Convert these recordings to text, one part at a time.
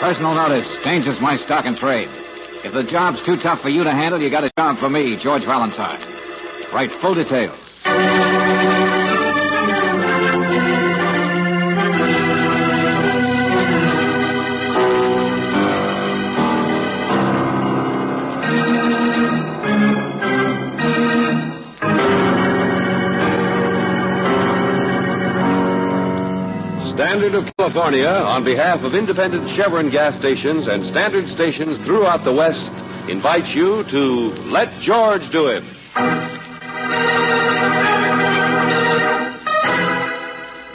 Personal notice. Danger's my stock and trade. If the job's too tough for you to handle, you got a job for me, George Valentine. Write full details. Standard of California, on behalf of independent Chevron gas stations and Standard stations throughout the West, invites you to Let George Do It.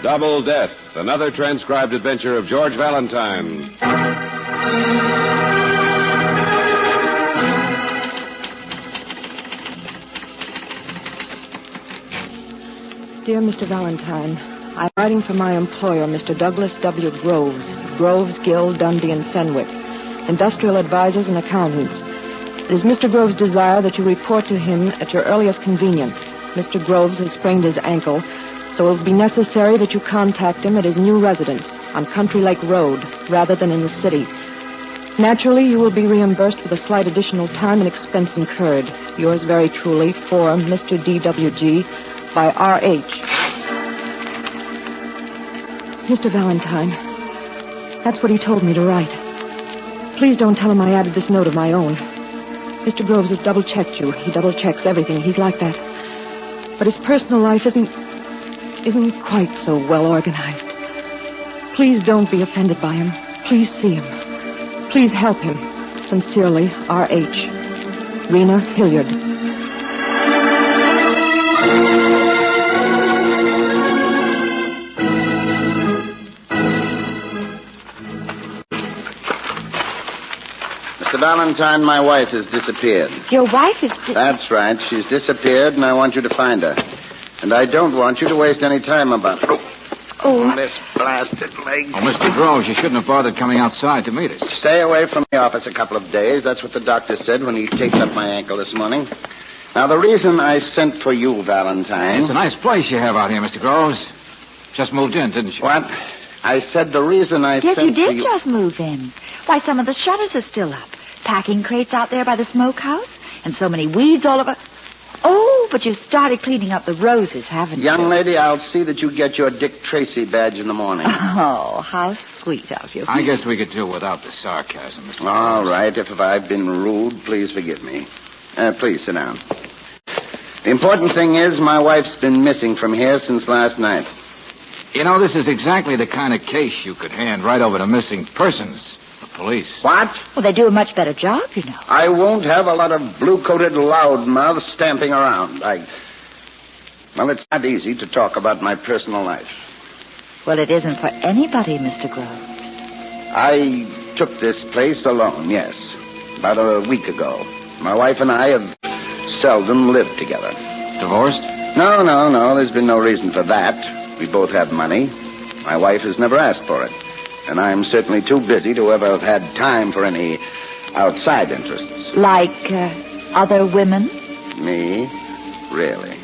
Double Death, another transcribed adventure of George Valentine. Dear Mr. Valentine, I'm writing for my employer, Mr. Douglas W. Groves, Groves, Gill, Dundee, and Fenwick, industrial advisors and accountants. It is Mr. Groves' desire that you report to him at your earliest convenience. Mr. Groves has sprained his ankle, so it will be necessary that you contact him at his new residence on Country Lake Road rather than in the city. Naturally, you will be reimbursed for the slight additional time and expense incurred. Yours very truly, for Mr. D.W.G. by R.H. Mr. Valentine, that's what he told me to write. Please don't tell him I added this note of my own. Mr. Groves has double-checked you. He double-checks everything. He's like that. But his personal life isn't quite so well organized. Please don't be offended by him. Please see him. Please help him. Sincerely, R.H. Rena Hilliard. Mr. Valentine, my wife has disappeared. Your wife is... That's right. She's disappeared, and I want you to find her. And I don't want you to waste any time about it. Oh. This blasted leg. Oh, Mr. Groves, you shouldn't have bothered coming outside to meet us. Stay away from the office a couple of days. That's what the doctor said when he taped up my ankle this morning. Now, the reason I sent for you, Valentine... It's a nice place you have out here, Mr. Groves. Just moved in, didn't you? What? I said the reason I Yes, sent you did for you... just move in. Why, some of the shutters are still up. Packing crates out there by the smokehouse. And so many weeds all over... Oh, but you've started cleaning up the roses, haven't you? Young lady, I'll see that you get your Dick Tracy badge in the morning. Oh, how sweet of you. I guess we could do without the sarcasm, Mr. Groves. All right. If I've been rude, please forgive me. Please sit down. The important thing is my wife's been missing from here since last night. You know, this is exactly the kind of case you could hand right over to missing persons. Police. What? Well, they do a much better job, you know. I won't have a lot of blue-coated loudmouths stamping around. Well, it's not easy to talk about my personal life. Well, it isn't for anybody, Mr. Groves. I took this place alone, yes. About a week ago. My wife and I have seldom lived together. Divorced? No. There's been no reason for that. We both have money. My wife has never asked for it. And I'm certainly too busy to ever have had time for any outside interests. Like other women? Me? Really?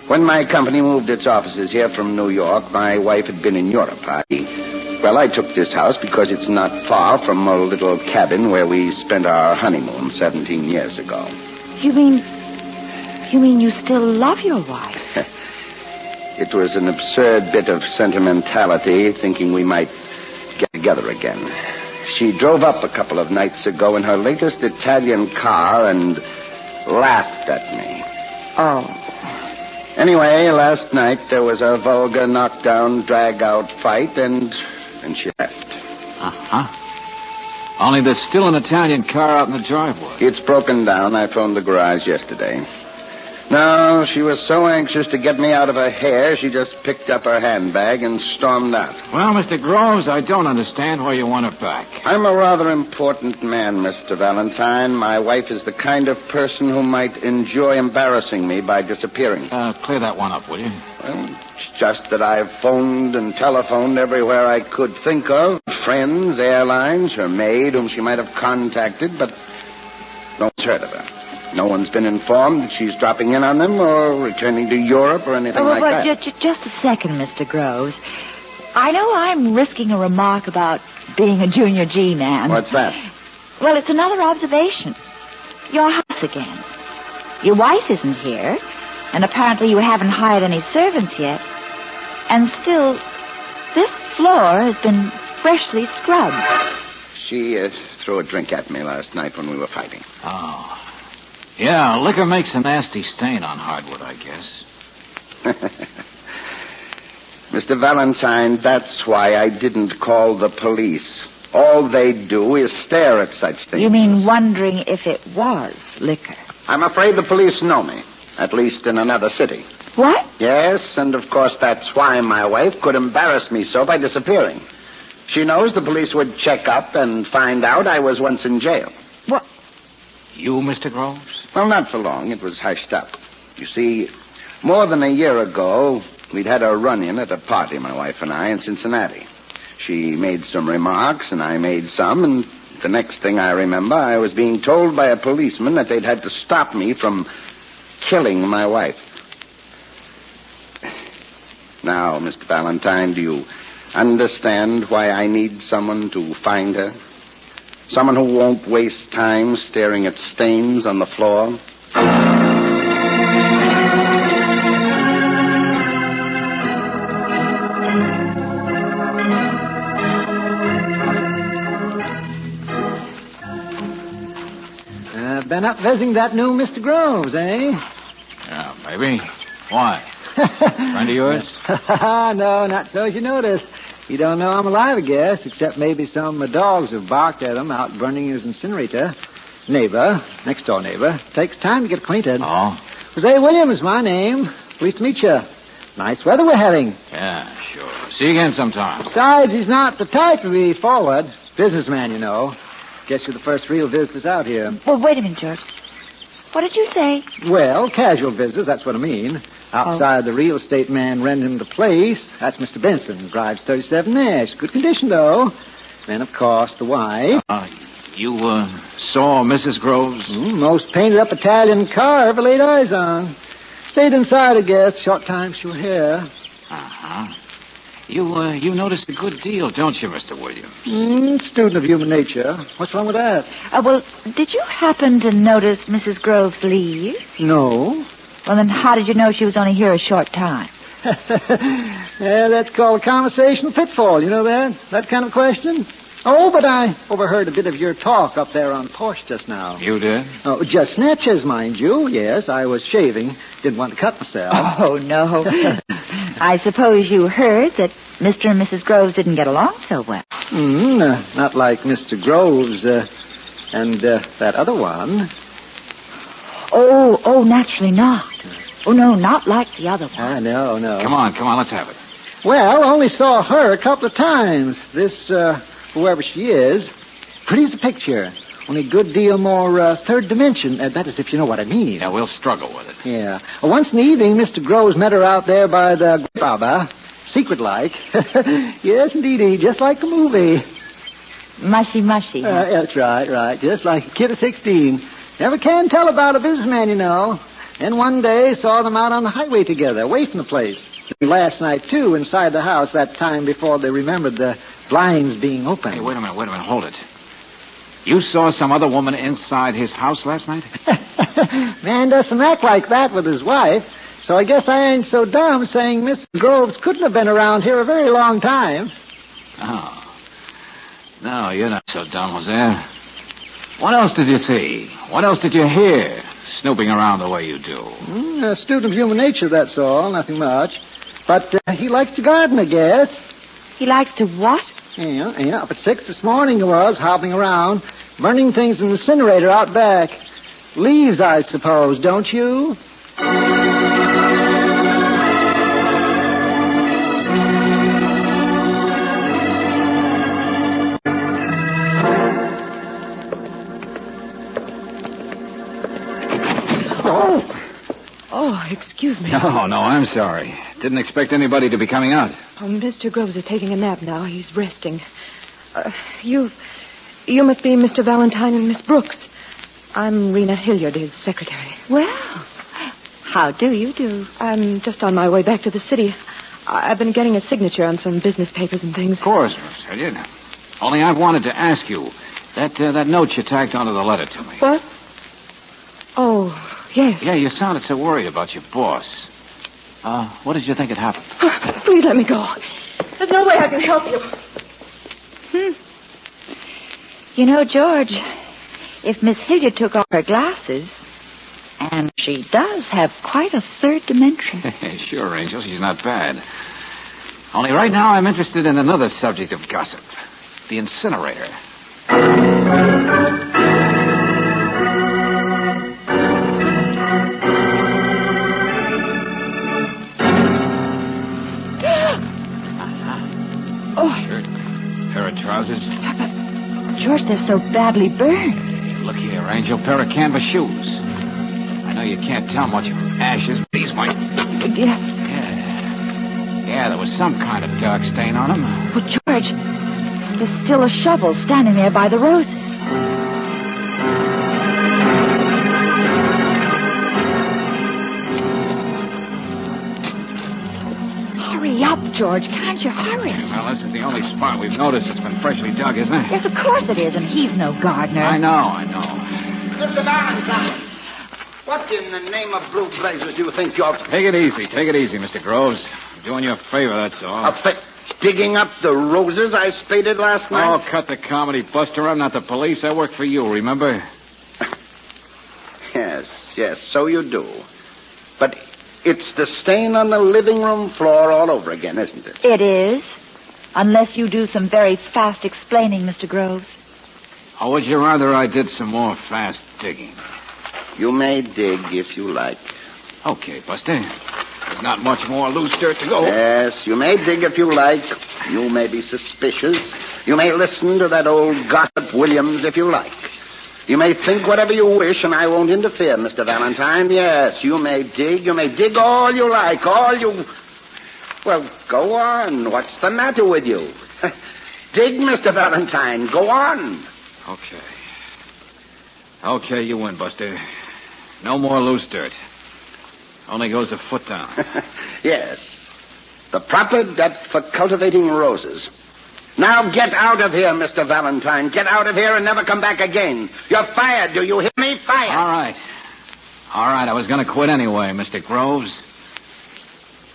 When my company moved its offices here from New York, my wife had been in Europe. I took this house because it's not far from a little cabin where we spent our honeymoon 17 years ago. You mean you still love your wife? It was an absurd bit of sentimentality, thinking we might get together again. She drove up a couple of nights ago in her latest Italian car and laughed at me. Oh. Anyway, last night there was a vulgar knockdown, drag-out fight, and she left. Uh-huh. Only there's still an Italian car out in the driveway. It's broken down. I phoned the garage yesterday. No, she was so anxious to get me out of her hair, she just picked up her handbag and stormed out. Well, Mr. Groves, I don't understand why you want her back. I'm a rather important man, Mr. Valentine. My wife is the kind of person who might enjoy embarrassing me by disappearing. Clear that one up, will you? Well, it's just that I've phoned and telephoned everywhere I could think of. Friends, airlines, her maid, whom she might have contacted, but no one's heard of her. No one's been informed that she's dropping in on them or returning to Europe or anything like that. Just a second, Mr. Groves. I know I'm risking a remark about being a junior G-man. What's that? Well, it's another observation. Your house again. Your wife isn't here, and apparently you haven't hired any servants yet. And still, this floor has been freshly scrubbed. She threw a drink at me last night when we were fighting. Oh. Yeah, liquor makes a nasty stain on hardwood, I guess. Mr. Valentine, that's why I didn't call the police. All they do is stare at such things. You mean wondering if it was liquor? I'm afraid the police know me, at least in another city. What? Yes, and of course that's why my wife could embarrass me so by disappearing. She knows the police would check up and find out I was once in jail. What? You, Mr. Groves? Well, not for long. It was hushed up. You see, more than a year ago, we'd had a run-in at a party, my wife and I, in Cincinnati. She made some remarks, and I made some, and the next thing I remember, I was being told by a policeman that they'd had to stop me from killing my wife. Now, Mr. Valentine, do you understand why I need someone to find her? Someone who won't waste time staring at stains on the floor? Been up visiting that new Mr. Groves, eh? Yeah, maybe. Why? Friend of yours? No, not so as you notice. You don't know I'm alive, I guess, except maybe some dogs have barked at him out burning his incinerator. Neighbor, next-door neighbor. Takes time to get acquainted. Oh? Jose Williams is my name. Pleased to meet you. Nice weather we're having. Yeah, sure. See you again sometime. Besides, he's not the type to be forward. Businessman, you know. Guess you're the first real visitors out here. Well, wait a minute, George. What did you say? Well, casual visitors, that's what I mean. Outside the real estate man renting the place, that's Mr. Benson, who drives 37 Nash. Good condition, though. Then, of course, the wife. You saw Mrs. Groves? Most painted-up Italian car ever laid eyes on. Stayed inside, I guess. Short time she was here. Uh-huh. You noticed a good deal, don't you, Mr. Williams? Student of human nature. What's wrong with that? Well, did you happen to notice Mrs. Groves leave? No. Well, then how did you know she was only here a short time? Yeah, that's called a conversational pitfall. You know that? That kind of question? Oh, but I overheard a bit of your talk up there on the porch just now. You did? Oh, just snatches, mind you. Yes, I was shaving. Didn't want to cut myself. Oh, no. I suppose you heard that Mr. and Mrs. Groves didn't get along so well. Not like Mr. Groves and that other one. Oh, naturally not. Oh, no, not like the other one. No. Come on, let's have it. Well, only saw her a couple of times. This, whoever she is, pretty as a picture. Only a good deal more third dimension. That is, if you know what I mean. Yeah, we'll struggle with it. Yeah. Once in the evening, Mr. Groves met her out there by the Baba. Secret-like. Yes, indeedy. Just like the movie. Mushy. That's right. Just like a kid of 16. Never can tell about a businessman, you know. Then one day, saw them out on the highway together, away from the place. Last night, too, inside the house, that time before they remembered the blinds being open. Hey, wait a minute, hold it. You saw some other woman inside his house last night? Man doesn't act like that with his wife, so I guess I ain't so dumb saying Miss Groves couldn't have been around here a very long time. Oh. No, you're not so dumb, Jose. What else did you see? What else did you hear, snooping around the way you do? A student of human nature, that's all. Nothing much. But he likes to garden, I guess. He likes to what? Yeah. Up at 6 this morning he was, hobbling around, burning things in the incinerator out back. Leaves, I suppose, don't you? Oh, excuse me. No, I'm sorry. Didn't expect anybody to be coming out. Oh, Mr. Groves is taking a nap now. He's resting. You must be Mr. Valentine and Miss Brooks. I'm Rena Hilliard, his secretary. Well, how do you do? I'm just on my way back to the city. I've been getting a signature on some business papers and things. Of course, Miss Hilliard. Only I wanted to ask you, that note you tacked onto the letter to me. What? Oh, yes. Yeah, you sounded so worried about your boss. What did you think had happened? Please let me go. There's no way I can help you. You know, George, if Miss Hilliard took off her glasses, and she does have quite a third dimension. Sure, Angel, she's not bad. Only right now I'm interested in another subject of gossip. The incinerator. Shirt, pair of trousers. George, they're so badly burned. Look here, Angel, pair of canvas shoes. I know you can't tell much from ashes, but these might... Yeah, there was some kind of dark stain on them. Well, George, there's still a shovel standing there by the roses. Hurry up, George. Can't you hurry? Well, this is the only spot we've noticed that's been freshly dug, isn't it? Yes, of course it is, and he's no gardener. I know. Mr. Valentine, what in the name of blue blazes do you think you're... Take it easy, Mr. Groves. I'm doing you a favor, that's all. Digging up the roses I spaded last night? Oh, cut the comedy, Buster. I'm not the police. I work for you, remember? Yes, so you do. But it's the stain on the living room floor all over again, isn't it? It is. Unless you do some very fast explaining, Mr. Groves. Or would you rather I did some more fast digging? You may dig if you like. Okay, Buster. There's not much more loose dirt to go. Yes, you may dig if you like. You may be suspicious. You may listen to that old gossip Williams if you like. You may think whatever you wish, and I won't interfere, Mr. Valentine. Yes, you may dig all you like, Well, go on. What's the matter with you? Dig, Mr. Valentine. Go on. Okay, you win, Buster. No more loose dirt. Only goes a foot down. Yes. The proper depth for cultivating roses. Now get out of here, Mr. Valentine. Get out of here and never come back again. You're fired. Do you hear me? Fired. All right. I was going to quit anyway, Mr. Groves.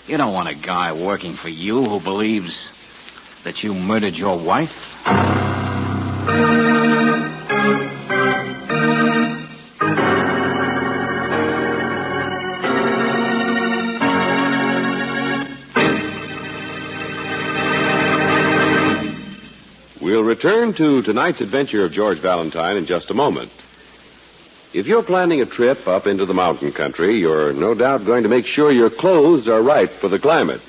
You don't want a guy working for you who believes that you murdered your wife? We'll return to tonight's adventure of George Valentine in just a moment. If you're planning a trip up into the mountain country, you're no doubt going to make sure your clothes are right for the climate.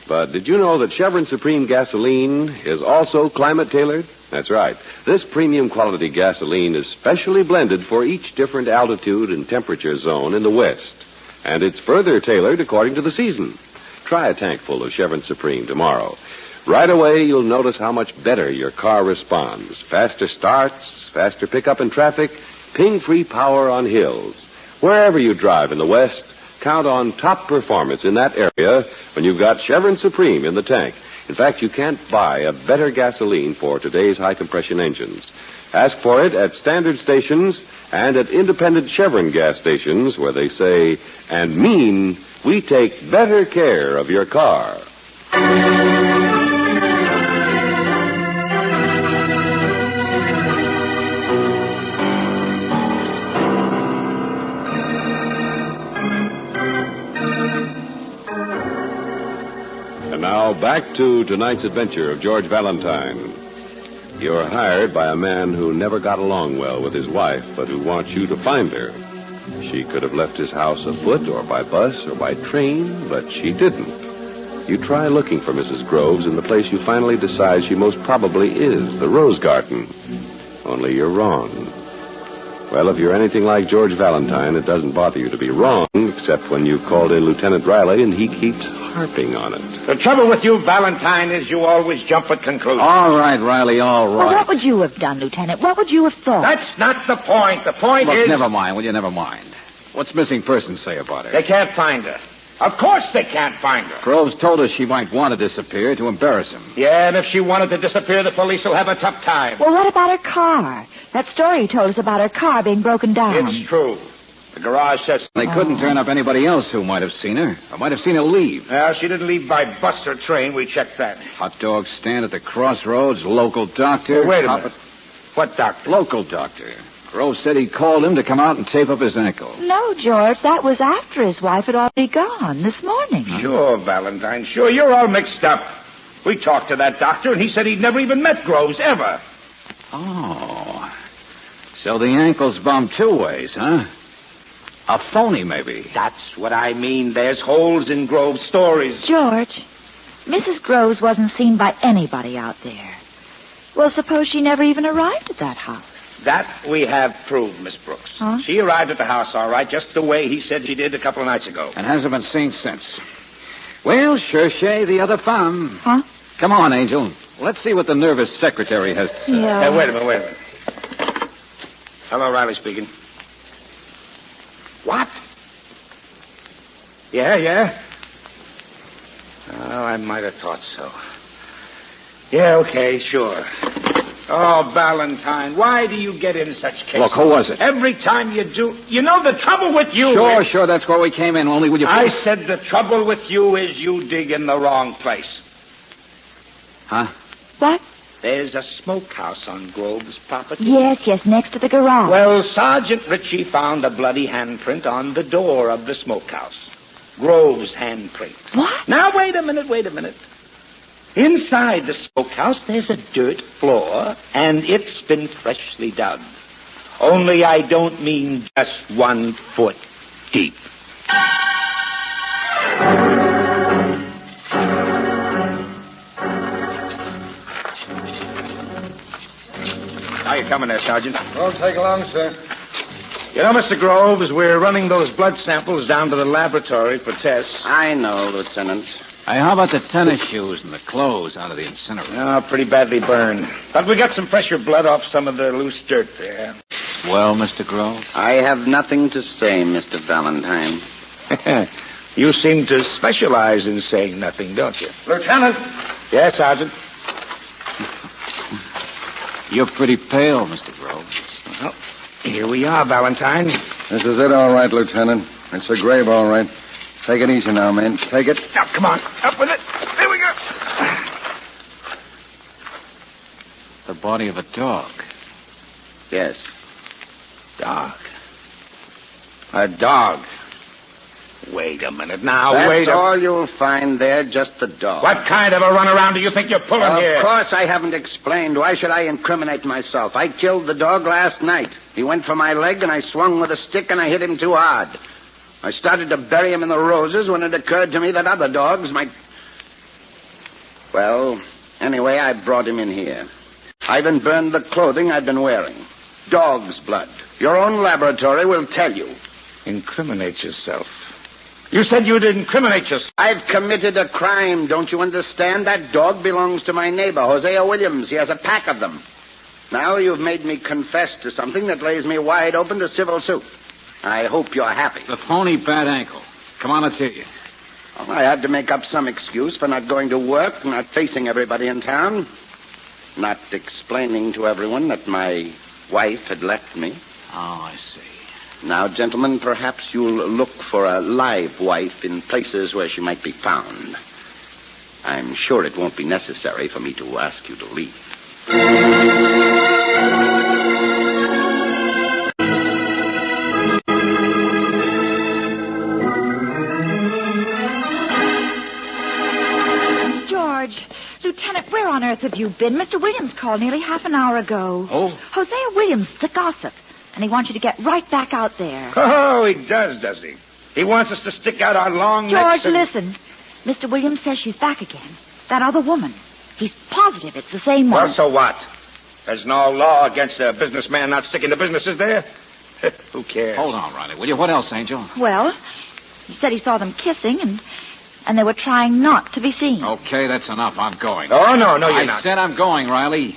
But did you know that Chevron Supreme gasoline is also climate-tailored? That's right. This premium quality gasoline is specially blended for each different altitude and temperature zone in the West. And it's further tailored according to the season. Try a tank full of Chevron Supreme tomorrow. Right away, you'll notice how much better your car responds. Faster starts, faster pickup in traffic, ping-free power on hills. Wherever you drive in the West, count on top performance in that area when you've got Chevron Supreme in the tank. In fact, you can't buy a better gasoline for today's high-compression engines. Ask for it at standard stations and at independent Chevron gas stations where they say and mean we take better care of your car. And now back to tonight's adventure of George Valentine. You're hired by a man who never got along well with his wife, but who wants you to find her. She could have left his house afoot or by bus or by train, but she didn't. You try looking for Mrs. Groves in the place you finally decide she most probably is, the Rose Garden. Only you're wrong. Well, if you're anything like George Valentine, it doesn't bother you to be wrong, except when you've called in Lieutenant Riley and he keeps harping on it. The trouble with you, Valentine, is you always jump at conclusions. All right, Riley, all right. Well, what would you have done, Lieutenant? What would you have thought? That's not the point. The point Look, is... never mind, will you? Never mind. What's missing persons say about her? They can't find her. Of course they can't find her. Groves told us she might want to disappear to embarrass him. Yeah, and if she wanted to disappear, the police will have a tough time. Well, what about her car? That story you told us about her car being broken down. It's true. The garage says... They couldn't turn up anybody else who might have seen her. Or might have seen her leave. Well, she didn't leave by bus or train. We checked that. Hot dog stand at the crossroads, local doctor. Hey, wait a minute. What doctor? Local doctor. Groves said he called him to come out and tape up his ankle. No, George, that was after his wife had already gone this morning. Sure, Valentine, sure. You're all mixed up. We talked to that doctor, and he said he'd never even met Groves, ever. Oh. So the ankle's bumped two ways, huh? A phony, maybe. That's what I mean. There's holes in Groves' stories. George, Mrs. Groves wasn't seen by anybody out there. Well, suppose she never even arrived at that house. That we have proved, Miss Brooks. Huh? She arrived at the house, all right, just the way he said she did a couple of nights ago. And hasn't been seen since. Well, cherchez the other femme. Huh? Come on, Angel. Let's see what the nervous secretary has to say. Yeah. Wait a minute. Hello, Riley speaking. What? Yeah. Oh, I might have thought so. Yeah, okay, sure. Oh, Valentine, why do you get in such cases? Look, who was it? Every time you do... You know the trouble with you Sure, that's where we came in. Only would you... I said the trouble with you is you dig in the wrong place. Huh? What? There's a smokehouse on Groves' property. Yes, next to the garage. Well, Sergeant Ritchie found a bloody handprint on the door of the smokehouse. Groves' handprint. What? Now, wait a minute. Inside the smokehouse, there's a dirt floor, and it's been freshly dug. Only I don't mean just 1 foot deep. How you coming there, Sergeant? Won't take long, sir. You know, Mr. Groves, we're running those blood samples down to the laboratory for tests. I know, Lieutenant. Hey, how about the tennis shoes and the clothes out of the incinerator? Oh, pretty badly burned. But we got some fresher blood off some of the loose dirt there. Well, Mr. Groves? I have nothing to say, Mr. Valentine. You seem to specialize in saying nothing, don't you? Lieutenant! Yes, Sergeant. You're pretty pale, Mr. Groves. Well, here we are, Valentine. This is it, all right, Lieutenant. It's a grave, all right. Take it easy now, man. Take it. Now, come on. Up with it. There we go. The body of a dog. Yes. Dog. A dog. Wait a minute now. That's all you'll find there, just the dog. What kind of a runaround do you think you're pulling here? Of course I haven't explained. Why should I incriminate myself? I killed the dog last night. He went for my leg, and I swung with a stick, and I hit him too hard. I started to bury him in the roses when it occurred to me that other dogs might... Well, anyway, I brought him in here. I even burned the clothing I'd been wearing. Dog's blood. Your own laboratory will tell you. Incriminate yourself. You said you'd incriminate yourself. I've committed a crime, don't you understand? That dog belongs to my neighbor, Hosea Williams. He has a pack of them. Now you've made me confess to something that lays me wide open to civil suit. I hope you're happy. The phony bad ankle. Come on, let's hear you. Well, I had to make up some excuse for not going to work, not facing everybody in town, not explaining to everyone that my wife had left me. Oh, I see. Now, gentlemen, perhaps you'll look for a live wife in places where she might be found. I'm sure it won't be necessary for me to ask you to leave. Lieutenant, where on earth have you been? Mr. Williams called nearly half an hour ago. Oh? Hosea Williams, the gossip. And he wants you to get right back out there. Oh, he does he? He wants us to stick out our long necks George, listen. Mr. Williams says she's back again. That other woman. He's positive it's the same one. Well, so what? There's no law against a businessman not sticking to business, is there? Who cares? Hold on, Riley, will you? What else, Angel? Well, he said he saw them kissing and they were trying not to be seen. Okay, that's enough. I'm going. Oh, no, you're not. I said I'm going, Riley.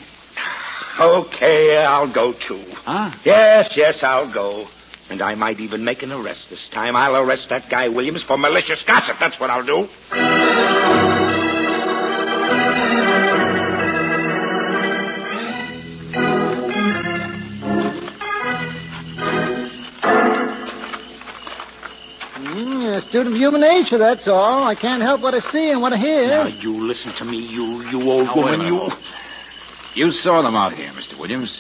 Okay, I'll go too. Huh? Yes, I'll go. And I might even make an arrest this time. I'll arrest that guy Williams for malicious gossip. That's what I'll do. A student of human nature, that's all. I can't help what I see and what I hear. Now, you listen to me, you old woman, you... You saw them out here, Mr. Williams.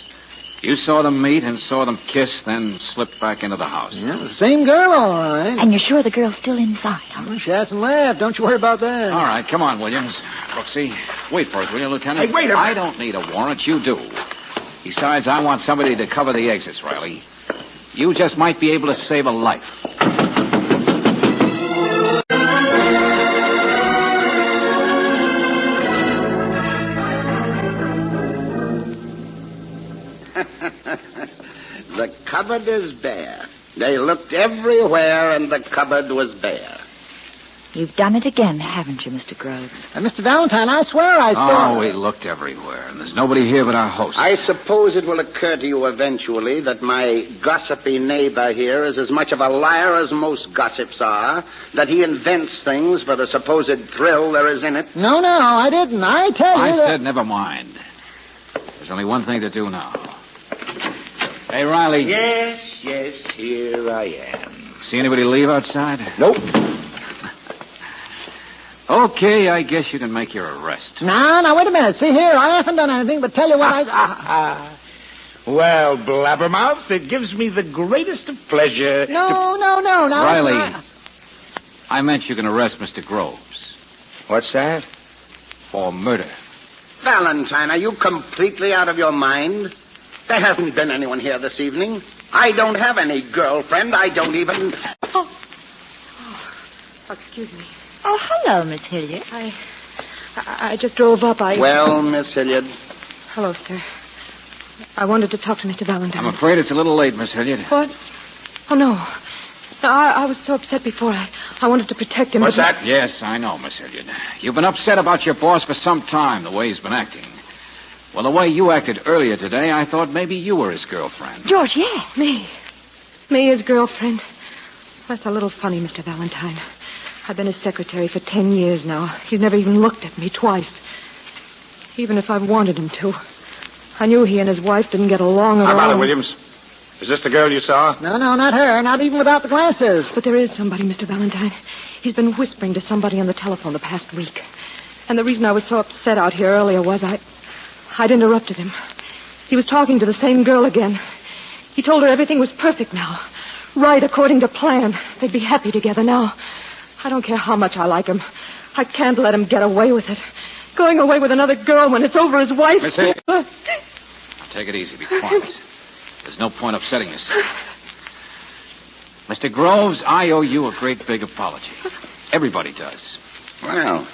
You saw them meet and saw them kiss, then slipped back into the house. Yeah, the same girl, all right. And you're sure the girl's still inside, huh? Well, she hasn't left. Don't you worry about that. All right, come on, Williams. Brooksy, wait for us, will you, Lieutenant? Hey, wait a minute. I don't need a warrant. You do. Besides, I want somebody to cover the exits, Riley. You just might be able to save a life. The cupboard is bare. They looked everywhere, and the cupboard was bare. You've done it again, haven't you, Mr. Groves? Mr. Valentine, I swear I saw... Oh, we looked everywhere, and there's nobody here but our host. I suppose it will occur to you eventually that my gossipy neighbor here is as much of a liar as most gossips are, that he invents things for the supposed thrill there is in it. No, I didn't. I tell you I said never mind. There's only one thing to do now. Hey, Riley. Yes, here I am. See anybody leave outside? Nope. Okay, I guess you can make your arrest. Now, wait a minute. See here, I haven't done anything but tell you what Well, Blabbermouth, it gives me the greatest of pleasure. No. Riley, I meant you can arrest Mr. Groves. What's that? For murder. Valentine, are you completely out of your mind? There hasn't been anyone here this evening. I don't have any girlfriend. I don't even... Oh, excuse me. Oh, hello, Miss Hilliard. I just drove up. Well, Miss Hilliard. Hello, sir. I wanted to talk to Mr. Valentine. I'm afraid it's a little late, Miss Hilliard. What? Oh, no. No, I was so upset before. I wanted to protect him. What's that? Yes, I know, Miss Hilliard. You've been upset about your boss for some time, the way he's been acting. Well, the way you acted earlier today, I thought maybe you were his girlfriend. George, yes. Me, his girlfriend. That's a little funny, Mr. Valentine. I've been his secretary for 10 years now. He's never even looked at me twice. Even if I've wanted him to. I knew he and his wife didn't get along at all. How about it, Williams? Is this the girl you saw? No, not her. Not even without the glasses. But there is somebody, Mr. Valentine. He's been whispering to somebody on the telephone the past week. And the reason I was so upset out here earlier was I'd interrupted him. He was talking to the same girl again. He told her everything was perfect now. Right according to plan. They'd be happy together now. I don't care how much I like him. I can't let him get away with it. Going away with another girl when it's over his wife. Miss Hilliard. Take it easy. Be quiet. There's no point upsetting yourself. Mr. Groves, I owe you a great big apology. Everybody does. Well,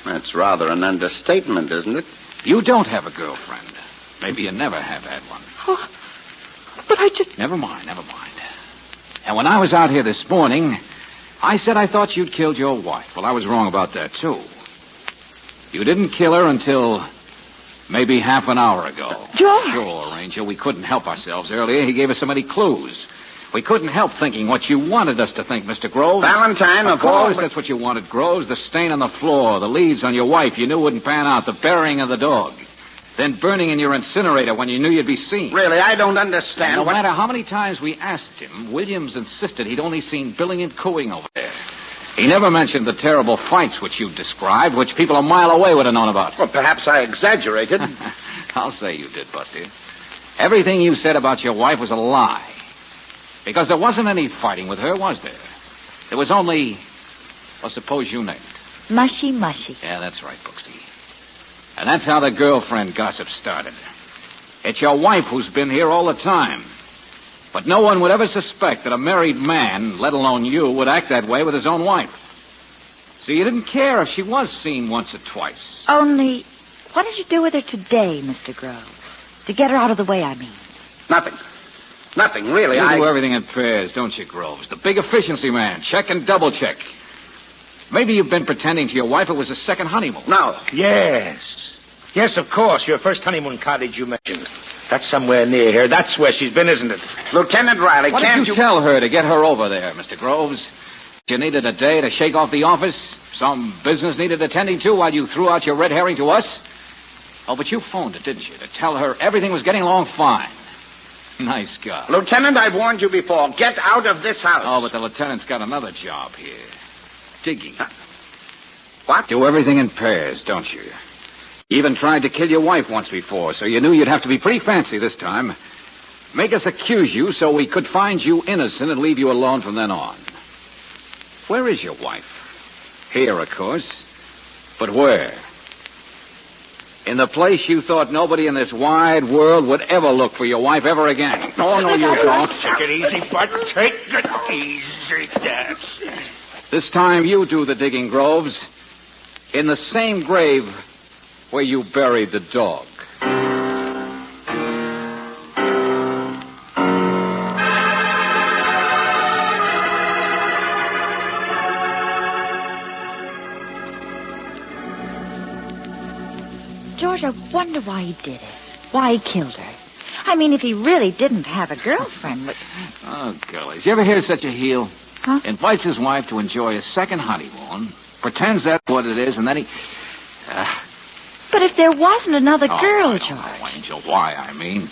that's rather an understatement, isn't it? You don't have a girlfriend. Maybe you never have had one. Oh, but I just... Never mind. And when I was out here this morning, I said I thought you'd killed your wife. Well, I was wrong about that, too. You didn't kill her until maybe half an hour ago. George! Sure, Ranger. We couldn't help ourselves earlier. He gave us so many clues. We couldn't help thinking what you wanted us to think, Mr. Groves. Valentine, of course, that's what you wanted, Groves. The stain on the floor, the leaves on your wife you knew wouldn't pan out, the burying of the dog. Then burning in your incinerator when you knew you'd be seen. Really, I don't understand. No matter how many times we asked him, Williams insisted he'd only seen billing and cooing over there. He never mentioned the terrible fights which you described, which people a mile away would have known about. Well, perhaps I exaggerated. I'll say you did, Busty. Everything you said about your wife was a lie. Because there wasn't any fighting with her, was there? There was only, well, suppose you named it. Mushy. Yeah, that's right, Brooksy. And that's how the girlfriend gossip started. It's your wife who's been here all the time. But no one would ever suspect that a married man, let alone you, would act that way with his own wife. So you didn't care if she was seen once or twice. Only, what did you do with her today, Mr. Groves? To get her out of the way, I mean. Nothing, really. You do everything in pairs, don't you, Groves? The big efficiency man. Check and double check. Maybe you've been pretending to your wife it was a second honeymoon. No. Yes, of course. Your first honeymoon cottage you mentioned. That's somewhere near here. That's where she's been, isn't it? Lieutenant Riley, What can't did you tell her to get her over there, Mr. Groves? You needed a day to shake off the office? Some business needed attending to while you threw out your red herring to us? Oh, but you phoned her, didn't you, to tell her everything was getting along fine? Nice guy. Lieutenant, I've warned you before. Get out of this house. Oh, but the lieutenant's got another job here. Digging. What? Do everything in pairs, don't you? You even tried to kill your wife once before, so you knew you'd have to be pretty fancy this time. Make us accuse you so we could find you innocent and leave you alone from then on. Where is your wife? Here, of course. But where? In the place you thought nobody in this wide world would ever look for your wife ever again. Oh, no, you don't. Take it easy, Bud. Take it easy, Dad. This time you do the digging, Groves. In the same grave where you buried the dog. George, I wonder why he did it. Why he killed her. I mean, if he really didn't have a girlfriend, but... Oh, girlies. You ever hear such a heel? Huh? Invites his wife to enjoy a second honeymoon, pretends that's what it is, and then he... But if there wasn't another girl, I George... don't know, Angel, why, I mean.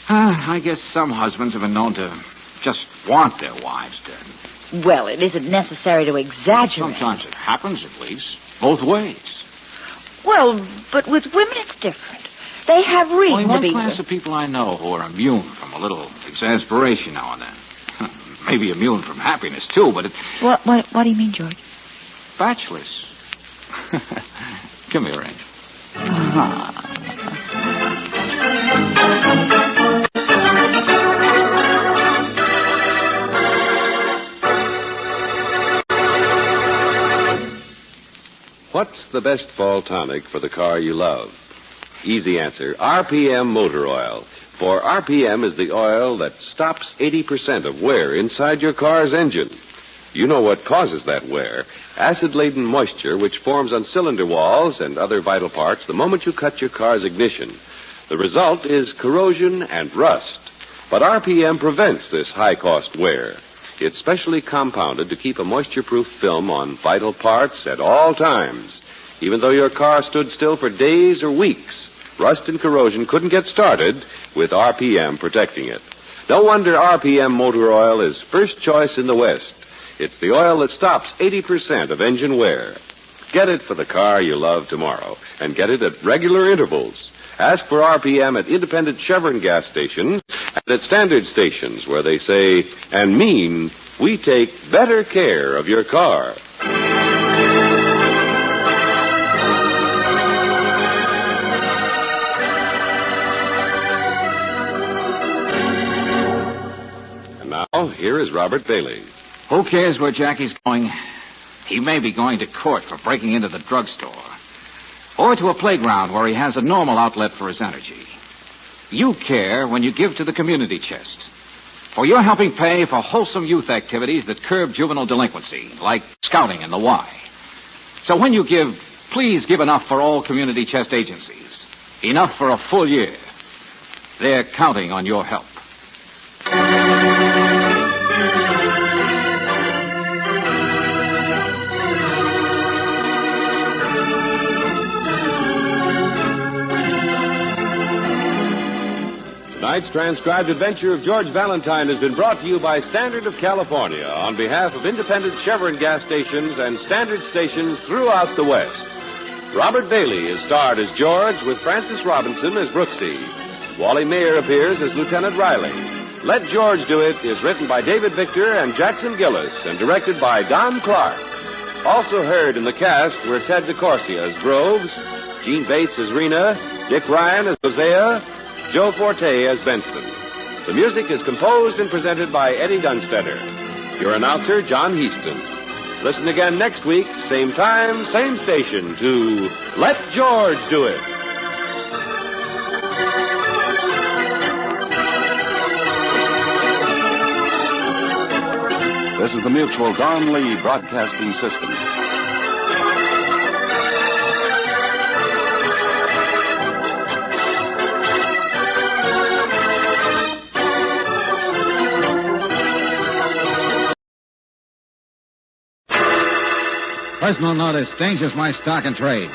I guess some husbands have been known to just want their wives dead. Well, it isn't necessary to exaggerate. Sometimes it happens, at least. Both ways. Well, but with women it's different. They have reason Only to be... one class of people I know who are immune from a little exasperation now and then. Maybe immune from happiness, too, but What do you mean, George? bachelors. Come here, Angel. What's the best fall tonic for the car you love? Easy answer, RPM Motor Oil. For RPM is the oil that stops 80% of wear inside your car's engine. You know what causes that wear. Acid-laden moisture which forms on cylinder walls and other vital parts the moment you cut your car's ignition. The result is corrosion and rust. But RPM prevents this high-cost wear. It's specially compounded to keep a moisture-proof film on vital parts at all times. Even though your car stood still for days or weeks, rust and corrosion couldn't get started with RPM protecting it. No wonder RPM Motor Oil is first choice in the West. It's the oil that stops 80% of engine wear. Get it for the car you love tomorrow, and get it at regular intervals. Ask for RPM at independent Chevron gas stations and at standard stations where they say and mean we take better care of your car. And now, here is Robert Bailey. Who cares where Jackie's going? He may be going to court for breaking into the drugstore. Or to a playground where he has a normal outlet for his energy. You care when you give to the community chest. For you're helping pay for wholesome youth activities that curb juvenile delinquency, like scouting in the Y. So when you give, please give enough for all community chest agencies. Enough for a full year. They're counting on your help. Tonight's transcribed adventure of George Valentine has been brought to you by Standard of California on behalf of independent Chevron gas stations and standard stations throughout the West. Robert Bailey is starred as George with Francis Robinson as Brooksy. Wally Mayer appears as Lieutenant Riley. Let George Do It is written by David Victor and Jackson Gillis and directed by Don Clark. Also heard in the cast were Ted DeCorsia as Groves, Gene Bates as Rena, Dick Ryan as Hosea, Joe Forte as Benson. The music is composed and presented by Eddie Dunstetter. Your announcer, John Heaston. Listen again next week, same time, same station, to Let George Do It. This is the Mutual Don Lee Broadcasting System. Personal notice dangers my stock and trade.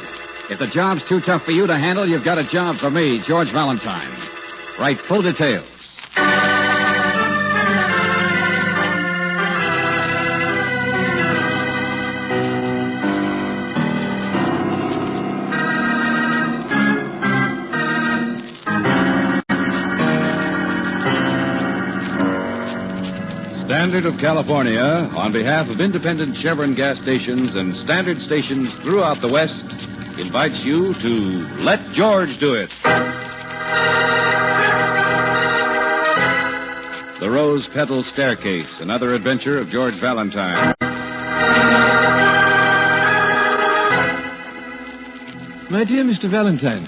If the job's too tough for you to handle, you've got a job for me, George Valentine. Write full details. Standard of California, on behalf of independent Chevron gas stations and standard stations throughout the West, invites you to Let George Do It. The Rose Petal Staircase, another adventure of George Valentine. My dear Mr. Valentine,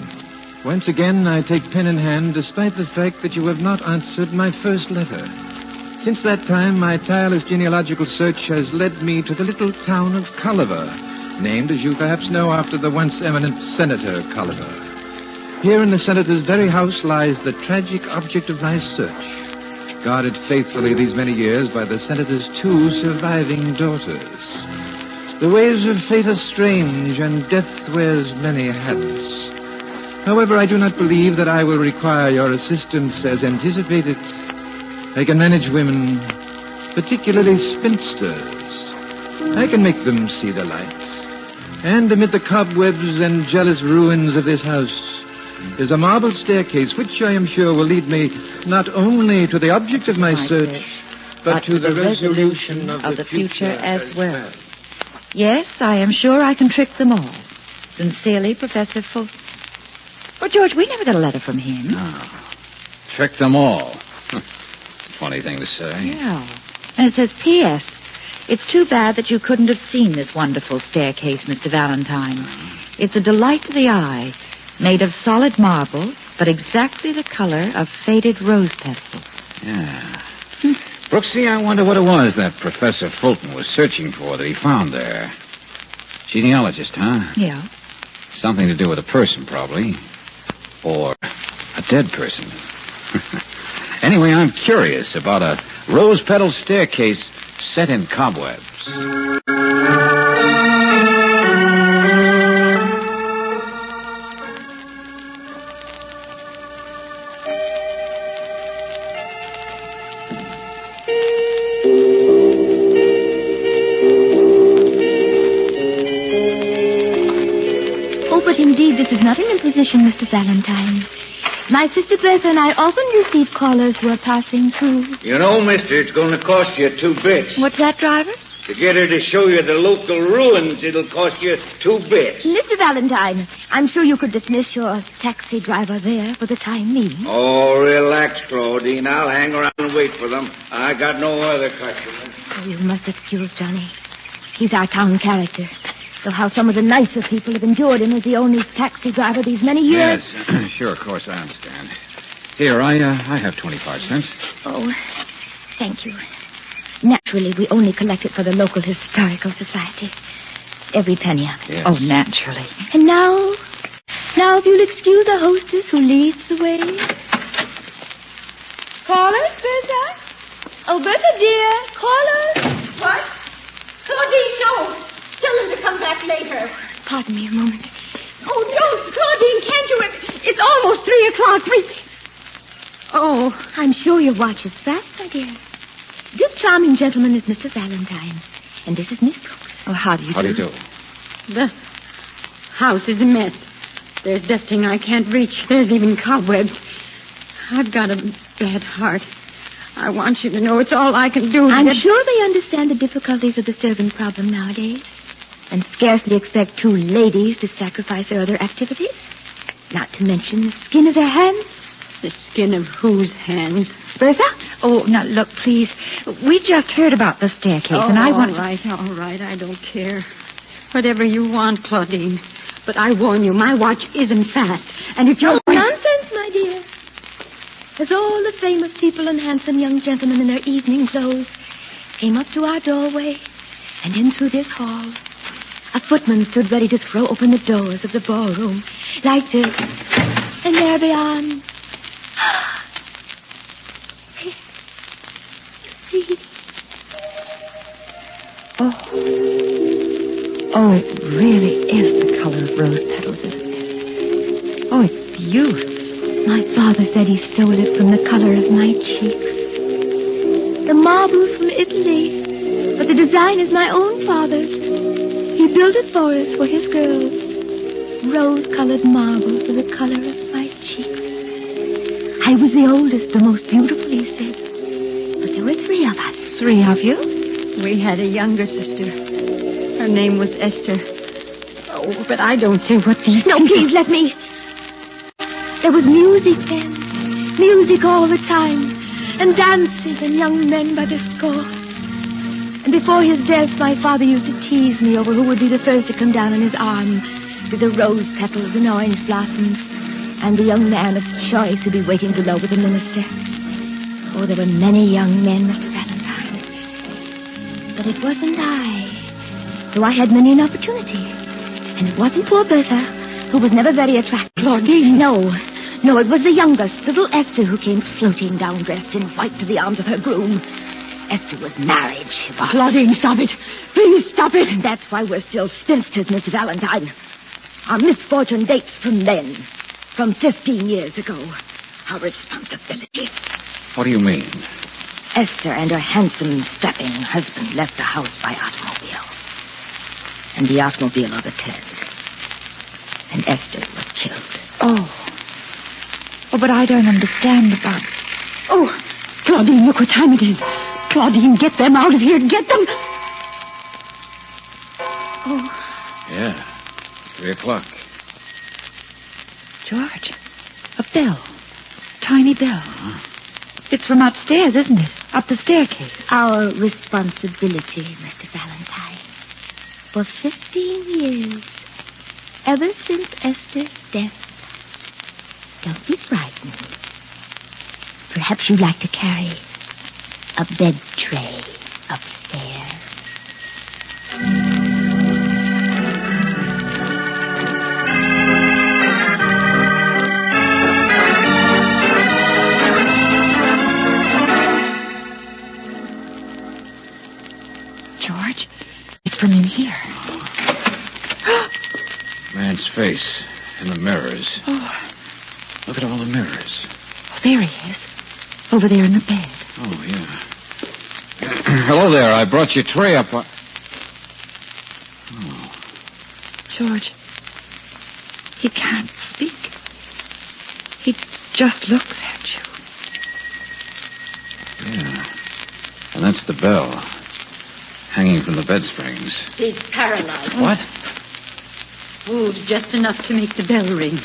once again I take pen in hand despite the fact that you have not answered my first letter. Since that time, my tireless genealogical search has led me to the little town of Colliver, named, as you perhaps know, after the once eminent Senator Colliver. Here in the senator's very house lies the tragic object of my search, guarded faithfully these many years by the senator's 2 surviving daughters. The ways of fate are strange, and death wears many hats. However, I do not believe that I will require your assistance as anticipated. I can manage women, particularly spinsters. I can make them see the light. And amid the cobwebs and jealous ruins of this house is a marble staircase which I am sure will lead me not only to the object of my search, but to the resolution of the future as well. Yes, I am sure I can trick them all. Sincerely, Professor Fulton. Well, George, we never got a letter from him. No. Trick them all. Funny thing to say. Yeah. And it says, P.S. It's too bad that you couldn't have seen this wonderful staircase, Mr. Valentine. It's a delight to the eye, made of solid marble, but exactly the color of faded rose petals. Yeah. Brooksy, I wonder what it was that Professor Fulton was searching for that he found there. Genealogist, huh? Yeah. Something to do with a person, probably. Or a dead person. Anyway, I'm curious about a rose petal staircase set in cobwebs. Oh, but indeed, this is not an imposition, Mr. Valentine. My sister Bertha and I often receive callers who are passing through. You know, mister, it's going to cost you 2 bits. What's that, driver? To get her to show you the local ruins, it'll cost you 2 bits. Mr. Valentine, I'm sure you could dismiss your taxi driver there for the time being. Oh, relax, Claudine. I'll hang around and wait for them. I got no other customers. Oh, you must excuse Johnny. He's our town character. So how some of the nicer people have endured him as the only taxi driver these many years. Yes, sure, of course, I understand. Here, I have 25 cents. Oh, thank you. Naturally, we only collect it for the local historical society. Every penny of it. Yes. Oh, naturally. And now if you'll excuse the hostess who leads the way. Callers, Bertha? Oh, Bertha, dear, callers. What? Claudine, no. Tell them to come back later. Pardon me a moment. Oh, no, Claudine, can't you? It's almost 3 o'clock. Oh, I'm sure your watch is fast, my dear. This charming gentleman is Mr. Valentine, and this is Miss Brooks. Oh, how do you do? The house is a mess. There's dusting I can't reach. There's even cobwebs. I've got a bad heart. I want you to know it's all I can do. I'm sure they understand the difficulties of the servant problem nowadays, and scarcely expect 2 ladies to sacrifice their other activities. Not to mention the skin of their hands. The skin of whose hands? Bertha? Oh, now, look, please. We just heard about the staircase, and I want... All right, I don't care. Whatever you want, Claudine. But I warn you, my watch isn't fast. And if you're... Oh, nonsense, my dear. As all the famous people and handsome young gentlemen in their evening clothes came up to our doorway and in through this hall, a footman stood ready to throw open the doors of the ballroom like this. And there beyond... You see? Oh. Oh, it really is the color of rose petals, isn't it? Oh, it's beautiful. My father said he stole it from the color of my cheeks. The marbles from Italy, but the design is my own father's. He built it for us, for his girls. Rose-colored marble for the color of my cheeks. I was the oldest, the most beautiful, he said. But there were 3 of us. 3 of you? We had a younger sister. Her name was Esther. Oh, but I don't see what these... No, please, let me. There was music then. Music all the time. And dances and young men by the score. And before his death, my father used to tease me over who would be the first to come down on his arm with the rose petals and orange blossoms, and the young man of choice who'd be waiting below with the minister. Oh, there were many young men, Mr. Valentine. But it wasn't I, though I had many an opportunity. And it wasn't poor Bertha, who was never very attractive. Claudine? No, it was the youngest, little Esther, who came floating down dressed in white to the arms of her groom. Esther was married, she was. Claudine, stop it. Please stop it. And that's why we're still spinsters, Mr. Valentine. Our misfortune dates from then, from 15 years ago. Our responsibility. What do you mean? Esther and her handsome, strapping husband left the house by automobile. And the automobile overturned. And Esther was killed. Oh, but I don't understand about... Oh, Claudine, look what time it is. Claudine, get them out of here. Get them. Oh. Yeah, 3 o'clock. George, a bell. Tiny bell. It's from upstairs, isn't it? Up the staircase. Our responsibility, Mr. Valentine. For 15 years, ever since Esther's death. Don't be frightened. Perhaps you'd like to carry a bed tray upstairs. George, it's from in here. Man's face in the mirrors. Oh. Look at all the mirrors. Oh, there he is. Over there in the bed. Oh, yeah. Hello there. I brought your tray up. Oh. George, he can't speak. He just looks at you. Yeah. And that's the bell. Hanging from the bed springs. He's paralyzed. What? Moves just enough to make the bell ring.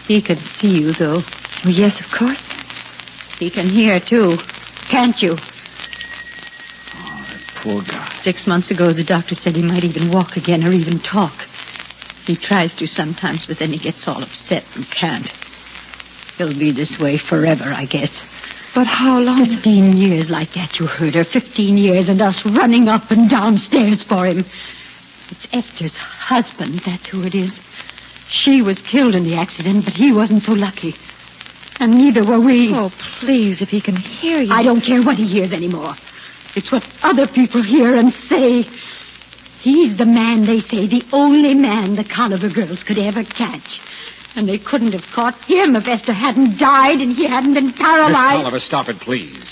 He can see you, though. Oh, yes, of course. He can hear, too. Can't you? Oh, that poor guy. 6 months ago, the doctor said he might even walk again or even talk. He tries to sometimes, but then he gets all upset and can't. He'll be this way forever, I guess. But how long? 15 years like that, you heard her. 15 years and us running up and downstairs for him. It's Esther's husband, that's who it is. She was killed in the accident, but he wasn't so lucky. And neither were we. Oh, please, if he can hear you. I don't care what he hears anymore. It's what other people hear and say. He's the man, they say, the only man the Colliver girls could ever catch. And they couldn't have caught him if Esther hadn't died and he hadn't been paralyzed. Miss Colliver, stop it, please.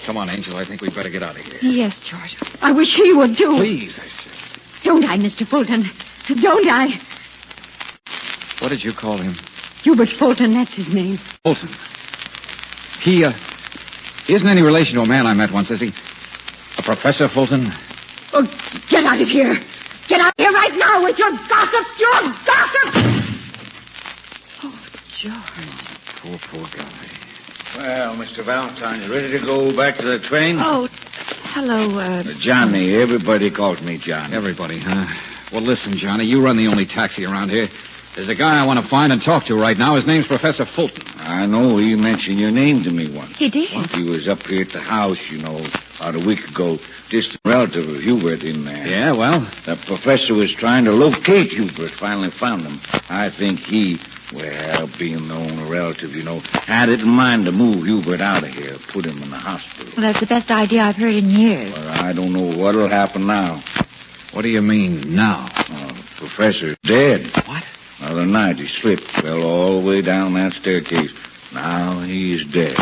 Come on, Angel. I think we'd better get out of here. Yes, George. I wish he would, too. Please, I said. Don't I, Mr. Fulton? Don't I? What did you call him? Hubert Fulton, that's his name. Fulton. He isn't any relation to a man I met once, is he? A Professor Fulton? Oh, get out of here. Get out of here right now with your gossip. Your gossip. Oh, George. Poor guy. Well, Mr. Valentine, you ready to go back to the train? Oh, hello, Johnny. Everybody calls me Johnny. Everybody, huh? Well, listen, Johnny, you run the only taxi around here. There's a guy I want to find and talk to right now. His name's Professor Fulton. I know. He mentioned your name to me once. He did? He was up here at the house, about a week ago. Distant relative of Hubert in there. Yeah, well? The professor was trying to locate Hubert. Finally found him. I think he, being the only relative, had it in mind to move Hubert out of here, put him in the hospital. Well, that's the best idea I've heard in years. Well, I don't know what'll happen now. What do you mean, now? The professor's dead. What? The other night he slipped, fell all the way down that staircase. Now he's dead.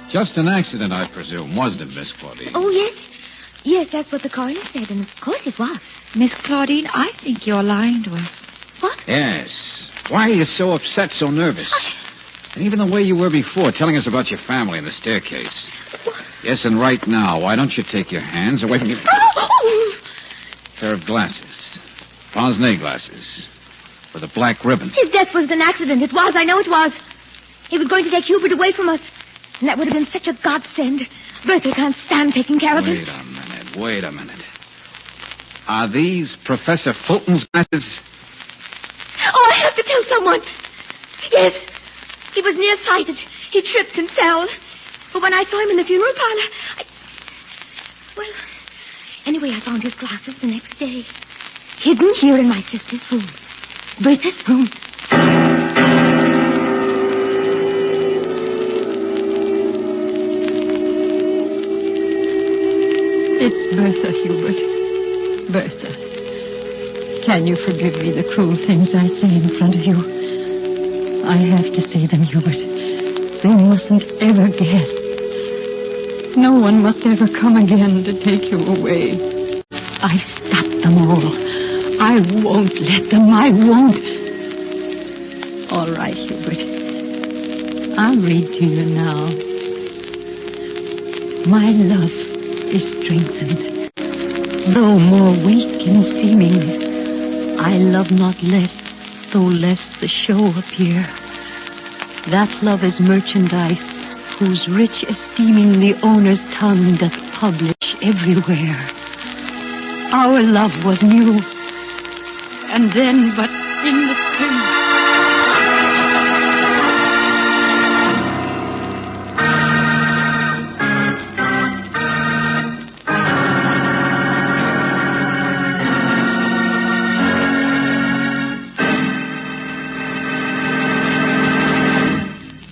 Just an accident, I presume, wasn't it, Miss Claudine? Oh, yes. Yes, that's what the coroner said, and of course it was. Miss Claudine, I think you're lying to us. What? Yes. Why are you so upset, so nervous? And even the way you were before, telling us about your family and the staircase. Yes, and right now, why don't you take your hands away from your... Pair of glasses. Pince-nez glasses. With a black ribbon. His death was an accident. It was. I know it was. He was going to take Hubert away from us. And that would have been such a godsend. Bertha can't stand taking care of him. Wait a minute. Are these Professor Fulton's glasses? Oh, I have to tell someone. Yes. He was nearsighted. He tripped and fell. But when I saw him in the funeral parlor, Well, anyway, I found his glasses the next day. Hidden here in my sister's room. Bertha's room. It's Bertha, Hubert. Bertha. Can you forgive me the cruel things I say in front of you? I have to say them, Hubert. They mustn't ever guess. No one must ever come again to take you away. I've stopped them all. I won't let them. I won't. All right, Hubert. I'll read to you now. My love is strengthened, though more weak in seeming. I love not less, though less the show appear. That love is merchandise, whose rich esteeming the owner's tongue doth publish everywhere. Our love was new, and then but in the spring.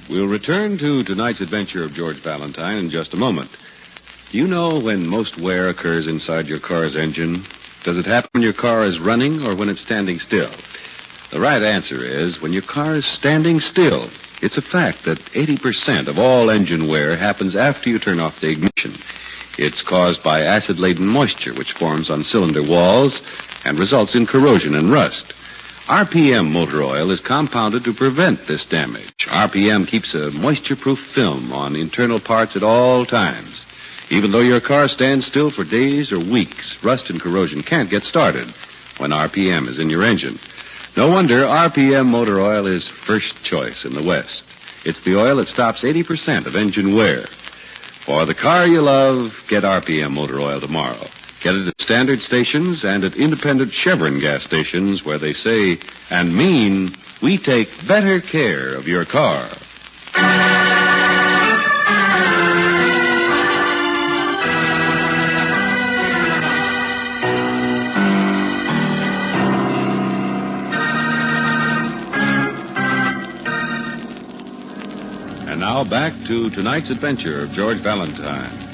We'll return to tonight's adventure of George Valentine in just a moment. Do you know when most wear occurs inside your car's engine? Does it happen when your car is running or when it's standing still? The right answer is when your car is standing still. It's a fact that 80% of all engine wear happens after you turn off the ignition. It's caused by acid-laden moisture which forms on cylinder walls and results in corrosion and rust. RPM motor oil is compounded to prevent this damage. RPM keeps a moisture-proof film on internal parts at all times. Even though your car stands still for days or weeks, rust and corrosion can't get started when RPM is in your engine. No wonder RPM motor oil is first choice in the West. It's the oil that stops 80% of engine wear. For the car you love, get RPM motor oil tomorrow. Get it at standard stations and at independent Chevron gas stations where they say and mean we take better care of your car. And now back to tonight's adventure of George Valentine.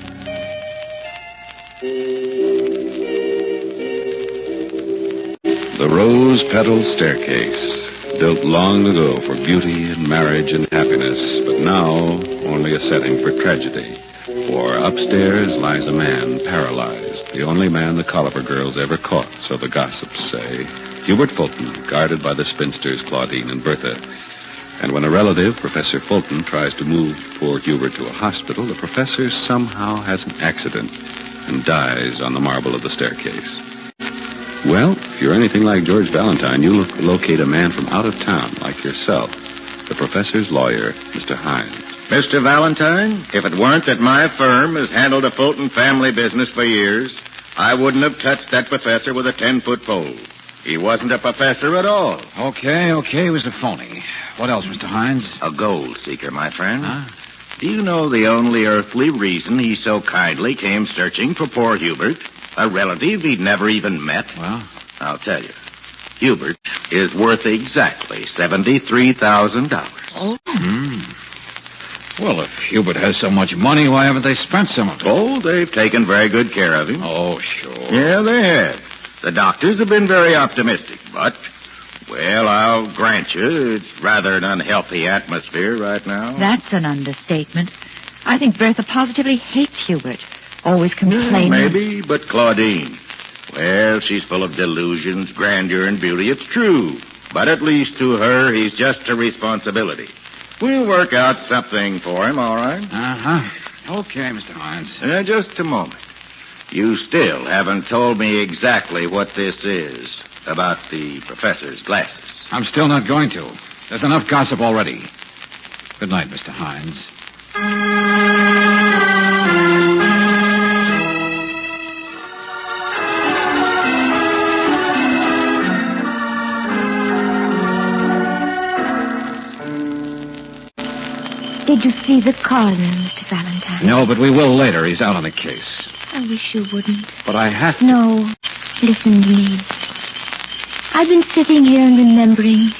The rose-petaled staircase, built long ago for beauty and marriage and happiness, but now only a setting for tragedy. For upstairs lies a man paralyzed, the only man the Colliver girls ever caught, so the gossips say. Hubert Fulton, guarded by the spinsters Claudine and Bertha. And when a relative, Professor Fulton, tries to move poor Hubert to a hospital, the professor somehow has an accident and dies on the marble of the staircase. Well, if you're anything like George Valentine, you locate a man from out of town like yourself, the professor's lawyer, Mr. Hines. Mr. Valentine, if it weren't that my firm has handled a Fulton family business for years, I wouldn't have touched that professor with a 10-foot pole. He wasn't a professor at all. Okay, it was a phony. What else, Mr. Hines? A gold seeker, my friend. Huh? Do you know the only earthly reason he so kindly came searching for poor Hubert? A relative he'd never even met? Well? I'll tell you. Hubert is worth exactly $73,000. Oh. Well, if Hubert has so much money, why haven't they spent some of it? Oh, they've taken very good care of him. Oh, sure. Yeah, they have. The doctors have been very optimistic, but, well, I'll grant you, it's rather an unhealthy atmosphere right now. That's an understatement. I think Bertha positively hates Hubert. Always complaining. Maybe, but Claudine, well, she's full of delusions, grandeur, and beauty. It's true. But at least to her, he's just a responsibility. We'll work out something for him, all right? Uh-huh. Okay, Mr. Hines. Just a moment. You still haven't told me exactly what this is about the professor's glasses. I'm still not going to. There's enough gossip already. Good night, Mr. Hines. Did you see the coroner, Mr. Valentine? No, but we will later. He's out on a case. I wish you wouldn't. But I have to. No. Listen to me. I've been sitting here and remembering.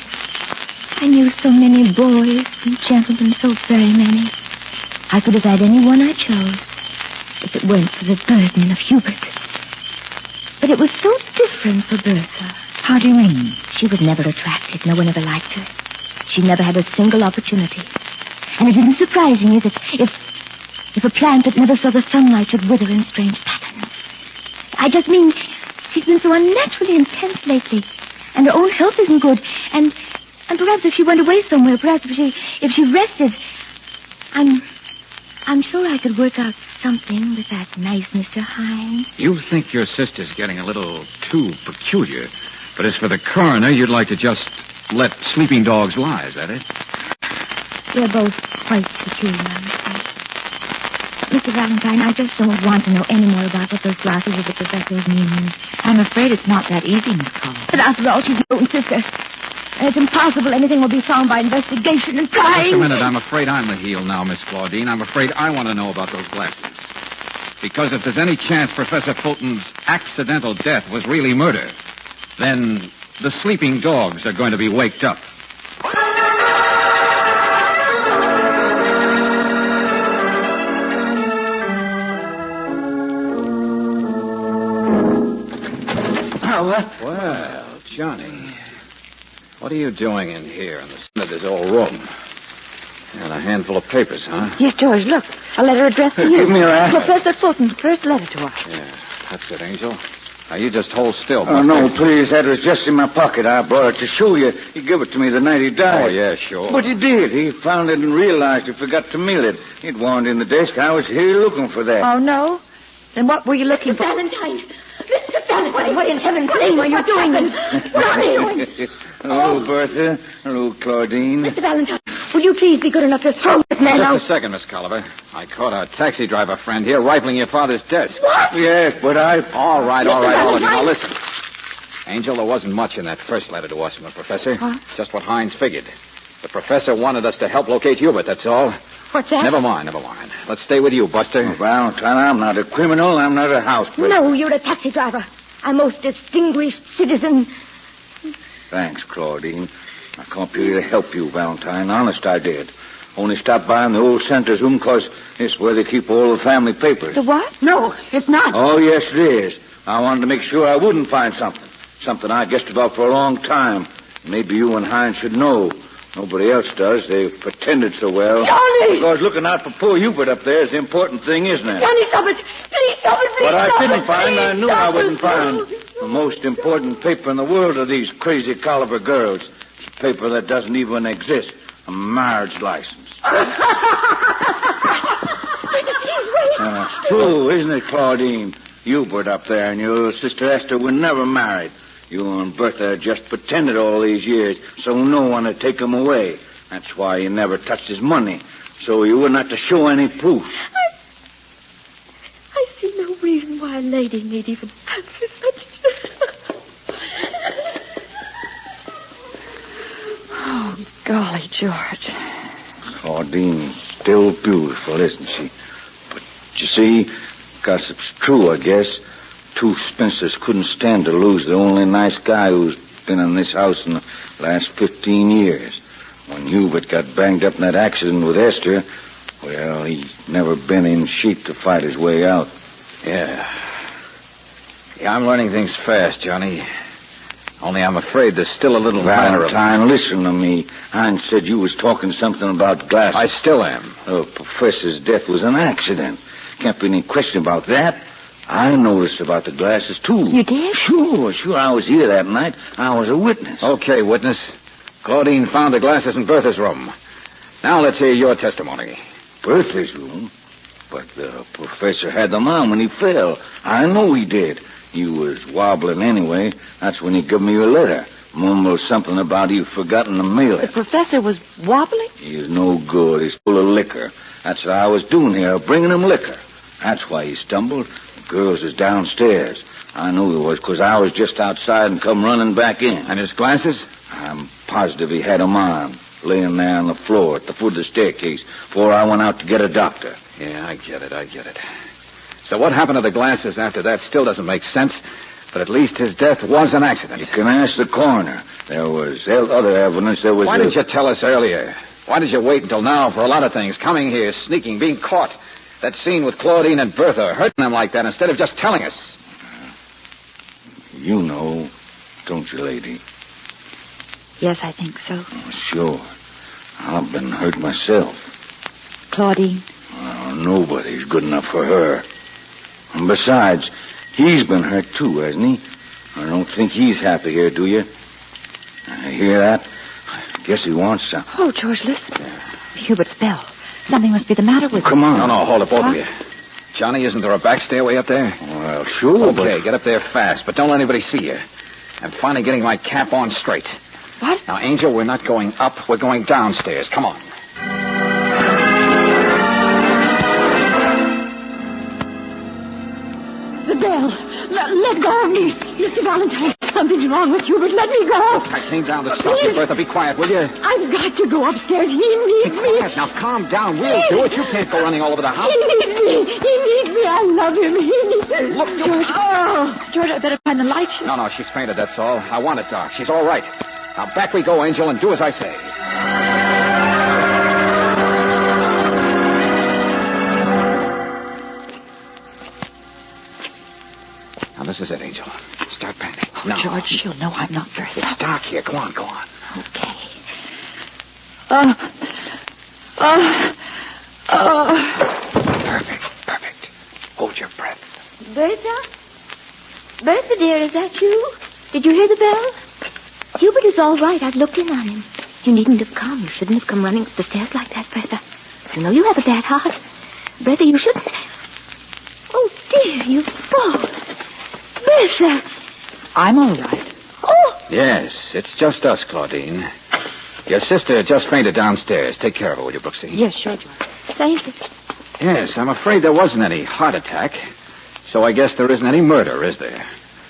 I knew so many boys and gentlemen, so very many. I could have had any one I chose if it weren't for the burden of Hubert. But it was so different for Bertha. How do you mean? She was never attractive. No one ever liked her. She never had a single opportunity. And it isn't surprising, is it, if a plant that never saw the sunlight should wither in strange patterns. I just mean, she's been so unnaturally intense lately, and her own health isn't good, and perhaps if she went away somewhere, perhaps if she rested, I'm sure I could work out something with that nice Mr. Hines. You think your sister's getting a little too peculiar, but as for the coroner, you'd like to just let sleeping dogs lie, is that it? They're both quite peculiar, I'm afraid. Mr. Valentine, I just don't want to know any more about what those glasses of the professor's mean. I'm afraid it's not that easy, Miss Collins. But after all, she's your own sister. And it's impossible anything will be found by investigation and prying. Just a minute. I'm afraid I'm the heel now, Miss Claudine. I'm afraid I want to know about those glasses. Because if there's any chance Professor Fulton's accidental death was really murder, then the sleeping dogs are going to be waked up. Well, Johnny, what are you doing in here in the center of this old room? And a handful of papers, huh? Yes, George, look. A letter addressed to you. Give me your hand. Professor Fulton's first letter to us. Yeah, that's it, Angel. Now, you just hold still, Oh, no, please. That was just in my pocket. I brought it to show you. He gave it to me the night he died. Oh, yeah, sure. But he did. He found it and realized he forgot to mail it. It wasn't in the desk. I was here looking for that. Oh, no? Then what were you looking for? Valentine! Mr. Valentine, what in heaven's name are you doing? What are you doing? Hello, Bertha. Hello, Claudine. Mr. Valentine, will you please be good enough to throw this man out? Just a second, Miss Colliver. I caught our taxi driver friend here rifling your father's desk. What? Yes, but I... All right, all of you. Now, listen. Angel, there wasn't much in that first letter to us from the professor. Huh? Just what Hines figured. The professor wanted us to help locate Hubert, that's all. What's that? Never mind. Let's stay with you, Buster. Oh, Valentine, I'm not a criminal. I'm not a housebreaker. No, you're a taxi driver. A most distinguished citizen. Thanks, Claudine. I come up here to help you, Valentine. Honest, I did. Only stopped by in the old center's room because it's where they keep all the family papers. The what? No, it's not. Oh, yes, it is. I wanted to make sure I wouldn't find something. Something I guessed about for a long time. Maybe you and Hines should know. Nobody else does. They've pretended so well. Johnny! Because looking out for poor Hubert up there is the important thing, isn't it? Johnny, stop it! Please stop it! Please What I stop didn't it, find, please I knew stop I wouldn't it. find. The most important paper in the world are these crazy Colliver girls. It's a paper that doesn't even exist. A marriage license. It's true, isn't it, Claudine? Hubert up there and your sister Esther were never married. You and Bertha just pretended all these years so no one would take him away. That's why you never touched his money, so you wouldn't have to show any proof. I see no reason why a lady need even answer such... Oh, golly, George. Claudine's still beautiful, isn't she? But, you see, gossip's true, I guess. Two spinsters couldn't stand to lose the only nice guy who's been in this house in the last 15 years. When Hubert got banged up in that accident with Esther, well, he's never been in shape to fight his way out. Yeah, I'm learning things fast, Johnny. Only I'm afraid there's still a little matter of... Valentine, listen to me. Hines said you was talking something about glasses. I still am. The professor's death was an accident. Can't be any question about that. I noticed about the glasses, too. You did? Sure. I was here that night. I was a witness. Okay, witness. Claudine found the glasses in Bertha's room. Now let's hear your testimony. Bertha's room? But the professor had them on when he fell. I know he did. He was wobbling anyway. That's when he gave me a letter. Mumbled something about he'd forgotten to mail it. The professor was wobbling? He's no good. He's full of liquor. That's what I was doing here, bringing him liquor. That's why he stumbled. The girls is downstairs. I knew he was because I was just outside and come running back in. And his glasses? I'm positive he had them on, laying there on the floor at the foot of the staircase before I went out to get a doctor. Yeah, I get it. So what happened to the glasses after that still doesn't make sense, but at least his death was an accident. You can ask the coroner. There was other evidence. Why didn't you tell us earlier? Why did you wait until now for a lot of things? Coming here, sneaking, being caught. That scene with Claudine and Bertha, hurting them like that instead of just telling us. You know, don't you, lady? Yes, I think so. Sure. I've been hurt myself. Claudine? Nobody's good enough for her. And besides, he's been hurt too, hasn't he? I don't think he's happy here, do you? Hear that? I guess he wants some. Oh, George, listen. Hubert's bell. Something must be the matter with him. Come on. No, hold it, both of you. Johnny, isn't there a back stairway up there? Well, sure, Okay, get up there fast, but don't let anybody see you. I'm finally getting my cap on straight. What? Now, Angel, we're not going up. We're going downstairs. Come on. The bell. Let go of me. Mr. Valentine, something's wrong with Hubert. Let me go. I came down to stop you, Bertha. Be quiet, will you? I've got to go upstairs. He needs me. Quiet. Now, calm down. We'll do it. You can't go running all over the house. He needs me. I love him. He needs me. Look, George. Oh, George, I better find the light. No, she's fainted, that's all. I want it dark. She's all right. Now, back we go, Angel, and do as I say. Now, this is it, Angel. Start panting. Oh, now. George, she'll know I'm not very It's dark here. Go on. Okay. Perfect. Hold your breath. Bertha, dear, is that you? Did you hear the bell? Hubert is all right. I've looked in on him. You needn't have come. You shouldn't have come running up the stairs like that, Bertha. I know you have a bad heart. Bertha, you shouldn't have. Oh, dear, you've fallen. Bertha. I'm all right. Oh. Yes, it's just us, Claudine. Your sister just fainted downstairs. Take care of her, will you, Brooksy? Yes, sure, George. Thank you. Yes, I'm afraid there wasn't any heart attack. So I guess there isn't any murder, is there?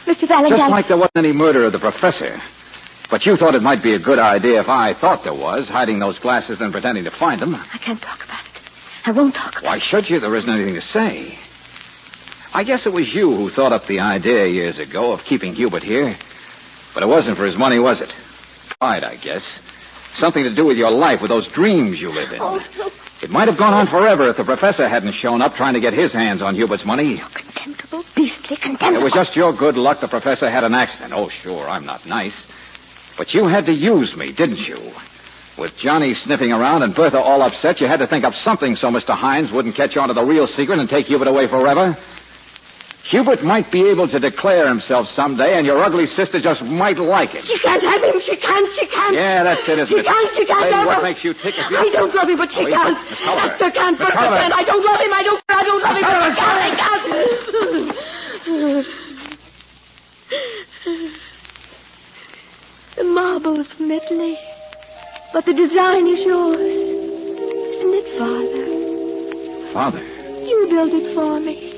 Mr. Valentine. Just like there wasn't any murder of the professor. But you thought it might be a good idea if I thought there was, hiding those glasses and pretending to find them. I can't talk about it. I won't talk about it. Why should you? There isn't anything to say. I guess it was you who thought up the idea years ago of keeping Hubert here. But it wasn't for his money, was it? Pride, I guess. Something to do with your life, with those dreams you live in. Oh, no. It might have gone on forever if the professor hadn't shown up trying to get his hands on Hubert's money. Contemptible, beastly, contemptible. It was just your good luck the professor had an accident. Oh, sure, I'm not nice. But you had to use me, didn't you? With Johnny sniffing around and Bertha all upset, you had to think up something so Mr. Hines wouldn't catch on to the real secret and take Hubert away forever. Hubert might be able to declare himself someday, and your ugly sister just might like it. She can't have him. She can't. Yeah, that's it, isn't it? She can't Lady, have what him. makes you tick if you... I don't love him, but she can't. Miss Culver. Esther can't, Bertha can't. I don't love him. I don't love him, but she can't. The marble's from Italy, but the design is yours. Isn't it, Father? Father? You built it for me.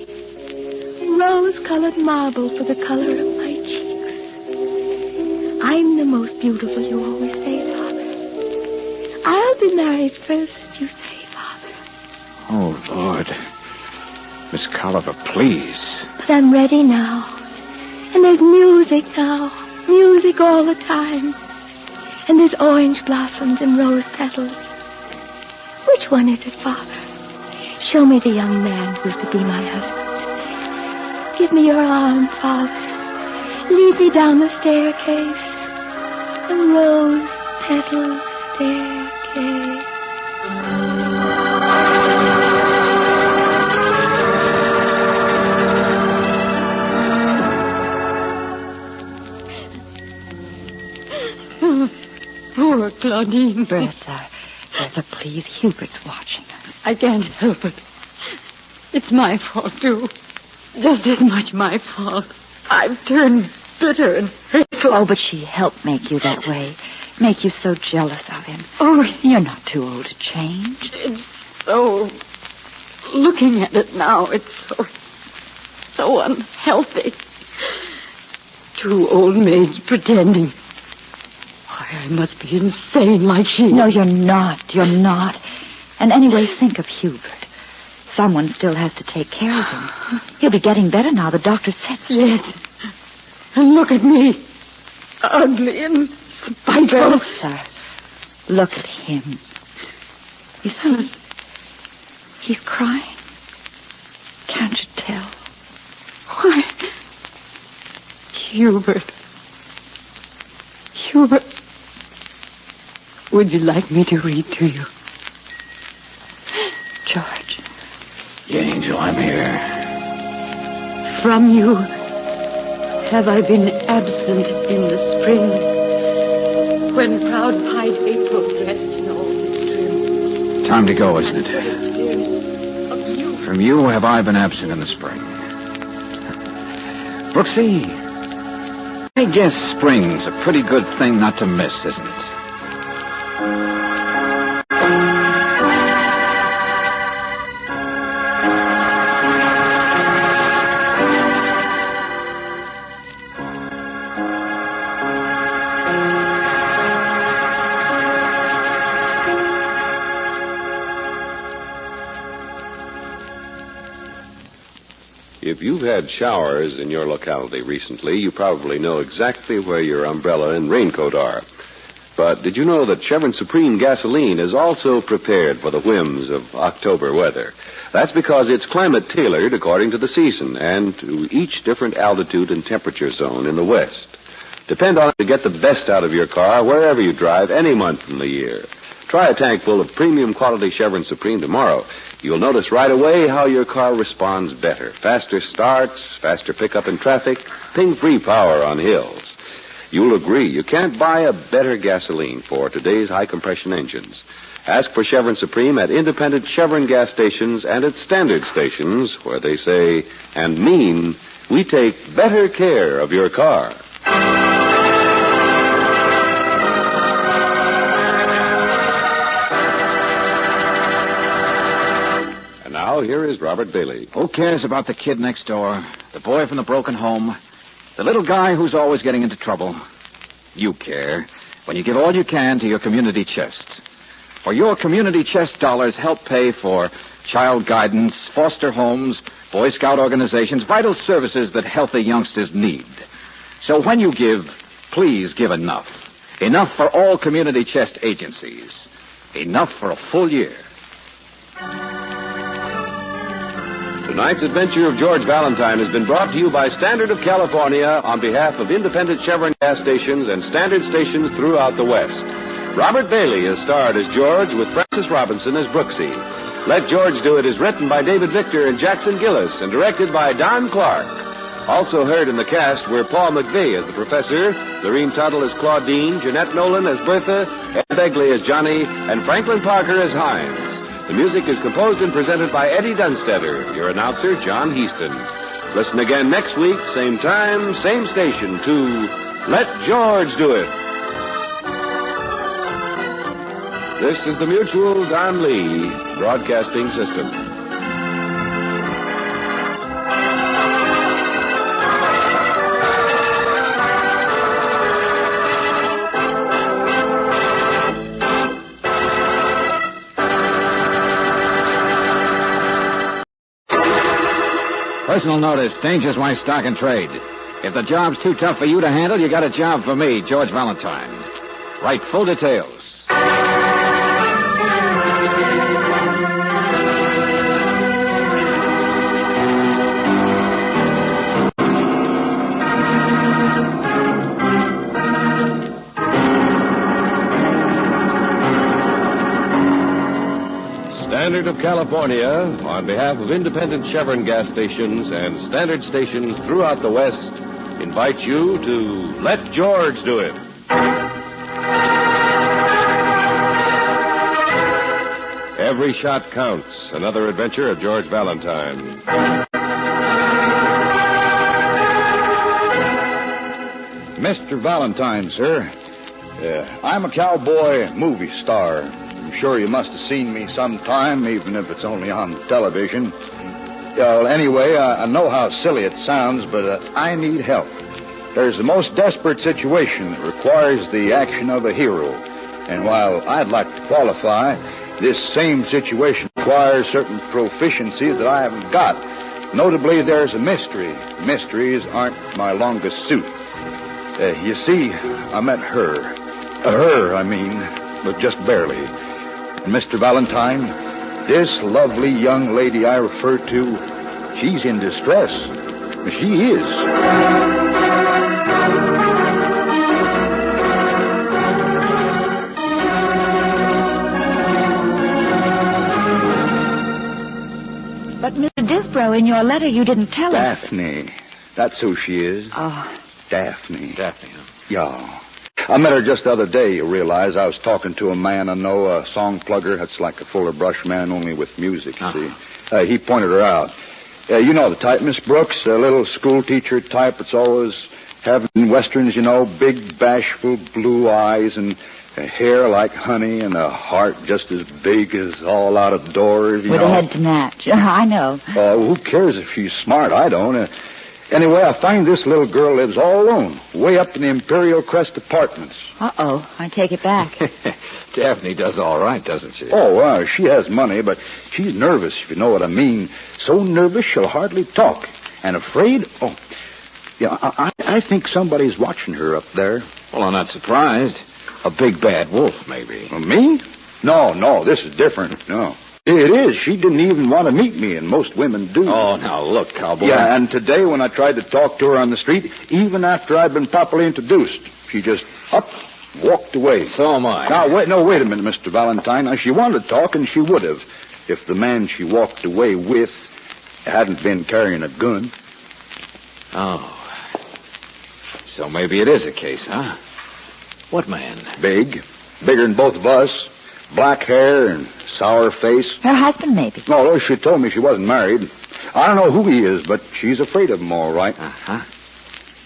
Rose-colored marble for the color of my cheeks. I'm the most beautiful, you always say, Father. I'll be married first, you say, Father. Oh, Lord. Miss Culver, please. But I'm ready now. And there's music now. Music all the time. And there's orange blossoms and rose petals. Which one is it, Father? Show me the young man who's to be my husband. Give me your arm, Father. Lead me down the staircase. The rose petal staircase. Poor Claudine. Bertha, please. Hubert's watching us. I can't help it. It's my fault, too. Just as much my fault. I've turned bitter and hateful. Oh, but she helped make you that way. Make you so jealous of him. Oh, you're not too old to change. It's so... Looking at it now, it's so unhealthy. Two old maids pretending. Why, I must be insane like she is. No, you're not. You're not. And anyway, think of Hubert. Someone still has to take care of him. He'll be getting better now. The doctor said so. Yes. And look at me. Ugly and spiteful. Bertha, look at him. You see, he's crying. Can't you tell? Why? Hubert. Would you like me to read to you? George. Angel, I'm here. From you have I been absent in the spring, when proud pied April dressed in all his trim. Time to go, isn't it? From you have I been absent in the spring. Brooksy, I guess spring's a pretty good thing not to miss, isn't it? If you've had showers in your locality recently, you probably know exactly where your umbrella and raincoat are. But did you know that Chevron Supreme gasoline is also prepared for the whims of October weather? That's because it's climate tailored according to the season and to each different altitude and temperature zone in the West. Depend on it to get the best out of your car wherever you drive any month in the year. Try a tank full of premium quality Chevron Supreme tomorrow. You'll notice right away how your car responds better. Faster starts, faster pickup in traffic, ping-free power on hills. You'll agree you can't buy a better gasoline for today's high-compression engines. Ask for Chevron Supreme at independent Chevron gas stations and at standard stations where they say and mean we take better care of your car. Now, here is Robert Bailey. Who cares about the kid next door, the boy from the broken home, the little guy who's always getting into trouble? You care when you give all you can to your community chest. For your community chest dollars help pay for child guidance, foster homes, Boy Scout organizations, vital services that healthy youngsters need. So when you give, please give enough. Enough for all community chest agencies. Enough for a full year. Tonight's adventure of George Valentine has been brought to you by Standard of California on behalf of independent Chevron gas stations and standard stations throughout the West. Robert Bailey is starred as George with Francis Robinson as Brooksy. Let George Do It is written by David Victor and Jackson Gillis and directed by Don Clark. Also heard in the cast were Paul McVeigh as the professor, Lorene Tuttle as Claudine, Jeanette Nolan as Bertha, Ed Begley as Johnny, and Franklin Parker as Hines. The music is composed and presented by Eddie Dunstetter, your announcer, John Heaston. Listen again next week, same time, same station, to Let George Do It. This is the Mutual Don Lee Broadcasting System. Personal notice, dangers my stock and trade. If the job's too tough for you to handle, you got a job for me, George Valentine. Write full details. Standard of California, on behalf of independent Chevron gas stations and standard stations throughout the West, invites you to Let George Do It. Every shot counts. Another adventure of George Valentine. Mr. Valentine, sir. I'm a cowboy movie star. I'm sure you must have seen me sometime, even if it's only on television. Well, anyway, I know how silly it sounds, but I need help. There's a most desperate situation that requires the action of a hero. And while I'd like to qualify, this same situation requires certain proficiencies that I haven't got. Notably, there's a mystery. Mysteries aren't my longest suit. You see, I met her. But just barely. And Mr. Valentine, this lovely young lady I refer to, she's in distress. She is. But, Mr. Disbrow, in your letter you didn't tell us. Daphne. That's who she is. Oh. Daphne. Daphne, huh? Yeah. I met her just the other day, you realize. I was talking to a man I know, a song plugger. That's like a fuller brush man, only with music, you see. He pointed her out. You know the type, Miss Brooks, a little school teacher type that's always having westerns, you know, big, bashful blue eyes and hair like honey and a heart just as big as all out of doors, you know. With a head to match. I know. Who cares if she's smart? I don't. Anyway, I find this little girl lives all alone, way up in the Imperial Crest Apartments. Uh-oh, I take it back. Daphne does all right, doesn't she? Oh, she has money, but she's nervous, if you know what I mean. So nervous she'll hardly talk. And afraid? Oh, yeah, I think somebody's watching her up there. Well, I'm not surprised. A big bad wolf, maybe. Me? No, this is different. No. It is. She didn't even want to meet me, and most women do. Oh, now look, cowboy. Yeah, and today when I tried to talk to her on the street, even after I'd been properly introduced, she just walked away. So am I. Now, wait a minute, Mr. Valentine. Now, she wanted to talk, and she would have, if the man she walked away with hadn't been carrying a gun. Oh. So maybe it is a case, huh? What man? Big. Bigger than both of us. Black hair and sour face. Her husband, maybe. No, she told me she wasn't married. I don't know who he is, but she's afraid of him, all right. Uh-huh.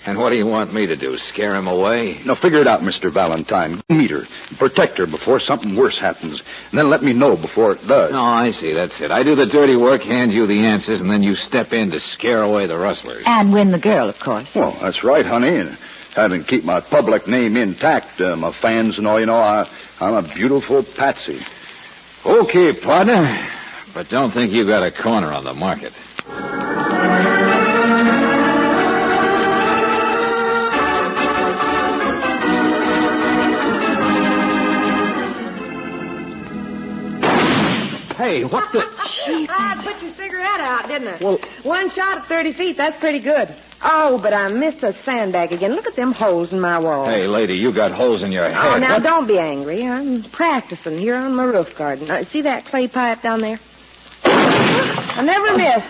And what do you want me to do, scare him away? No, figure it out, Mr. Valentine. Meet her. Protect her before something worse happens. And then let me know before it does. No, I see. That's it. I do the dirty work, hand you the answers, and then you step in to scare away the rustlers. And win the girl, of course. Well, that's right, honey. And having to keep my public name intact, my fans and all, you know, I'm a beautiful patsy. Okay, partner. But don't think you got a corner on the market. Hey, what the... I put your cigarette out, didn't I? Well... One shot at 30 feet, that's pretty good. Oh, but I missed a sandbag again. Look at them holes in my wall. Hey, lady, you got holes in your head. Oh, now, what? Don't be angry. I'm practicing here on my roof garden. See that clay pipe down there? I never miss.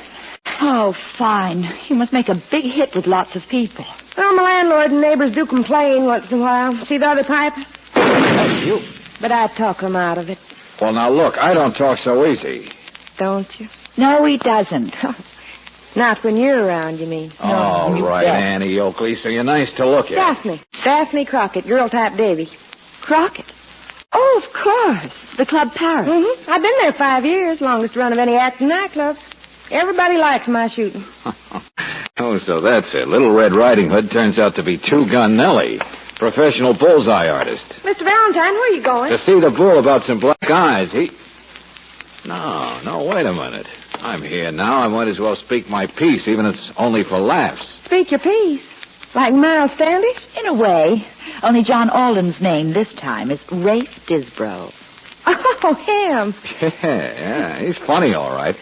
Oh, fine. You must make a big hit with lots of people. Well, my landlord and neighbors do complain once in a while. See the other pipe? That's you. But I talk them out of it. Well, now, look, I don't talk so easy. Don't you? No, he doesn't. Not when you're around, you mean? All no, right, Annie Oakley, so you're nice to look at. Daphne Crockett, girl type Davy. Crockett? Oh, of course. The Club Paris. Mm-hmm. I've been there 5 years, longest run of any acting nightclub. Everybody likes my shooting. Oh, so that's it. Little Red Riding Hood turns out to be Two-Gun Nellie, professional bullseye artist. Mr. Valentine, where are you going? To see the bull about some black eyes. No, wait a minute. I'm here now. I might as well speak my piece, even if it's only for laughs. Speak your piece. Like Miles Standish? In a way. Only John Alden's name this time is Rafe Disbrow. Oh, him. Yeah, he's funny, all right.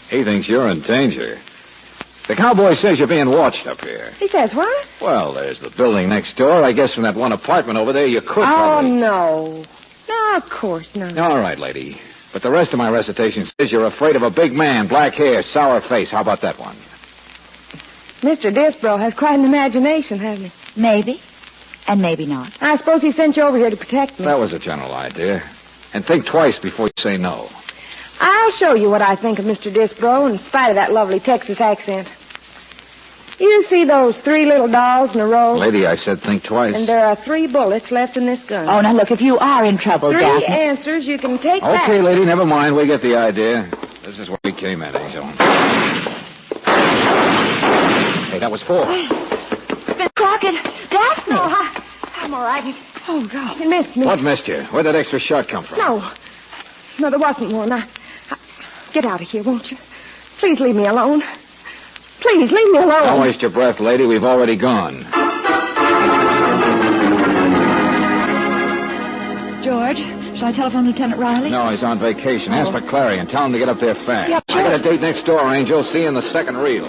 He thinks you're in danger. The cowboy says you're being watched up here. He says what? Well, there's the building next door. I guess from that one apartment over there you could Oh, probably... no. No, of course not. All right, lady. But the rest of my recitation says you're afraid of a big man, black hair, sour face. How about that one? Mr. Disbrow has quite an imagination, hasn't he? Maybe. And maybe not. I suppose he sent you over here to protect me. That was a general idea. And think twice before you say no. I'll show you what I think of Mr. Disbrow in spite of that lovely Texas accent. You see those 3 little dolls in a row? Lady, I said think twice. And there are 3 bullets left in this gun. Oh, now look, if you are in trouble, 3 Daphne... answers you can take back. Okay, lady, never mind. We get the idea. This is where we came in, Angel. Hey, that was 4. Miss Crockett, Daphne! Oh, I'm all right. Oh, God. You missed me. What missed you? Where'd that extra shot come from? No, there wasn't one. Get out of here, won't you? Please leave me alone. Please, leave me alone. Don't waste your breath, lady. We've already gone. George, shall I telephone Lieutenant Riley? No, he's on vacation. Ask for Clary and tell him to get up there fast. Yeah, sure. I got a date next door, Angel. See you in the second reel.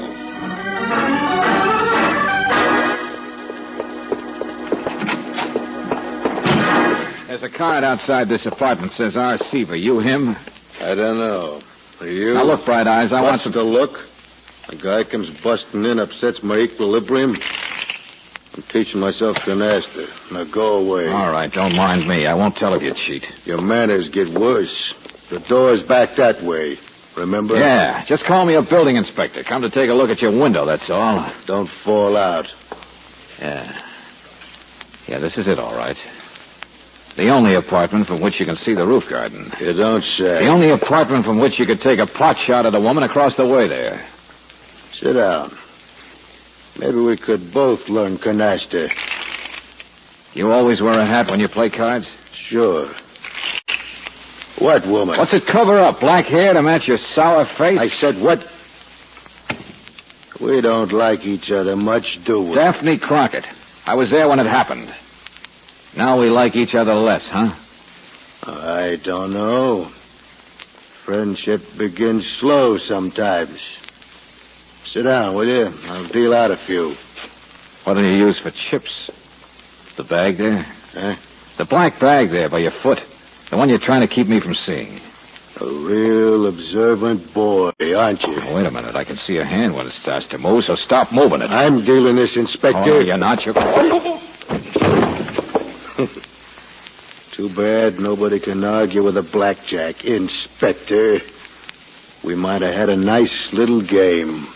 There's a card outside this apartment. Says R.C. For you, him? I don't know. For you? Now look, Bright Eyes, I want some... to look? A guy comes busting in, upsets my equilibrium. I'm teaching myself canasta. Now go away. All right, don't mind me. I won't tell if you cheat. Your manners get worse. The door's back that way. Remember? Yeah, just call me a building inspector. Come to take a look at your window, that's all. Don't fall out. Yeah. Yeah, this is it, all right. The only apartment from which you can see the roof garden. You don't say. The only apartment from which you could take a pot shot at a woman across the way there. Sit down. Maybe we could both learn canasta. You always wear a hat when you play cards? Sure. What woman? What's it cover up? Black hair to match your sour face? I said what? We don't like each other much, do we? Daphne Crockett. I was there when it happened. Now we like each other less, huh? I don't know. Friendship begins slow sometimes. Sit down, will you? I'll deal out a few. What do you use for chips? The bag there? Huh? The black bag there by your foot. The one you're trying to keep me from seeing. A real observant boy, aren't you? Oh, wait a minute. I can see your hand when it starts to move, so stop moving it. I'm dealing this, Inspector. Oh, no, you're not. You're... Too bad nobody can argue with a blackjack, Inspector. We might have had a nice little game.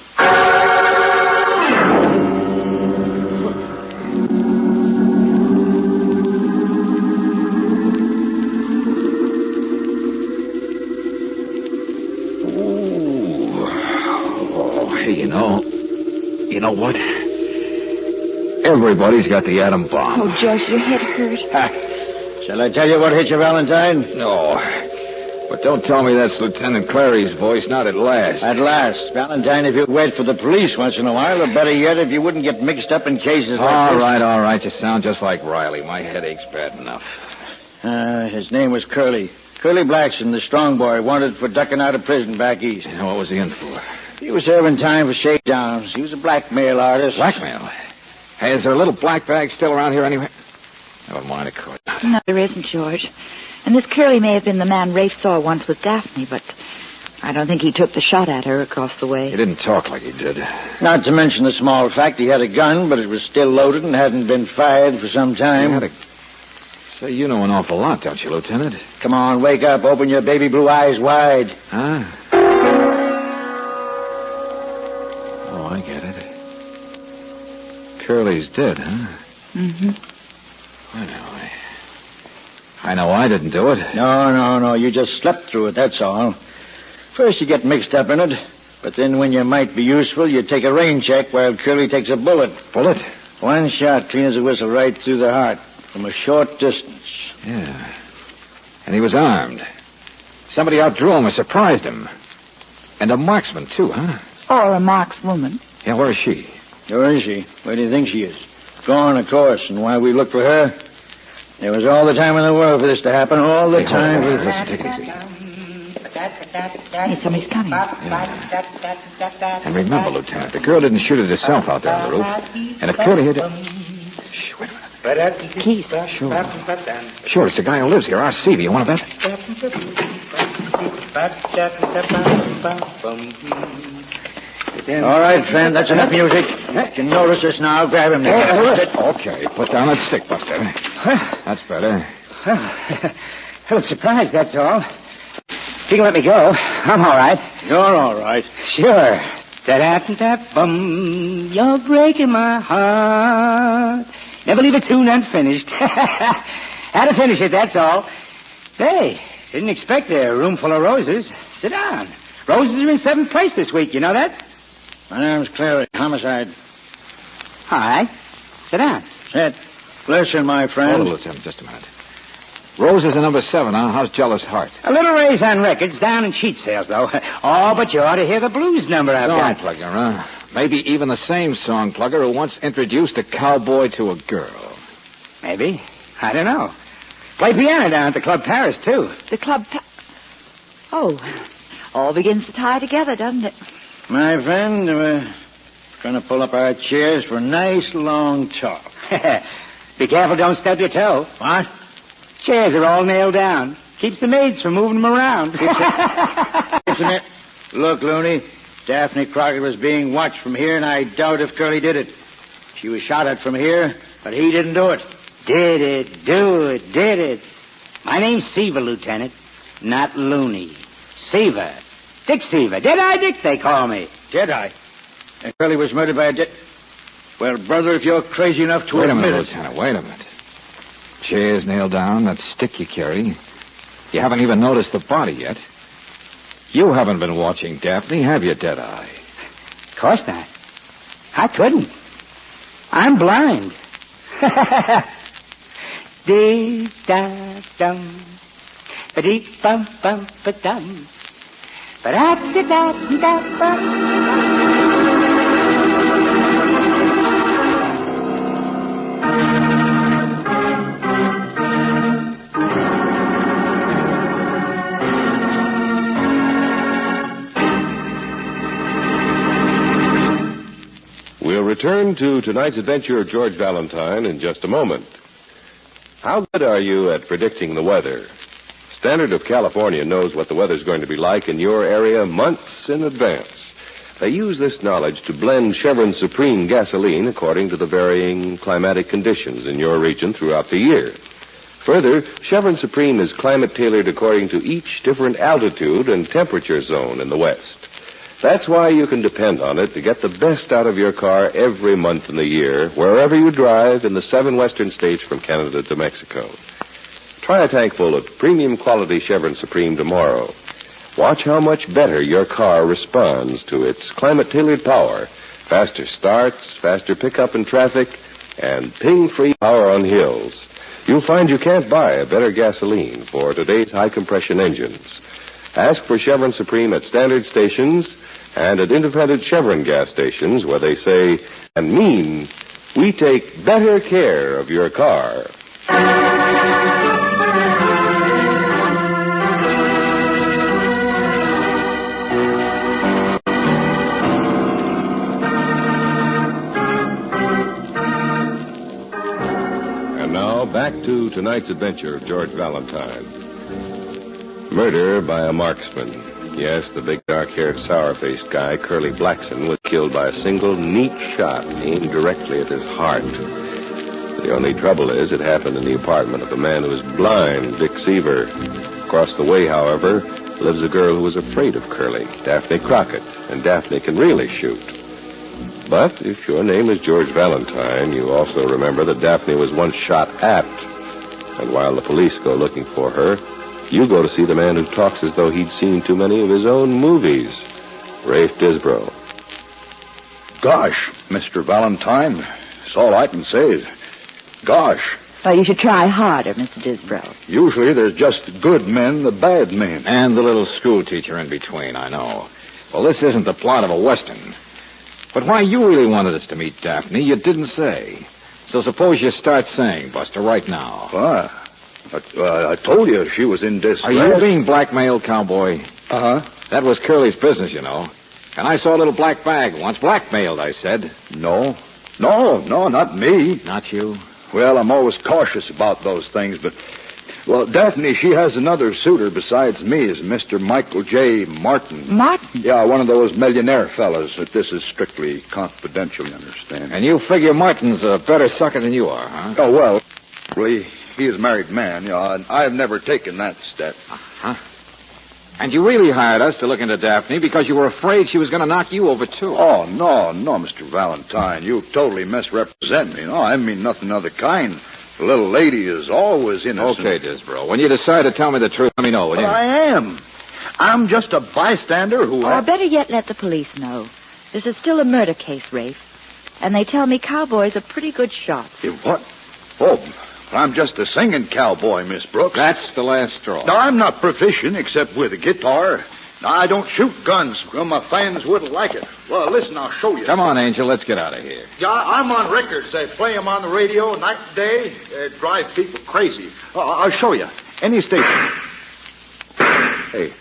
You know what? Everybody's got the atom bomb. Oh, George, your head hurt. Shall I tell you what hit you, Valentine? No. But don't tell me that's Lieutenant Clary's voice, not at last. At last. Valentine, if you'd wait for the police once in a while, or better yet, if you wouldn't get mixed up in cases like this. All right. You sound just like Riley. My headache's bad enough. His name was Curly. Curly Blackson, the strong boy, wanted for ducking out of prison back east. Yeah, what was he in for? He was serving time for shakedowns. He was a blackmail artist. Blackmail? Hey, is there a little black bag still around here anywhere? Never mind, of course. No, there isn't, George. And this Curly may have been the man Rafe saw once with Daphne, but I don't think he took the shot at her across the way. He didn't talk like he did. Not to mention the small fact he had a gun, but it was still loaded and hadn't been fired for some time. Say, you know an awful lot, don't you, Lieutenant? Come on, wake up. Open your baby blue eyes wide. Huh? Oh, I get it. Curly's dead, huh? Mm-hmm. I know I didn't do it. No. You just slept through it, that's all. First you get mixed up in it, but then when you might be useful, you take a rain check while Curly takes a bullet. Bullet? One shot clean as a whistle right through the heart from a short distance. Yeah. And he was armed. Somebody outdrew him or surprised him. And a marksman, too, huh? Or a markswoman. Yeah, where is she? Where is she? Where do you think she is? Gone, of course. And while we looked for her, there was all the time in the world for this to happen. All the time. Listen, take it easy. Hey, somebody's coming. Yeah. And remember, Lieutenant, the girl didn't shoot it herself out there on the roof. And if Curly had... Shh, wait a minute. Keith. Sure, it's the guy who lives here, R.C. Do you want to bet? All right, friend, that's enough music. You can notice us now. Grab him there. Okay, put down that stick, Buster. That's better. I was surprised, that's all. If you can let me go, I'm all right. You're all right. Sure. Da-da-da-da-bum, you're breaking my heart. Never leave a tune unfinished. Had to finish it, that's all. Say, didn't expect a room full of roses. Sit down. Roses are in 7th place this week, you know that? My name's Clary. Homicide. All right. Sit down. Sit. Listen, my friend. Hold it, Lieutenant, just a minute. Roses are number 7, huh? How's Jealous Heart? A little raise on records, down in sheet sales, though. Oh, but you ought to hear the blues number I've got. Song plugger, huh? Maybe even the same song plugger who once introduced a cowboy to a girl. Maybe. I don't know. Play piano down at the Club Paris, too. The Club Oh, all begins to tie together, doesn't it? My friend, we're going to pull up our chairs for a nice long talk. Be careful, don't stub your toe. What? Chairs are all nailed down. Keeps the maids from moving them around. Look, Looney, Daphne Crockett was being watched from here, and I doubt if Curly did it. She was shot at from here, but he didn't do it. Did it, do it, did it. My name's Seaver, Lieutenant, not Looney. Seaver. Dick Seaver. Dead-Eye Dick, they call me. Dead-Eye? And Curly was murdered by a dead... Well, brother, if you're crazy enough to Wait a admit minute, it... Lieutenant, wait a minute. Chairs nailed down, that stick you carry. You haven't even noticed the body yet. You haven't been watching Daphne, have you, Dead-Eye? Of course not. I couldn't. I'm blind. Dee-da-dum. Ba-dee-bum-bum-ba-dum. Ba-da-da-da-da-bum. We'll return to tonight's adventure of George Valentine in just a moment. How good are you at predicting the weather? Standard of California knows what the weather's going to be like in your area months in advance. They use this knowledge to blend Chevron Supreme gasoline according to the varying climatic conditions in your region throughout the year. Further, Chevron Supreme is climate-tailored according to each different altitude and temperature zone in the West. That's why you can depend on it to get the best out of your car every month in the year, wherever you drive in the 7 western states from Canada to Mexico. Try a tank full of premium quality Chevron Supreme tomorrow. Watch how much better your car responds to its climate-tailored power, faster starts, faster pickup in traffic, and ping-free power on hills. You'll find you can't buy a better gasoline for today's high-compression engines. Ask for Chevron Supreme at standard stations and at independent Chevron gas stations where they say and mean, we take better care of your car. And now, back to tonight's adventure of George Valentine. Murder by a marksman. Yes, the big dark-haired, sour-faced guy, Curly Blackson, was killed by a single neat shot aimed directly at his heart. The only trouble is it happened in the apartment of a man who was blind, Dick Seaver. Across the way, however, lives a girl who was afraid of Curly, Daphne Crockett, and Daphne can really shoot. But if your name is George Valentine, you also remember that Daphne was once shot at. And while the police go looking for her, you go to see the man who talks as though he'd seen too many of his own movies, Rafe Disbrow. Gosh, Mr. Valentine, that's all I can say is, gosh. Well, you should try harder, Mr. Disbrow. Usually there's just good men, the bad men. And the little school teacher in between, I know. Well, this isn't the plot of a Western. But why you really wanted us to meet Daphne, you didn't say. So suppose you start saying, Buster, right now. What? I told you she was in distress. Are you being blackmailed, cowboy? Uh-huh. That was Curly's business, you know. And I saw a little black bag once. Blackmailed, I said. No, not me. Not you? Well, I'm always cautious about those things, but... Well, Daphne, she has another suitor besides me, is Mr. Michael J. Martin. Martin? Yeah, one of those millionaire fellas, but this is strictly confidential, you understand. And you figure Martin's a better sucker than you are, huh? Oh, well, really, he is a married man, and I have never taken that step. Uh-huh. And you really hired us to look into Daphne because you were afraid she was going to knock you over, too. Oh, no, Mr. Valentine. You totally misrepresent me. No, I mean nothing of the kind. The little lady is always innocent. Okay, Disbro. When you decide to tell me the truth, let me know, will you? Well, I am. I'm just a bystander who... Or better yet, let the police know. This is still a murder case, Rafe. And they tell me cowboys are pretty good shots. What? Oh, I'm just a singing cowboy, Miss Brooks. That's the last straw. No, I'm not proficient except with a guitar. I don't shoot guns. Well, my fans wouldn't like it. Well, listen, I'll show you. Come on, Angel. Let's get out of here. Yeah, I'm on records. They play them on the radio night and day. They drive people crazy. I'll show you. Any station. Hey,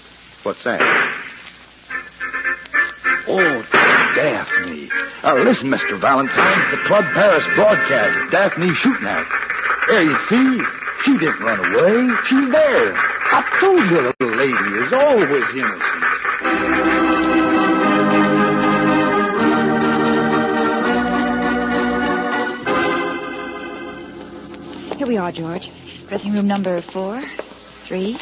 what's that? Oh, Daphne. Listen, Mr. Valentine. It's a Club Paris broadcast. Daphne's shooting at it. There, you see? She didn't run away. She's there. I told you the little lady is always innocent. Here we are, George. Dressing room number 4, 3,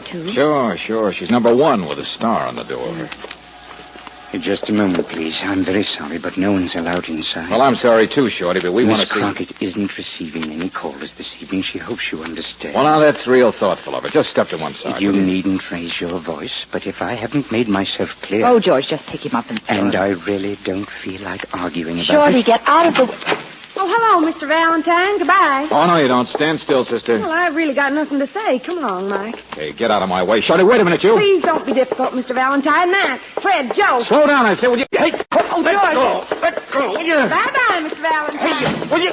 2. Sure. She's number 1 with a star on the door. Just a moment, please. I'm very sorry, but no one's allowed inside. Well, I'm sorry, too, Shorty, but we want to see... Miss Crockett isn't receiving any callers this evening. She hopes you understand. Well, now, that's real thoughtful of her. Just step to one side. You needn't raise your voice, but if I haven't made myself clear... Oh, George, just pick him up and... And I really don't feel like arguing about Shorty, it. get out of the... Oh, hello, Mr. Valentine. Goodbye. Oh, no, you don't. Stand still, sister. Well, I've really got nothing to say. Come along, Mike. Hey, get out of my way. Shorty, wait a minute, you. Please don't be difficult, Mr. Valentine. Mac, Fred, Joe. Slow down, I say, will you? Hey, Oh, George. Let go, will you? Bye-bye, Mr. Valentine. Hey, will you?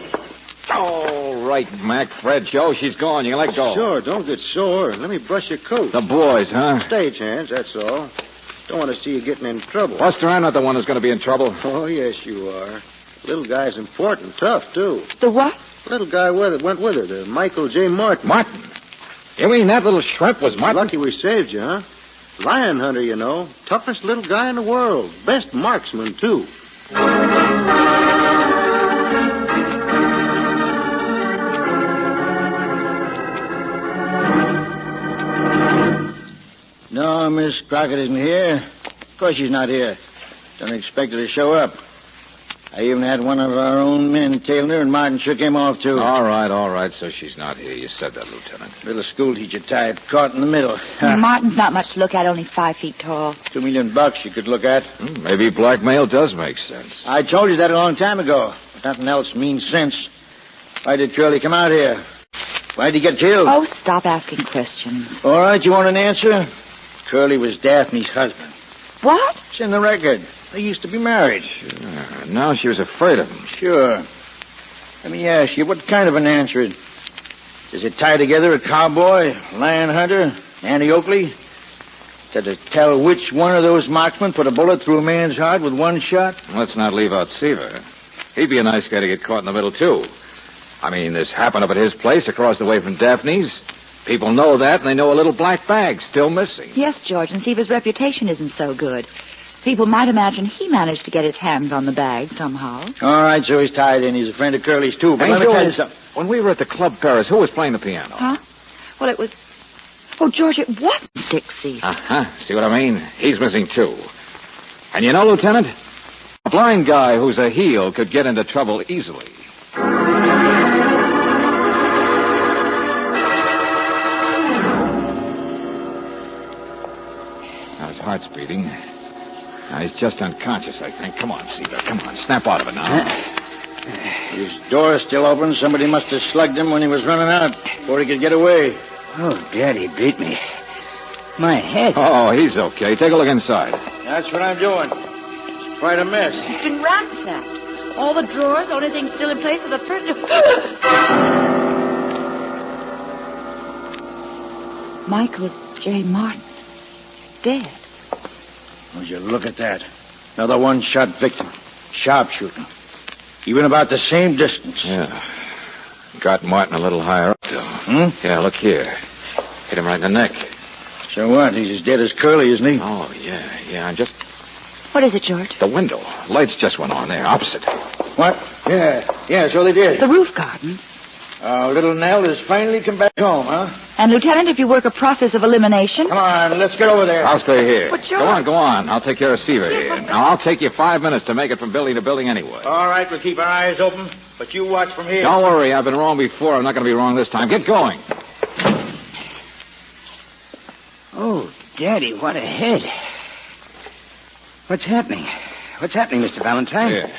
All right, Mac, Fred, Joe, she's gone. You can let go. Sure, don't get sore. Let me brush your coat. The boys, huh? Stagehands, that's all. Don't want to see you getting in trouble. Buster, I'm not the one who's going to be in trouble. Oh, yes, you are. Little guy's important, tough, too. The what? Little guy went with her, the Michael J. Martin. Martin? You mean that little shrimp was Martin? Lucky we saved you, huh? Lion hunter, you know. Toughest little guy in the world. Best marksman, too. No, Miss Crockett isn't here. Of course she's not here. Don't expect her to show up. I even had one of our own men tailing her, and Martin shook him off, too. All right. So she's not here. You said that, Lieutenant. Little schoolteacher type, caught in the middle. Martin's not much to look at, only 5 feet tall. $2 million you could look at. Maybe blackmail does make sense. I told you that a long time ago. But nothing else means sense. Why did Curly come out here? Why did he get killed? Oh, stop asking questions. All right, you want an answer? Curly was Daphne's husband. What? It's in the record. They used to be married. Sure. Now she was afraid of him. Sure. Let me ask you, what kind of an answer? Does it tie together a cowboy, lion hunter, Annie Oakley? Does it tell which one of those marksmen put a bullet through a man's heart with one shot? Let's not leave out Seaver. He'd be a nice guy to get caught in the middle, too. I mean, this happened up at his place across the way from Daphne's. People know that, and they know a little black bag's still missing. Yes, George, and Seaver's reputation isn't so good. People might imagine he managed to get his hands on the bag somehow. All right, so he's tied in. He's a friend of Curly's, too. But let me tell you something. When we were at the Club Paris, who was playing the piano? Huh? Well, it was... Oh, George, it wasn't Dixie. Uh-huh. See what I mean? He's missing, too. And you know, Lieutenant, a blind guy who's a heel could get into trouble easily. Now his heart's beating. Now he's just unconscious, I think. Come on, Seaver. Come on. Snap out of it now. His door's still open. Somebody must have slugged him when he was running out before he could get away. Oh, Daddy beat me. My head. Oh, he's okay. Take a look inside. That's what I'm doing. It's quite a mess. It's been ransacked. All the drawers, only thing still in place is the furniture. Michael J. Martin. Dead. Would you look at that? Another one-shot victim. Sharpshooting. Even about the same distance. Yeah. Got Martin a little higher up, though. Yeah, look here. Hit him right in the neck. So what? He's as dead as Curly, isn't he? Oh, yeah. Just What is it, George? the window. Lights just went on there, opposite. What? Yeah, so they did. The roof garden. Little Nell has finally come back home, huh? And, Lieutenant, if you work a process of elimination... Come on, let's get over there. I'll stay here. But George... Go on. I'll take care of Seaver here. Now, I'll take you 5 minutes to make it from building to building anyway. All right, we'll keep our eyes open, but you watch from here. Don't worry, I've been wrong before. I'm not going to be wrong this time. Get going. Oh, Daddy, what a head. What's happening? What's happening, Mr. Valentine? Here.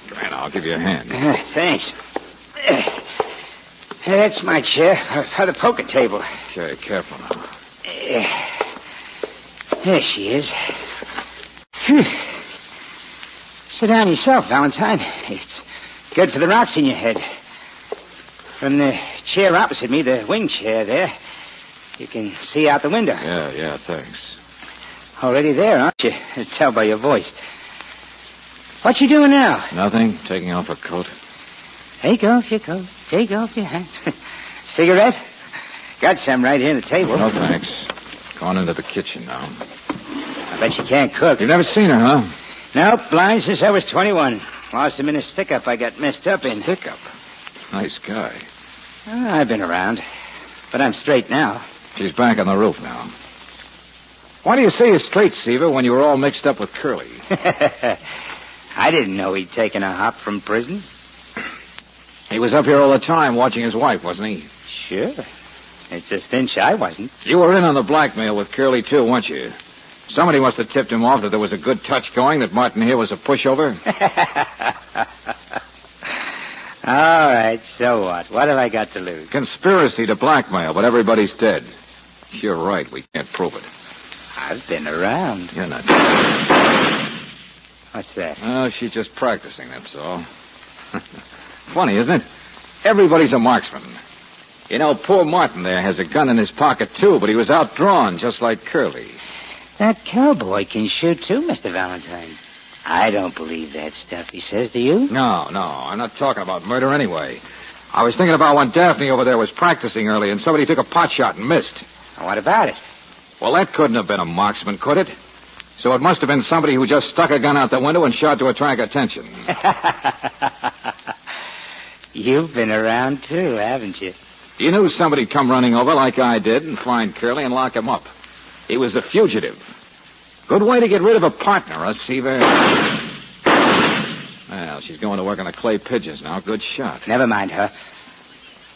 Right, I'll give you a hand. Thanks. That's my chair for the poker table. Okay, careful now. There she is. Sit down yourself, Valentine. It's good for the rocks in your head. From the chair opposite me, the wing chair there, you can see out the window. Yeah, thanks. Already there, aren't you? Tell by your voice. What you doing now? Nothing. Taking off a coat. Take off your coat. Take off your hat. Cigarette? Got some right here on the table. No, thanks. Going into the kitchen now. I bet you can't cook. You've never seen her, huh? Nope, blind since I was 21. Lost him in a stick-up I got messed up in. Stick-up? Nice guy. I've been around. But I'm straight now. She's back on the roof now. Why do you say you're straight, Seaver, when you were all mixed up with Curly? I didn't know he'd taken a hop from prison. He was up here all the time watching his wife, wasn't he? Sure. It's a cinch I wasn't. You were in on the blackmail with Curly, too, weren't you? Somebody must have tipped him off that there was a good touch going, that Martin here was a pushover. All right, so what? What have I got to lose? Conspiracy to blackmail, but everybody's dead. You're right, we can't prove it. I've been around. You're not. What's that? Oh, she's just practicing, that's all. Funny, isn't it? Everybody's a marksman. You know, poor Martin there has a gun in his pocket, too, but he was outdrawn, just like Curly. That cowboy can shoot, too, Mr. Valentine. I don't believe that stuff he says, do you? No, I'm not talking about murder anyway. I was thinking about when Daphne over there was practicing early and somebody took a pot shot and missed. What about it? Well, that couldn't have been a marksman, could it? So it must have been somebody who just stuck a gun out the window and shot to attract attention. You've been around, too, haven't you? You knew somebody'd come running over like I did and find Curly and lock him up. He was a fugitive. Good way to get rid of a partner, huh, Seaver? Well, she's going to work on the clay pigeons now. Good shot. Never mind her.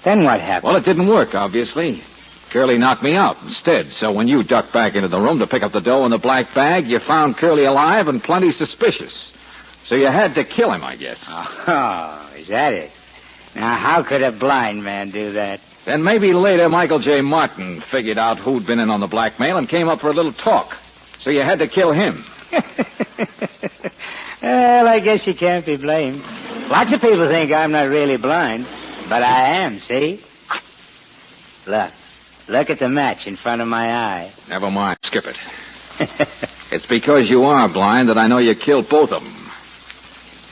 Then what happened? Well, it didn't work, obviously. Curly knocked me out instead, so when you ducked back into the room to pick up the dough in the black bag, you found Curly alive and plenty suspicious. So you had to kill him, I guess. Oh, is that it? Now, how could a blind man do that? Then maybe later Michael J. Martin figured out who'd been in on the blackmail and came up for a little talk. So you had to kill him. Well, I guess you can't be blamed. Lots of people think I'm not really blind, but I am, see? Look at the match in front of my eye. Never mind. Skip it. It's because you are blind that I know you killed both of them.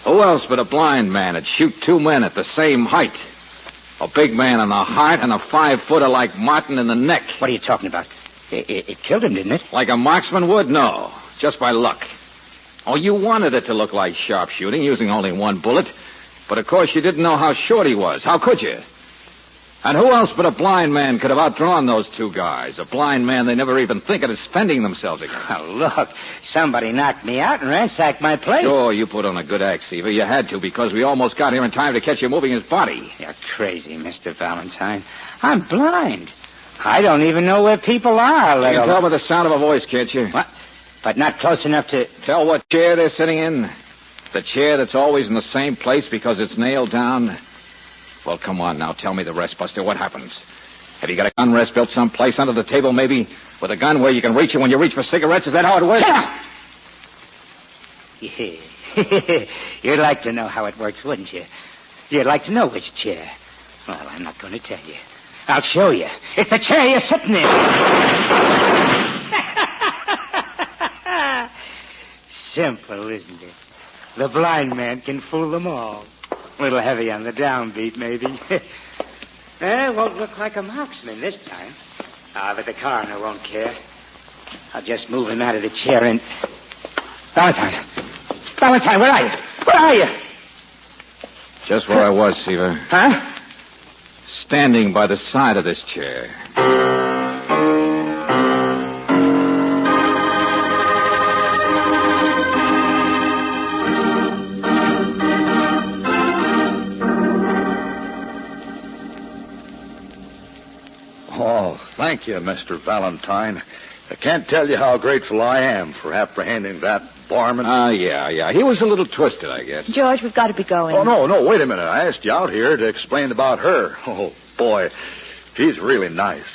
Who else but a blind man would shoot two men at the same height? A big man in the heart and a 5-footer like Martin in the neck. What are you talking about? It killed him, didn't it? Like a marksman would? No. Just by luck. Oh, you wanted it to look like sharpshooting, using only one bullet. But, of course, you didn't know how short he was. How could you? And who else but a blind man could have outdrawn those two guys? A blind man they never even think of defending themselves against. Oh, look. Somebody knocked me out and ransacked my place. Sure, you put on a good act, Seaver. You had to, because we almost got here in time to catch you moving his body. You're crazy, Mr. Valentine. I'm blind. I don't even know where people are. You can tell by the sound of a voice, can't you? What? But not close enough to... Tell what chair they're sitting in? The chair that's always in the same place because it's nailed down? Well, come on now. Tell me the rest, Buster. What happens? Have you got a gun rest built someplace under the table, maybe? With a gun where you can reach it when you reach for cigarettes? Is that how it works? Shut up! Yeah. You'd like to know how it works, wouldn't you? You'd like to know which chair. Well, I'm not going to tell you. I'll show you. It's the chair you're sitting in. Simple, isn't it? The blind man can fool them all. A little heavy on the downbeat, maybe. Won't look like a marksman this time. But the coroner won't care. I'll just move him out of the chair and... Valentine! Valentine, where are you? Where are you? Just where I was, Seaver. Huh? Standing by the side of this chair. Oh, thank you, Mr. Valentine. I can't tell you how grateful I am for apprehending that barman. Yeah. He was a little twisted, I guess. George, we've got to be going. Oh, no, wait a minute. I asked you out here to explain about her. Oh, boy, she's really nice.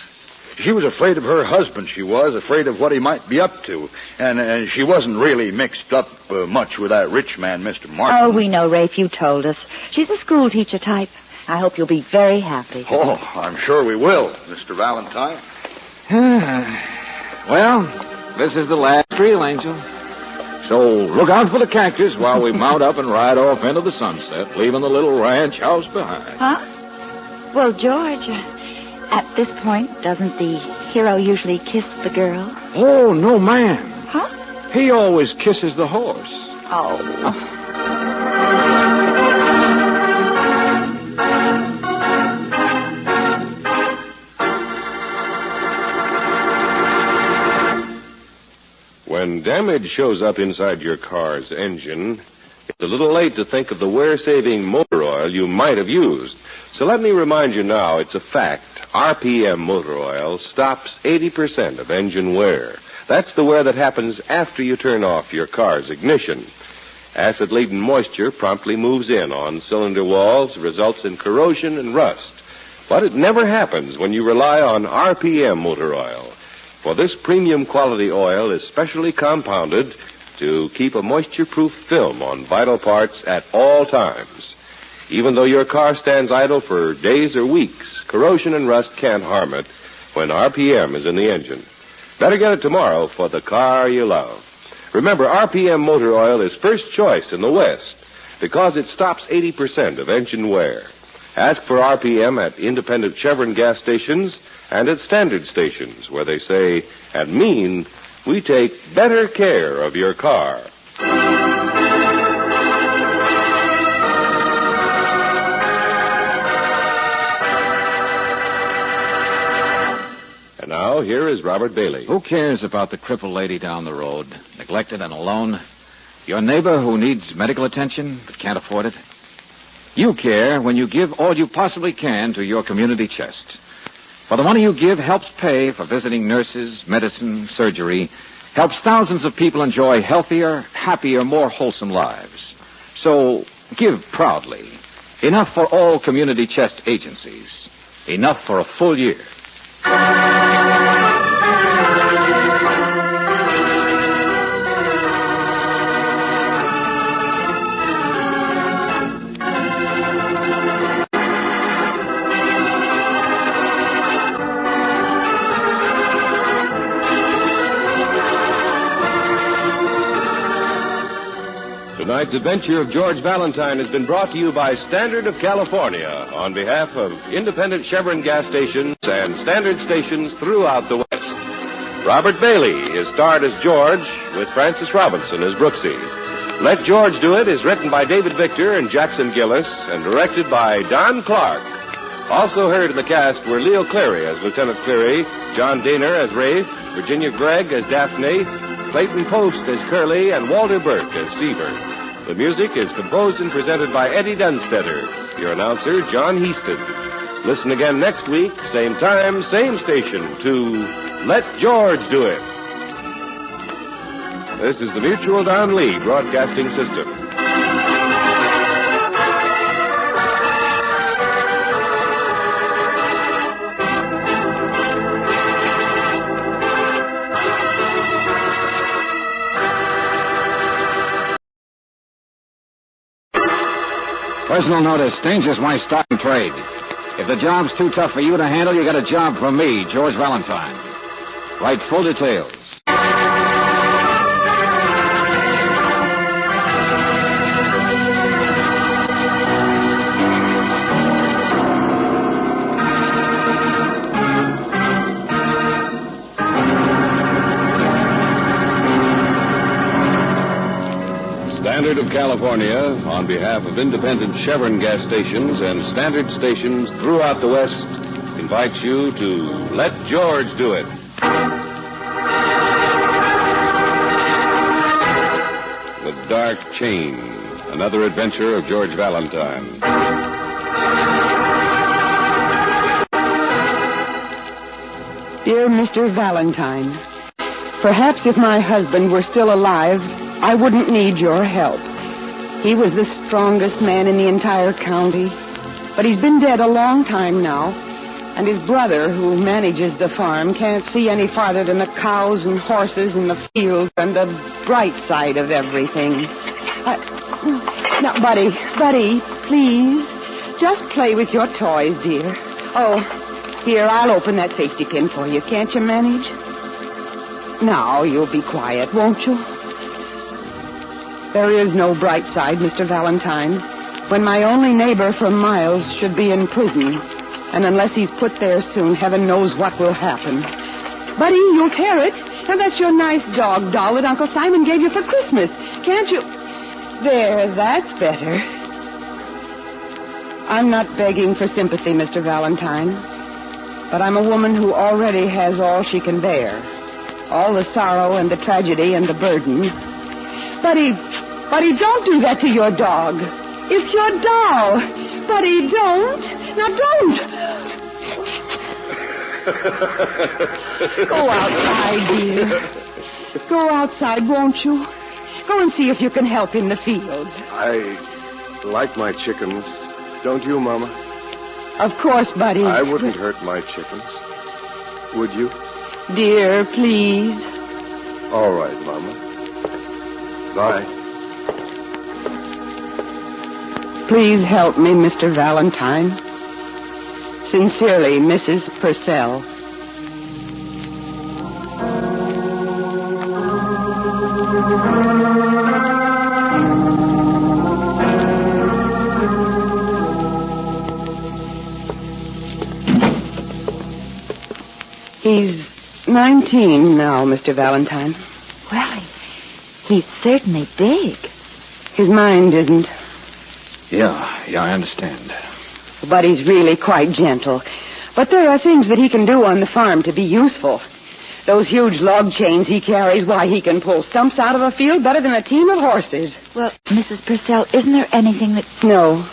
She was afraid of her husband, she was, afraid of what he might be up to. And she wasn't really mixed up much with that rich man, Mr. Martin. Oh, we know, Rafe. You told us. She's a school teacher type. I hope you'll be very happy. Oh, I'm sure we will, Mr. Valentine. Well, this is the last reel, Angel. So look out for the cactus while we mount up and ride off into the sunset, leaving the little ranch house behind. Huh? Well, George, at this point, doesn't the hero usually kiss the girl? Oh, no, ma'am. Huh? He always kisses the horse. Oh. When damage shows up inside your car's engine, it's a little late to think of the wear-saving motor oil you might have used. So let me remind you now, it's a fact. RPM motor oil stops 80% of engine wear. That's the wear that happens after you turn off your car's ignition. Acid-laden moisture promptly moves in on cylinder walls, results in corrosion and rust. But it never happens when you rely on RPM motor oil. For this premium quality oil is specially compounded to keep a moisture-proof film on vital parts at all times. Even though your car stands idle for days or weeks, corrosion and rust can't harm it when RPM is in the engine. Better get it tomorrow for the car you love. Remember, RPM motor oil is first choice in the West because it stops 80% of engine wear. Ask for RPM at independent Chevron gas stations and at standard stations where they say and mean we take better care of your car. And now, here is Robert Bailey. Who cares about the crippled lady down the road, neglected and alone? Your neighbor who needs medical attention but can't afford it? You care when you give all you possibly can to your community chest. For the money you give helps pay for visiting nurses, medicine, surgery, helps thousands of people enjoy healthier, happier, more wholesome lives. So give proudly. Enough for all community chest agencies. Enough for a full year. Tonight's adventure of George Valentine has been brought to you by Standard of California on behalf of independent Chevron gas stations and standard stations throughout the West. Robert Bailey is starred as George with Francis Robinson as Brooksy. Let George Do It is written by David Victor and Jackson Gillis and directed by Don Clark. Also heard in the cast were Leo Cleary as Lieutenant Cleary, John Daner as Rafe, Virginia Gregg as Daphne, Clayton Post as Curly, and Walter Burke as Seaver. The music is composed and presented by Eddie Dunstetter. Your announcer, John Heaston. Listen again next week, same time, same station, to Let George Do It. This is the Mutual Don Lee Broadcasting System. Personal notice, dangerous my stock and trade. If the job's too tough for you to handle, you got a job from me, George Valentine. Write full details. Standard of California, on behalf of independent Chevron gas stations and standard stations throughout the West, invites you to Let George Do It. The Dark Chain, another adventure of George Valentine. Dear Mr. Valentine, perhaps if my husband were still alive, I wouldn't need your help. He was the strongest man in the entire county. But he's been dead a long time now. And his brother, who manages the farm, can't see any farther than the cows and horses and the fields and the bright side of everything. Now, Buddy, please, just play with your toys, dear. Oh, here, I'll open that safety pin for you. Can't you manage? Now, you'll be quiet, won't you? There is no bright side, Mr. Valentine, when my only neighbor for miles should be in prison. And unless he's put there soon, heaven knows what will happen. Buddy, you'll tear it. And that's your nice dog doll that Uncle Simon gave you for Christmas. Can't you? There, that's better. I'm not begging for sympathy, Mr. Valentine. But I'm a woman who already has all she can bear. All the sorrow and the tragedy and the burden. Buddy, don't do that to your dog. It's your doll. Buddy, don't. Now, don't. Go outside, dear. Go outside, won't you? Go and see if you can help in the fields. I like my chickens. Don't you, Mama? Of course, Buddy. I wouldn't hurt my chickens. Would you? Dear, please. All right, Mama. Bye. Please help me, Mr. Valentine. Sincerely, Mrs. Purcell. He's 19 now, Mr. Valentine. Well, he's certainly big. His mind isn't. Yeah, I understand. But he's really quite gentle. But there are things that he can do on the farm to be useful. Those huge log chains he carries, why, he can pull stumps out of a field better than a team of horses. Well, Mrs. Purcell, isn't there anything that... No,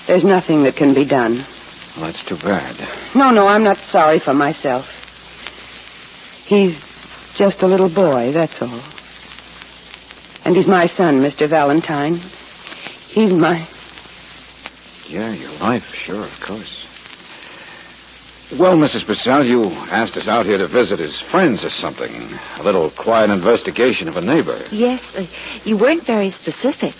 there's nothing that can be done. Well, that's too bad. No, I'm not sorry for myself. He's just a little boy, that's all. And he's my son, Mr. Valentine. He's my... Yeah, your wife, sure, of course. Well, Mrs. Purcell, you asked us out here to visit his friends or something. A little quiet investigation of a neighbor. Yes, you weren't very specific.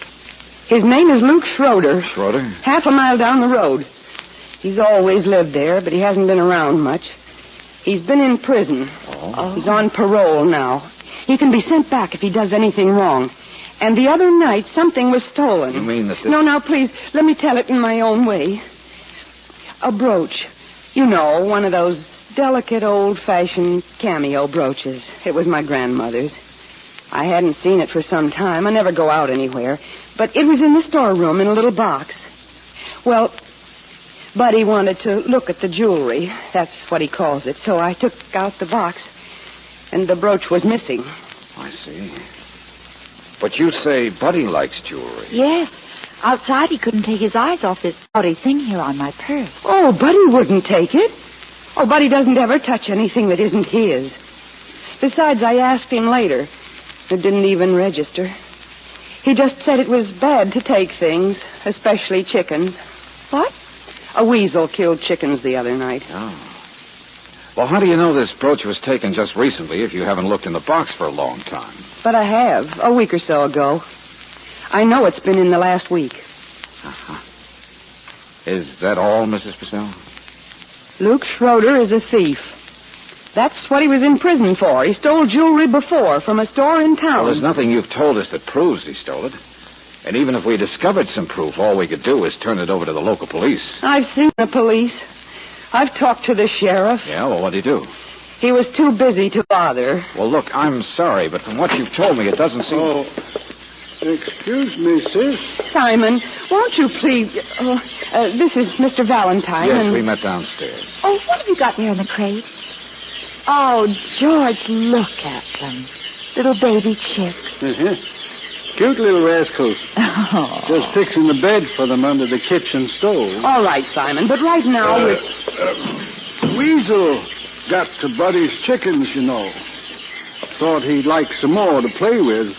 His name is Luke Schroeder. Schroeder? Half a mile down the road. He's always lived there, but he hasn't been around much. He's been in prison. Oh. He's on parole now. He can be sent back if he does anything wrong. And the other night, something was stolen. You mean that... No, now, please, let me tell it in my own way. A brooch. You know, one of those delicate, old-fashioned cameo brooches. It was my grandmother's. I hadn't seen it for some time. I never go out anywhere. But it was in the storeroom in a little box. Well, Buddy wanted to look at the jewelry. That's what he calls it. So I took out the box, and the brooch was missing. I see. But you say Buddy likes jewelry. Yes. Outside, he couldn't take his eyes off this naughty thing here on my purse. Oh, Buddy wouldn't take it. Oh, Buddy doesn't ever touch anything that isn't his. Besides, I asked him later. It didn't even register. He just said it was bad to take things, especially chickens. What? A weasel killed chickens the other night. Oh. Well, how do you know this brooch was taken just recently if you haven't looked in the box for a long time? But I have, a week or so ago. I know it's been in the last week. Uh-huh. Is that all, Mrs. Purcell? Luke Schroeder is a thief. That's what he was in prison for. He stole jewelry before from a store in town. Well, there's nothing you've told us that proves he stole it. And even if we discovered some proof, all we could do is turn it over to the local police. I've seen the police. I've talked to the sheriff. Yeah, well, what'd he do? He was too busy to bother. Well, look, I'm sorry, but from what you've told me, it doesn't seem... Oh, excuse me, sis. Simon, won't you please... this is Mr. Valentine. Yes, we met downstairs. Oh, what have you got there in the crate? Oh, George, look at them. Little baby chicks. Uh-huh. Cute little rascals. Oh. Just fixing the bed for them under the kitchen stove. All right, Simon, but right now Weasel got to Buddy's chickens, you know. Thought he'd like some more to play with.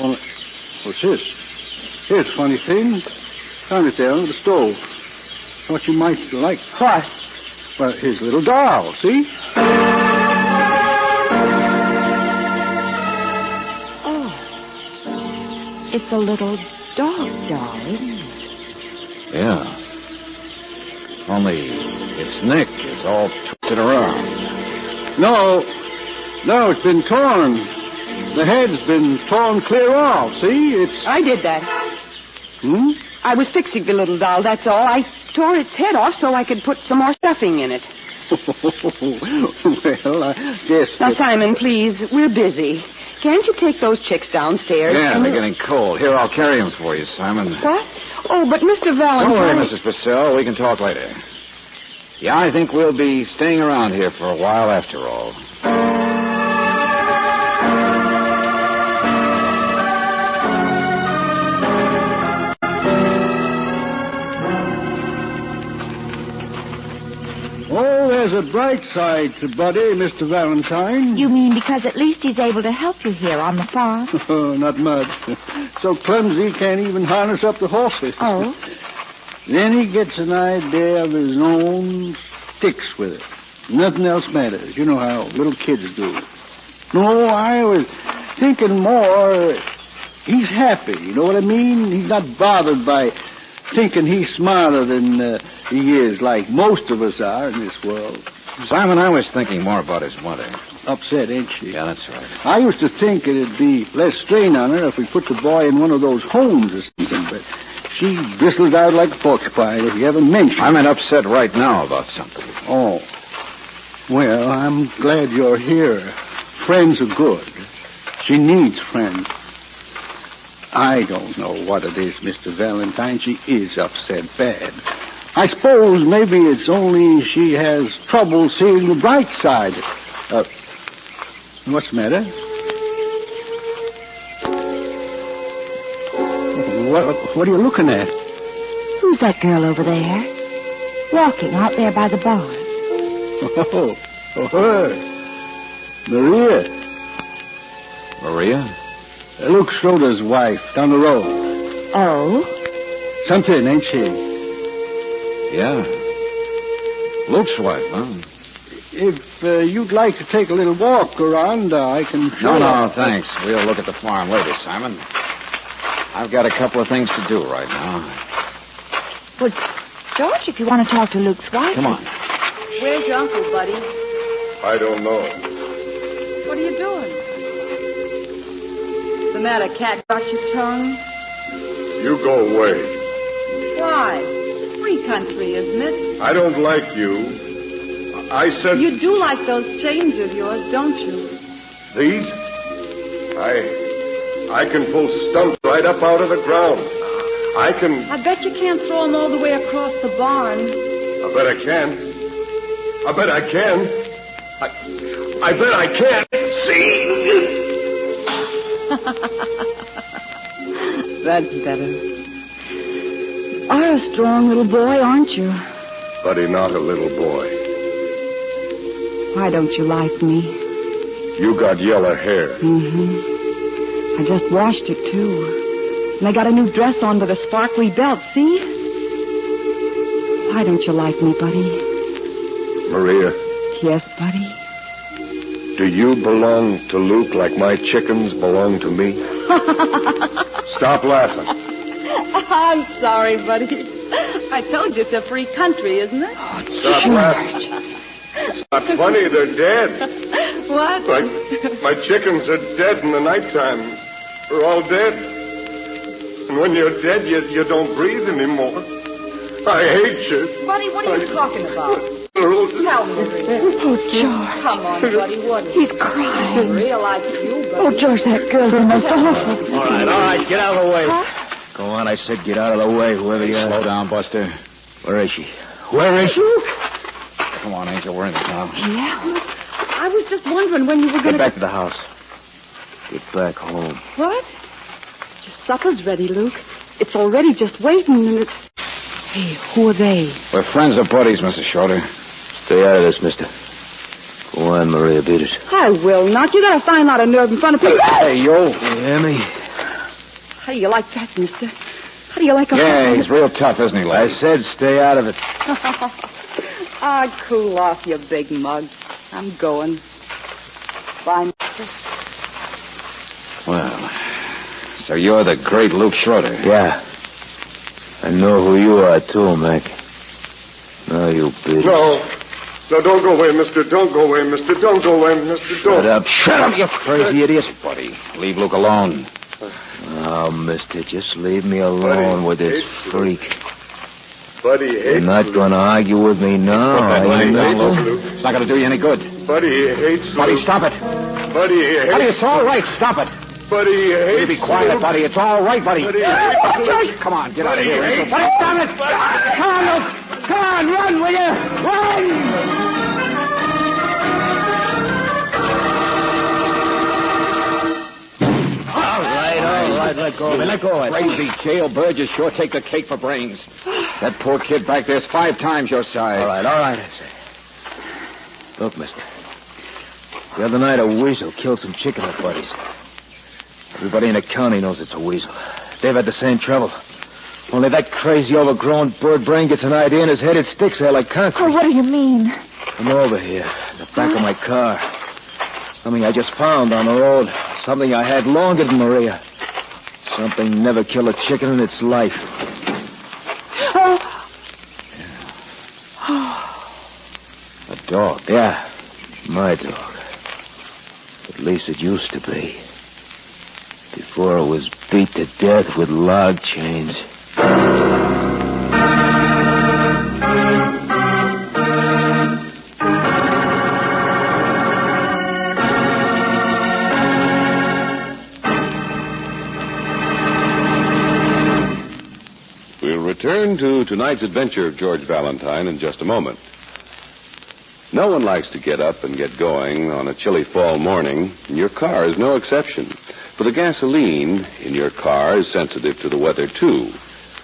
Only, what's this? Here's a funny thing. Found it there under the stove. Thought you might like. What? Well, his little doll, see? It's a little dog doll, isn't it? Yeah. Only its neck is all twisted around. No, it's been torn. The head's been torn clear off, see? I did that. Hmm? I was fixing the little doll, that's all. I tore its head off so I could put some more stuffing in it. Well, I guess... Now, Simon, please, we're busy. Can't you take those chicks downstairs? Yeah, they're getting cold. Here, I'll carry them for you, Simon. What? Oh, but Mr. Valentine... Don't worry, Mrs. Purcell. We can talk later. Yeah, I think we'll be staying around here for a while after all. Oh, there's a bright side to Buddy, Mr. Valentine. You mean because at least he's able to help you here on the farm? Oh, not much. So clumsy, can't even harness up the horses. Oh? Then he gets an idea of his own, sticks with it. Nothing else matters. You know how little kids do. No, I was thinking more, he's happy, you know what I mean? He's not bothered by thinking he's smarter than he is, like most of us are in this world. Simon, I was thinking more about his mother. Upset, ain't she? Yeah, that's right. I used to think it'd be less strain on her if we put the boy in one of those homes or something, but she bristles out like a porcupine if you ever mention it. I'm upset right now about something. Oh. Well, I'm glad you're here. Friends are good. She needs friends. I don't know what it is, Mr. Valentine. She is upset bad. I suppose maybe it's only she has trouble seeing the bright side. What's the matter? What are you looking at? Who's that girl over there? Walking out there by the barn. Oh, her. Maria. Maria? Luke Schroeder's wife, down the road. Oh? Something, ain't she? Yeah. Luke's wife, huh? If you'd like to take a little walk around, I can... No, thanks. We'll look at the farm later, Simon. I've got a couple of things to do right now. Well, George, if you want to talk to Luke's wife... Come on. Where's your uncle, buddy? I don't know. What are you doing? The matter, cat? Got your tongue? You go away. Why? It's free country, isn't it? I don't like you. I said... You do like those chains of yours, don't you? These? I can pull stumps right up out of the ground. I can... I bet you can't throw them all the way across the barn. I bet I can. I bet I can. I bet I can. See? That's better. Are a strong little boy, aren't you? Buddy, not a little boy. Why don't you like me? You got yellow hair. Mm-hmm. I just washed it, too. And I got a new dress on with a sparkly belt, see? Why don't you like me, buddy? Maria. Yes, buddy? Do you belong to Luke like my chickens belong to me? Stop laughing. I'm sorry, buddy. I told you it's a free country, isn't it? Stop laughing. It's not funny. They're dead. What? My chickens are dead in the nighttime. They're all dead. And when you're dead, you don't breathe anymore. I hate you. Buddy, what are you talking about? Tell me. Oh, George. Come on, buddy. What? He's crying. I realize you, buddy. Oh, George, that girl's the most awful. All right, get out of the way. Go on, I said get out of the way, whoever you are. Slow down, Buster. Where is she? Where is she? Come on, Angel. We're in the town. Yeah? I was just wondering when you were going to... Get back to the house. Get back home. What? Your supper's ready, Luke. It's already just waiting, and it's... Hey, who are they? We're friends or buddies, Mr. Schroeder. Stay out of this, mister. Go on, Maria, beat it. I will not. You gotta find out a nerve in front of people. Hey, yo. You hear me? How do you like that, mister? How do you like a... Yeah, he's real tough, isn't he, lad? I said stay out of it. Cool off, you big mug. I'm going. Bye, mister. Well, so you're the great Luke Schroeder. Yeah. I know who you are, too, Mac. No, you bitch. No, don't go away, mister. Don't go away, mister. Don't go away, mister. Shut up, you crazy idiot. Buddy, leave Luke alone. Oh, mister, just leave me alone with this freak. Buddy hates You're not going to argue with me now. It's not going to do you any good. Buddy hates Luke. Buddy, stop it. Buddy hates Buddy, it's all right. Stop it. Buddy hates You be quiet, Luke. buddy. It's all right, buddy. Buddy Come on, get out of here. Buddy, stop it. Come on, Luke. Come on, run, will you? Run! All right, let go of it. Let go of it. Crazy jailbird, you sure take the cake for brains. That poor kid back there's 5 times your size. All right, I say. Look, mister. The other night, a weasel killed some chicken buddies. Everybody in the county knows it's a weasel. They've had the same trouble. Only that crazy, overgrown bird brain gets an idea in his head, it sticks there like concrete. Oh, what do you mean? Come over here, in the back of my car. Something I just found on the road. Something I had longer than Maria. Something never killed a chicken in its life. A dog? Yeah, my dog. At least it used to be. Before it was beat to death with log chains. We'll return to tonight's adventure of George Valentine in just a moment. No one likes to get up and get going on a chilly fall morning, and your car is no exception. For the gasoline in your car is sensitive to the weather, too.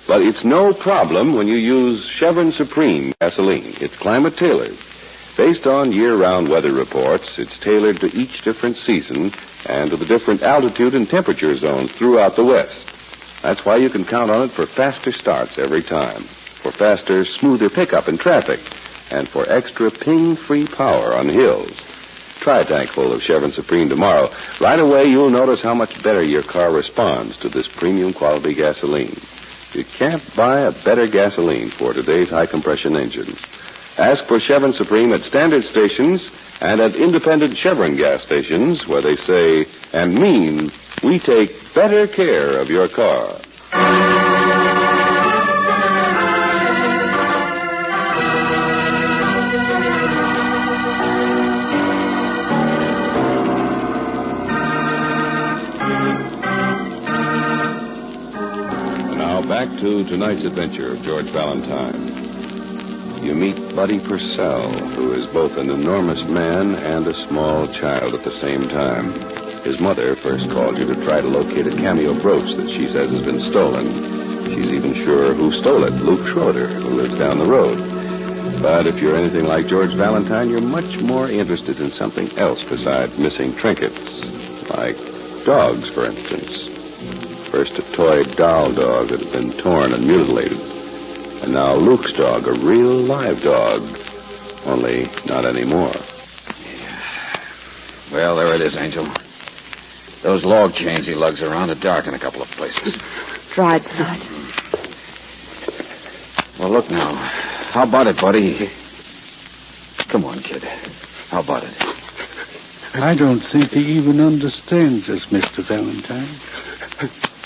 But it's no problem when you use Chevron Supreme gasoline. It's climate-tailored. Based on year-round weather reports, it's tailored to each different season and to the different altitude and temperature zones throughout the West. That's why you can count on it for faster starts every time, for faster, smoother pickup in traffic, and for extra ping-free power on hills. Try a tank full of Chevron Supreme tomorrow. Right away, you'll notice how much better your car responds to this premium quality gasoline. You can't buy a better gasoline for today's high-compression engine. Ask for Chevron Supreme at standard stations and at independent Chevron gas stations where they say and mean, we take better care of your car. Now back to tonight's adventure of George Valentine. You meet Buddy Purcell, who is both an enormous man and a small child at the same time. His mother first called you to try to locate a cameo brooch that she says has been stolen. She's even sure who stole it, Luke Schroeder, who lives down the road. But if you're anything like George Valentine, you're much more interested in something else besides missing trinkets. Like dogs, for instance. First a toy doll dog that had been torn and mutilated. And now Luke's dog, a real live dog. Only not anymore. Well, there it is, Angel. Those log chains he lugs around are dark in a couple of places. Dried blood. Well, look now. How about it, buddy? Come on, kid. How about it? I don't think he even understands us, Mr. Valentine.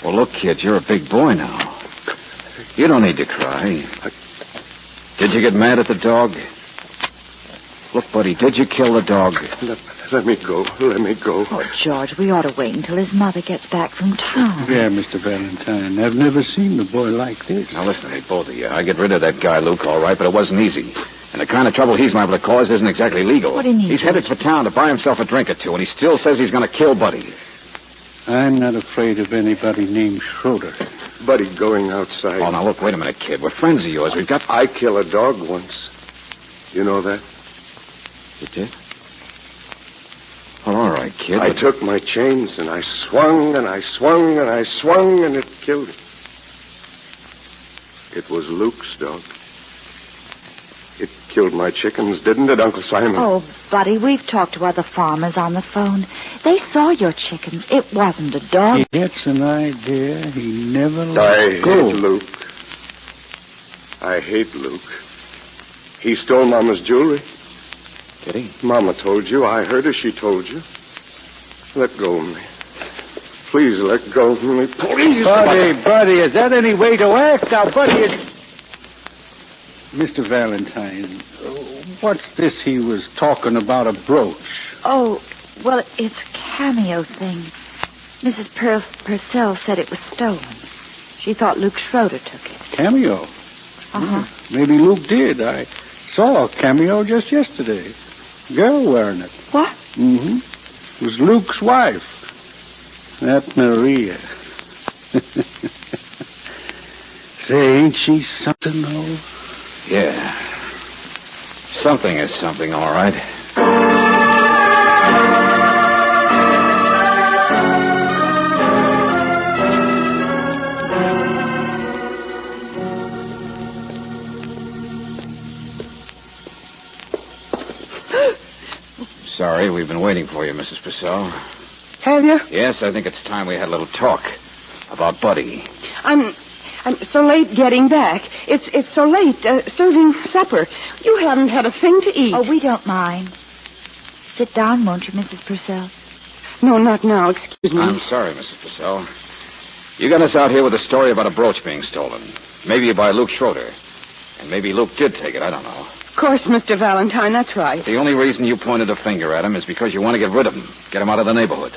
Well, look, kid, you're a big boy now. You don't need to cry. Did you get mad at the dog? Look, buddy, did you kill the dog? Let me go. Let me go. Oh, George, we ought to wait until his mother gets back from town. Yeah, Mr. Valentine. I've never seen a boy like this. Now, listen to me, both of you. I get rid of that guy, Luke, all right, but it wasn't easy. And the kind of trouble he's liable to cause isn't exactly legal. What do you mean, He's headed for town to buy himself a drink or two, and he still says he's going to kill Buddy. I'm not afraid of anybody named Schroeder. Buddy going outside. Oh, now, look, wait a minute, kid. We're friends of yours. We've got... I killed a dog once. You know that? You did? Well, all right, kid. I took my chains, and I swung, and I swung, and I swung, and it killed it. It was Luke's dog. It killed my chickens, didn't it, Uncle Simon? Oh, Buddy, we've talked to other farmers on the phone. They saw your chickens. It wasn't a dog. He gets an idea he never I let go. hate Luke. I hate Luke. He stole Mama's jewelry. Did he? Mama told you. I heard her. She told you. Let go of me. Please let go of me. Please. Buddy, is that any way to act? Now, Buddy, Mr. Valentine, what's this he was talking about, a brooch? Oh, well, it's a cameo thing. Mrs. Purcell said it was stolen. She thought Luke Schroeder took it. Cameo? Uh-huh. Maybe Luke did. I saw a cameo just yesterday. Girl wearing it. What? Mm-hmm. It was Luke's wife. That Maria. Say, ain't she something, though? Yeah. Something is something, all right. Sorry, we've been waiting for you, Mrs. Purcell. Have you? Yes, I think it's time we had a little talk about Buddy. I'm so late getting back. It's so late serving supper. You haven't had a thing to eat. Oh, we don't mind. Sit down, won't you, Mrs. Purcell? No, not now. Excuse me. I'm sorry, Mrs. Purcell. You got us out here with a story about a brooch being stolen. Maybe by Luke Schroeder. And maybe Luke did take it. I don't know. Of course, Mr. Valentine, that's right. The only reason you pointed a finger at him is because you want to get rid of him. Get him out of the neighborhood.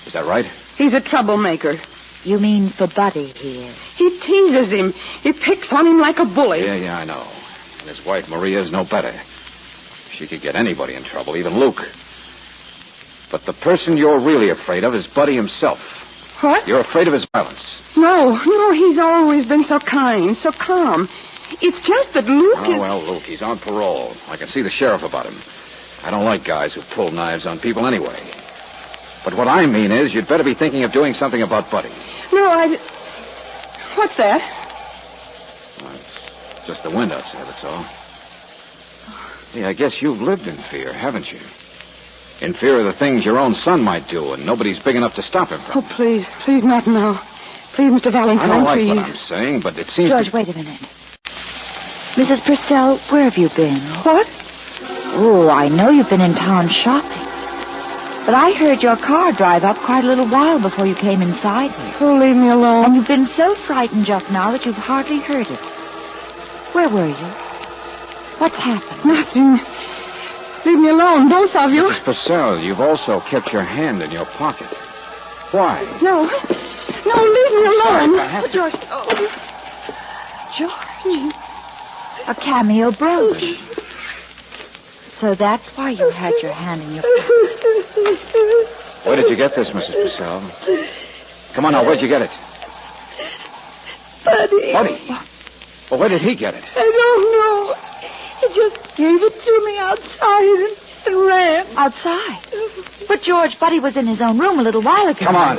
Is that right? He's a troublemaker. You mean for Buddy, he is? He teases him. He picks on him like a bully. Yeah, I know. And his wife, Maria, is no better. She could get anybody in trouble, even Luke. But the person you're really afraid of is Buddy himself. What? You're afraid of his violence. No, he's always been so kind, so calm. It's just that Luke is... Oh, well, Luke, he's on parole. I can see the sheriff about him. I don't like guys who pull knives on people anyway. But what I mean is, you'd better be thinking of doing something about Buddy. No, What's that? Well, it's just the wind outside, that's all. Hey, I guess you've lived in fear, haven't you? In fear of the things your own son might do, and nobody's big enough to stop him from. Oh, please, not now. Please, Mr. Valentine, I don't like please. what I'm saying, but it seems... George, wait a minute. Mrs. Purcell, where have you been? What? Oh, I know you've been in town shopping. But I heard your car drive up quite a little while before you came inside here. Oh, leave me alone. And you've been so frightened just now that you've hardly heard it. Where were you? What's happened? Nothing. Leave me alone, both of you. Mrs. Purcell, you've also kept your hand in your pocket. Why? No, leave me alone. Sorry, I have to... George. Oh. George. A cameo brooch. So that's why you had your hand in your pocket. Where did you get this, Mrs. Purcell? Come on now, where'd you get it? Buddy. Buddy? Well, where did he get it? I don't know. He just gave it to me outside and ran. Outside? But, George, Buddy was in his own room a little while ago. Come on.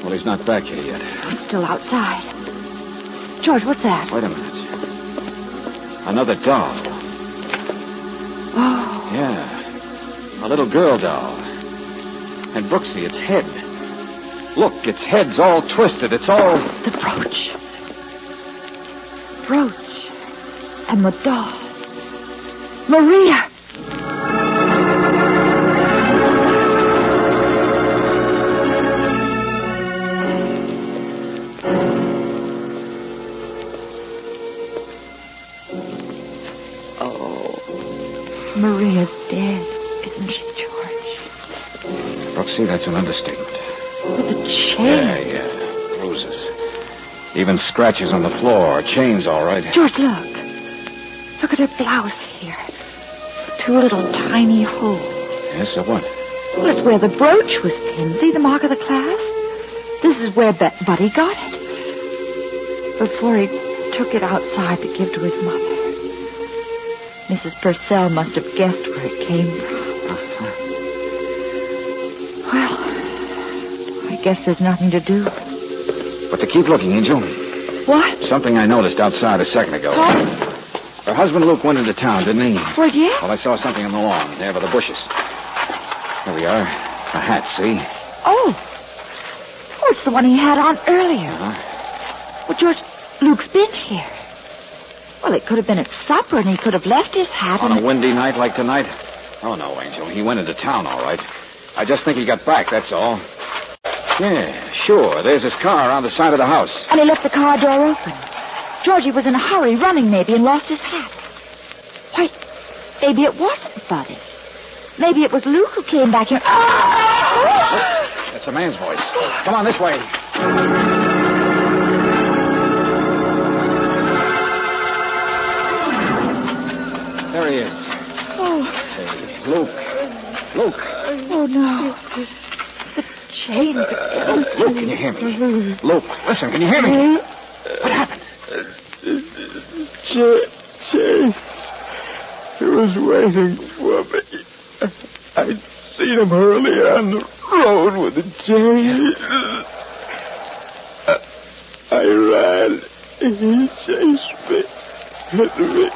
Well, he's not back here yet. He's still outside. George, what's that? Wait a minute. Another doll. Oh. Yeah. A little girl doll. And Brooksy, its head. Look, its head's all twisted. It's all... The brooch. Brooch. And the doll. Maria! Oh, Maria's dead, isn't she, George? Brooksy, that's an understatement. With the chain. Yeah. Bruises. Even scratches on the floor. Chains, all right. George, look. Look at her blouse here. 2 little tiny holes. Yes, so what? Well, it's where the brooch was pinned. See the mark of the clasp? This is where Buddy got it. Before he took it outside to give to his mother. Mrs. Purcell must have guessed where it came from. Well, I guess there's nothing to do. But to keep looking, Angel. What? Something I noticed outside a second ago. Huh? Her husband Luke went into town, didn't he? Well, yes. Well, I saw something on the lawn, there by the bushes. Here we are. A hat, see? Oh, it's the one he had on earlier. Well, George, Luke's been here. Well, it could have been at supper, and he could have left his hat on a windy night like tonight? Oh, no, Angel. He went into town, all right. I just think he got back, that's all. Yeah, sure. There's his car on the side of the house. And he left the car door open. Georgie was in a hurry, running maybe, and lost his hat. Why, maybe it wasn't Buddy. Maybe it was Luke who came back here. That's a man's voice. Come on, this way. There he is. Oh. Hey, Luke. Luke. Oh, no. The chains. Luke, can you hear me? Luke, listen, can you hear me? What happened? James. He was waiting for me. I'd seen him earlier on the road with the chain. I ran. He chased me. Hit me.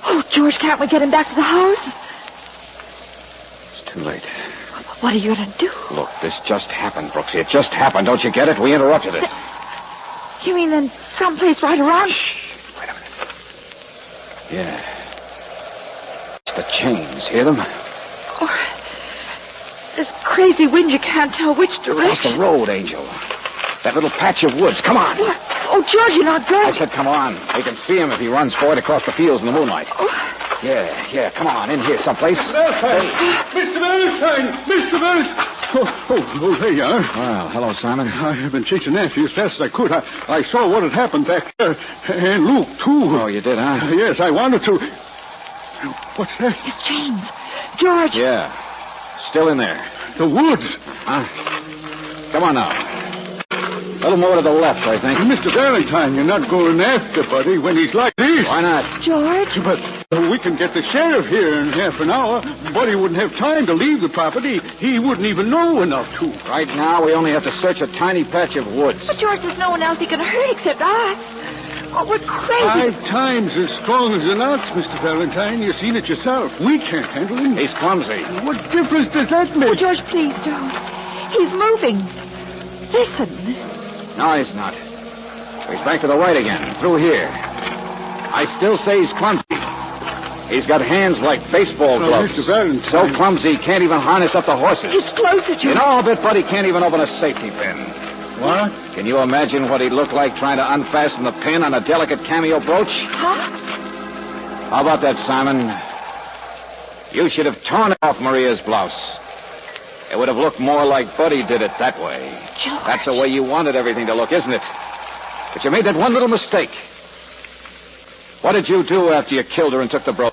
Oh, George, can't we get him back to the house? It's too late. What are you going to do? Look, this just happened, Brooksy. It just happened. Don't you get it? We interrupted it. You mean in someplace right around? Shh. Wait a minute. Yeah. It's the chains. Hear them? Oh, this crazy wind, you can't tell which direction. Across the road, Angel. That little patch of woods. Come on. What? Oh, George, you're not going. I said come on. We can see him if he runs for it across the fields in the moonlight. Oh. Yeah. Come on, in here someplace. Mr. Valentine! Mr. Valentine! Oh, there you are. Well, hello, Simon. I've been chasing after you as fast as I could. I saw what had happened back there. And Luke, too. Oh, you did, huh? Yes, I wanted to. What's that? His chains. George. Yeah. Still in there. The woods. Huh? Come on now. A little more to the left, I think. Mr. Valentine, you're not going after Buddy when he's like this. Why not? George? But we can get the sheriff here in half an hour. Buddy wouldn't have time to leave the property. He wouldn't even know enough to. Right now, we only have to search a tiny patch of woods. But, George, there's no one else he can hurt except us. Oh, we're crazy. 5 times as strong as an ox, Mr. Valentine. You've seen it yourself. We can't handle him. He's clumsy. What difference does that make? Oh, George, please don't. He's moving. Listen. No, he's not. He's back to the right again, through here. I still say he's clumsy. He's got hands like baseball gloves. Mr. Valentine. So clumsy he can't even harness up the horses. He's closer, George. In all of it, Buddy can't even open a safety pin. What? Can you imagine what he'd look like trying to unfasten the pin on a delicate cameo brooch? Huh? How about that, Simon? You should have torn off Maria's blouse. It would have looked more like Buddy did it that way. George. That's the way you wanted everything to look, isn't it? But you made that one little mistake. What did you do after you killed her and took the brooch?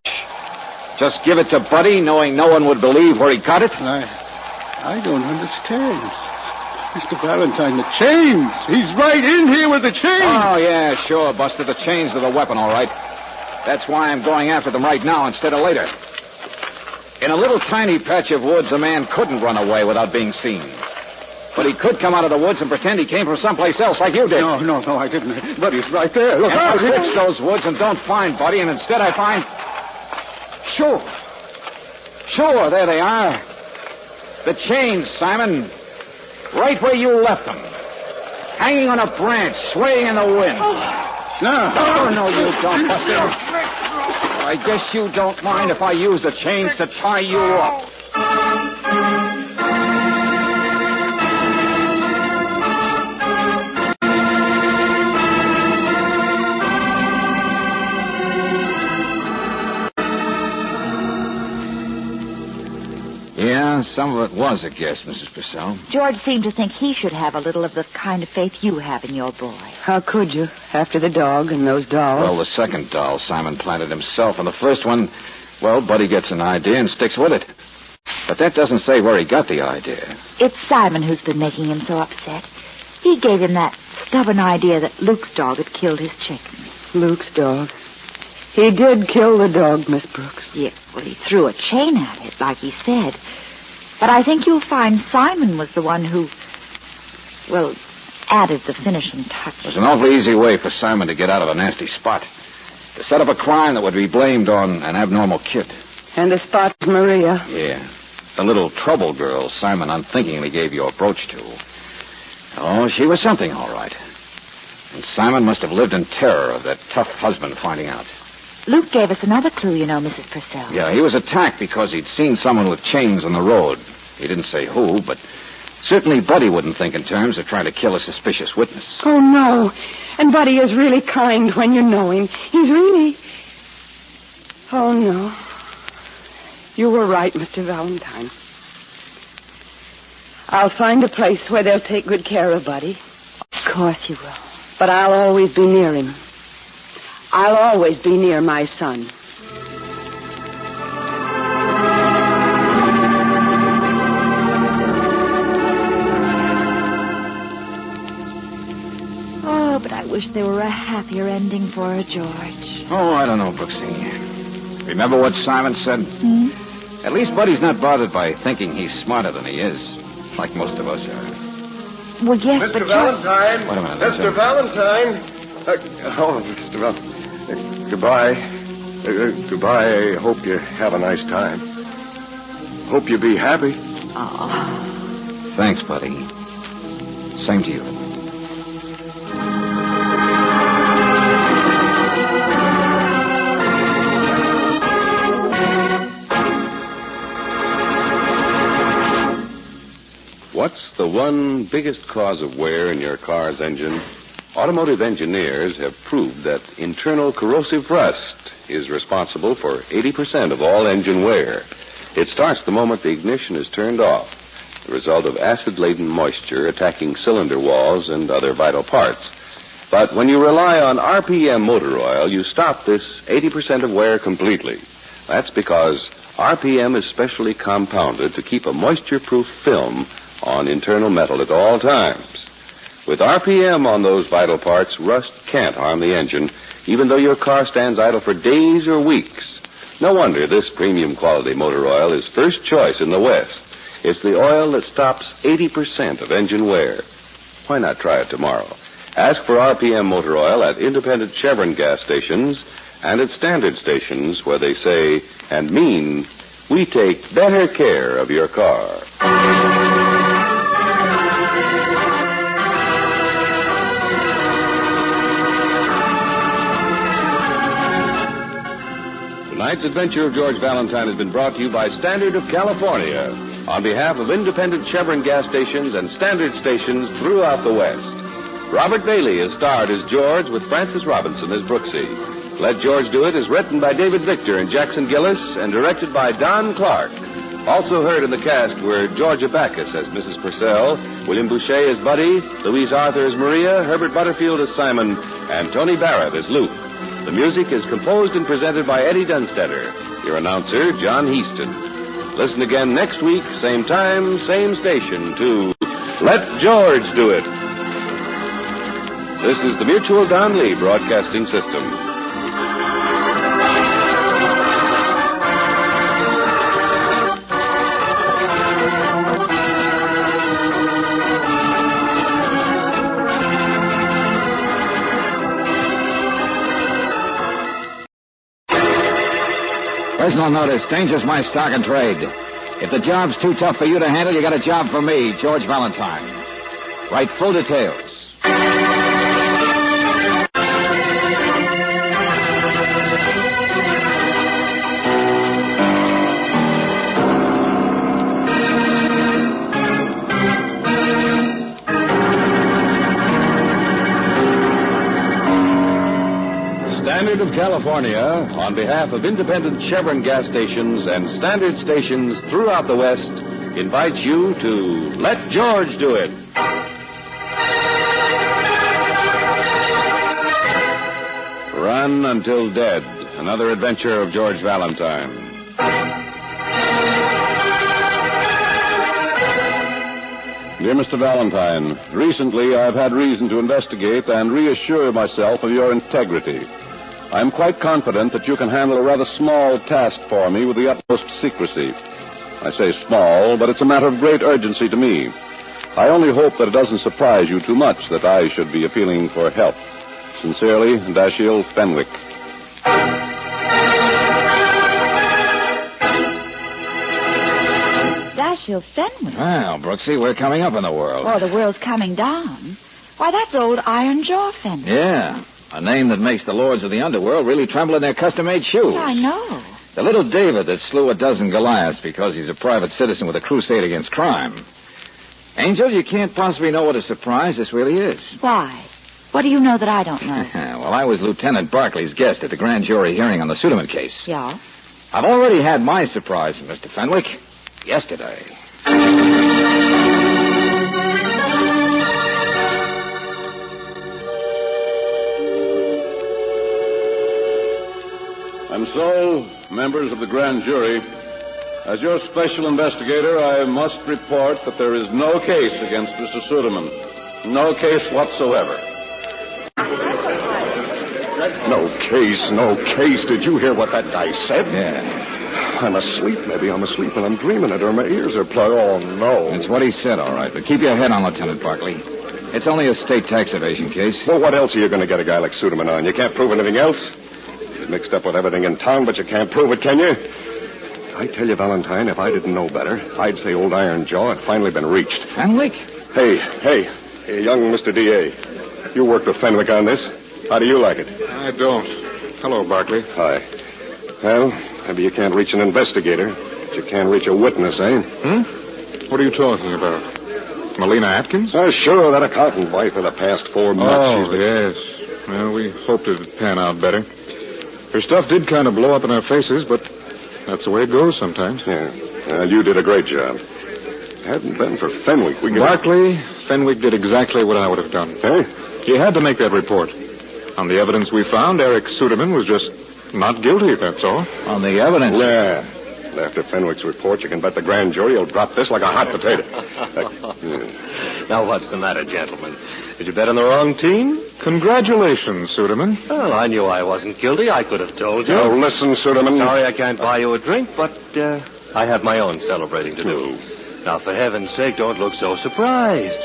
Just give it to Buddy, knowing no one would believe where he got it? I don't understand. Mr. Valentine, the chains. He's right in here with the chains. Oh, yeah, sure, Buster. The chains are the weapon, all right. That's why I'm going after them right now instead of later. In a little tiny patch of woods, a man couldn't run away without being seen. But he could come out of the woods and pretend he came from someplace else like you did. No, I didn't. Buddy's right there. Look and out. I search those woods and don't find Buddy, and instead I find... Sure. Sure, there they are. The chains, Simon. Right where you left them. Hanging on a branch, swaying in the wind. No, you don't, Buster. I guess you don't mind if I use the chains to tie you up. Yeah, some of it was a guess, Mrs. Purcell. George seemed to think he should have a little of the kind of faith you have in your boy. How could you, after the dog and those dolls? Well, the second doll Simon planted himself, and the first one, well, Buddy gets an idea and sticks with it. But that doesn't say where he got the idea. It's Simon who's been making him so upset. He gave him that stubborn idea that Luke's dog had killed his chicken. Luke's dog. He did kill the dog, Miss Brooks. Yeah, well, he threw a chain at it, like he said. But I think you'll find Simon was the one who, well, added the finishing touch. There's an awfully easy way for Simon to get out of a nasty spot. To set up a crime that would be blamed on an abnormal kid. And the spot's Maria. Yeah. The little trouble girl Simon unthinkingly gave your brooch to. Oh, she was something, all right. And Simon must have lived in terror of that tough husband finding out. Luke gave us another clue, you know, Mrs. Purcell. Yeah, he was attacked because he'd seen someone with chains on the road. He didn't say who, but certainly Buddy wouldn't think in terms of trying to kill a suspicious witness. Oh, no. And Buddy is really kind when you know him. He's really... Oh, no. You were right, Mr. Valentine. I'll find a place where they'll take good care of Buddy. Of course you will. But I'll always be near him. I'll always be near my son. Oh, but I wish there were a happier ending for her, George. Oh, I don't know, Brooksy. Remember what Simon said? At least Buddy's not bothered by thinking he's smarter than he is, like most of us are. Well, yes, Mr. Valentine. Wait a minute, Mr. Valentine. Mr. Valentine. Goodbye. Goodbye. I hope you have a nice time. Hope you be happy. Oh. Thanks, Buddy. Same to you. What's the one biggest cause of wear in your car's engine? Automotive engineers have proved that internal corrosive rust is responsible for 80% of all engine wear. It starts the moment the ignition is turned off, the result of acid-laden moisture attacking cylinder walls and other vital parts. But when you rely on RPM motor oil, you stop this 80% of wear completely. That's because RPM is specially compounded to keep a moisture-proof film on internal metal at all times. With RPM on those vital parts, rust can't harm the engine, even though your car stands idle for days or weeks. No wonder this premium quality motor oil is first choice in the West. It's the oil that stops 80% of engine wear. Why not try it tomorrow? Ask for RPM motor oil at independent Chevron gas stations and at standard stations where they say and mean, we take better care of your car. Tonight's adventure of George Valentine has been brought to you by Standard of California on behalf of independent Chevron gas stations and standard stations throughout the West. Robert Bailey is starred as George with Francis Robinson as Brooksy. Let George Do It is written by David Victor and Jackson Gillis and directed by Don Clark. Also heard in the cast were Georgia Backus as Mrs. Purcell, William Boucher as Buddy, Louise Arthur as Maria, Herbert Butterfield as Simon, and Tony Barrett as Luke. The music is composed and presented by Eddie Dunstetter. Your announcer, John Heaston. Listen again next week, same time, same station, to Let George Do It. This is the Mutual Don Lee Broadcasting System. Personal notice. Danger's my stock and trade. If the job's too tough for you to handle, you got a job for me, George Valentine. Write full details. Standard of California, on behalf of independent Chevron gas stations and standard stations throughout the West, invites you to Let George Do It. Run Until Dead, another adventure of George Valentine. Dear Mr. Valentine, recently I've had reason to investigate and reassure myself of your integrity. I'm quite confident that you can handle a rather small task for me with the utmost secrecy. I say small, but it's a matter of great urgency to me. I only hope that it doesn't surprise you too much that I should be appealing for help. Sincerely, Dashiell Fenwick. Dashiell Fenwick? Well, Brooksy, we're coming up in the world. Oh, the world's coming down. Why, that's old Iron Jaw Fenwick. Yeah, a name that makes the lords of the underworld really tremble in their custom-made shoes. Yeah, I know. The little David that slew a dozen Goliaths because he's a private citizen with a crusade against crime. Angel, you can't possibly know what a surprise this really is. Why? What do you know that I don't know? Well, I was Lieutenant Barclay's guest at the grand jury hearing on the Suderman case. Yeah? I've already had my surprise from Mr. Fenwick yesterday. And so, members of the grand jury, as your special investigator, I must report that there is no case against Mr. Suderman. No case whatsoever. No case. Did you hear what that guy said? Yeah. I'm asleep. Maybe I'm asleep and I'm dreaming it, or my ears are plugged. Oh, no. That's what he said, all right. But keep your head on, Lieutenant Barclay. It's only a state tax evasion case. Well, what else are you going to get a guy like Suderman on? You can't prove anything else? You're mixed up with everything in town, but you can't prove it, can you? I tell you, Valentine, if I didn't know better, I'd say old Iron Jaw had finally been reached. Fenwick? Hey, young Mr. D.A., you worked with Fenwick on this. How do you like it? I don't. Hello, Barclay. Hi. Well, maybe you can't reach an investigator, but you can reach a witness, eh? What are you talking about? Melina Atkins? Sure, that accountant wife for the past 4 months. Oh, yes. Well, we hoped it'd pan out better. Her stuff did kind of blow up in our faces, but that's the way it goes sometimes. Yeah. Well, you did a great job. If it hadn't been for Fenwick, we could... Barclay, Fenwick did exactly what I would have done. Hey? He had to make that report. On the evidence we found, Eric Suderman was just not guilty, that's all. On the evidence? Yeah. And after Fenwick's report, you can bet the grand jury will drop this like a hot potato. Now, what's the matter, gentlemen? Did you bet on the wrong team? Congratulations, Suderman. Well, I knew I wasn't guilty. I could have told you. Now, listen, Suderman. Sorry I can't buy you a drink, but I have my own celebrating to do. Now, for heaven's sake, don't look so surprised.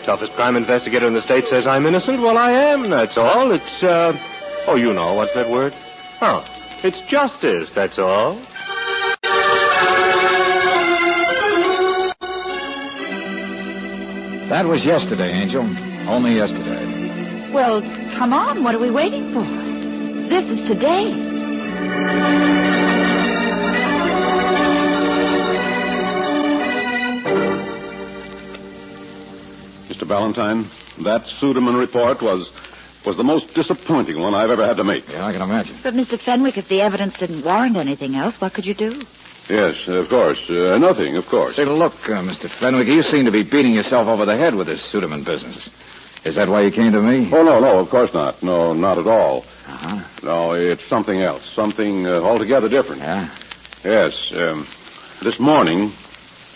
Toughest crime investigator in the state says I'm innocent. Well, I am, that's all. It's, oh, you know, what's that word? Oh, it's justice, that's all. That was yesterday, Angel. Only yesterday. Well, come on. What are we waiting for? This is today. Mr. Valentine, that Suderman report was the most disappointing one I've ever had to make. Yeah, I can imagine. But, Mr. Fenwick, if the evidence didn't warrant anything else, what could you do? Yes, of course. Nothing, of course. Say, look, Mr. Fenwick, you seem to be beating yourself over the head with this Suderman business. Is that why you came to me? Oh, no, of course not. No, not at all. Uh-huh. No, it's something else. Something altogether different. Yeah? Yes. This morning,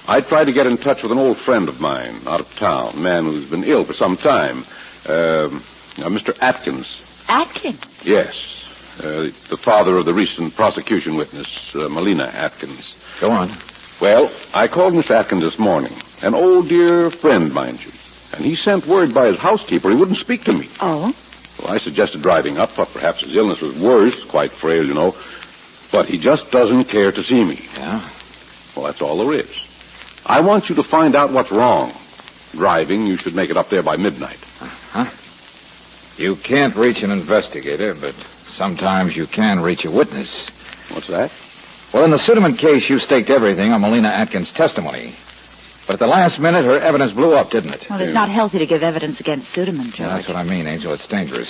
I tried to get in touch with an old friend of mine out of town, a man who's been ill for some time. Mr. Atkins. Atkins? Yes. The father of the recent prosecution witness, Melina Atkins. Go on. Well, I called Mr. Atkins this morning. An old dear friend, mind you. And he sent word by his housekeeper he wouldn't speak to me. Oh? Well, I suggested driving up, but perhaps his illness was worse, quite frail, you know. But he just doesn't care to see me. Yeah? Well, that's all there is. I want you to find out what's wrong. Driving, you should make it up there by midnight. Huh? You can't reach an investigator, but sometimes you can reach a witness. What's that? Well, in the Suderman case, you staked everything on Melina Atkins' testimony. But at the last minute, her evidence blew up, didn't it? Well, it's not healthy to give evidence against Suderman, George. Yeah, that's what I mean, Angel. It's dangerous.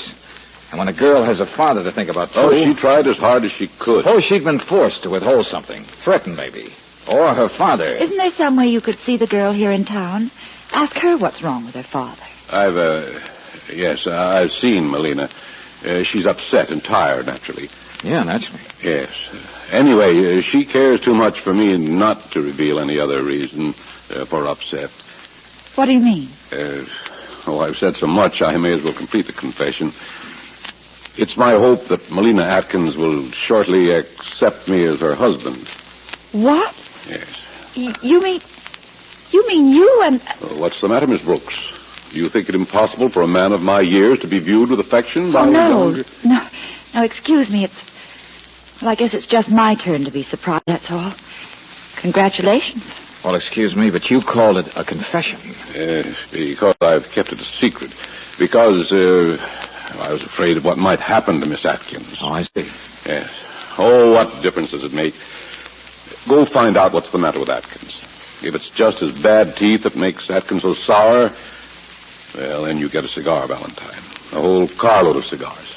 And when a girl has a father to think about, too... Oh, she tried as hard as she could. Suppose she'd been forced to withhold something. Threatened, maybe. Or her father. Isn't there some way you could see the girl here in town? Ask her what's wrong with her father. Yes, I've seen Melina. She's upset and tired, naturally. Yeah, naturally. Yes. Anyway, she cares too much for me not to reveal any other reason for upset. What do you mean? I've said so much, I may as well complete the confession. It's my hope that Melina Atkins will shortly accept me as her husband. What? Yes. You mean you and... What's the matter, Miss Brooks? Do you think it impossible for a man of my years to be viewed with affection by No, excuse me. Well, I guess it's just my turn to be surprised, that's all. Congratulations. Well, excuse me, but you called it a confession. Yes, because I've kept it a secret. Because, I was afraid of what might happen to Miss Atkins. Oh, I see. Yes. Oh, what difference does it make? Go find out what's the matter with Atkins. If it's just his bad teeth that makes Atkins so sour, well, then you get a cigar, Valentine. A whole carload of cigars.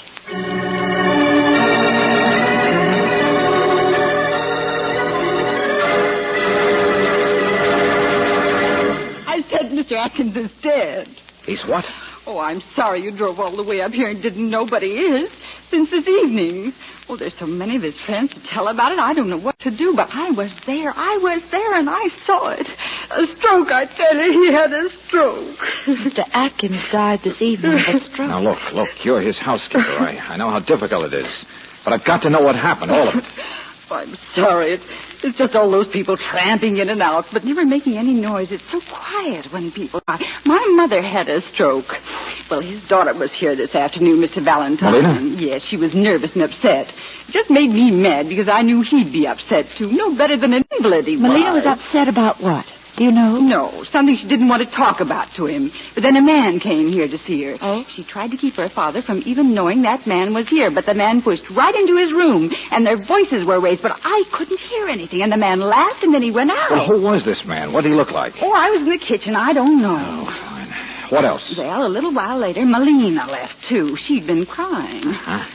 I said Mr. Atkins is dead. He's what? Oh, I'm sorry you drove all the way up here and didn't know but he is since this evening. Oh, there's so many of his friends to tell about it, I don't know what to do, but I was there, and I saw it. A stroke, I tell you, he had a stroke. Mr. Atkins died this evening of a stroke. Now, look, you're his housekeeper. I know how difficult it is. But I've got to know what happened, all of it. Oh, I'm sorry. It's just all those people tramping in and out, but never making any noise. It's so quiet when people die. My mother had a stroke. Well, his daughter was here this afternoon, Mr. Valentine. Melina? Yes, she was nervous and upset. It just made me mad because I knew he'd be upset, too. No better than an invalid he Melina was upset about what? Do you know? No, something she didn't want to talk about to him. But then a man came here to see her. Oh? She tried to keep her father from even knowing that man was here, but the man pushed right into his room, and their voices were raised, but I couldn't hear anything, and the man laughed, and then he went out. Well, who was this man? What did he look like? Oh, I was in the kitchen. I don't know. Oh, fine. What else? Well, a little while later, Melina left, too. She'd been crying. Huh?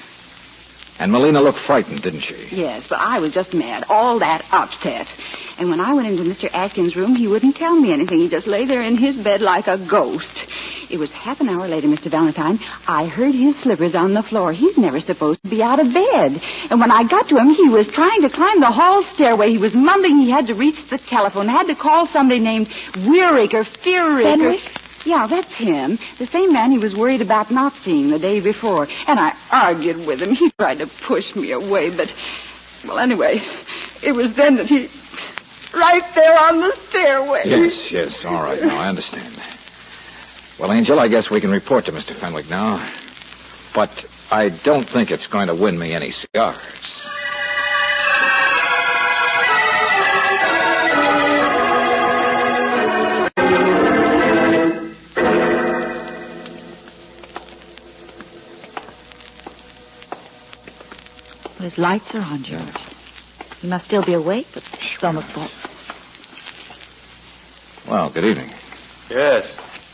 And Melina looked frightened, didn't she? Yes, but I was just mad. All that upset. And when I went into Mr. Atkins' room, he wouldn't tell me anything. He just lay there in his bed like a ghost. It was half an hour later, Mr. Valentine. I heard his slippers on the floor. He's never supposed to be out of bed. And when I got to him, he was trying to climb the hall stairway. He was mumbling he had to reach the telephone, had to call somebody named Weirick or Fearick. Fenwick? Yeah, that's him. The same man he was worried about not seeing the day before. And I argued with him. He tried to push me away, but... Well, anyway, it was then that he... Right there on the stairway. Yes, all right. Now, I understand. Well, Angel, I guess we can report to Mr. Fenwick now. But I don't think it's going to win me any cigars. His lights are on, George. He must still be awake, but it's almost dark. Well, good evening. Yes,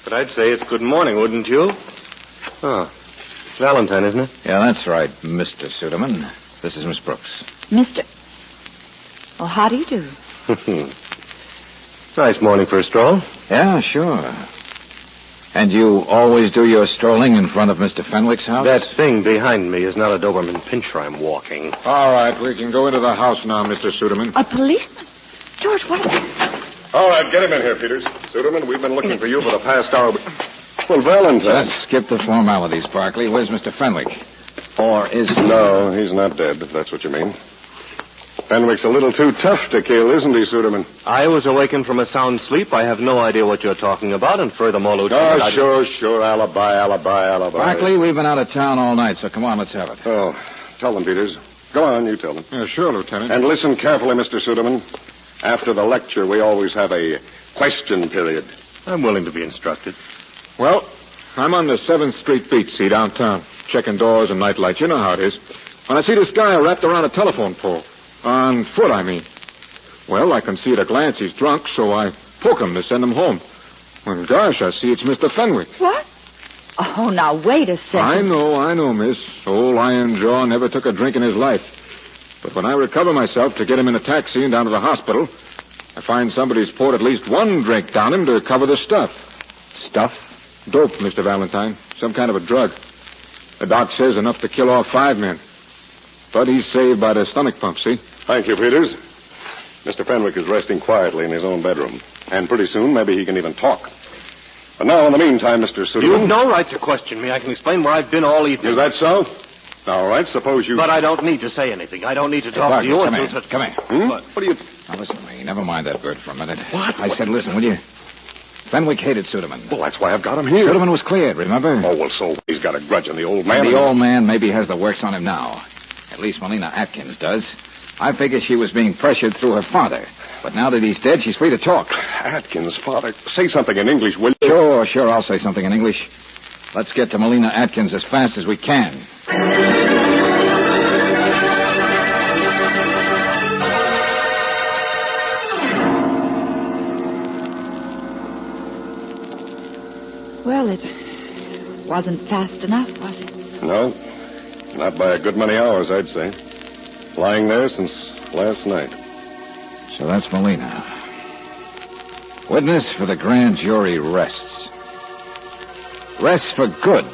but I'd say it's good morning, wouldn't you? Oh, it's Valentine, isn't it? Yeah, that's right, Mr. Suderman. This is Miss Brooks. Mr. Well, how do you do? Nice morning for a stroll. Yeah, sure. And you always do your strolling in front of Mr. Fenwick's house? That thing behind me is not a Doberman Pinscher I'm walking. All right, we can go into the house now, Mr. Suderman. A policeman? George, what? All right, get him in here, Peters. Suderman, we've been looking for you for the past hour. Well, Valentine. Let's skip the formalities, Barkley. Where's Mr. Fenwick? Or is he... No, he's not dead, if that's what you mean. Fenwick's a little too tough to kill, isn't he, Suderman? I was awakened from a sound sleep. I have no idea what you're talking about, and furthermore, Lieutenant... Oh, sure. Alibi. Barkley, we've been out of town all night, so come on, let's have it. Oh, tell them, Peters. Go on, you tell them. Yeah, sure, Lieutenant. And listen carefully, Mr. Suderman. After the lecture, we always have a question period. I'm willing to be instructed. Well, I'm on the 7th Street beach, see, downtown, checking doors and night lights. You know how it is. When I see this guy wrapped around a telephone pole. On foot, I mean. Well, I can see at a glance he's drunk, so I poke him to send him home. Well, gosh, I see it's Mr. Fenwick. What? Oh, now, wait a second. I know, miss. Old Iron Jaw never took a drink in his life. But when I recover myself to get him in a taxi and down to the hospital, I find somebody's poured at least one drink down him to cover the stuff. Stuff? Dope, Mr. Valentine. Some kind of a drug. The doc says enough to kill off 5 men. But he's saved by the stomach pump, see? Thank you, Peters. Mr. Fenwick is resting quietly in his own bedroom. And pretty soon, maybe he can even talk. But now, in the meantime, Mr. Suderman... You've no right to question me. I can explain where I've been all evening. Is that so? All right, suppose you... But I don't need to say anything. I don't need to talk to you. Come here. Come here. What do you... Now, listen to me. Never mind that bird for a minute. What? I said, listen, will you? Fenwick hated Suderman. Well, that's why I've got him here. Suderman was cleared, remember? Oh, well, so he's got a grudge on the old man. And the old man maybe has the works on him now. At least Melina Atkins does. I figure she was being pressured through her father. But now that he's dead, she's free to talk. Atkins' father. Say something in English, will you? Sure, I'll say something in English. Let's get to Melina Atkins as fast as we can. Well, it wasn't fast enough, was it? No. Not by a good many hours, I'd say. Lying there since last night. So that's Melina. Witness for the grand jury rests. Rests for good.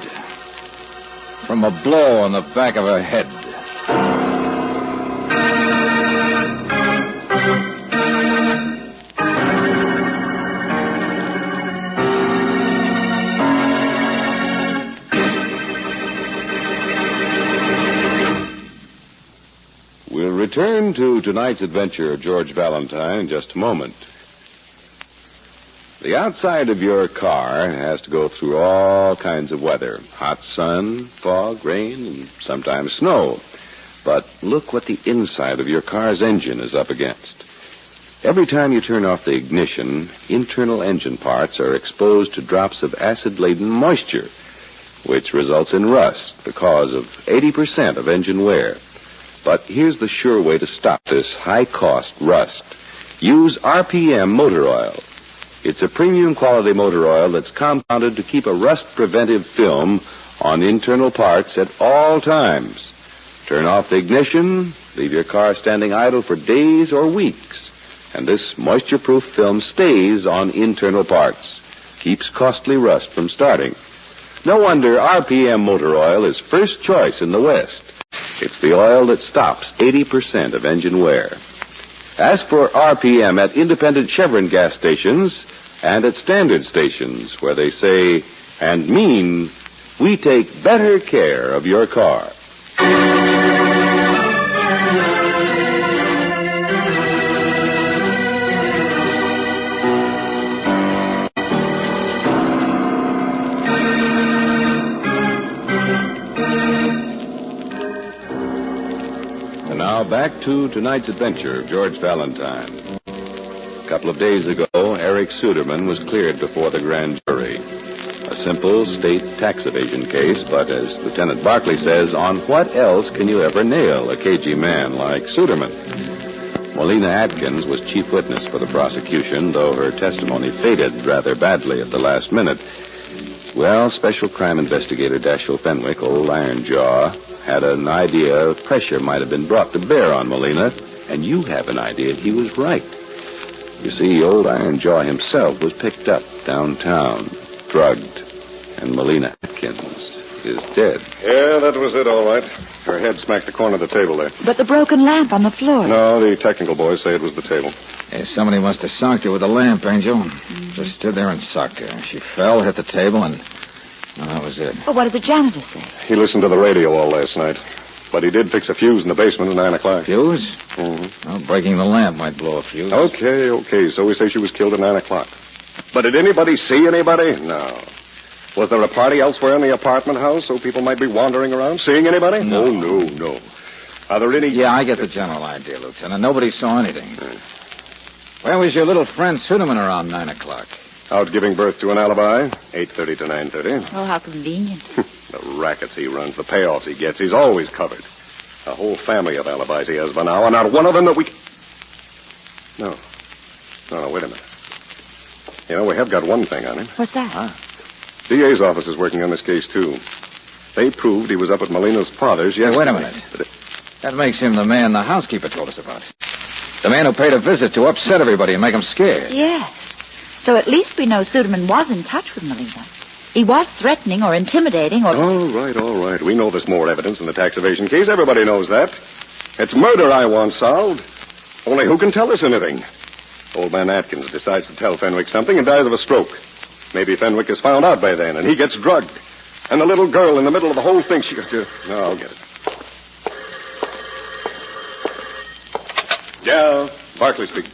From a blow on the back of her head. We'll return to tonight's adventure of George Valentine in just a moment. The outside of your car has to go through all kinds of weather. Hot sun, fog, rain, and sometimes snow. But look what the inside of your car's engine is up against. Every time you turn off the ignition, internal engine parts are exposed to drops of acid-laden moisture, which results in rust, the cause of 80% of engine wear. But here's the sure way to stop this high-cost rust. Use RPM motor oil. It's a premium quality motor oil that's compounded to keep a rust-preventive film on internal parts at all times. Turn off the ignition, leave your car standing idle for days or weeks, and this moisture-proof film stays on internal parts, keeps costly rust from starting. No wonder RPM motor oil is first choice in the West. It's the oil that stops 80% of engine wear. Ask for RPM at independent Chevron gas stations and at standard stations where they say and mean, we take better care of your car. And now back to tonight's adventure of George Valentine. A couple of days ago, Eric Suderman was cleared before the grand jury. A simple state tax evasion case, but as Lieutenant Barkley says, on what else can you ever nail a cagey man like Suderman? Melina Atkins was chief witness for the prosecution, though her testimony faded rather badly at the last minute. Well, Special Crime Investigator Dashiell Fenwick, old Iron Jaw, had an idea pressure might have been brought to bear on Melina, and you have an idea he was right. You see, old Iron Jaw himself was picked up downtown, drugged, and Melina Atkins is dead. Yeah, that was it, all right. Her head smacked the corner of the table there. But the broken lamp on the floor. No, the technical boys say it was the table. Yeah, somebody must have socked her with a lamp, Angel. Just stood there and socked her. She fell, hit the table, and well, that was it. But what did the janitor say? He listened to the radio all last night. But he did fix a fuse in the basement at 9 o'clock. Fuse? Mm-hmm. Well, breaking the lamp might blow a fuse. Okay. So we say she was killed at 9 o'clock. But did anybody see anybody? No. Was there a party elsewhere in the apartment house so people might be wandering around? Seeing anybody? No. Oh, no. Are there any... Yeah, I get the general idea, Lieutenant. Nobody saw anything. Where was your little friend Suderman around 9 o'clock? Out giving birth to an alibi, 8:30 to 9:30. Oh, how convenient. The rackets he runs, the payoffs he gets, he's always covered. A whole family of alibis he has by now, and not one of them that we... No, wait a minute. You know, we have got one thing on him. What's that? DA's office is working on this case, too. They proved he was up at Molina's father's yesterday. Hey, wait a minute. That makes him the man the housekeeper told us about. The man who paid a visit to upset everybody and make them scared. Yes. So at least we know Suderman was in touch with Molina. He was threatening or intimidating or... All right. We know there's more evidence in the tax evasion case. Everybody knows that. It's murder I want solved. Only who can tell us anything? Old man Atkins decides to tell Fenwick something and dies of a stroke. Maybe Fenwick is found out by then, and he gets drugged. And the little girl in the middle of the whole thing, she got to... No, I'll get it. Yeah, Barkley speaking.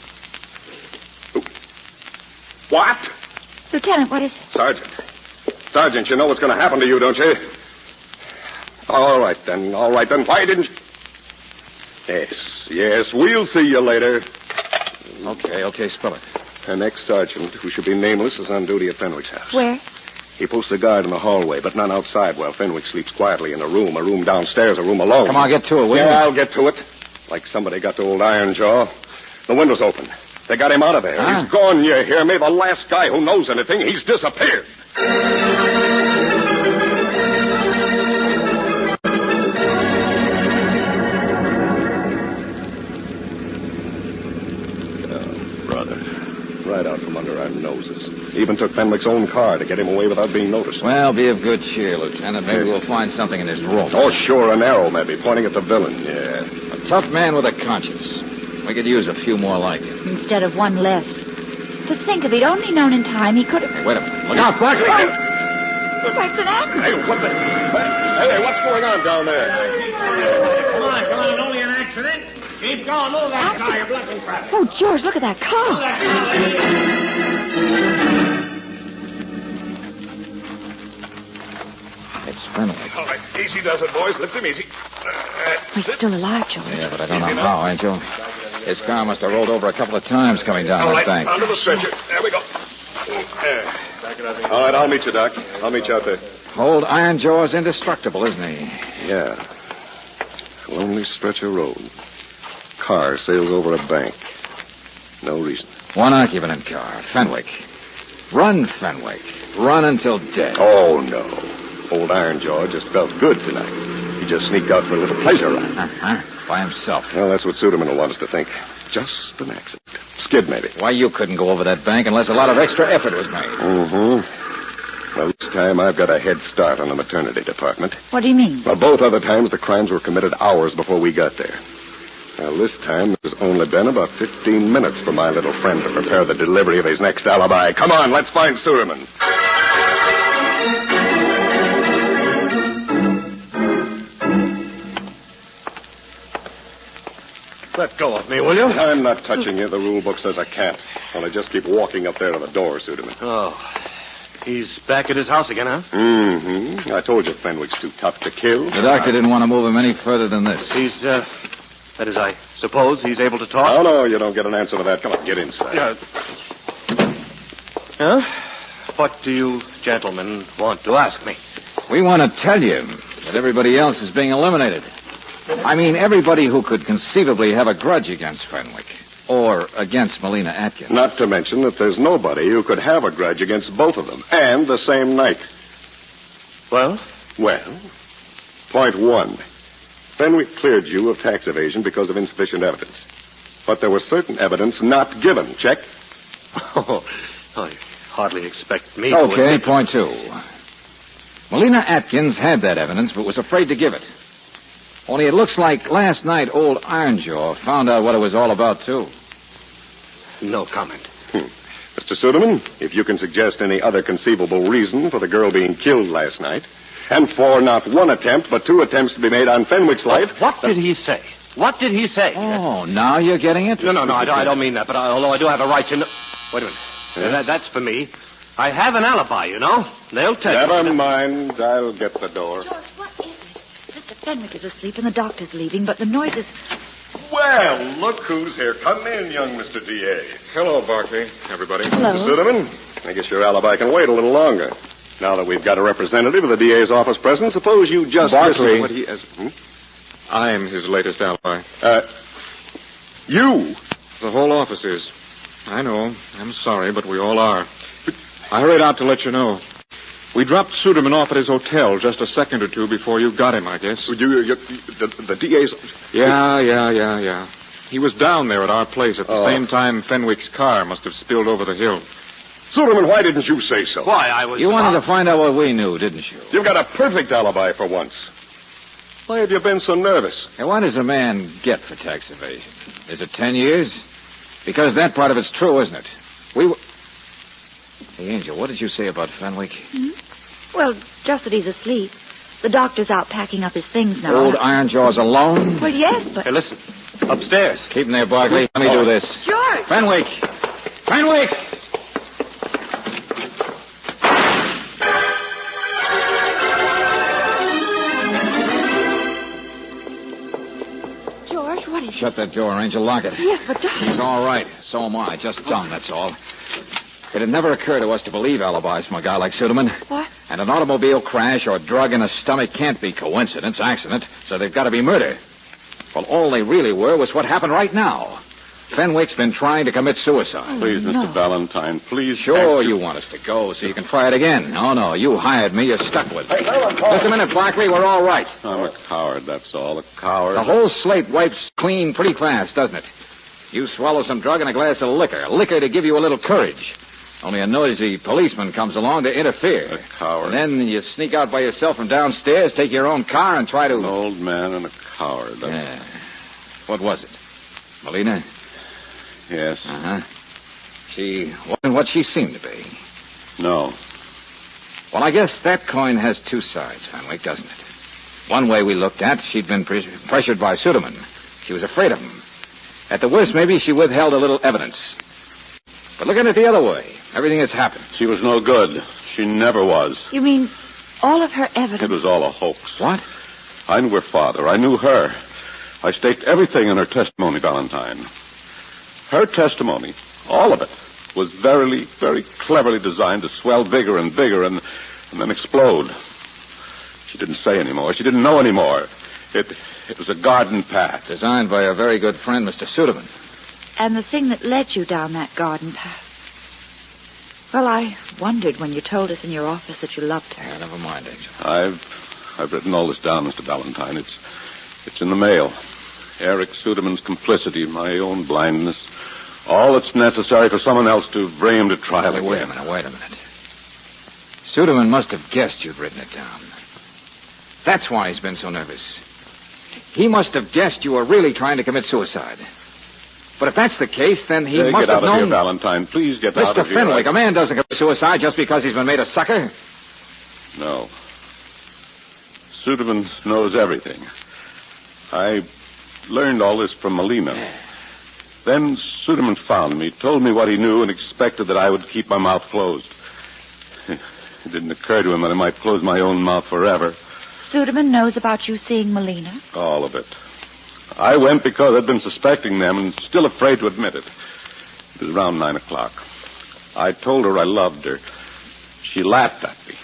What? Lieutenant, what is it? Sergeant, you know what's going to happen to you, don't you? All right, then. Why didn't you... Yes, we'll see you later. Okay, spell it. An ex-sergeant, who should be nameless, is on duty at Fenwick's house. Where? He posts a guard in the hallway, but none outside, while Fenwick sleeps quietly in a room downstairs, a room alone. Come on, get to it, will you? Yeah, I'll get to it. Like somebody got to old Ironjaw. The window's open. They got him out of there. Huh? He's gone, you hear me? The last guy who knows anything, he's disappeared. Brother. Right out from under our noses. Even took Fenwick's own car to get him away without being noticed. Well, be of good cheer, Lieutenant. Maybe we'll find something in his room. Oh, sure, an arrow maybe, pointing at the villain, yeah. A tough man with a conscience. We could use a few more like him. Instead of one less. To think, if he'd only known in time, he could have... Hey, wait a minute. Look out, Barkley! What's an accident? Hey, what's going on down there? Come on, only an accident. Keep going, move that car, you're blocking traffic. Oh, George, look at that car. It's Fenwick. All right, easy does it, boys. Lift him easy. He's still alive, George. Yeah, but I don't know how, Angel. His car must have rolled over a couple of times coming down All that right, bank. onto the stretcher. There we go. All right, I'll meet you, Doc. I'll meet you out there. Old Ironjaw's indestructible, isn't he? Yeah. Lonely stretch of road. Car sails over a bank. No reason. One occupant in car. Fenwick. Run, Fenwick. Run until dead. Oh, no. Old Ironjaw just felt good tonight. He just sneaked out for a little pleasure ride. Uh-huh. By himself. Well, that's what Suderman will want us to think. Just an accident. Skid, maybe. Why, you couldn't go over that bank unless a lot of extra effort was made. Mm-hmm. Well, this time I've got a head start on the maternity department. What do you mean? Well, both other times the crimes were committed hours before we got there. Well, this time there's only been about 15 minutes for my little friend to prepare the delivery of his next alibi. Come on, let's find Suderman. Let go of me, will you? I'm not touching you. The rule book says I can't. Well, I just keep walking up there to the door, Suderman. Oh. He's back at his house again, huh? Mm-hmm. I told you Fenwick's too tough to kill. The doctor didn't want to move him any further than this. He's, that is, I suppose he's able to talk? Oh, no, you don't get an answer to that. Come on, get inside. Huh? What do you gentlemen want to ask me? We want to tell you that everybody else is being eliminated. I mean, everybody who could conceivably have a grudge against Fenwick. Or against Molina Atkins. Not to mention that there's nobody who could have a grudge against both of them. And the same night. Well? Well, point one. Fenwick cleared you of tax evasion because of insufficient evidence. But there was certain evidence not given. Check? Oh, I hardly expect me to... Okay, point two. Molina Atkins had that evidence, but was afraid to give it. Only it looks like last night old Ironjaw found out what it was all about, too. No comment. Mr. Suderman, if you can suggest any other conceivable reason for the girl being killed last night, and for not one attempt, but two attempts to be made on Fenwick's life... What did he say? What did he say? Oh, now you're getting it? No, I don't mean that, but although I do have a right to know... Wait a minute. Yeah? That's for me. I have an alibi, you know. They'll tell you. Never mind. I'll get the door. George, what is it? Just a Fenwick is asleep and the doctor's leaving, but the noise is... Well, look who's here. Come in, young Mr. D.A. Hello, Barkley, everybody. Hello. Mr. Suderman, I guess your alibi can wait a little longer. Now that we've got a representative of the D.A.'s office present, suppose you just Barkley. listen to what he has... I'm his latest alibi. You? The whole office is. I know. I'm sorry, but we all are. I hurried out to let you know. We dropped Suderman off at his hotel just a second or two before you got him, I guess. The DA's... Yeah. He was down there at our place at the same time Fenwick's car must have spilled over the hill. Suderman, why didn't you say so? Why, I was... You wanted to find out what we knew, didn't you? You've got a perfect alibi for once. Why have you been so nervous? Hey, what does a man get for tax evasion? Is it 10 years? Because that part of it's true, isn't it? Hey, Angel, what did you say about Fenwick? Well, just that he's asleep. The doctor's out packing up his things now. Old Iron Jaw's alone? Well, yes, but... Hey, listen. Upstairs. Keep him there, Barkley. Let me do this. George! Fenwick! George, what is it? Shut that door, Angel. Lock it. Yes, but Doctor... He's all right. So am I. Just dumb, that's all. It had never occurred to us to believe alibis from a guy like Suderman. What? And an automobile crash or drug in the stomach can't be coincidence, accident, so they've got to be murder. Well, all they really were was what happened right now. Fenwick's been trying to commit suicide. Please, Mr. Valentine, please. Sure, you want us to go so you can try it again. No, you hired me. You're stuck with me. Just a minute, Barkley. We're all right. I'm a coward, that's all. A coward. The whole slate wipes clean pretty fast, doesn't it? You swallow some drug and a glass of liquor. Liquor to give you a little courage. Only a noisy policeman comes along to interfere. A coward. And then you sneak out by yourself from downstairs, take your own car, and try to... An old man and a coward. Yeah. What was it? Melina? Yes. Uh-huh. She wasn't what she seemed to be. No. Well, I guess that coin has two sides, Fenwick, doesn't it? One way we looked at, she'd been pressured by Suderman. She was afraid of him. At the worst, maybe she withheld a little evidence. But look at it the other way. Everything that's happened. She was no good. She never was. You mean all of her evidence? It was all a hoax. What? I knew her father. I knew her. I staked everything in her testimony, Valentine. Her testimony, all of it, was very cleverly designed to swell bigger and bigger and then explode. She didn't say anymore. She didn't know anymore. It was a garden path. Designed by a very good friend, Mr. Suderman. And the thing that led you down that garden path. Well, I wondered when you told us in your office that you loved her. Yeah, never mind, Angel. I've written all this down, Mr. Valentine. It's in the mail. Eric Suderman's complicity, my own blindness. All that's necessary for someone else to bring him to trial again. Wait a minute. Suderman must have guessed you'd written it down. That's why he's been so nervous. He must have guessed you were really trying to commit suicide. But if that's the case, then he must have known... Get out of here, Valentine. Please get out of here. Mr. Fenwick, a man doesn't commit suicide just because he's been made a sucker. No. Suderman knows everything. I learned all this from Melina. Then Suderman found me, told me what he knew, and expected that I would keep my mouth closed. It didn't occur to him that I might close my own mouth forever. Suderman knows about you seeing Melina? All of it. I went because I'd been suspecting them and still afraid to admit it. It was around 9 o'clock. I told her I loved her. She laughed at me.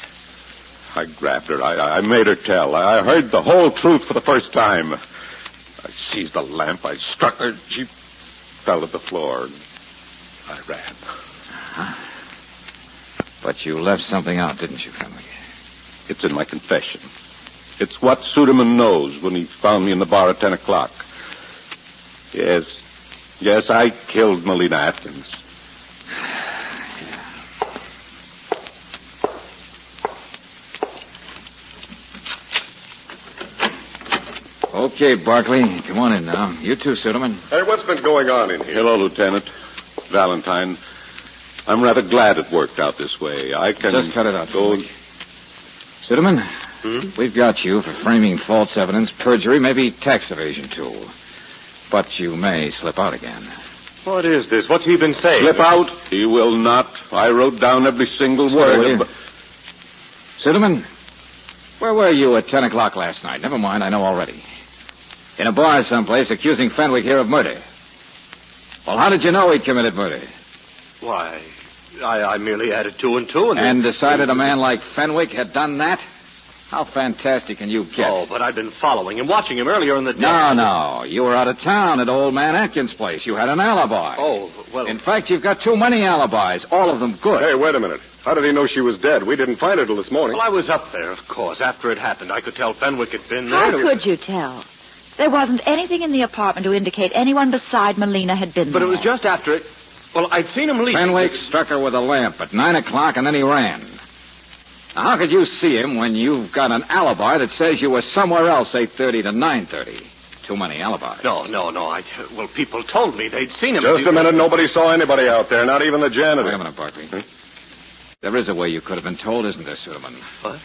I grabbed her. I made her tell. I heard the whole truth for the first time. I seized the lamp. I struck her. She fell to the floor. I ran. Uh-huh. But you left something out, didn't you, Fenwick? It's in my confession. It's what Suderman knows when he found me in the bar at 10 o'clock. Yes, I killed Melina Atkins. Okay, Barkley, come on in now. You too, Suderman. Hey, what's been going on in here? Hello, Lieutenant. Valentine. I'm rather glad it worked out this way. I can... Just cut it out, Fenwick. Suderman, we've got you for framing false evidence, perjury, maybe tax evasion, too. But you may slip out again. What is this? What's he been saying? Slip out? He will not. I wrote down every single word. Suderman, Where were you at 10 o'clock last night? Never mind, I know already. In a bar someplace accusing Fenwick here of murder. Well, how did you know he'd committed murder? Why, I merely added two and two and decided a man like Fenwick had done that? How fantastic can you get? Oh, but I've been following him, watching him earlier in the day. No. You were out of town at old man Atkins' place. You had an alibi. Oh, well... In fact, you've got too many alibis, all of them good. Hey, wait a minute. How did he know she was dead? We didn't find her till this morning. Well, I was up there, of course. After it happened, I could tell Fenwick had been there. How could you tell? There wasn't anything in the apartment to indicate anyone beside Melina had been there. But it was just after it... Well, I'd seen him leave. Fenwick struck her with a lamp at 9 o'clock, and then he ran. Now, how could you see him when you've got an alibi that says you were somewhere else 8:30 to 9:30? Too many alibis. No. Well, people told me they'd seen him. Just a minute. Nobody saw anybody out there, not even the janitor. Wait a minute, Barkley. There is a way you could have been told, isn't there, Suderman? What?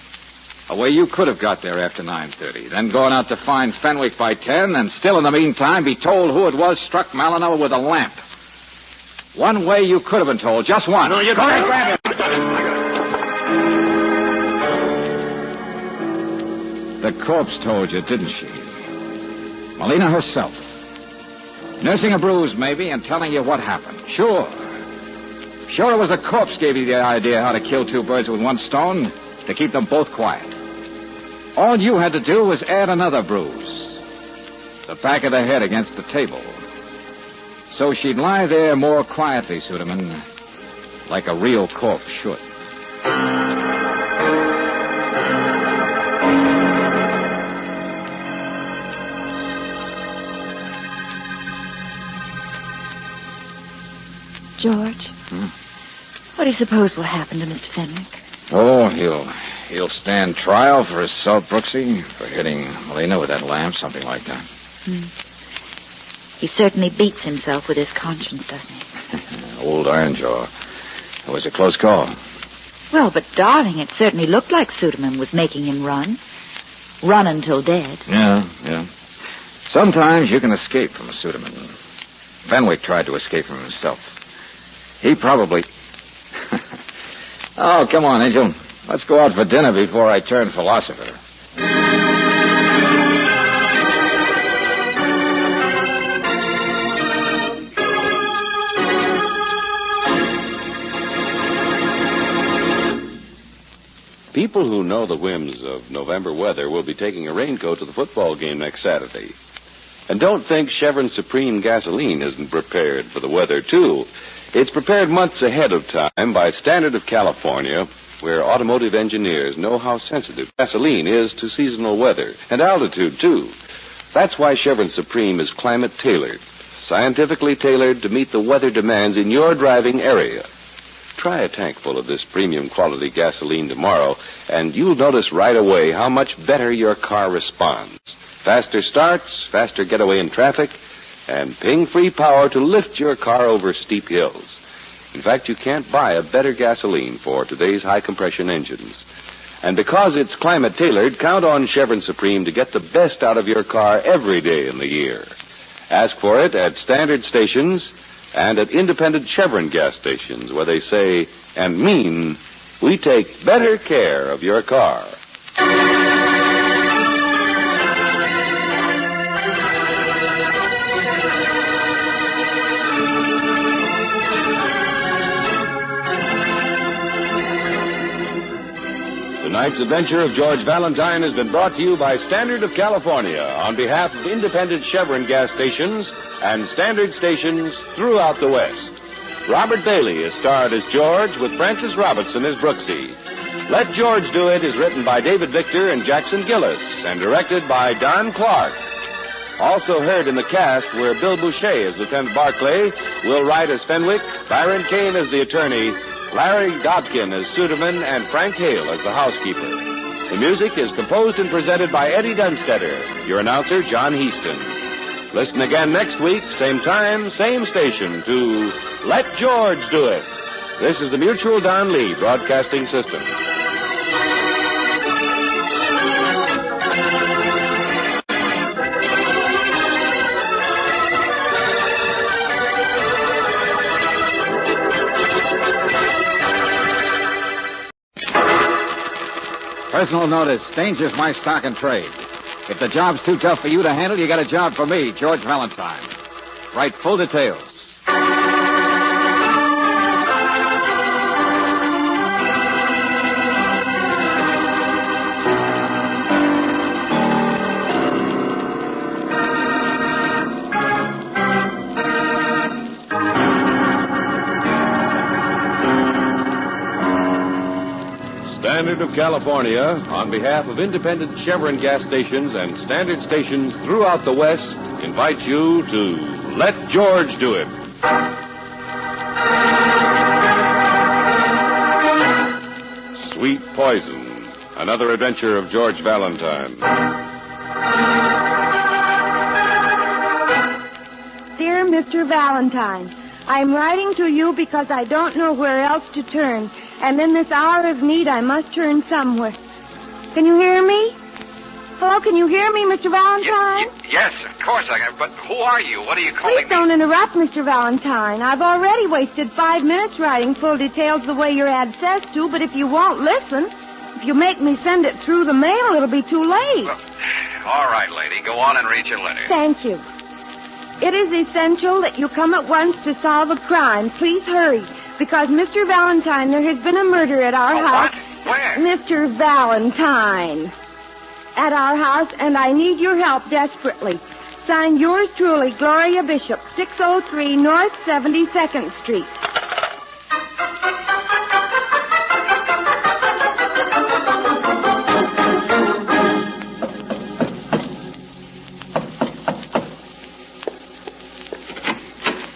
A way you could have got there after 9:30, then going out to find Fenwick by 10, and still in the meantime be told who it was struck Malinois with a lamp. One way you could have been told, just one. No, you go ahead, grab him. The corpse told you, didn't she? Melina herself. Nursing a bruise, maybe, and telling you what happened. Sure it was the corpse gave you the idea how to kill two birds with one stone, to keep them both quiet. All you had to do was add another bruise. The back of the head against the table. So she'd lie there more quietly, Suderman, like a real corpse should. George, what do you suppose will happen to Mr. Fenwick? Oh, he'll stand trial for assault, Brooksy, for hitting Melina with that lamp, something like that. He certainly beats himself with his conscience, doesn't he? Old Ironjaw. It was a close call. Well, but, darling, it certainly looked like Suderman was making him run. Run until dead. Yeah. Sometimes you can escape from a Suderman. Fenwick tried to escape from himself. He probably... Oh, come on, Angel. Let's go out for dinner before I turn philosopher. People who know the whims of November weather will be taking a raincoat to the football game next Saturday. And don't think Chevron Supreme gasoline isn't prepared for the weather, too. It's prepared months ahead of time by Standard of California, where automotive engineers know how sensitive gasoline is to seasonal weather and altitude, too. That's why Chevron Supreme is climate-tailored, scientifically tailored to meet the weather demands in your driving area. Try a tank full of this premium quality gasoline tomorrow, and you'll notice right away how much better your car responds. Faster starts, faster getaway in traffic, and ping-free power to lift your car over steep hills. In fact, you can't buy a better gasoline for today's high-compression engines. And because it's climate-tailored, count on Chevron Supreme to get the best out of your car every day in the year. Ask for it at standard stations and at independent Chevron gas stations where they say and mean, we take better care of your car. Tonight's adventure of George Valentine has been brought to you by Standard of California on behalf of independent Chevron gas stations and standard stations throughout the West. Robert Bailey is starred as George with Francis Robertson as Brooksy. Let George Do It is written by David Victor and Jackson Gillis and directed by Don Clark. Also heard in the cast were Bill Boucher as Lieutenant Barclay, Will Wright as Fenwick, Byron Kane as the attorney, Larry Godkin as Suderman, and Frank Hale as the housekeeper. The music is composed and presented by Eddie Dunstetter, your announcer, John Heaston. Listen again next week, same time, same station, to Let George Do It. This is the Mutual Don Lee Broadcasting System. Personal notice. Danger's my stock and trade. If the job's too tough for you to handle, you got a job for me, George Valentine. Write full details. Standard of California, on behalf of independent Chevron gas stations and standard stations throughout the West, invites you to Let George Do It. Sweet Poison, another adventure of George Valentine. Dear Mr. Valentine, I'm writing to you because I don't know where else to turn. And in this hour of need, I must turn somewhere. Can you hear me? Hello, can you hear me, Mr. Valentine? Yes, of course I can. But who are you? What are you calling Please don't interrupt, Mr. Valentine. I've already wasted 5 minutes writing full details the way your ad says to, but if you won't listen, if you make me send it through the mail, it'll be too late. Well, all right, lady. Go on and read your letter. Thank you. It is essential that you come at once to solve a crime. Please hurry. Because, Mr. Valentine, there has been a murder at our house. What? Where? Mr. Valentine. At our house, and I need your help desperately. Signed, yours truly, Gloria Bishop, 603 North 72nd Street.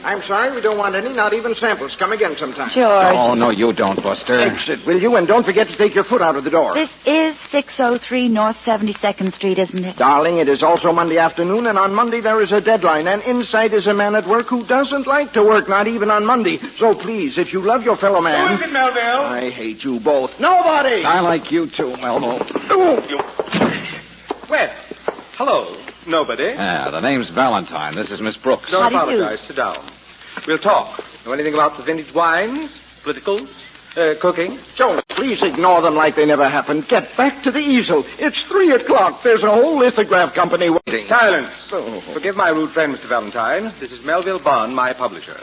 I'm sorry, we don't want any, not even samples. Come again sometime. George. Oh, no, you don't, Buster. Exit, will you? And don't forget to take your foot out of the door. This is 603 North 72nd Street, isn't it? Darling, it is also Monday afternoon, and on Monday there is a deadline, and inside is a man at work who doesn't like to work, not even on Monday. So please, if you love your fellow man... Who is it, Melville? I hate you both. Nobody! I like you too, Melville. Well, hello. Nobody? Yeah, the name's Valentine. This is Miss Brooks. Don't apologize. Sit down. We'll talk. Know anything about the vintage wines, politicals, cooking? Jonas, please ignore them like they never happened. Get back to the easel. It's 3 o'clock. There's a whole lithograph company waiting. Silence. Forgive my rude friend, Mr. Valentine. This is Melville Bond, my publisher.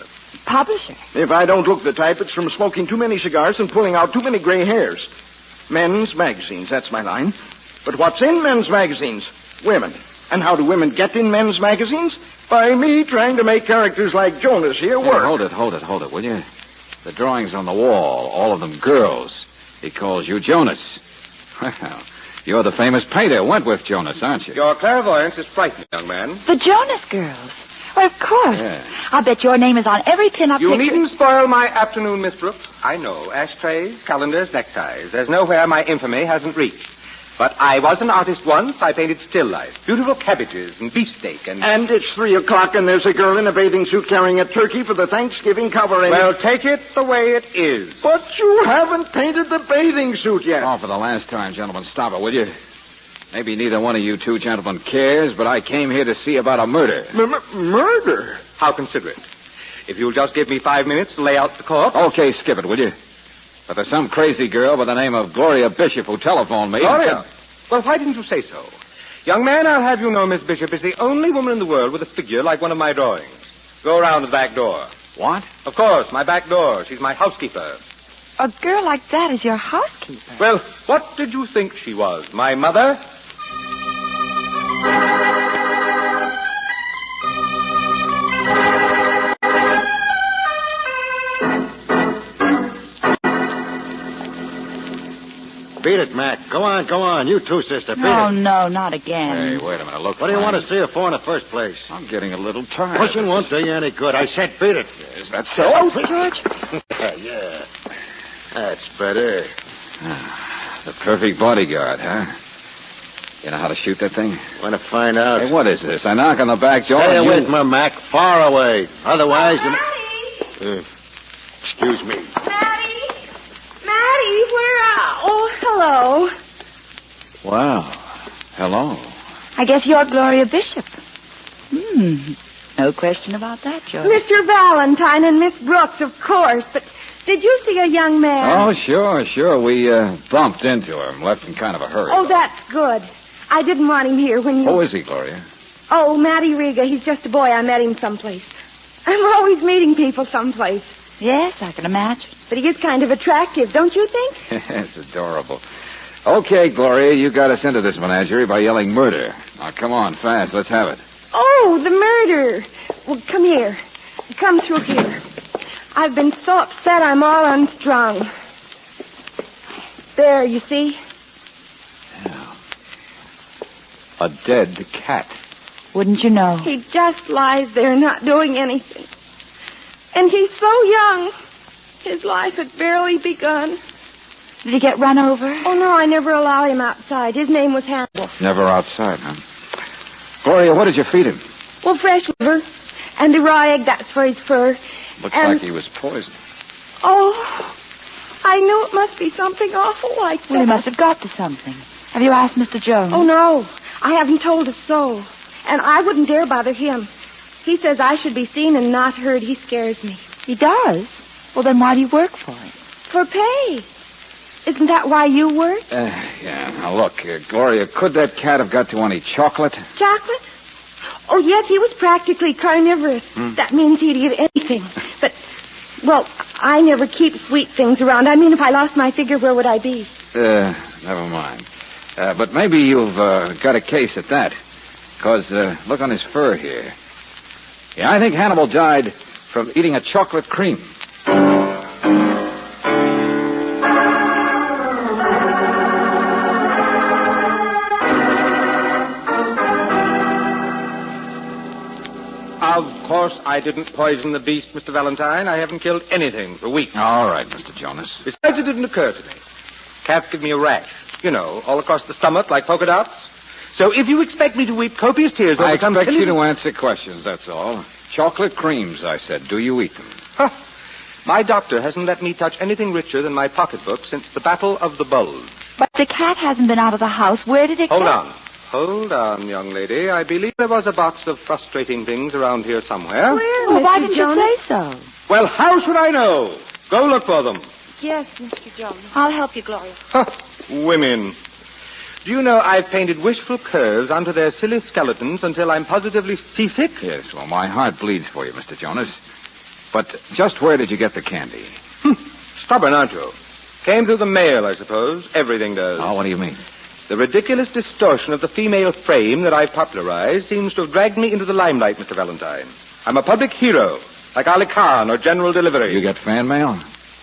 Publisher? If I don't look the type, it's from smoking too many cigars and pulling out too many gray hairs. Men's magazines, that's my line. But what's in men's magazines? Women. And how do women get in men's magazines? By me trying to make characters like Jonas here work. Hey, hold it, will you? The drawings on the wall, all of them girls. He calls you Jonas. Well, you're the famous painter, Wentworth Jonas, aren't you? Your clairvoyance is frightening, young man. The Jonas girls. Well, of course. Yeah. I'll bet your name is on every pin-up You picture. needn't spoil my afternoon, Miss Brooks. I know. Ashtrays, calendars, neckties. There's nowhere my infamy hasn't reached. But I was an artist once. I painted still life. Beautiful cabbages and beefsteak and... And it's 3 o'clock and there's a girl in a bathing suit carrying a turkey for the Thanksgiving covering. Well, take it the way it is. But you haven't painted the bathing suit yet. Oh, for the last time, gentlemen, stop it, will you? Maybe neither one of you two gentlemen cares, but I came here to see about a murder. Murder? How considerate. If you'll just give me 5 minutes to lay out the corpse... Okay, skip it, will you? But there's some crazy girl by the name of Gloria Bishop who telephoned me. Gloria? Well, why didn't you say so? Young man, I'll have you know Miss Bishop is the only woman in the world with a figure like one of my drawings. Go around to the back door. What? Of course, my back door. She's my housekeeper. A girl like that is your housekeeper. Well, what did you think she was? My mother? Beat it, Mac. Go on. You too, sister. Beat Oh, it. no, not again. Hey, wait a minute. Look, What do you Frank. want to see her for in the first place? I'm getting a little tired. Pushing won't do you any good. I said beat it. Is that so? George? Yeah. That's better. The perfect bodyguard, huh? You know how to shoot that thing? Want to find out? Hey, what is this? I knock on the back door Stay and away you... from her, Mac. Far away. Otherwise... excuse me. Maddie, where are... Oh, hello. Wow. Hello. I guess you're Gloria Bishop. No question about that, George. Mr. Valentine and Miss Brooks, of course, but Did you see a young man? Oh, sure. We bumped into him, left in kind of a hurry. Oh, that's good. I didn't want him here when you... Who is he, Gloria? Oh, Matty Riga. He's just a boy. I met him someplace. I'm always meeting people someplace. Yes, I can imagine. But he is kind of attractive, don't you think? It's adorable. Okay, Gloria, you got us into this menagerie by yelling murder. Now, come on, fast. Let's have it. Oh, the murder. Well, come here. Come through here. I've been so upset I'm all unstrung. There, you see? Yeah. A dead cat. Wouldn't you know? He just lies there not doing anything. And he's so young. His life had barely begun. Did he get run over? Oh, no, I never allowed him outside. His name was Hannibal. Never outside, huh? Gloria, what did you feed him? Well, fresh liver. And a raw egg, that's for his fur. Looks like he was poisoned. Oh, I knew it must be something awful like that. Well, he must have got to something. Have you asked Mr. Jones? Oh, no. I haven't told a soul. And I wouldn't dare bother him. He says I should be seen and not heard. He scares me. He does? Well, then why do you work for him? For pay. Isn't that why you work? Yeah. Now, look, Gloria, could that cat have got to any chocolate? Chocolate? Oh, yes, he was practically carnivorous. That means he'd eat anything. But, well, I never keep sweet things around. I mean, if I lost my figure, where would I be? Never mind. But maybe you've got a case at that. Because, look on his fur here. Yeah, I think Hannibal died from eating a chocolate cream. Of course, I didn't poison the beast, Mr. Valentine. I haven't killed anything for weeks. All right, Mr. Jonas. Besides, it didn't occur to me. Cats give me a rash. You know, all across the stomach like polka dots. So if you expect me to weep copious tears over some I expect silly... you to answer questions, that's all. Chocolate creams, I said. Do you eat them? Huh. My doctor hasn't let me touch anything richer than my pocketbook since the Battle of the Bulge. But the cat hasn't been out of the house. Where did it go? Hold on, young lady. I believe there was a box of frustrating things around here somewhere. Where, Well, why Mr. didn't Jonas? you say so? Well, how should I know? Go look for them. Yes, Mr. Jones. I'll help you, Gloria. Huh. Women. Do you know I've painted wishful curves onto their silly skeletons until I'm positively seasick? Yes, well, my heart bleeds for you, Mr. Jonas. But just where did you get the candy? Stubborn, aren't you? Came through the mail, I suppose. Everything does. Oh, what do you mean? The ridiculous distortion of the female frame that I've popularized seems to have dragged me into the limelight, Mr. Valentine. I'm a public hero, like Ali Khan or General Delivery. You get fan mail?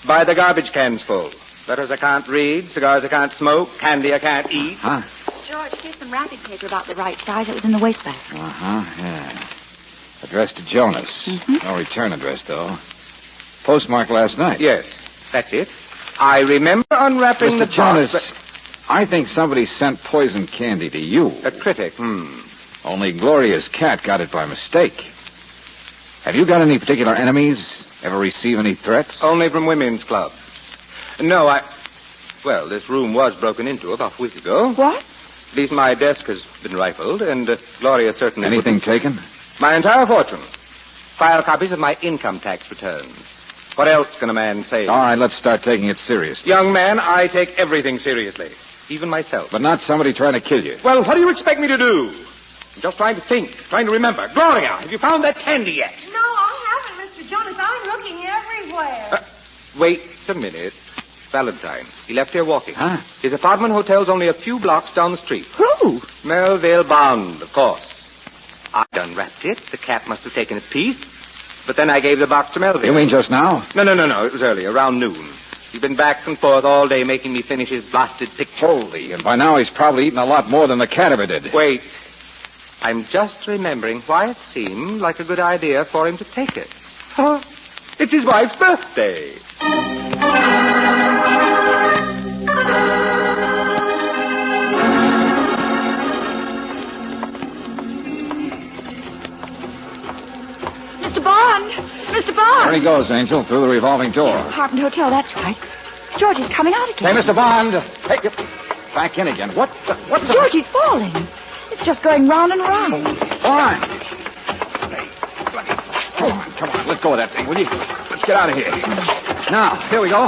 By the garbage cans full. Letters I can't read, cigars I can't smoke, candy I can't eat. Huh? George, here's some wrapping paper about the right size. It was in the wastebasket. Yeah. Addressed to Jonas. No return address, though. Postmarked last night. Yes, that's it. I remember unwrapping the Mr. Jonas, box, I think somebody sent poison candy to you. A critic, Only Gloria's cat got it by mistake. Have you got any particular enemies? Ever receive any threats? Only from women's clubs. No, Well, this room was broken into about a week ago. What? At least my desk has been rifled, and Gloria certainly... Anything taken? My entire fortune. File copies of my income tax returns. What else can a man say? All right, let's start taking it seriously. Young man, I take everything seriously. Even myself. But not somebody trying to kill you. Well, what do you expect me to do? I'm just trying to think, trying to remember. Gloria, have you found that candy yet? No, I haven't, Mr. Jonas. I'm looking everywhere. Wait a minute. Valentine. He left here walking. Huh? His apartment hotel's only a few blocks down the street. Who? Melville Bond, of course. I unwrapped it. The cat must have taken a piece. But then I gave the box to Melville. You mean just now? No. It was early, around noon. He's been back and forth all day making me finish his blasted picture. Holy, and by now he's probably eaten a lot more than the cat ever did. Wait. I'm just remembering why it seemed like a good idea for him to take it. It's his wife's birthday. Mr. Bond! Mr. Bond! There he goes, Angel, through the revolving door. Apartment hotel, that's right. George is coming out again. Hey, Mr. Bond! Hey, back in again. What's the... George, he's falling. It's just going round and round. All right. Hey, come on, let go of that thing, will you? Let's get out of here. Now, here we go.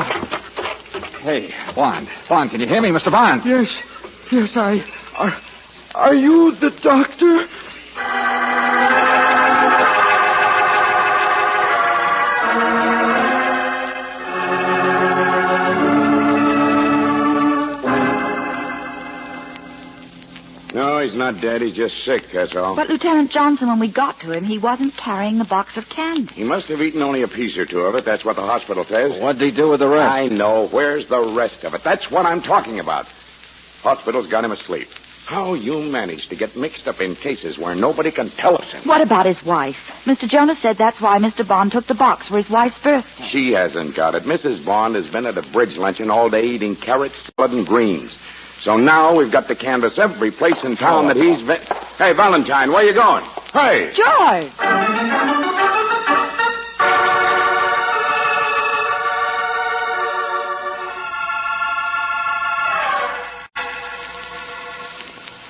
Hey, Bond. Bond, can you hear me, Mr. Bond? Yes, Are you the doctor? No, he's not dead. He's just sick, that's all. But, Lieutenant Johnson, when we got to him, he wasn't carrying the box of candy. He must have eaten only a piece or two of it. That's what the hospital says. What'd he do with the rest? I know. Where's the rest of it? That's what I'm talking about. Hospital's got him asleep. How you managed to get mixed up in cases where nobody can tell us anything. What about his wife? Mr. Jonas said that's why Mr. Bond took the box for his wife's birthday. She hasn't got it. Mrs. Bond has been at a bridge luncheon all day eating carrots, salad, and greens. So now we've got to canvass every place in town that he's been... Hey, Valentine, where you going? Hey! George!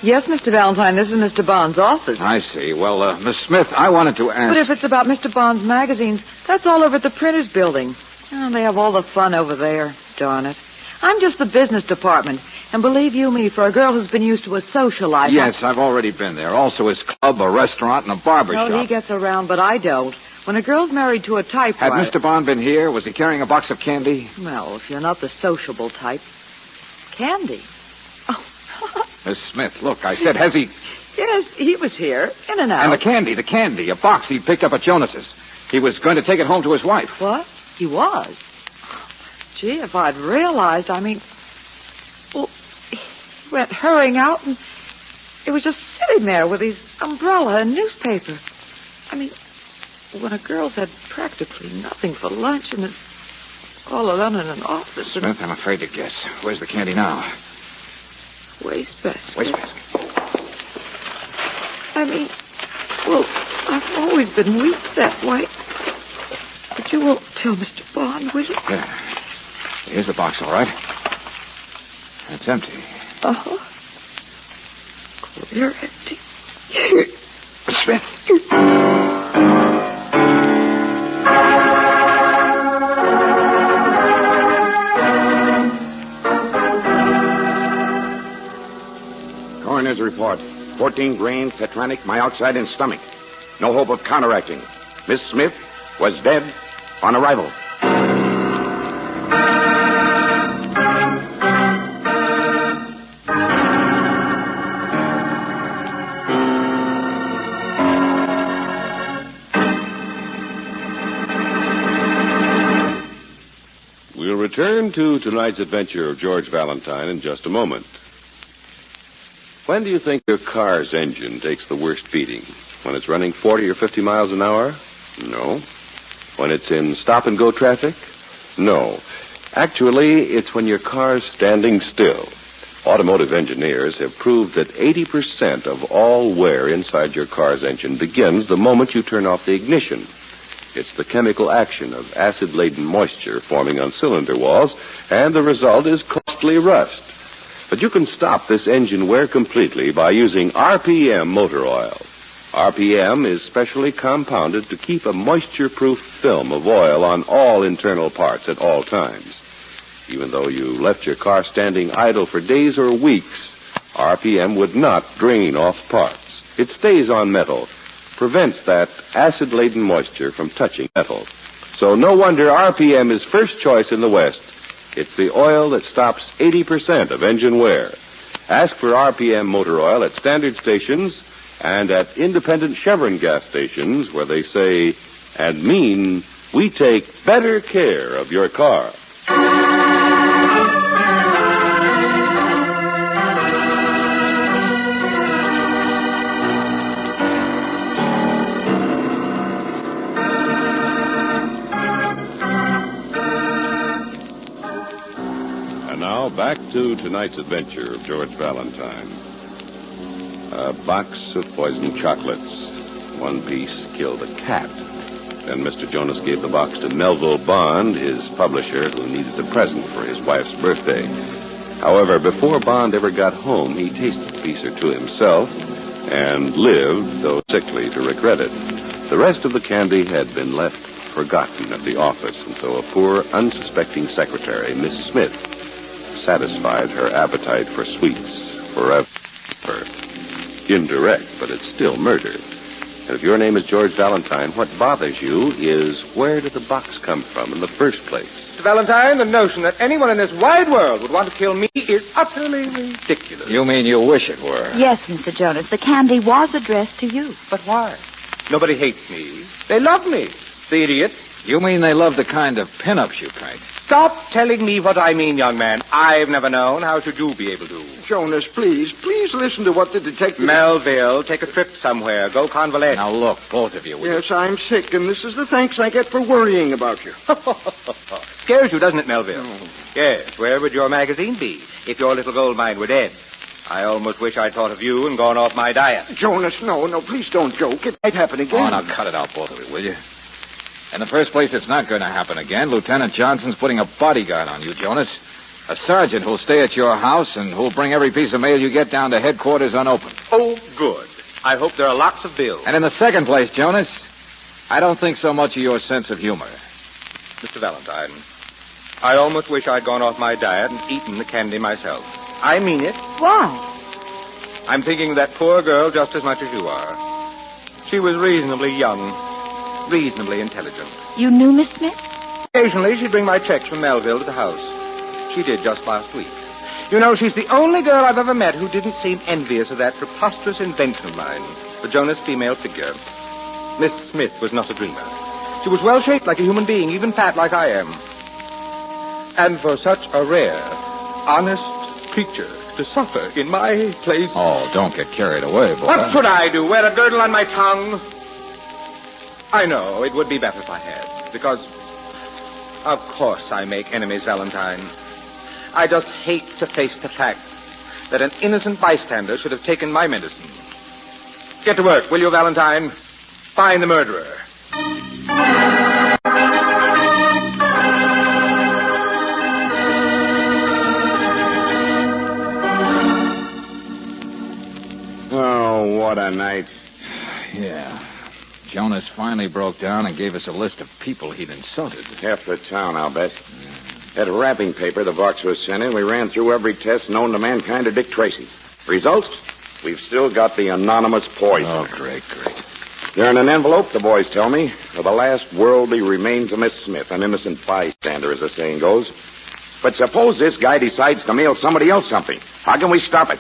Yes, Mr. Valentine, this is Mr. Bond's office. I see. Well, Miss Smith, I wanted to ask... But if it's about Mr. Bond's magazines, that's all over at the printer's building. Oh, they have all the fun over there. Darn it. I'm just the business department. And believe you me, for a girl who's been used to a social life... Yes, I've already been there. Also his club, a restaurant, and a barber shop. No, he gets around, but I don't. When a girl's married to a typewriter... Had Mr. Bond been here? Was he carrying a box of candy? Well, if you're not the sociable type... Candy? Miss Smith, look, I said, has he... Yes, he was here, in and out. And the candy, a box he picked up at Jonas's. He was going to take it home to his wife. What? He was? Gee, if I'd realized, well, he went hurrying out and it was just sitting there with his umbrella and newspaper. When a girl's had practically nothing for lunch and is all alone in an office... Smith, I'm afraid to guess. Where's the candy now? Wastebasket. Wastebasket. I've always been weak that way. But you won't tell Mr. Bond, will you? Yeah. Here's the box, all right. It's empty. Uh-huh. Clear empty. Smith. Coroner's report. 14 grains, tetranic, myoxide, and stomach. No hope of counteracting. Miss Smith was dead on arrival. We'll return to tonight's adventure of George Valentine in just a moment. When do you think your car's engine takes the worst beating? When it's running 40 or 50 miles an hour? No. When it's in stop-and-go traffic? No. Actually, it's when your car's standing still. Automotive engineers have proved that 80% of all wear inside your car's engine begins the moment you turn off the ignition. It's the chemical action of acid-laden moisture forming on cylinder walls, and the result is costly rust. But you can stop this engine wear completely by using RPM motor oil. RPM is specially compounded to keep a moisture-proof film of oil on all internal parts at all times. Even though you left your car standing idle for days or weeks, RPM would not drain off parts. It stays on metal, prevents that acid-laden moisture from touching metal. So no wonder RPM is first choice in the West. It's the oil that stops 80% of engine wear. Ask for RPM motor oil at standard stations and at independent Chevron gas stations where they say and mean we take better care of your car. Now, back to tonight's adventure of George Valentine. A box of poisoned chocolates. One piece killed a cat. Then Mr. Jonas gave the box to Melville Bond, his publisher, who needed a present for his wife's birthday. However, before Bond ever got home, he tasted a piece or two himself and lived, though sickly, to regret it. The rest of the candy had been left forgotten at the office until a poor, unsuspecting secretary, Miss Smith, satisfied her appetite for sweets forever. Indirect, but it's still murder. And if your name is George Valentine, what bothers you is where did the box come from in the first place? Mr. Valentine, the notion that anyone in this wide world would want to kill me is utterly ridiculous. You mean you wish it were? Yes, Mr. Jonas, the candy was addressed to you. But why? Nobody hates me. They love me. The idiot. You mean they love the kind of pin-ups you paint? Stop telling me what I mean, young man. I've never known. How should you be able to? Jonas, please listen to what the detective... Melville, take a trip somewhere. Go convalesce. Now, look, both of you. Yes, I'm sick, and this is the thanks I get for worrying about you. Scares you, doesn't it, Melville? Oh. Yes, where would your magazine be if your little gold mine were dead? I almost wish I'd thought of you and gone off my diet. Jonas, no, please don't joke. It might happen again. Oh, now cut it out, both of you, will you? In the first place, it's not going to happen again. Lieutenant Johnson's putting a bodyguard on you, Jonas. A sergeant who'll stay at your house and who'll bring every piece of mail you get down to headquarters unopened. Oh, good. I hope there are lots of bills. And in the second place, Jonas, I don't think so much of your sense of humor. Mr. Valentine, I almost wish I'd gone off my diet and eaten the candy myself. I mean it. Why? I'm thinking of that poor girl just as much as you are. She was reasonably young. Reasonably intelligent. You knew Miss Smith? Occasionally, she'd bring my checks from Melville to the house. She did just last week. You know, she's the only girl I've ever met who didn't seem envious of that preposterous invention of mine, the Jonas female figure. Miss Smith was not a dreamer. She was well-shaped like a human being, even fat like I am. And for such a rare, honest creature to suffer in my place... Oh, don't get carried away, boy. What should I do? Wear a girdle on my tongue? I know, it would be better if I had, because, of course, I make enemies, Valentine. I just hate to face the fact that an innocent bystander should have taken my medicine. Get to work, will you, Valentine? Find the murderer. Oh, what a night. Yeah. Jonas finally broke down and gave us a list of people he'd insulted. Half the town, I'll bet. That wrapping paper the box was sent in, we ran through every test known to mankind to Dick Tracy. Results? We've still got the anonymous poison. Oh, great. They're in an envelope, the boys tell me, of the last worldly remains of Miss Smith, an innocent bystander, as the saying goes. But suppose this guy decides to mail somebody else something. How can we stop it?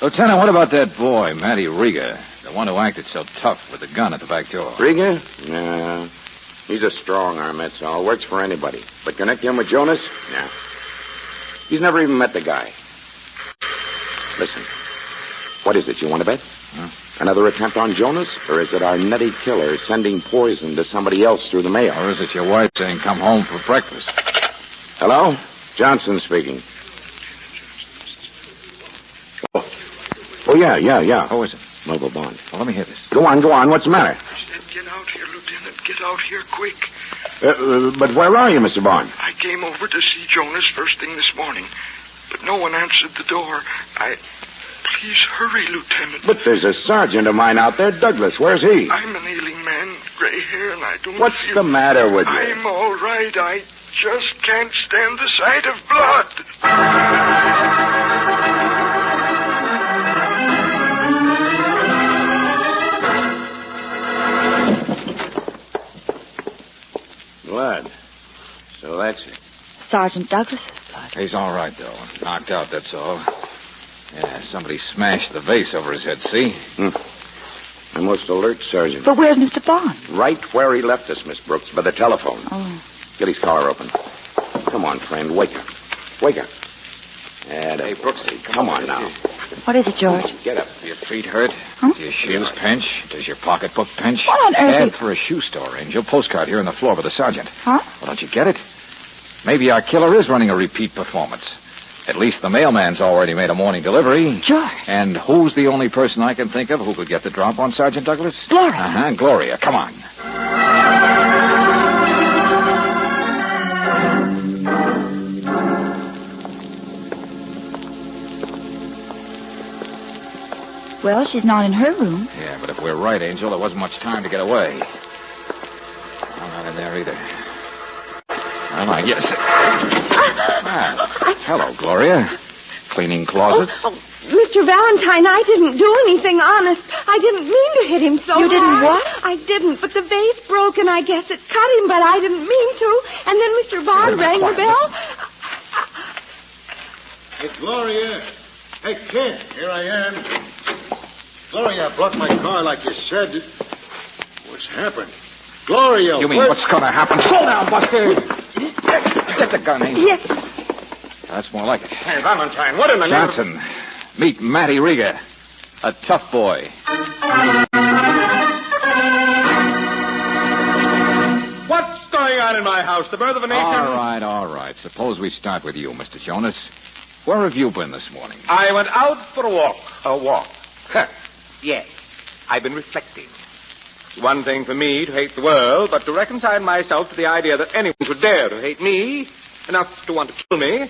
Lieutenant, what about that boy, Matty Riga? The one who acted so tough with the gun at the back door. Riga? Yeah. He's a strong arm, that's all. Works for anybody. But connect him with Jonas? Yeah. He's never even met the guy. Listen. What is it, you want to bet? Huh? Another attempt on Jonas? Or is it our nutty killer sending poison to somebody else through the mail? Or is it your wife saying come home for breakfast? Hello? Johnson speaking. Oh, yeah. Who is it? Melville Bond. Well, let me hear this. Go on. What's the matter? Get out here, Lieutenant. Get out here quick. But where are you, Mr. Bond? I came over to see Jonas first thing this morning, but no one answered the door. Please hurry, Lieutenant. But there's a sergeant of mine out there, Douglas. Where's he? I'm an ailing man, gray hair, and I don't What's the matter with you? I'm all right. I just can't stand the sight of blood. Blood. So that's it. Sergeant Douglas's blood. He's all right, though. Knocked out, that's all. Yeah, somebody smashed the vase over his head, see? A most alert sergeant. But where's Mr. Bond? Right where he left us, Miss Brooks, by the telephone. Oh. Get his collar open. Come on, friend, wake up. Hey, Brooksy, come on now. What is it, George? Get up. Do your feet hurt? Huh? Do your shoes pinch? Does your pocketbook pinch? What on earth? Ad for a shoe store, Angel. Postcard here on the floor by the sergeant. Huh? Well, don't you get it? Maybe our killer is running a repeat performance. At least the mailman's already made a morning delivery. George. And who's the only person I can think of who could get the drop on Sergeant Douglas? Gloria. Gloria. Come on. Well, she's not in her room. Yeah, but if we're right, Angel, there wasn't much time to get away. Well, not in there either. Well, I guess... Hello, Gloria. Cleaning closets? Oh, Mr. Valentine, I didn't do anything, honest. I didn't mean to hit him so hard. You didn't what? I didn't, but the vase broke, and I guess it cut him, but I didn't mean to. And then Mr. Bond rang the bell. Hey, Gloria. Hey, kid, here I am. Gloria, I brought my car like you said. What's happened? Gloria, You mean what's going to happen? Slow down, Buster. Get the gun, eh? Yes. That's more like it. Hey, Valentine, what in the... Johnson, meet Matty Riga, a tough boy. What's going on in my house? The birth of a nation? All right. Suppose we start with you, Mr. Jonas. Where have you been this morning? I went out for a walk. A walk? Yes. I've been reflecting. It's one thing for me to hate the world, but to reconcile myself to the idea that anyone should dare to hate me, enough to want to kill me,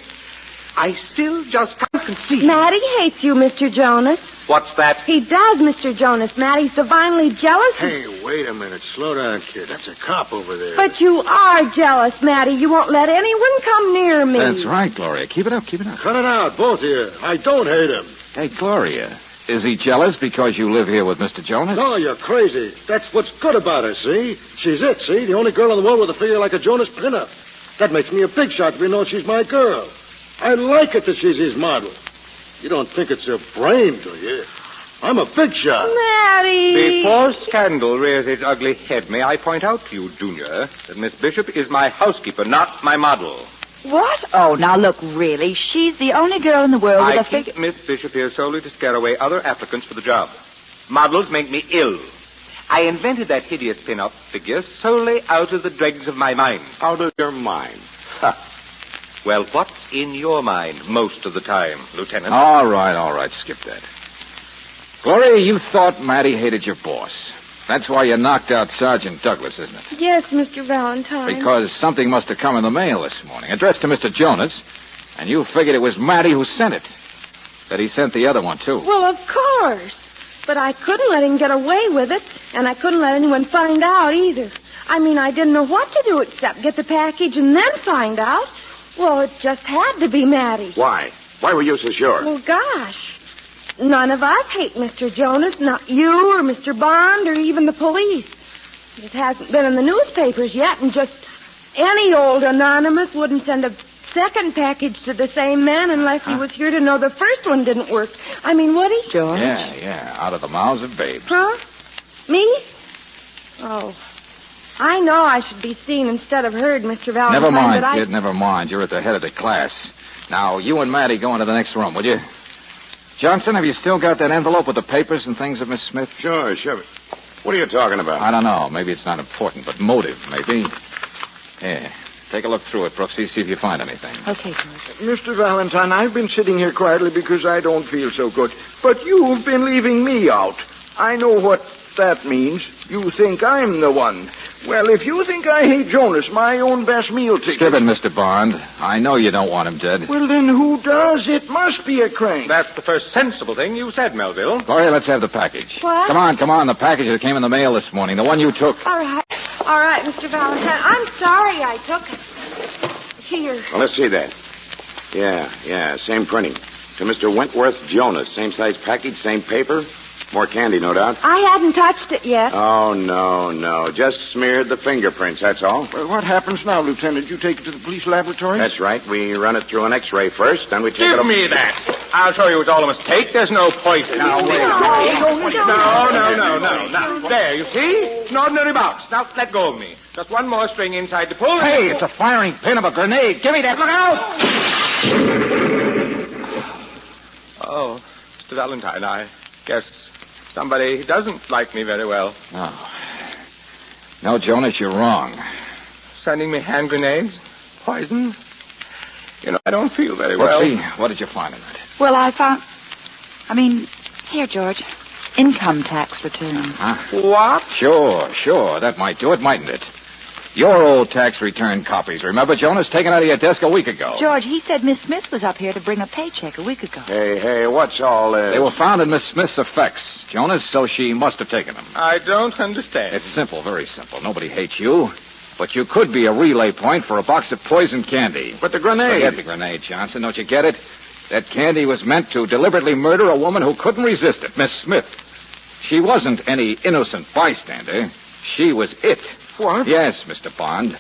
I still just can't conceive. Matty hates you, Mr. Jonas. What's that? He does, Mr. Jonas. Matty's divinely jealous. Hey, wait a minute. Slow down, kid. That's a cop over there. But you are jealous, Matty. You won't let anyone come near me. That's right, Gloria. Keep it up. Cut it out, both of you. I don't hate him. Hey, Gloria, is he jealous because you live here with Mr. Jonas? No, you're crazy. That's what's good about her, see? She's it, see? The only girl in the world with a figure like a Jonas pinup. That makes me a big shot to be known she's my girl. I like it that she's his model. You don't think it's her brain, do you? I'm a big shot. Matty! Before scandal rears its ugly head, may I point out to you, Junior, that Miss Bishop is my housekeeper, not my model. What? Oh, now look, really, she's the only girl in the world with I a figure... keep Miss Bishop here solely to scare away other applicants for the job. Models make me ill. I invented that hideous pin-up figure solely out of the dregs of my mind. Out of your mind? Ha. Well, what's in your mind most of the time, Lieutenant? All right. Skip that. Gloria, you thought Matty hated your boss. That's why you knocked out Sergeant Douglas, isn't it? Yes, Mr. Valentine. Because something must have come in the mail this morning, addressed to Mr. Jonas, and you figured it was Matty who sent it. That he sent the other one, too. Well, of course. But I couldn't let him get away with it, and I couldn't let anyone find out either. I mean, I didn't know what to do except get the package and then find out. Well, it just had to be Matty. Why? Why were you so sure? Well, gosh. None of us hate Mr. Jonas, not you or Mr. Bond or even the police. It hasn't been in the newspapers yet, and just any old anonymous wouldn't send a second package to the same man unless he was here to know the first one didn't work. I mean, would he? George? Yeah, out of the mouths of babes. Huh? Me? Oh. I know I should be seen instead of heard, Mr. Valentine. Never mind, but kid, never mind. You're at the head of the class. Now, you and Matty go into the next room, will you? Johnson, have you still got that envelope with the papers and things of Miss Smith? Sure. What are you talking about? I don't know. Maybe it's not important, but motive, maybe. Yeah. Take a look through it, Brooksy, see if you find anything. Okay, George. Mr. Valentine, I've been sitting here quietly because I don't feel so good. But you've been leaving me out. I know what that means. You think I'm the one. Well, if you think I hate Jonas, my own best meal ticket... Skip it, Mr. Bond. I know you don't want him dead. Well, then who does? It must be a crank. That's the first sensible thing you said, Melville. Gloria, let's have the package. What? Come on, the package that came in the mail this morning, the one you took. All right, Mr. Valentine. I'm sorry I took it. Here. Well, let's see that. Yeah, same printing. To Mr. Wentworth Jonas. Same size package, same paper. More candy, no doubt. I hadn't touched it yet. Oh, no. Just smeared the fingerprints, that's all. Well, what happens now, Lieutenant? You take it to the police laboratory? That's right. We run it through an X-ray first, then we take it... Give me that. I'll show you it's all a mistake. There's no poison. Now, wait No. There, you see? An ordinary box. Now, let go of me. Just one more string inside to pull. Hey, it's a firing pin of a grenade. Give me that. Look out! Oh, Mr. Valentine, I guess somebody doesn't like me very well. No, Jonas, you're wrong. Sending me hand grenades? Poison? You know, I don't feel very well. Let's see. What did you find in it? Well, here, George. Income tax return. Huh? What? Sure. That might do it, mightn't it? Your old tax return copies, remember, Jonas? Taken out of your desk a week ago. George, he said Miss Smith was up here to bring a paycheck a week ago. Hey, what's all this? They were found in Miss Smith's effects, Jonas, so she must have taken them. I don't understand. It's simple, very simple. Nobody hates you. But you could be a relay point for a box of poison candy. But the grenade... Forget the grenade, Johnson. Don't you get it? That candy was meant to deliberately murder a woman who couldn't resist it, Miss Smith. She wasn't any innocent bystander. She was it. What? Yes, Mr. Bond.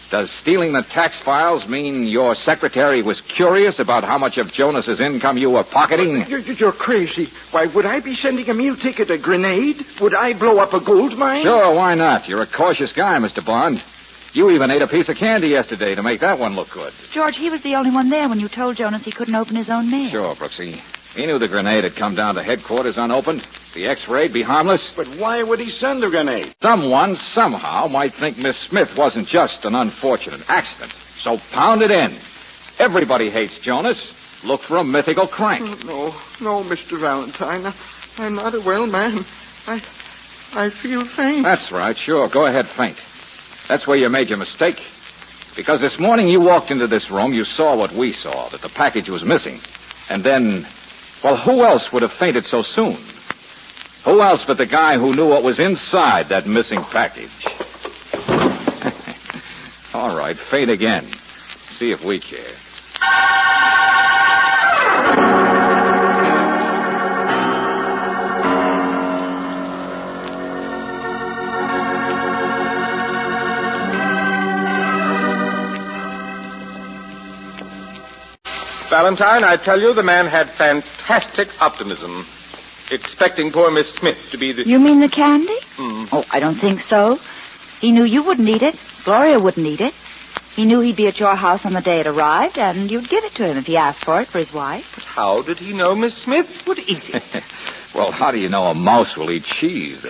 Does stealing the tax files mean your secretary was curious about how much of Jonas's income you were pocketing? You're crazy. Why, would I be sending a meal ticket a grenade? Would I blow up a gold mine? Sure, why not? You're a cautious guy, Mr. Bond. You even ate a piece of candy yesterday to make that one look good. George, he was the only one there when you told Jonas he couldn't open his own mail. Sure, Brooksy. He knew the grenade had come down to headquarters unopened. The X-ray'd be harmless. But why would he send the grenade? Someone, somehow, might think Miss Smith wasn't just an unfortunate accident. So pound it in. Everybody hates Jonas. Look for a mythical crank. No, Mr. Valentine. I'm not a well man. I feel faint. That's right, sure. Go ahead, faint. That's where you made your mistake. Because this morning you walked into this room, you saw what we saw, that the package was missing. And then, well, who else would have fainted so soon? Who else but the guy who knew what was inside that missing package? All right, faint again. See if we care. Valentine, I tell you, the man had fantastic optimism, expecting poor Miss Smith to be the... You mean the candy? Mm. Oh, I don't think so. He knew you wouldn't eat it. Gloria wouldn't eat it. He knew he'd be at your house on the day it arrived, and you'd give it to him if he asked for it for his wife. But how did he know Miss Smith would eat it? Well, how do you know a mouse will eat cheese,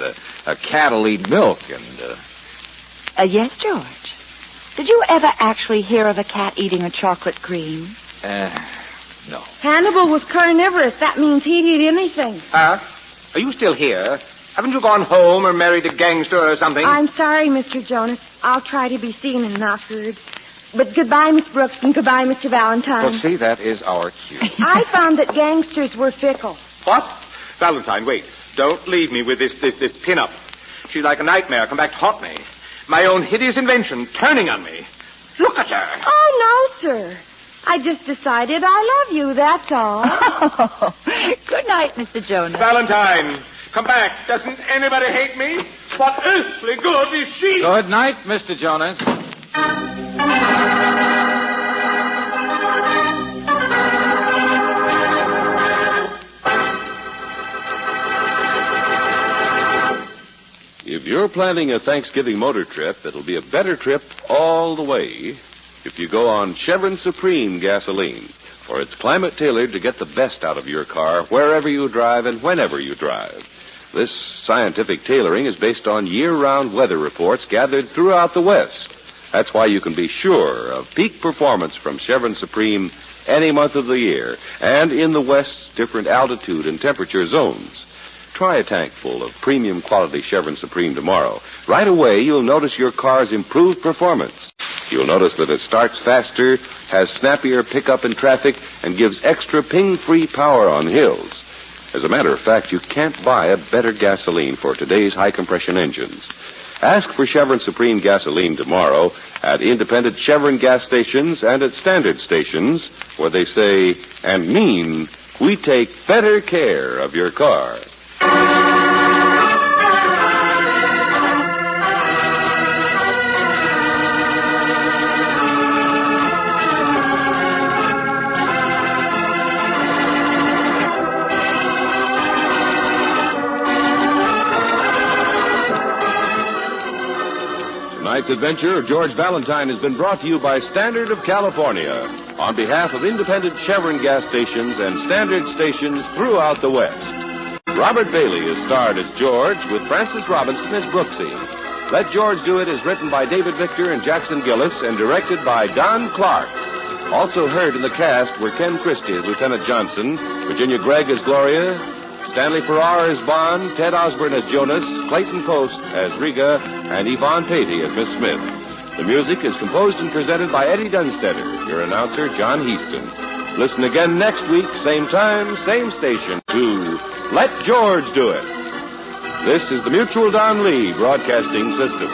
a cat will eat milk, and... Yes, George. Did you ever actually hear of a cat eating a chocolate cream? No. Hannibal was carnivorous. That means he'd eat anything. Are you still here? Haven't you gone home or married a gangster or something? I'm sorry, Mr. Jonas. I'll try to be seen and not heard. But goodbye, Miss Brooks, and goodbye, Mr. Valentine. Brooksy, that is our cue. I found that gangsters were fickle. What? Valentine, wait. Don't leave me with this pin-up. She's like a nightmare come back to haunt me. My own hideous invention turning on me. Look at her. Oh, no, sir. I just decided I love you, that's all. Oh, good night, Mr. Jonas. Valentine, come back. Doesn't anybody hate me? What earthly good is she? Good night, Mr. Jonas. If you're planning a Thanksgiving motor trip, it'll be a better trip all the way if you go on Chevron Supreme gasoline, for it's climate tailored to get the best out of your car wherever you drive and whenever you drive. This scientific tailoring is based on year-round weather reports gathered throughout the West. That's why you can be sure of peak performance from Chevron Supreme any month of the year and in the West's different altitude and temperature zones. Try a tank full of premium quality Chevron Supreme tomorrow. Right away, you'll notice your car's improved performance. You'll notice that it starts faster, has snappier pickup in traffic, and gives extra ping-free power on hills. As a matter of fact, you can't buy a better gasoline for today's high-compression engines. Ask for Chevron Supreme gasoline tomorrow at independent Chevron gas stations and at standard stations where they say and mean, we take better care of your car. Tonight's adventure of George Valentine has been brought to you by Standard of California on behalf of independent Chevron gas stations and standard stations throughout the West. Robert Bailey is starred as George with Francis Robinson as Brooksy. Let George Do It is written by David Victor and Jackson Gillis and directed by Don Clark. Also heard in the cast were Ken Christie as Lieutenant Johnson, Virginia Gregg as Gloria, Stanley Farrar as Bond, Ted Osborne as Jonas, Clayton Post as Riga, and Yvonne Patey as Miss Smith. The music is composed and presented by Eddie Dunstetter, your announcer, John Heaston. Listen again next week, same time, same station, to Let George Do It. This is the Mutual Don Lee Broadcasting System.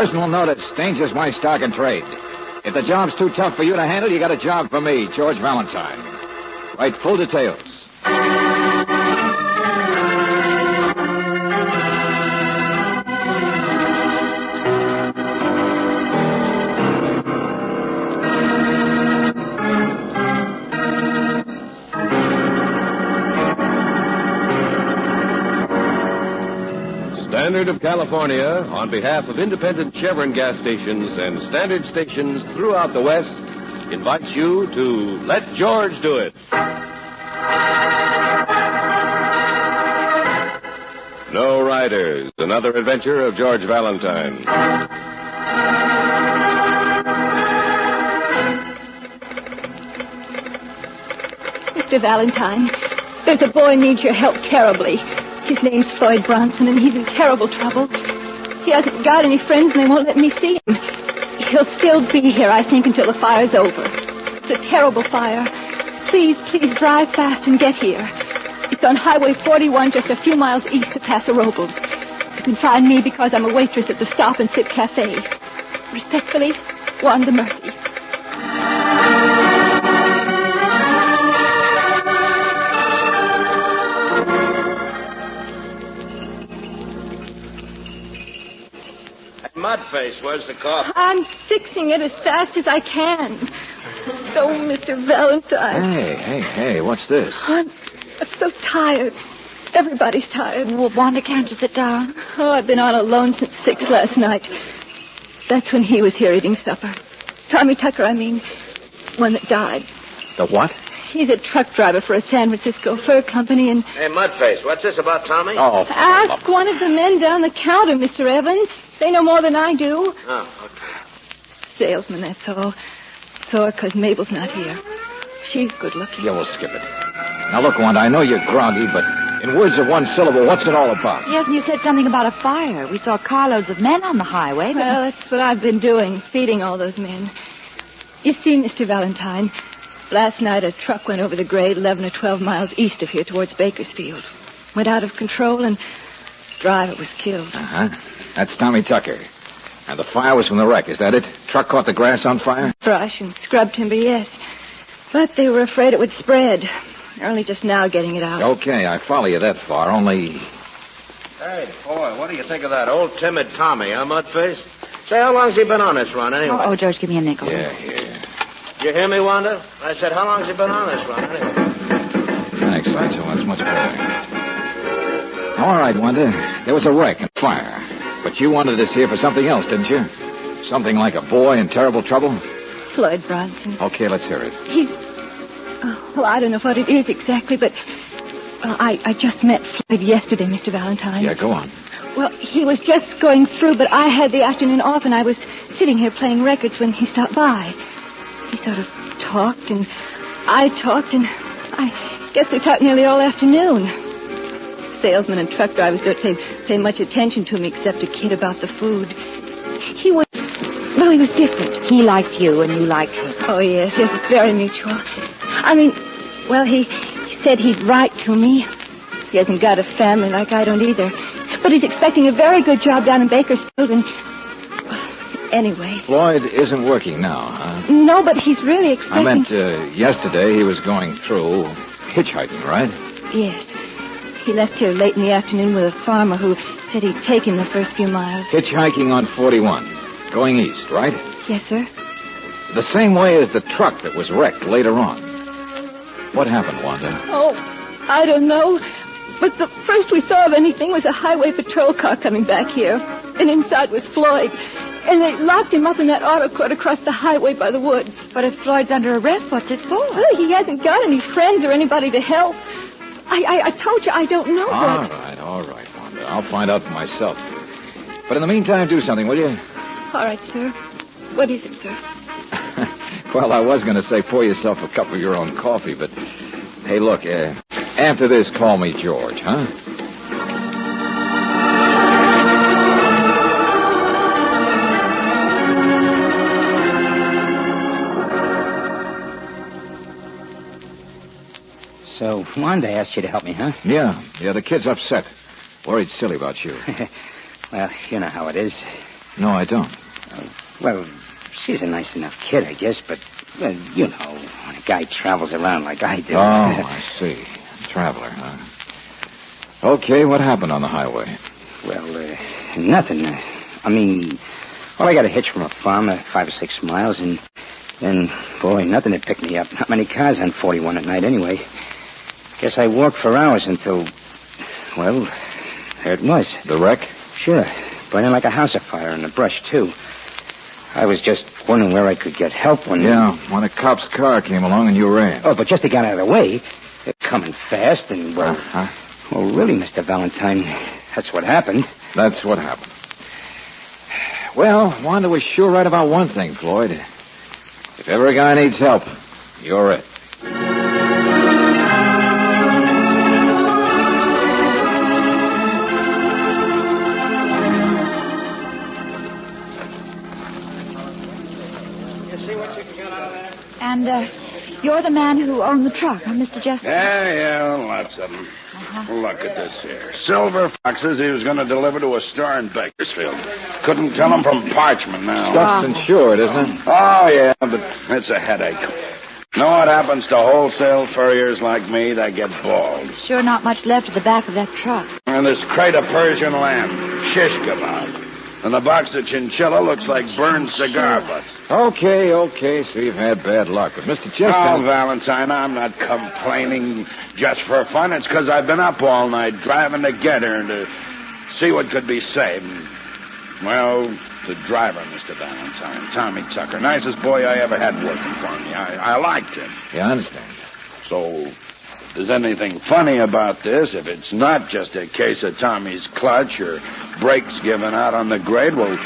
Personal notice, danger's my stock and trade. If the job's too tough for you to handle, you got a job for me, George Valentine. Write full details. Standard of California, on behalf of independent Chevron gas stations and standard stations throughout the West, invites you to Let George Do It. No Riders, another adventure of George Valentine. Mr. Valentine, there's a boy needs your help terribly. His name's Floyd Bronson, and he's in terrible trouble. He hasn't got any friends, and they won't let me see him. He'll still be here, I think, until the fire's over. It's a terrible fire. Please drive fast and get here. It's on Highway 41, just a few miles east of Paso Robles. You can find me because I'm a waitress at the Stop and Sip Cafe. Respectfully, Wanda Murphy. Mudface, where's the coffee? I'm fixing it as fast as I can. So, Mr. Valentine. Hey, what's this? I'm so tired. Everybody's tired. Well, Wanda, can't you sit down? Oh, I've been on alone since 6 last night. That's when he was here eating supper. Tommy Tucker, I mean. One that died. The what? He's a truck driver for a San Francisco fur company and... Hey, Mudface, what's this about Tommy? Oh, ask one of the men down the counter, Mr. Evans. They know more than I do. Oh, okay. Salesman, that's all. Sore because Mabel's not here. She's good looking. Yeah, we'll skip it. Now, look, Wanda, I know you're groggy, but in words of one syllable, what's it all about? Yes, and you said something about a fire. We saw carloads of men on the highway. Well, that's what I've been doing, feeding all those men. You see, Mr. Valentine, last night a truck went over the grade 11 or 12 miles east of here towards Bakersfield. Went out of control and the driver was killed. Uh-huh. That's Tommy Tucker. And the fire was from the wreck, is that it? Truck caught the grass on fire? Brush and scrub timber, yes. But they were afraid it would spread. They're only just now getting it out. Okay, I follow you that far, only... Hey, boy, what do you think of that old timid Tommy, huh, Mudface? Say, how long's he been on this run, anyway? Oh, George, give me a nickel. Yeah. You hear me, Wanda? I said, how long's he been on this run, anyway? Thanks, Sancho. That's much better. All right, Wanda. There was a wreck and fire. But you wanted us here for something else, didn't you? Something like a boy in terrible trouble? Floyd Bronson. Okay, let's hear it. He's... well, I don't know what it is exactly, but... Well, I just met Floyd yesterday, Mr. Valentine. Yeah, go on. Well, he was just going through, but I had the afternoon off, and I was sitting here playing records when he stopped by. He sort of talked, and I talked, and I guess we talked nearly all afternoon. Salesmen and truck drivers don't pay much attention to him except a kid about the food. He was different. He liked you, and you liked him. Oh, yes, it's very mutual. I mean, well, he said he'd write to me. He hasn't got a family like I don't either. But he's expecting a very good job down in Bakersfield, and... Anyway. Floyd isn't working now, huh? No, but he's really expecting... I meant yesterday he was going through hitchhiking, right? Yes. He left here late in the afternoon with a farmer who said he'd take him the first few miles. Hitchhiking on 41, going east, right? Yes, sir. The same way as the truck that was wrecked later on. What happened, Wanda? Oh, I don't know. But the first we saw of anything was a highway patrol car coming back here. And inside was Floyd. And they locked him up in that auto court across the highway by the woods. But if Floyd's under arrest, what's it for? Well, he hasn't got any friends or anybody to help. I told you I don't know All right, Wanda. I'll find out for myself. But in the meantime, do something, will you? All right, sir. What is it, sir? Well, I was going to say pour yourself a cup of your own coffee, but... Hey, look, after this, call me George, huh? So, Wanda asked you to help me, huh? Yeah, the kid's upset. Worried silly about you. Well, you know how it is. No, I don't. Well, she's a nice enough kid, I guess, but, well, you know, when a guy travels around like I do. Oh, I see. Traveler, huh? Okay, what happened on the highway? Well, nothing. I got a hitch from a farm 5 or 6 miles, and then, boy, nothing had picked me up. Not many cars on 41 at night, anyway. Guess I walked for hours until, well, there it was. The wreck? Sure. Burning like a house afire in the brush, too. I was just wondering where I could get help when... Yeah, when a cop's car came along and you ran. Oh, but just to get out of the way, they're coming fast and, well... Well, really, Mr. Valentine, that's what happened. That's what happened. Well, Wanda was sure right about one thing, Floyd. If ever a guy needs help, you're it. And, you're the man who owned the truck, huh, Mr. Jessup? Yeah, lots of them. Look at this here. Silver foxes he was going to deliver to a store in Bakersfield. Couldn't tell them from parchment now. Stuff's insured, isn't it? Oh, yeah, but it's a headache. Know what happens to wholesale furriers like me? They get bald. Sure not much left at the back of that truck. And this crate of Persian lamb, shish kebab. And the box of chinchilla looks like burned cigar butts. Okay, so you've had bad luck. But Mr. Chester... Oh, Valentine, I'm not complaining just for fun. It's because I've been up all night driving to get her and to see what could be saved. Well, the driver, Mr. Valentine, Tommy Tucker, nicest boy I ever had working for me. I liked him. Yeah, I understand. So, if there's anything funny about this, if it's not just a case of Tommy's clutch or brakes giving out on the grade, well,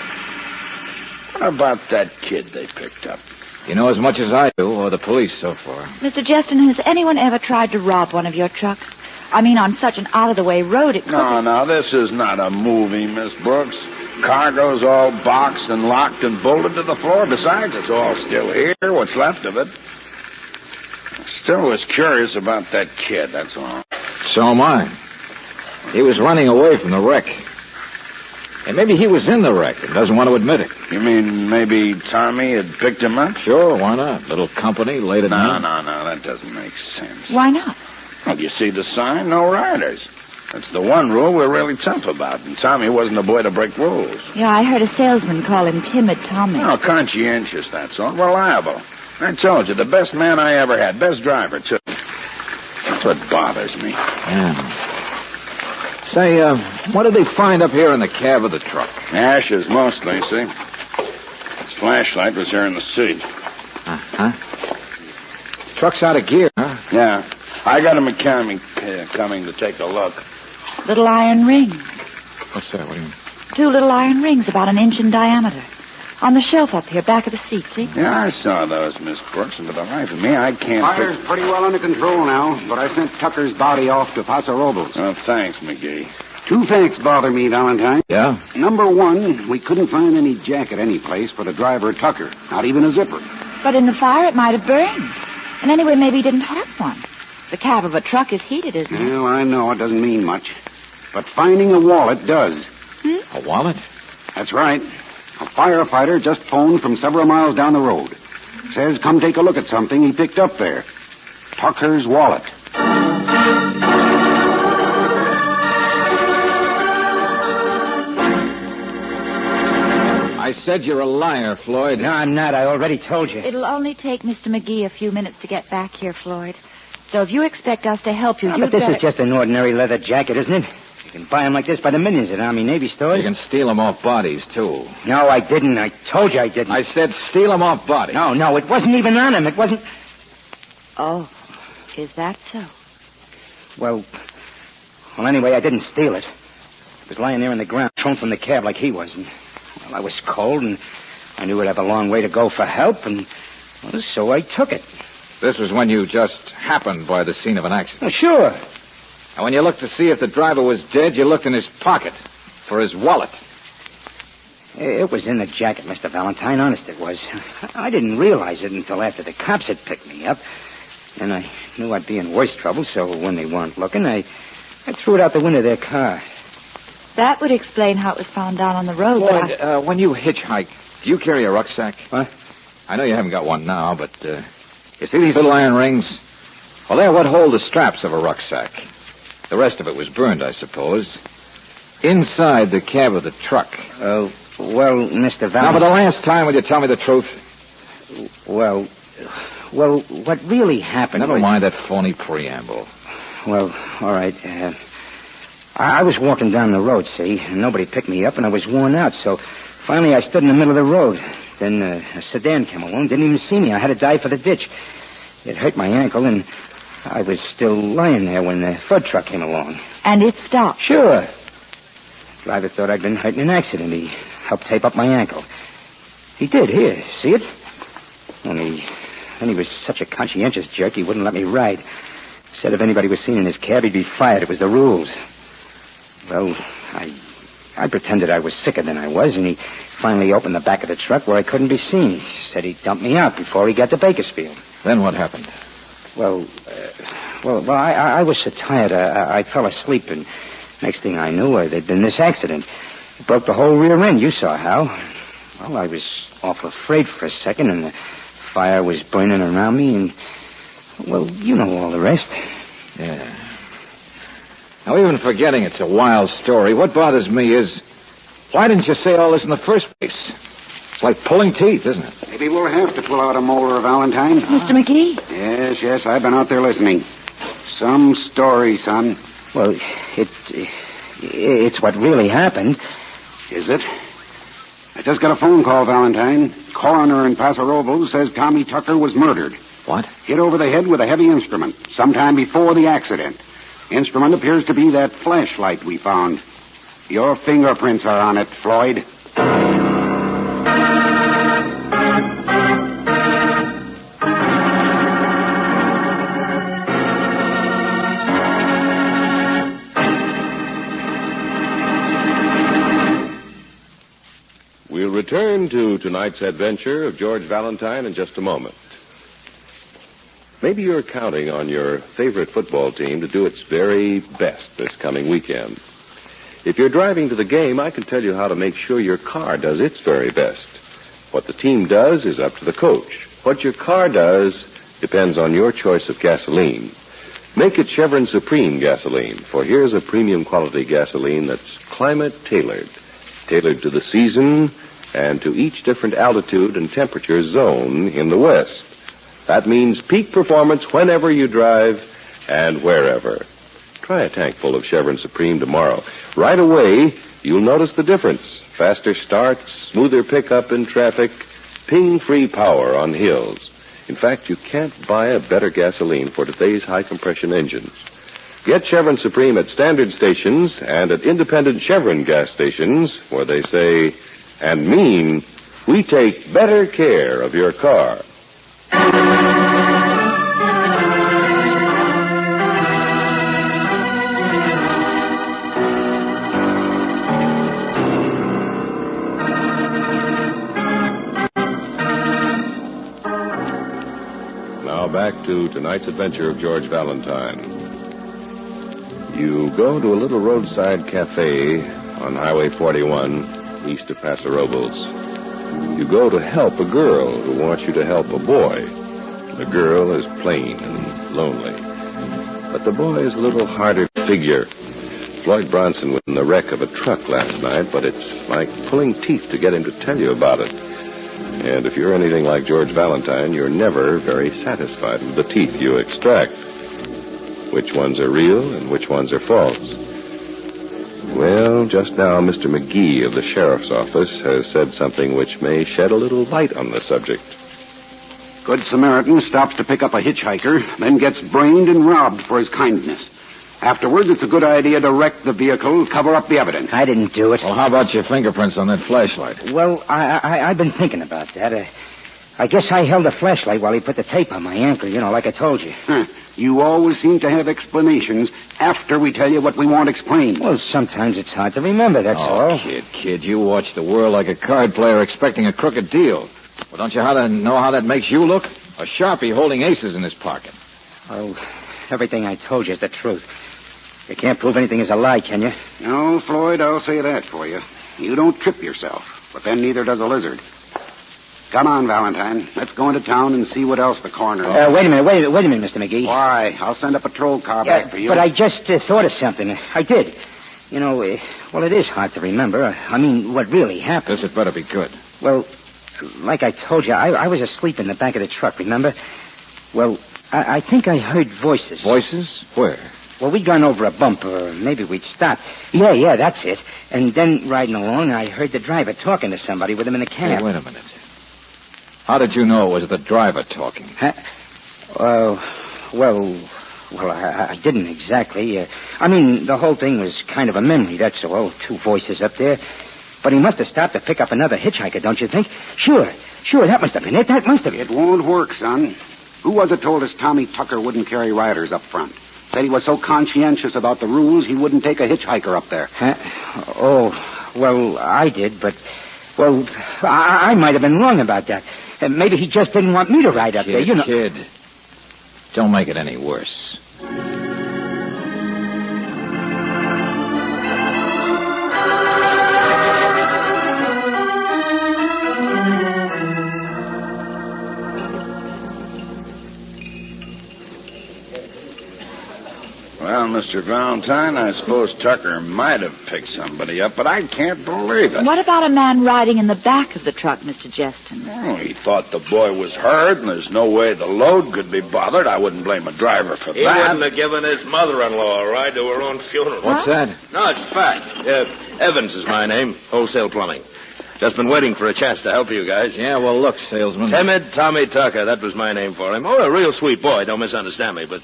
what about that kid they picked up? You know as much as I do, or the police so far. Mr. Justin, has anyone ever tried to rob one of your trucks? I mean, on such an out-of-the-way road, it could... No, this is not a movie, Miss Brooks. Cargo's all boxed and locked and bolted to the floor. Besides, it's all still here, what's left of it. Still was curious about that kid, that's all. So am I. He was running away from the wreck. And maybe he was in the wreck and doesn't want to admit it. You mean maybe Tommy had picked him up? Sure, why not? Little company late at night. No, that doesn't make sense. Why not? Well, you see the sign? No riders. That's the one rule we're really tough about, and Tommy wasn't a boy to break rules. Yeah, I heard a salesman call him Timid Tommy. No, conscientious, that's all. Reliable. I told you, the best man I ever had. Best driver, too. That's what bothers me. Yeah. Say, what did they find up here in the cab of the truck? Ashes, mostly, see? His flashlight was here in the seat. Uh-huh. Truck's out of gear, huh? Yeah. I got a mechanic coming to take a look. Little iron rings. What's that? What do you mean? 2 little iron rings about an inch in diameter. On the shelf up here, back of the seat, see? Yeah, I saw those, Miss Brooks, and for the life of me, I can't... Fire's pretty well under control now, but I sent Tucker's body off to Paso Robles. Oh, thanks, McGee. 2 facts bother me, Valentine. Yeah? Number 1, we couldn't find any jacket anyplace for the driver, Tucker. Not even a zipper. But in the fire, it might have burned. And anyway, maybe he didn't have one. The cab of a truck is heated, isn't it? Well, I know it doesn't mean much. But finding a wallet does. Hmm? A wallet? That's right. A firefighter just phoned from several miles down the road. Says come take a look at something he picked up there. Tucker's wallet. I said you're a liar, Floyd. No, I'm not. I already told you. It'll only take Mr. McGee a few minutes to get back here, Floyd. So if you expect us to help you, But this is just an ordinary leather jacket, isn't it? You can buy them like this by the millions at Army Navy stores. You can steal them off bodies, too. No, I didn't. I told you I didn't. I said steal them off bodies. No, it wasn't even on him. It wasn't... Oh, is that so? Well, anyway, I didn't steal it. It was lying there in the ground, thrown from the cab like he was. And, well, I was cold, and I knew I'd have a long way to go for help, and well, so I took it. This was when you just happened by the scene of an accident. Oh, sure. And when you looked to see if the driver was dead, you looked in his pocket for his wallet. It was in the jacket, Mr. Valentine. Honest it was. I didn't realize it until after the cops had picked me up. And I knew I'd be in worse trouble, so when they weren't looking, I threw it out the window of their car. That would explain how it was found down on the road. Boy, when you hitchhike, do you carry a rucksack? What? I know you haven't got one now, but you see these little iron rings? Well, they're what hold the straps of a rucksack. The rest of it was burned, I suppose. Inside the cab of the truck. Well, Mr. Valentine... Now, for the last time, will you tell me the truth? Well, what really happened... Never mind that phony preamble. Well, all right. I was walking down the road, see, and nobody picked me up, and I was worn out, so finally I stood in the middle of the road. Then a sedan came along, didn't even see me. I had to dive for the ditch. It hurt my ankle, and I was still lying there when the flood truck came along. And it stopped? Sure. The driver thought I'd been hurt in an accident. He helped tape up my ankle. He did, here, see it? Only then he was such a conscientious jerk, he wouldn't let me ride. Said if anybody was seen in his cab, he'd be fired. It was the rules. Well, I pretended I was sicker than I was, and he finally opened the back of the truck where I couldn't be seen. Said he'd dump me out before he got to Bakersfield. Then what happened? Well, I was so tired, I fell asleep, and next thing I knew, there'd been this accident. It broke the whole rear end. You saw how. Well, I was awful afraid for a second, and the fire was burning around me, and, well, you know all the rest. Yeah. Now, even forgetting it's a wild story, what bothers me is, why didn't you say all this in the first place? It's like pulling teeth, isn't it? Maybe we'll have to pull out a molar, Valentine. Mr. McGee? Yes, I've been out there listening. Some story, son. Well, it's what really happened. Is it? I just got a phone call, Valentine. Coroner in Paso Robles says Tommy Tucker was murdered. What? Hit over the head with a heavy instrument sometime before the accident. Instrument appears to be that flashlight we found. Your fingerprints are on it, Floyd. We'll return to tonight's adventure of George Valentine in just a moment. Maybe you're counting on your favorite football team to do its very best this coming weekend. If you're driving to the game, I can tell you how to make sure your car does its very best. What the team does is up to the coach. What your car does depends on your choice of gasoline. Make it Chevron Supreme gasoline, for here's a premium quality gasoline that's climate-tailored. Tailored to the season and to each different altitude and temperature zone in the West. That means peak performance whenever you drive and wherever. Try a tank full of Chevron Supreme tomorrow. Right away, you'll notice the difference. Faster starts, smoother pickup in traffic, ping-free power on hills. In fact, you can't buy a better gasoline for today's high-compression engines. Get Chevron Supreme at standard stations and at independent Chevron gas stations where they say and mean, we take better care of your car. Now back to tonight's adventure of George Valentine. You go to a little roadside cafe on Highway 41 east of Paso Robles. You go to help a girl who wants you to help a boy. The girl is plain and lonely. But the boy is a little harder to figure. Floyd Bronson was in the wreck of a truck last night, but it's like pulling teeth to get him to tell you about it. And if you're anything like George Valentine, you're never very satisfied with the teeth you extract. Which ones are real and which ones are false? Well, just now, Mr. McGee of the sheriff's office has said something which may shed a little light on the subject. Good Samaritan stops to pick up a hitchhiker, then gets brained and robbed for his kindness. Afterwards, it's a good idea to wreck the vehicle, cover up the evidence. I didn't do it. Well, how about your fingerprints on that flashlight? Well, I've been thinking about that. I guess I held the flashlight while he put the tape on my ankle, like I told you. You always seem to have explanations after we tell you what we want explained. Well, sometimes it's hard to remember, that's all. Kid, you watch the world like a card player expecting a crooked deal. Well, don't you know how that makes you look? A Sharpie holding aces in his pocket. Oh, everything I told you is the truth. You can't prove anything is a lie, can you? No, Floyd, I'll say that for you. You don't trip yourself, but then neither does a lizard. Come on, Valentine. Let's go into town and see what else the coroner... Wait a minute, Mr. McGee. Why? I'll send a patrol car back for you. But I just thought of something. I did. You know, well, it is hard to remember. I mean, what really happened. This had better be good. Well, like I told you, I was asleep in the back of the truck, remember? Well, I think I heard voices. Voices? Where? Well, we'd gone over a bump, or maybe we'd stopped. Yeah, that's it. And then, riding along, I heard the driver talking to somebody with him in the cab. Hey, wait a minute. How did you know it was the driver talking? Well, I didn't exactly. I mean, the whole thing was kind of a memory, that's all. 2 voices up there. But he must have stopped to pick up another hitchhiker, don't you think? Sure, that must have been it. That must have been. It won't work, son. Who was it told us Tommy Tucker wouldn't carry riders up front? Said he was so conscientious about the rules he wouldn't take a hitchhiker up there. Oh, well, I did, but... Well, I might have been wrong about that. Maybe he just didn't want me to ride up there, you know. Kid, don't make it any worse. Well, Mr. Valentine, I suppose Tucker might have picked somebody up, but I can't believe it. What about a man riding in the back of the truck, Mr. Jeston? Oh, he thought the boy was hurt, and there's no way the load could be bothered. I wouldn't blame a driver for He that. wouldn't have given his mother-in-law a ride to her own funeral. What's that? No, it's a fact. Evans is my name, wholesale plumbing. Just been waiting for a chance to help you guys. Yeah, well, look, salesman. Timid Tommy Tucker, that was my name for him. Oh, a real sweet boy, don't misunderstand me, but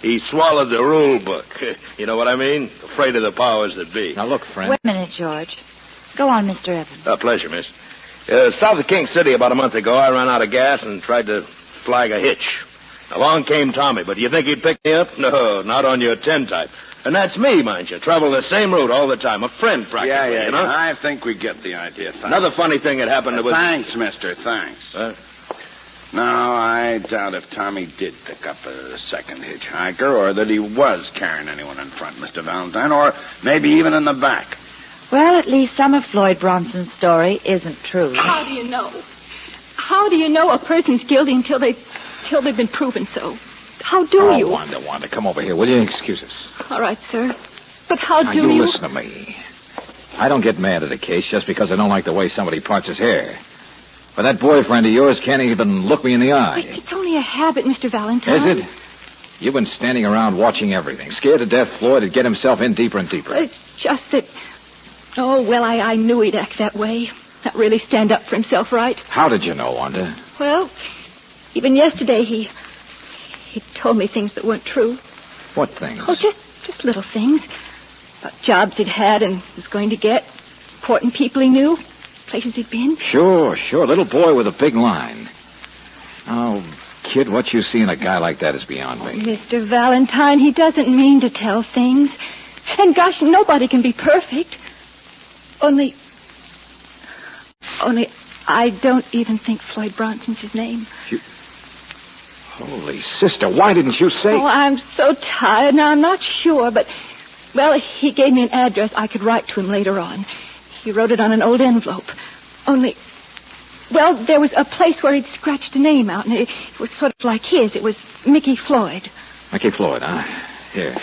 he swallowed the rule book. You know what I mean? Afraid of the powers that be. Now, look, friend. Wait a minute, George. Go on, Mr. Evans. Pleasure, miss. South of King City about a month ago, I ran out of gas and tried to flag a hitch. Along came Tommy, but you think he'd pick me up? No, not on your 10 type. And that's me, mind you. Travel the same route all the time. A friend, practically, Yeah, you know? I think we get the idea. Thanks. Another funny thing that happened was... Thanks, mister, thanks. No, I doubt if Tommy did pick up a second hitchhiker, or that he was carrying anyone in front, Mr. Valentine, or maybe even in the back. Well, at least some of Floyd Bronson's story isn't true. How do you know? How do you know a person's guilty until they've been proven so? How do you? Wanda, come over here, will you? Excuse us. All right, sir. But how Now, do you you... listen to me. I don't get mad at a case just because I don't like the way somebody parts his hair. But that boyfriend of yours can't even look me in the eye. It's only a habit, Mr. Valentine. Is it? You've been standing around watching everything, scared to death Floyd would get himself in deeper and deeper. It's just that... Oh, well, I knew he'd act that way. Not really stand up for himself right. How did you know, Wanda? Well, even yesterday he told me things that weren't true. What things? Oh, just little things. About jobs he'd had and was going to get. Important people he knew. Places he'd been. Sure. Little boy with a big line. Oh, kid, what you see in a guy like that is beyond me. Mr. Valentine, he doesn't mean to tell things. And gosh, nobody can be perfect. Only I don't even think Floyd Bronson's his name. Holy sister, why didn't you say... Oh, I'm so tired now. I'm not sure, but... Well, he gave me an address I could write to him later on. He wrote it on an old envelope. Only... Well, there was a place where he'd scratched a name out, and it was sort of like his. It was Mickey Floyd. Mickey Floyd, huh? Here.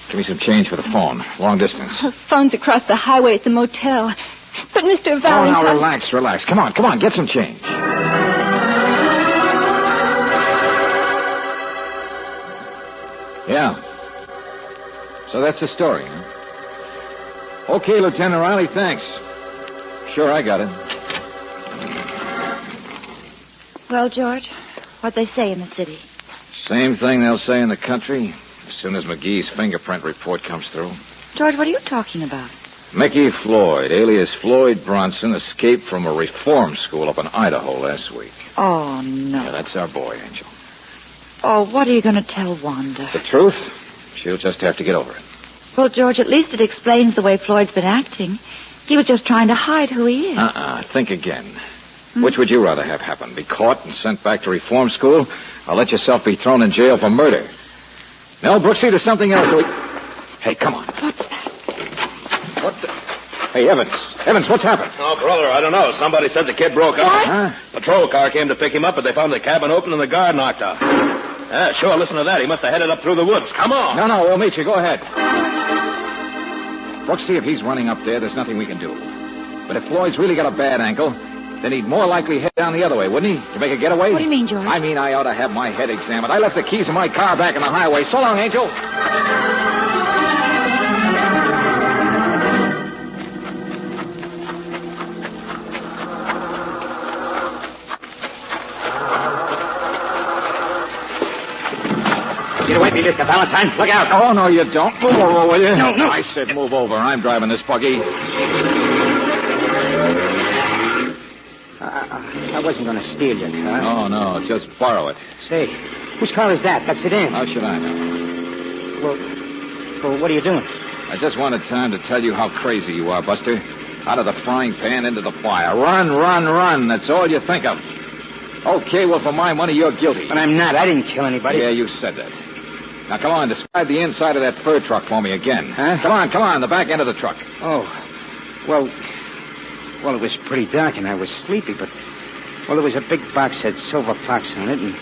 Give me some change for the phone. Long distance. The phone's across the highway at the motel. But Mr. Valentine... Oh, now, relax. Come on, get some change. Yeah. So that's the story, huh? Okay, Lieutenant Riley, thanks. Sure, I got it. Well, George, what'd they say in the city? Same thing they'll say in the country as soon as McGee's fingerprint report comes through. George, what are you talking about? Mickey Floyd, alias Floyd Bronson, escaped from a reform school up in Idaho last week. Oh, no. Yeah, that's our boy, Angel. Oh, what are you going to tell Wanda? The truth? She'll just have to get over it. Well, George, at least it explains the way Floyd's been acting. He was just trying to hide who he is. Think again. Which would you rather have happen? Be caught and sent back to reform school, or let yourself be thrown in jail for murder? No, Brooksy, there's something else. Hey, come on. What's that? What the... Hey, Evans. Evans, what's happened? Oh, brother, I don't know. Somebody said the kid broke up. What? Huh? Patrol car came to pick him up, but they found the cabin open and the guard knocked out. Yeah, sure, listen to that. He must have headed up through the woods. Come on. No, we'll meet you. Go ahead. Brooks, see if he's running up there. There's nothing we can do. But if Floyd's really got a bad ankle, then he'd more likely head down the other way, wouldn't he? To make a getaway? What do you mean, George? I mean, I ought to have my head examined. I left the keys of my car back in the highway. So long, Angel. Get away from me, Mr. Valentine. Look out. Oh, no, you don't. Move over, will you? No. I said move over. I'm driving this buggy. I wasn't going to steal your car. Oh, no, just borrow it. Say, whose car is that? That sedan? How should I know? Well, what are you doing? I just wanted time to tell you how crazy you are, Buster. Out of the frying pan into the fire. Run. That's all you think of. Okay, well, for my money, you're guilty. But I'm not. I didn't kill anybody. Yeah, you said that. Now, come on, describe the inside of that fur truck for me again. Huh? Come on, the back end of the truck. Oh, well, it was pretty dark and I was sleepy, but, there was a big box that had silver plaques on it, and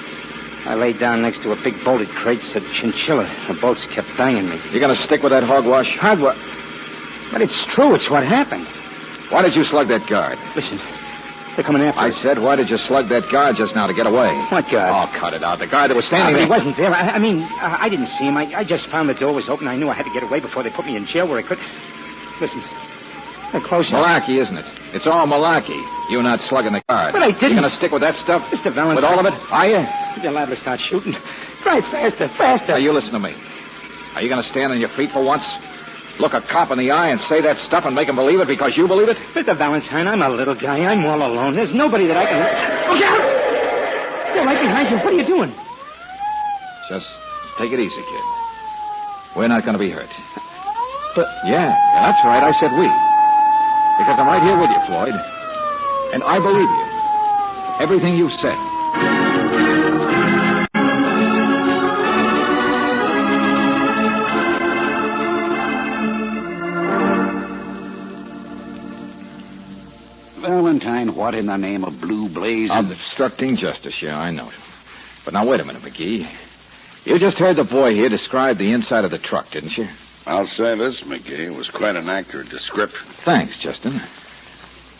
I laid down next to a big bolted crate that said Chinchilla. The bolts kept banging me. You gonna stick with that hogwash? Hogwash? But it's true. It's what happened. Why did you slug that guard? Listen, they're coming after us. I said, why did you slug that guard just now to get away? What guard? Oh, cut it out. The guard that was standing there. He wasn't there. I didn't see him. I just found the door was open. I knew I had to get away before they put me in jail where I could. Listen, they're close. Malarkey, isn't it? It's all malarkey. You not slugging the guard. But I didn't. You gonna stick with that stuff? Mr. Valentine. With all of it? Are you? You're liable to start shooting. Drive faster. Now, you listen to me. Are you gonna stand on your feet for once? Look a cop in the eye and say that stuff and make him believe it because you believe it? Mr. Valentine, I'm a little guy. I'm all alone. There's nobody that I can... Look out! They're right behind you. What are you doing? Just take it easy, kid. We're not going to be hurt. But... Yeah, that's right. I said we. Because I'm right here with you, Floyd. And I believe you. Everything you've said. Valentine, what in the name of blue blazes? Obstructing justice, yeah, I know. But now, wait a minute, McGee. You just heard the boy here describe the inside of the truck, didn't you? I'll say this, McGee. It was quite an accurate description. Thanks, Justin.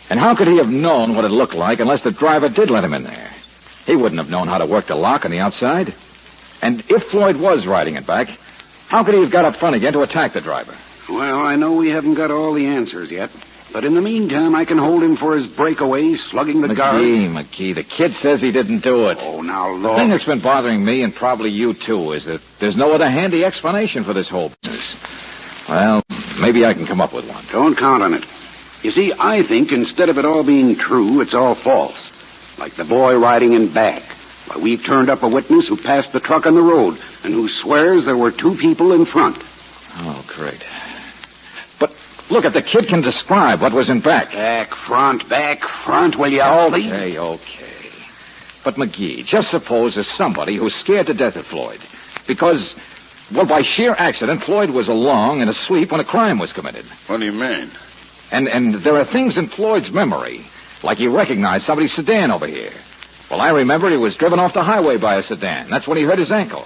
And how could he have known what it looked like unless the driver did let him in there? He wouldn't have known how to work the lock on the outside. And if Floyd was riding it back, how could he have got up front again to attack the driver? Well, I know we haven't got all the answers yet. But in the meantime, I can hold him for his breakaway, slugging the guard. McGee, the kid says he didn't do it. Oh, now, The Lord. thing that's been bothering me, and probably you too, is that there's no other handy explanation for this whole business. Well, maybe I can come up with one. Don't count on it. You see, I think instead of it all being true, it's all false. Like the boy riding in back. Why, we've turned up a witness who passed the truck on the road and who swears there were two people in front. Oh, great. But look, if the kid can describe what was in back. Back, front, will you? Okay. But, McGee, just suppose there's somebody who's scared to death of Floyd. Because, well, by sheer accident, Floyd was along and asleep when a crime was committed. What do you mean? And there are things in Floyd's memory, like he recognized somebody's sedan over here. Well, I remember he was driven off the highway by a sedan. That's when he hurt his ankle.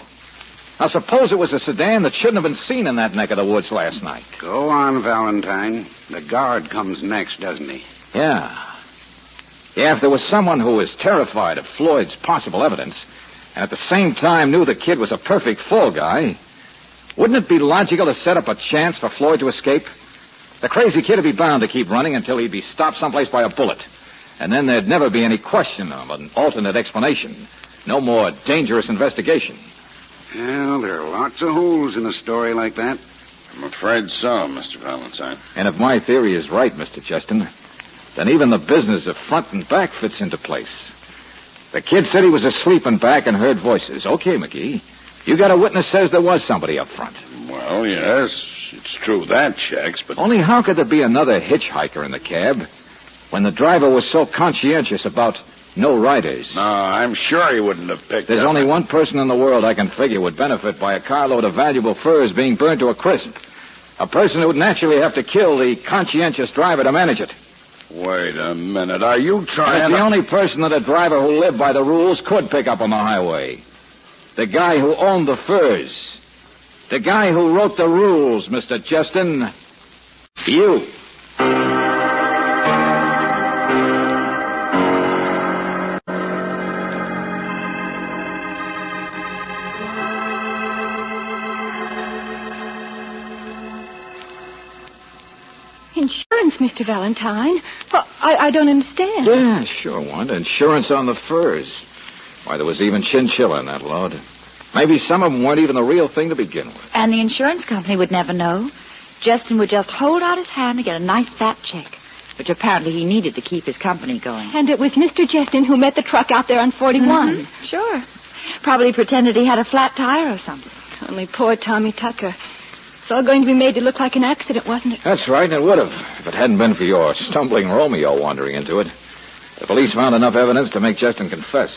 Now, suppose it was a sedan that shouldn't have been seen in that neck of the woods last night. Go on, Valentine. The guard comes next, doesn't he? Yeah. Yeah, if there was someone who was terrified of Floyd's possible evidence, and at the same time knew the kid was a perfect fall guy, wouldn't it be logical to set up a chance for Floyd to escape? The crazy kid would be bound to keep running until he'd be stopped someplace by a bullet. And then there'd never be any question of an alternate explanation. No more dangerous investigation. Well, there are lots of holes in a story like that. I'm afraid so, Mr. Valentine. And if my theory is right, Mr. Justin, then even the business of front and back fits into place. The kid said he was asleep in back and heard voices. Okay, McGee. You got a witness says there was somebody up front. Well, yes, it's true that checks, but... Only how could there be another hitchhiker in the cab when the driver was so conscientious about no riders? No, I'm sure he wouldn't have picked There's up... only one person in the world I can figure would benefit by a carload of valuable furs being burned to a crisp. A person who'd naturally have to kill the conscientious driver to manage it. Wait a minute. Are you trying It's the only person that a driver who lived by the rules could pick up on the highway. The guy who owned the furs. The guy who wrote the rules, Mr. Justin. You. Insurance, Mr. Valentine? Well, I don't understand. Yeah, sure, Wanda. Insurance on the furs. Why, there was even chinchilla in that load. Maybe some of them weren't even the real thing to begin with. And the insurance company would never know. Justin would just hold out his hand to get a nice fat check, which apparently he needed to keep his company going. And it was Mr. Justin who met the truck out there on 41. Mm-hmm. Sure. Probably pretended he had a flat tire or something. Only poor Tommy Tucker. It's all going to be made to look like an accident, wasn't it? That's right, and it would have, if it hadn't been for your stumbling Romeo wandering into it. The police found enough evidence to make Justin confess.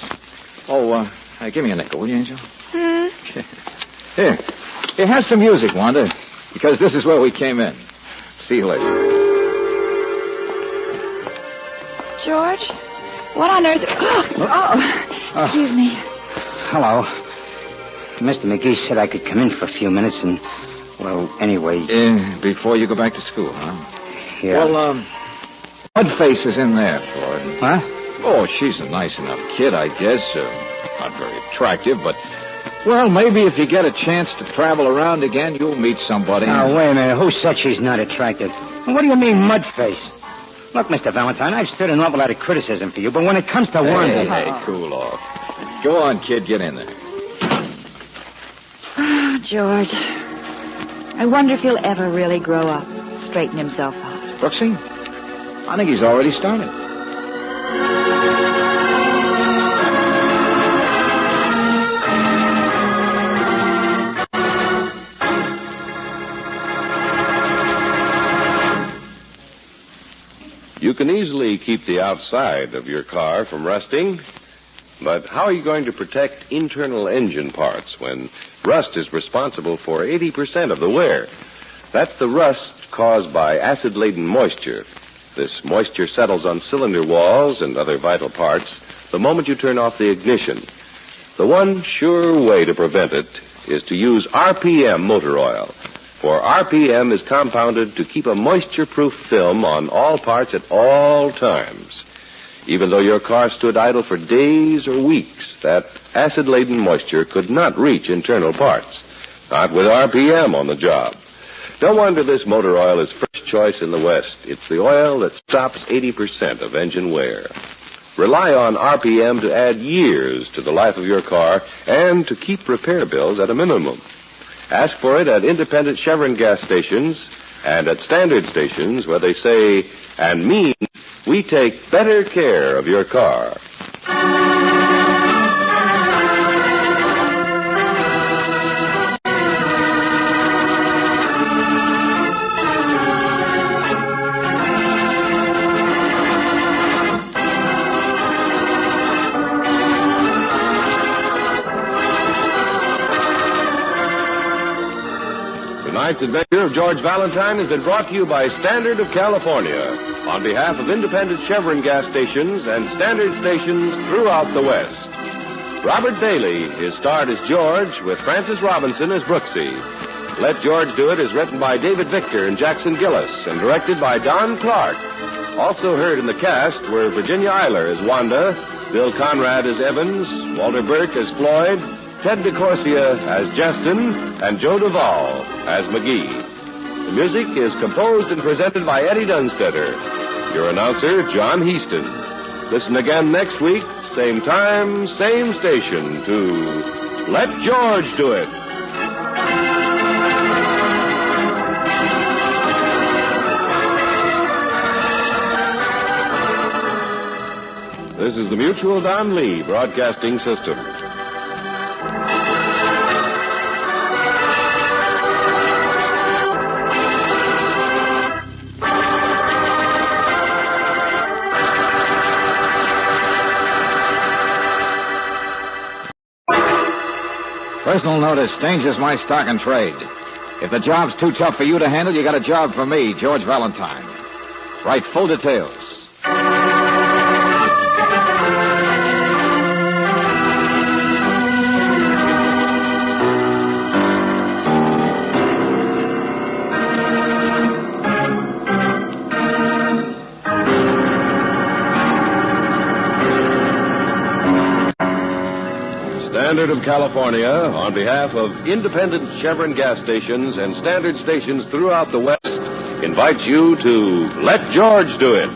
Oh, give me a nickel, will you, Angel? Here, have some music, Wanda, because this is where we came in. See you later. George, what on earth... excuse me. Hello. Mr. McGee said I could come in for a few minutes and... Well, anyway... Before you go back to school, huh? Yeah. Well, Mudface is in there, Floyd. Huh? Oh, she's a nice enough kid, I guess. Not very attractive, but... Well, maybe if you get a chance to travel around again, you'll meet somebody. Now, wait a minute. Who said she's not attractive? What do you mean, Mudface? Look, Mr. Valentine, I've stood an awful lot of criticism for you, but when it comes to one... Hey, cool off. Go on, kid, get in there. Oh, George... I wonder if he'll ever really grow up, straighten himself out. Brooksy, I think he's already started. You can easily keep the outside of your car from rusting, but how are you going to protect internal engine parts when rust is responsible for 80% of the wear? That's the rust caused by acid-laden moisture. This moisture settles on cylinder walls and other vital parts the moment you turn off the ignition. The one sure way to prevent it is to use RPM motor oil. For RPM is compounded to keep a moisture-proof film on all parts at all times. Even though your car stood idle for days or weeks, that acid-laden moisture could not reach internal parts. Not with RPM on the job. No wonder this motor oil is first choice in the West. It's the oil that stops 80% of engine wear. Rely on RPM to add years to the life of your car and to keep repair bills at a minimum. Ask for it at independent Chevron gas stations and at standard stations where they say and mean we take better care of your car. Tonight's adventure of George Valentine has been brought to you by Standard of California on behalf of independent Chevron gas stations and standard stations throughout the West. Robert Bailey is starred as George with Francis Robinson as Brooksy. Let George Do It is written by David Victor and Jackson Gillis and directed by Don Clark. Also heard in the cast were Virginia Eiler as Wanda, Bill Conrad as Evans, Walter Burke as Floyd, Ted DeCorsia as Justin, and Joe Duvall as McGee. The music is composed and presented by Eddie Dunstetter. Your announcer, John Heaston. Listen again next week, same time, same station, to Let George Do It. This is the Mutual Don Lee Broadcasting System. Personal notice, danger's my stock and trade. If the job's too tough for you to handle, you got a job for me, George Valentine. Write full details. Standard of California, on behalf of independent Chevron gas stations and standard stations throughout the West, invites you to Let George Do It.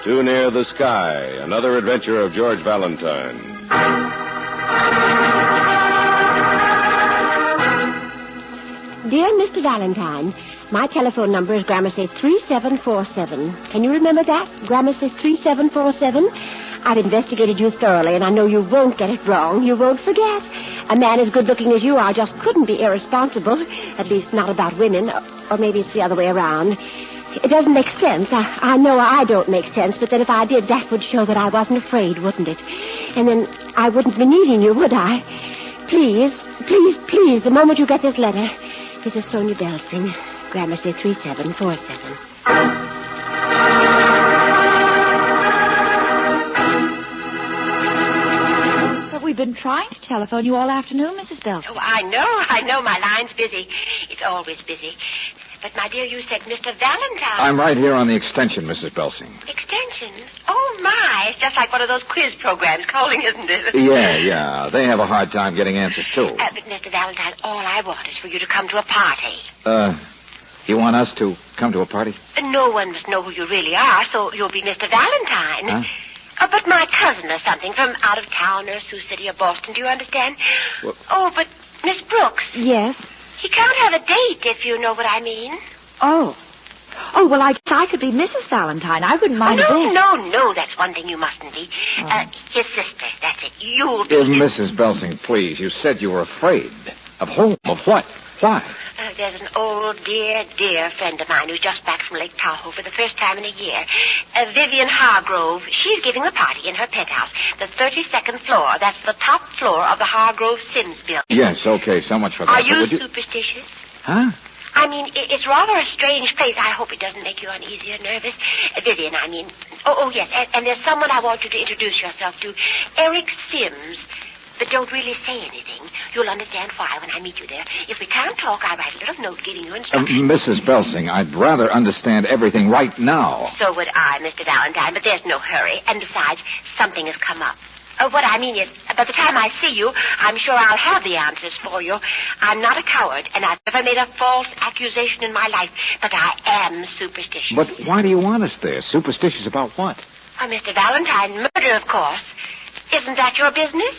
Too Near the Sky, another adventure of George Valentine. Dear Mr. Valentine, my telephone number is Gramercy 3747. Can you remember that? Gramercy 3747? I've investigated you thoroughly, and I know you won't get it wrong. You won't forget. A man as good-looking as you are just couldn't be irresponsible, at least not about women, or maybe it's the other way around. It doesn't make sense. I know I don't make sense, but then if I did, that would show that I wasn't afraid, wouldn't it? And then I wouldn't be needing you, would I? Please, please, please, the moment you get this letter. This is Sonia Belsing, Gramercy 3747. But we've been trying to telephone you all afternoon, Mrs. Belsing. Oh, I know. My line's busy. It's always busy. But, my dear, you said Mr. Valentine. I'm right here on the extension, Mrs. Belsing. Extension? Oh, my. It's just like one of those quiz programs calling, isn't it? Yeah. They have a hard time getting answers, too. But, Mr. Valentine, all I want is for you to come to a party. You want us to come to a party? No one must know who you really are, so you'll be Mr. Valentine. Huh? But my cousin or something from out of town or Sioux City or Boston, do you understand? Well, oh, but Miss Brooks. Yes? He can't have a date, if you know what I mean. Oh, well, I guess I could be Mrs. Valentine. I wouldn't mind a bit. No, that's one thing you mustn't be. His sister, that's it. You'll be... Mrs. Belsing, please, you said you were afraid. Of whom? Of what? Why? There's an old, dear friend of mine who's just back from Lake Tahoe for the first time in a year. Vivian Hargrove. She's giving a party in her penthouse. The 32nd floor. That's the top floor of the Hargrove Sims building. Yes, okay, so much for that. Are you superstitious? Huh? I mean, it's rather a strange place. I hope it doesn't make you uneasy or nervous. Vivian, I mean. Oh, yes, and there's someone I want you to introduce yourself to. Eric Sims. But don't really say anything. You'll understand why when I meet you there. If we can't talk, I write a little note giving you instructions. Mrs. Belsing, I'd rather understand everything right now. So would I, Mr. Valentine, but there's no hurry. And besides, something has come up. What I mean is, by the time I see you, I'm sure I'll have the answers for you. I'm not a coward, and I've never made a false accusation in my life, but I am superstitious. But why do you want us there? Superstitious about what? Oh, Mr. Valentine, murder, of course. Isn't that your business?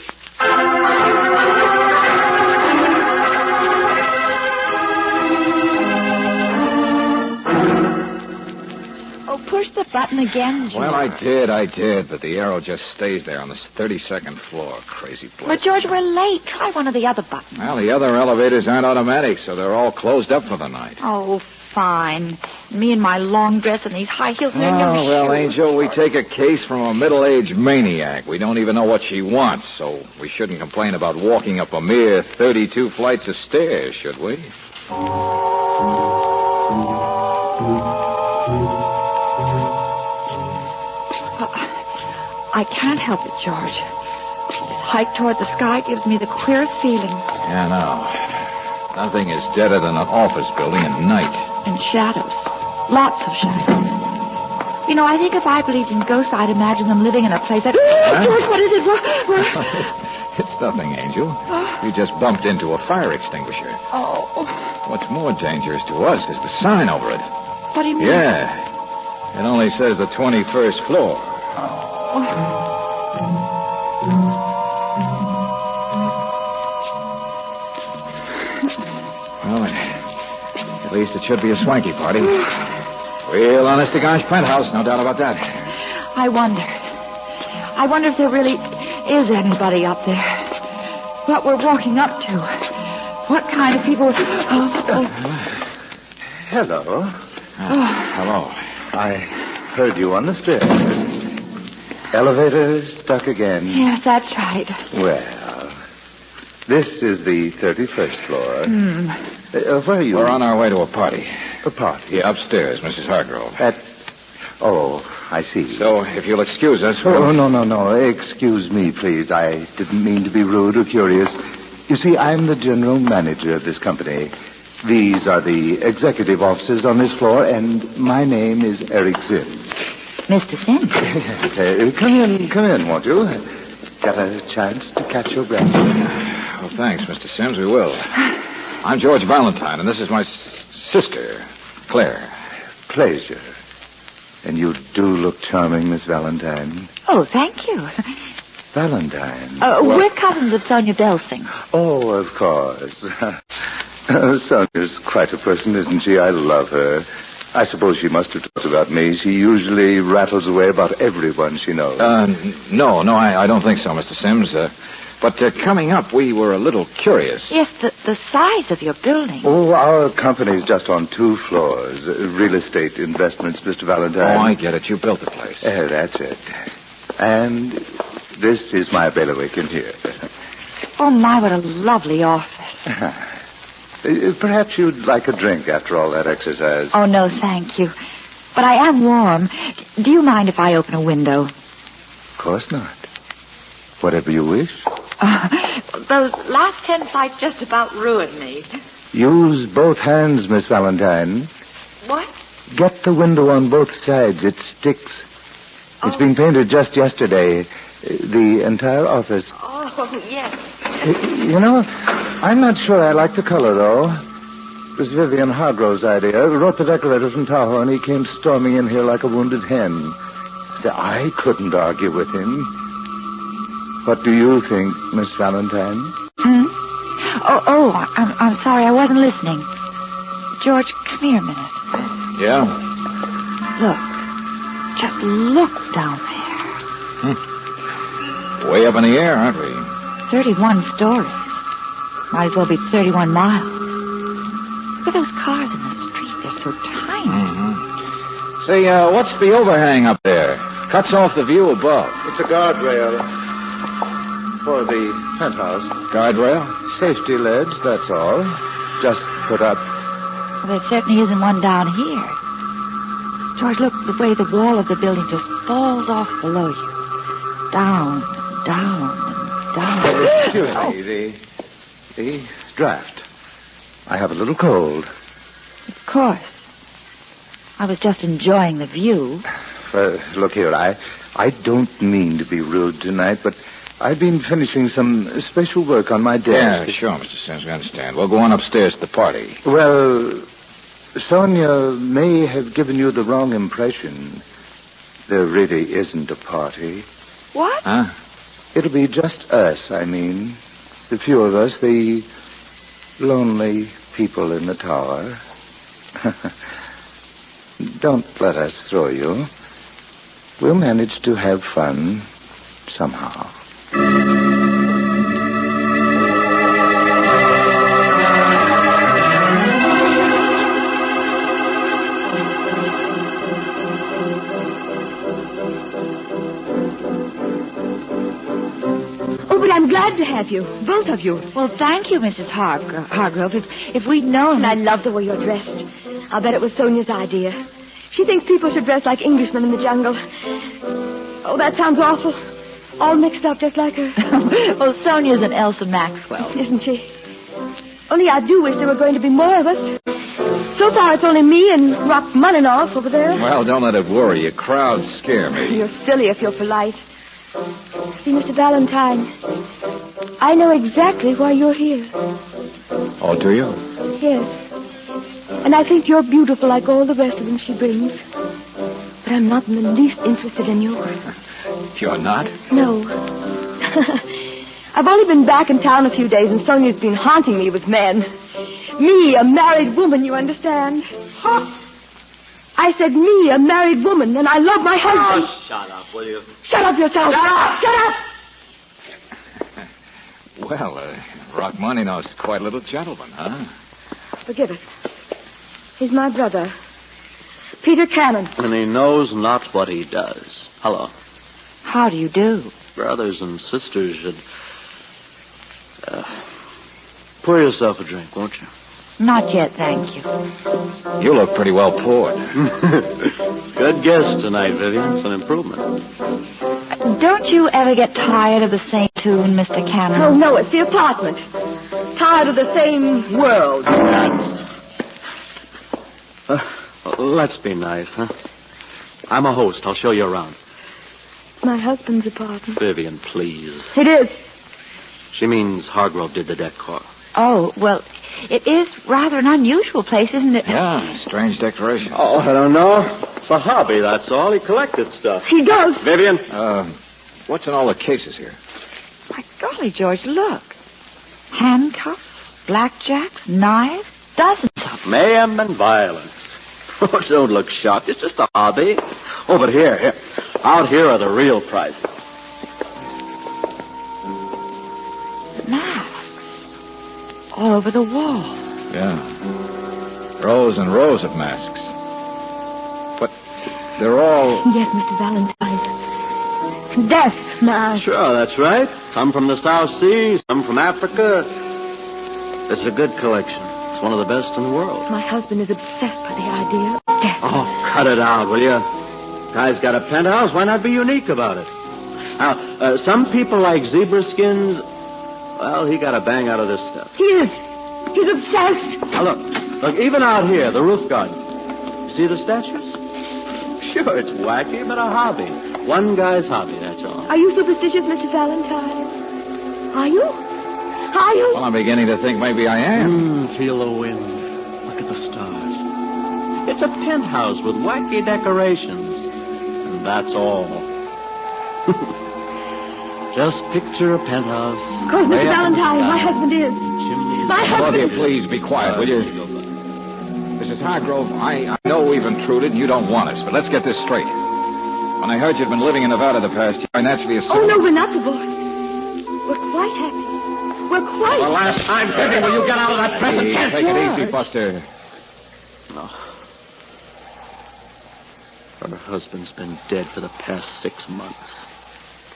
Oh, push the button again, George. Well, I did, but the arrow just stays there on the 32nd floor. Crazy place. But, George, we're late. Try one of the other buttons. Well, the other elevators aren't automatic, so they're all closed up for the night. Oh, fine. Me and my long dress and these high heels and their new shoes. Well, Angel, we take a case from a middle-aged maniac. We don't even know what she wants, so we shouldn't complain about walking up a mere 32 flights of stairs, should we? I can't help it, George. This hike toward the sky gives me the queerest feeling. Yeah, no. Nothing is deader than an office building at night. And shadows. Lots of shadows. You know, I think if I believed in ghosts, I'd imagine them living in a place that... Huh? George, what is it? It's nothing, Angel. You just bumped into a fire extinguisher. Oh. What's more dangerous to us is the sign over it. What do you mean? Yeah. It only says the 21st floor. Well, at least it should be a swanky party. Real honest-to-gosh penthouse, no doubt about that. I wonder if there really is anybody up there. What we're walking up to. What kind of people... Hello. Hello. I heard you on the stairs. Elevator stuck again. Yes, that's right. Well, This is the 31st floor. Where are you? We're on our way to a party. A party? Yeah, upstairs, Mrs. Hargrove. Oh, I see. So, if you'll excuse us... Oh, no. Excuse me, please. I didn't mean to be rude or curious. You see, I'm the general manager of this company. These are the executive officers on this floor, and my name is Eric Sims. Mr. Sims? Come in, won't you? Got a chance to catch your breath? Well, thanks, Mr. Sims. We will. I'm George Valentine, and this is my sister, Claire. Pleasure. And you do look charming, Miss Valentine. Oh, thank you. Valentine? We're cousins of Sonia Belsing. Oh, of course. Sonia's quite a person, isn't she? I love her. I suppose she must have talked about me. She usually rattles away about everyone she knows. No, I don't think so, Mr. Sims. But coming up, we were a little curious. Yes, the size of your building. Oh, our company's just on 2 floors. Real estate investments, Mr. Valentine. Oh, I get it. You built the place. That's it. And this is my bailiwick in here. Oh, my, what a lovely office. Perhaps you'd like a drink after all that exercise. Oh, no, thank you. But I am warm. Do you mind if I open a window? Of course not. Whatever you wish. Those last 10 fights just about ruined me. Use both hands, Miss Valentine. What? Get the window on both sides. It sticks. It's been painted just yesterday. The entire office. Oh, yes. You know, I'm not sure I like the color, though. It was Vivian Hargrove's idea. We wrote the decorator from Tahoe, and he came storming in here like a wounded hen. I couldn't argue with him. What do you think, Miss Valentine? I'm sorry. I wasn't listening. George, come here a minute. Yeah? Look. Just look down there. Way up in the air, aren't we? 31 stories. Might as well be 31 miles. Look at those cars in the street. They're so tiny. Mm-hmm. Say, what's the overhang up there? Cuts off the view above. It's a guardrail. For the penthouse. Guardrail? Safety ledge, that's all. Just put up. Well, there certainly isn't one down here. George, look, the way the wall of the building just falls off below you. Down, down, and down. Excuse me, the draft. I have a little cold. Of course. I was just enjoying the view. Look here, I don't mean to be rude tonight, but I've been finishing some special work on my desk. Yeah, sure, Mr. Sims, we understand. We'll go on upstairs to the party. Well, Sonia may have given you the wrong impression. There really isn't a party. What? Huh? It'll be just us, I mean. The few of us, the lonely people in the tower. Don't let us throw you. We'll manage to have fun somehow. Oh, but I'm glad to have you, both of you. Well, thank you, Mrs. Hargrove. If we'd known... And I love the way you're dressed. I'll bet it was Sonia's idea. She thinks people should dress like Englishmen in the jungle. Oh, that sounds awful. All mixed up just like her. Well, Sonia's an Elsa Maxwell. Isn't she? Only I do wish there were going to be more of us. So far, it's only me and Rachmaninoff over there. Well, don't let it worry you. Crowds scare me. You're silly if you're polite. See, Mr. Valentine, I know exactly why you're here. Oh, do you? Yes. And I think you're beautiful like all the rest of them she brings. But I'm not in the least interested in you. You're not? No. I've only been back in town a few days, and Sonia's been haunting me with men. Me, a married woman, you understand? Huh? I said me, a married woman, and I love my husband. Oh, shut up, will you? Shut up yourself. Shut up! Well, Rachmaninoff's quite a little gentleman, huh? Forgive it. He's my brother, Peter Cannon. And he knows not what he does. Hello. How do you do? Brothers and sisters should... Pour yourself a drink, won't you? Not yet, thank you. You look pretty well poured. Good guess tonight, Vivian. It's an improvement. Don't you ever get tired of the same tune, Mr. Cannon? Oh, no, it's the apartment. Tired of the same world. Let's be nice, huh? I'm a host. I'll show you around. My husband's apartment. Vivian, please. It is. She means Hargrove did the decor. Oh, well, it is rather an unusual place, isn't it? Yeah, strange decoration. Oh, I don't know. It's a hobby, that's all. He collected stuff. He does. Vivian? What's in all the cases here? My golly, George, look. Handcuffs, blackjacks, knives, dozens of them. Mayhem and violence. Oh, don't look shocked. It's just a hobby. Oh, but here. Out here are the real prizes. Masks. All over the wall. Yeah. Rows and rows of masks. But they're all... Yes, Mr. Valentine. Death masks. Sure, that's right. Some from the South Seas, some from Africa. This is a good collection. It's one of the best in the world. My husband is obsessed by the idea of death. Oh, cut it out, will you? Guy's got a penthouse. Why not be unique about it? Now, some people like zebra skins. Well, he got a bang out of this stuff. He is. He's obsessed. Now, look, even out here, the roof garden. You see the statues? Sure, it's wacky, but a hobby. One guy's hobby, that's all. Are you superstitious, Mr. Valentine? Are you? Are you? Well, I'm beginning to think maybe I am. Feel the wind. Look at the stars. It's a penthouse with wacky decorations. And that's all. Just picture a penthouse. Of course, Mr. Valentine, my husband is. My husband... Claudia, please be quiet, will you? Mrs. Hargrove, I know we've intruded and you don't want us, but let's get this straight. When I heard you'd been living in Nevada the past year, I naturally assumed... Oh, no, we're not divorced. We're quite happy. We're quite... The last time, Vivian, will you get out of that present? Yes, Take it George. easy, Buster. No. Her husband's been dead for the past 6 months.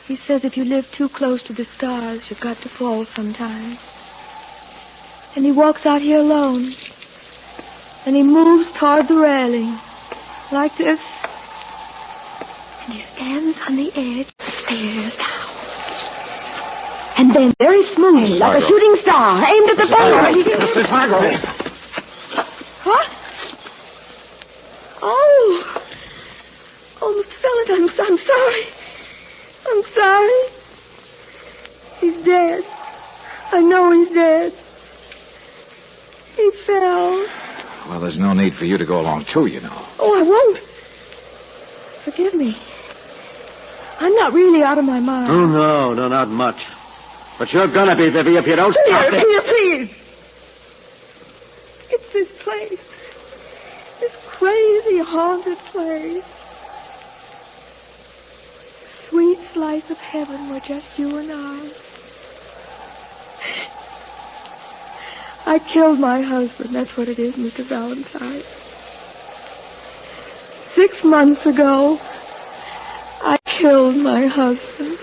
He says if you live too close to the stars, you've got to fall sometimes. And he walks out here alone. And he moves toward the railing. Like this. And he stands on the edge and stares down. And then, very smoothly, like a shooting star, aimed at the boat. Mrs. Hargrove. What? Oh, Mr. Valentine, I'm sorry. I'm sorry. He's dead. I know he's dead. He fell. Well, there's no need for you to go along, too, you know. Oh, I won't. Forgive me. I'm not really out of my mind. Oh, no, not much. But you're gonna be, Vivi, if you don't stop it. Here, please. It's this place. This crazy, haunted place. Sweet slice of heaven where just you and I killed my husband. That's what it is, Mr. Valentine. 6 months ago, I killed my husband.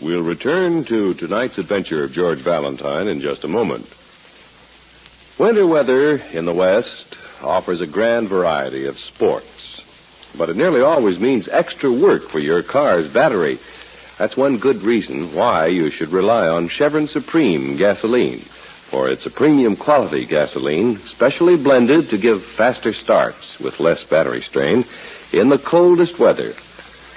We'll return to tonight's adventure of George Valentine in just a moment. Winter weather in the West offers a grand variety of sports, but it nearly always means extra work for your car's battery. That's one good reason why you should rely on Chevron Supreme gasoline, for it's a premium quality gasoline specially blended to give faster starts with less battery strain in the coldest weather.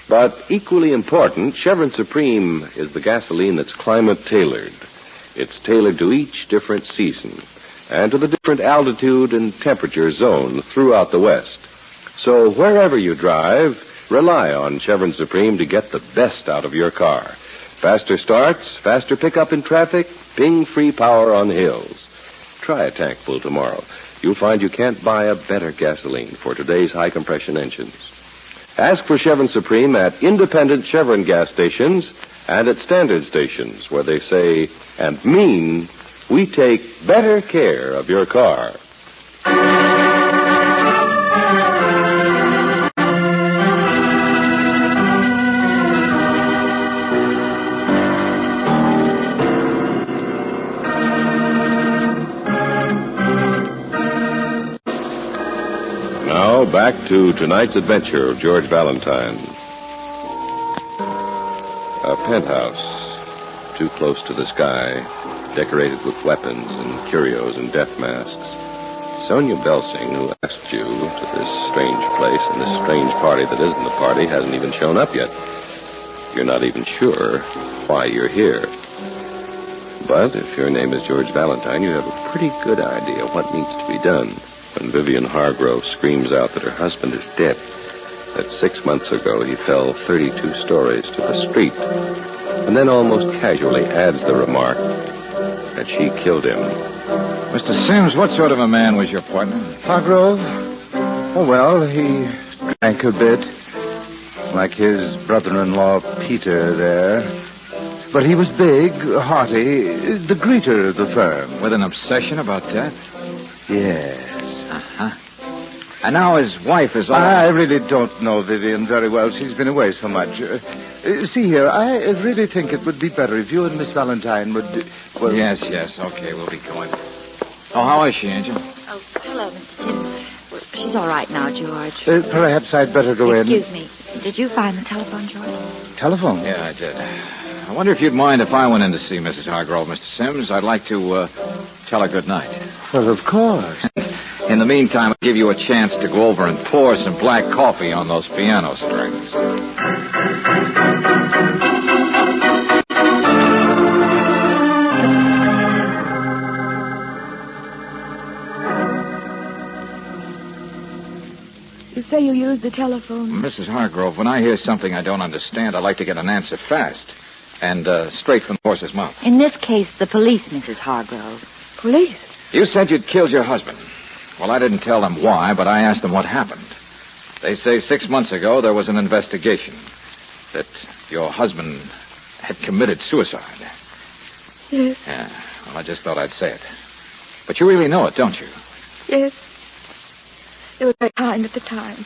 But equally important, Chevron Supreme is the gasoline that's climate-tailored. It's tailored to each different season and to the different altitude and temperature zones throughout the West. So wherever you drive, rely on Chevron Supreme to get the best out of your car. Faster starts, faster pickup in traffic, ping-free power on hills. Try a tank full tomorrow. You'll find you can't buy a better gasoline for today's high-compression engines. Ask for Chevron Supreme at independent Chevron gas stations and at standard stations where they say and mean we take better care of your car. Now, back to tonight's adventure of George Valentine. A penthouse, too close to the sky, decorated with weapons and curios and death masks. Sonia Belsing, who asked you to this strange place and this strange party that isn't a party, hasn't even shown up yet. You're not even sure why you're here. But if your name is George Valentine, you have a pretty good idea what needs to be done when Vivian Hargrove screams out that her husband is dead, that 6 months ago he fell 32 stories to the street, and then almost casually adds the remark that she killed him. Mr. Sims, what sort of a man was your partner? Hargrove? Oh, well, he drank a bit, like his brother-in-law Peter there. But he was big, hearty, the greeter of the firm. With an obsession about death? Yes. Uh-huh. And now his wife is all... I really don't know Vivian very well. She's been away so much. See here, I really think it would be better if you and Miss Valentine would... Well... Yes, okay, we'll be going. Oh, how is she, Angel? Oh, hello, Mr. Sims. Well, she's all right now, George. Perhaps I'd better go in. Excuse me. Did you find the telephone, George? Telephone? Yeah, I did. I wonder if you'd mind if I went in to see Mrs. Hargrove, Mr. Sims. I'd like to tell her good night. Well, of course. In the meantime, I'll give you a chance to go over and pour some black coffee on those piano strings. You say you use the telephone. Mrs. Hargrove, when I hear something I don't understand, I like to get an answer fast. And straight from the horse's mouth. In this case, the police, Mrs. Hargrove. Police? You said you'd killed your husband. Well, I didn't tell them why, but I asked them what happened. They say 6 months ago there was an investigation. That your husband had committed suicide. Yes. Yeah, well, I just thought I'd say it. But you really know it, don't you? Yes. They were very kind at the time.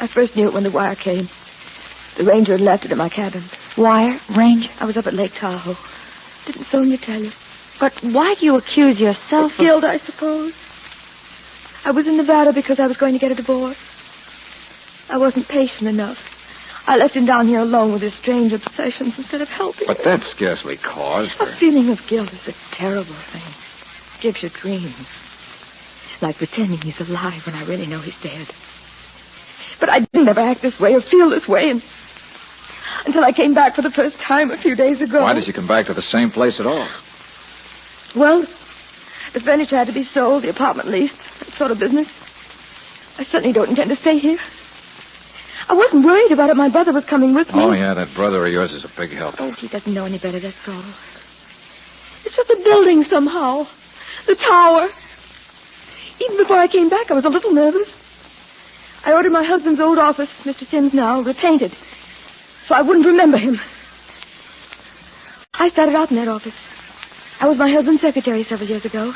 I first knew it when the wire came. The ranger had left it in my cabin. Wire? Ranger? I was up at Lake Tahoe. Didn't Sonia tell you? But why do you accuse yourself of... Guilt, I suppose. I was in Nevada because I was going to get a divorce. I wasn't patient enough. I left him down here alone with his strange obsessions instead of helping But him. that's scarcely cause for... A feeling of guilt is a terrible thing. It gives you dreams. Like pretending he's alive when I really know he's dead. But I didn't ever act this way or feel this way until I came back for the first time a few days ago. Why did you come back to the same place at all? Well, the furniture had to be sold, the apartment leased, that sort of business. I certainly don't intend to stay here. I wasn't worried about it. My brother was coming with me. Oh, yeah, that brother of yours is a big help. Oh, he doesn't know any better, that's all. It's just the building somehow. The tower. Even before I came back, I was a little nervous. I ordered my husband's old office, Mr. Sims now, repainted, so I wouldn't remember him. I started out in that office. I was my husband's secretary several years ago.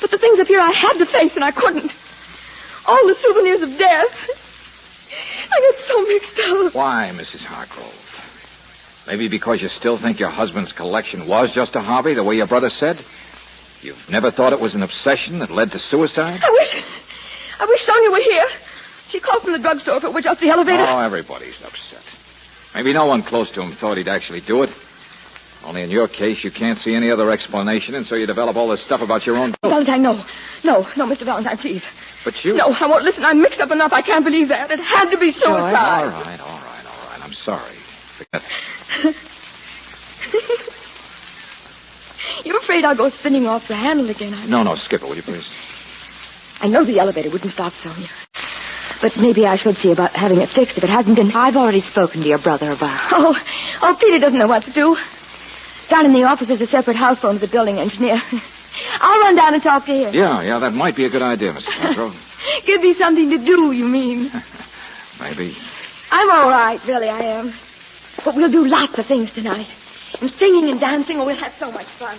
But the things up here I had to face, and I couldn't. All the souvenirs of death. I get so mixed up. Why, Mrs. Hargrove? Maybe because you still think your husband's collection was just a hobby, the way your brother said? You've never thought it was an obsession that led to suicide? I wish Sonia were here. She called from the drugstore if it were just the elevator. Oh, everybody's upset. Maybe no one close to him thought he'd actually do it. Only in your case, you can't see any other explanation, and so you develop all this stuff about your own guilt. Valentine, no. No, Mr. Valentine, please. But you... No, I won't listen. I'm mixed up enough. I can't believe that. It had to be suicide. All right. I'm sorry. Forget it. You're afraid I'll go spinning off the handle again, aren't you? No, skip it, will you, please? I know the elevator wouldn't stop Sonia. But maybe I should see about having it fixed if it hasn't been... I've already spoken to your brother about it. Oh, Peter doesn't know what to do. Down in the office is a separate house phone with the building engineer. I'll run down and talk to him. Yeah, that might be a good idea, Mrs. Hargrove. Give me something to do, you mean? Maybe. I'm all right, really, I am. But we'll do lots of things tonight. And singing and dancing, we'll have so much fun.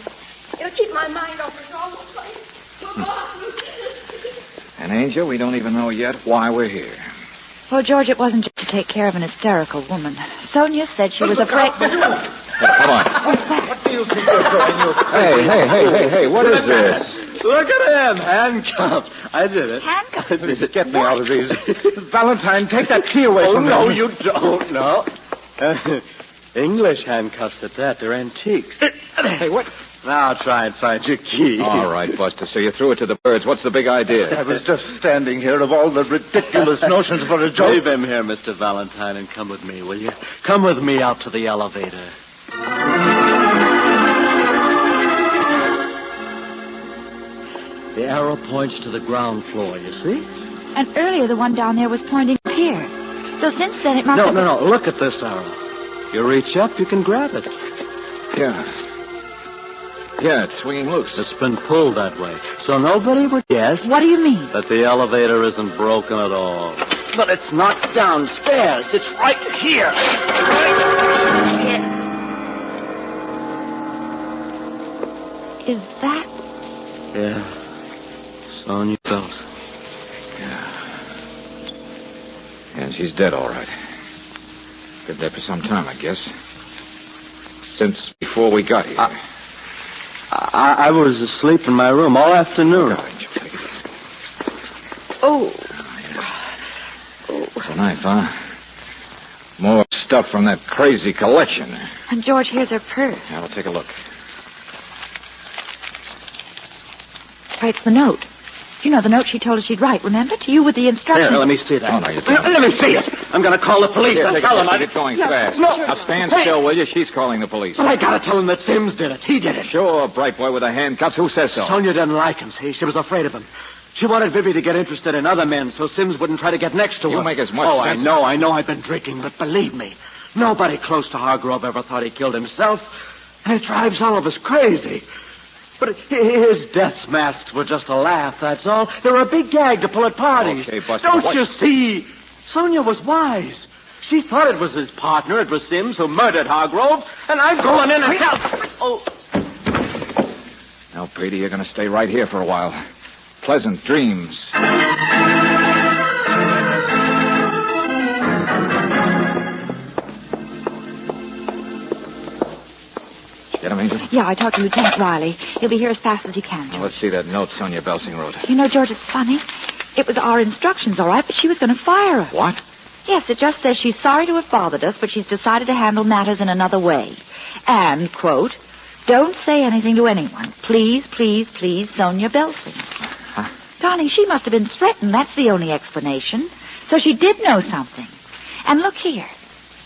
It'll keep my mind off this awful place. Come on. And, Angel, we don't even know yet why we're here. Well, George, it wasn't just to take care of an hysterical woman. Sonia said she was afraid... Hey, come on. What's that? What do you think you're doing? Hey, what is this? Look at him, handcuffed. I did it. Handcuffed? Get me out of these. Valentine, take that key away from no, them. you don't. No. English handcuffs at that. They're antiques. Hey, what? Now try and find your key. All right, Buster, so you threw it to the birds. What's the big idea? I was just standing here of all the ridiculous notions for a joke. Leave him here, Mr. Valentine, and come with me, will you? Come with me out to the elevator. The arrow points to the ground floor, you see? And earlier the one down there was pointing up here. So since then it must have... No. Look at this arrow. You reach up, you can grab it. Yeah, it's swinging loose. It's been pulled that way. So nobody would guess... What do you mean? That the elevator isn't broken at all. But it's not downstairs. It's right here. Is that... Yeah. Sonia Bells. Yeah, and she's dead, all right. Been dead for some time, I guess. Since before we got here. I was asleep in my room all afternoon. Oh. It's a knife, huh? More stuff from that crazy collection. And George, here's her purse. Now, we'll take a look. Why, it's the note. You know the note she told us she'd write, remember? To you with the instructions. Here, let me see that. Oh, no, you don't. Let me see it. I'm going to call the police. Here, and take tell it. them Get going fast. No. Now, stand still, will you? She's calling the police. But I got to tell them that Sims did it. He did it. Sure, bright boy with the handcuffs. Who says so? Sonia didn't like him, see? She was afraid of him. She wanted Vivi to get interested in other men so Sims wouldn't try to get next to her. You make as much sense. I know I've been drinking, but believe me, nobody close to Hargrove ever thought he killed himself. And it drives all of us crazy. But his death masks were just a laugh, that's all. They were a big gag to pull at parties. Okay, Buster, Don't you see? Sonia was wise. She thought it was his partner, it was Sims, who murdered Hargrove, and I'm going in and tell... Oh. Now, Petey, you're going to stay right here for a while. Pleasant dreams. Get him, Angel? Yeah, I talked to Lieutenant Riley. He'll be here as fast as he can. Well, let's see that note Sonia Belsing wrote. You know, George, it's funny. It was our instructions, all right, but she was going to fire us. What? Yes, it just says she's sorry to have bothered us, but she's decided to handle matters in another way. And, quote, don't say anything to anyone. Please, please, please, Sonia Belsing. Huh? Darling, she must have been threatened. That's the only explanation. So she did know something. And look here,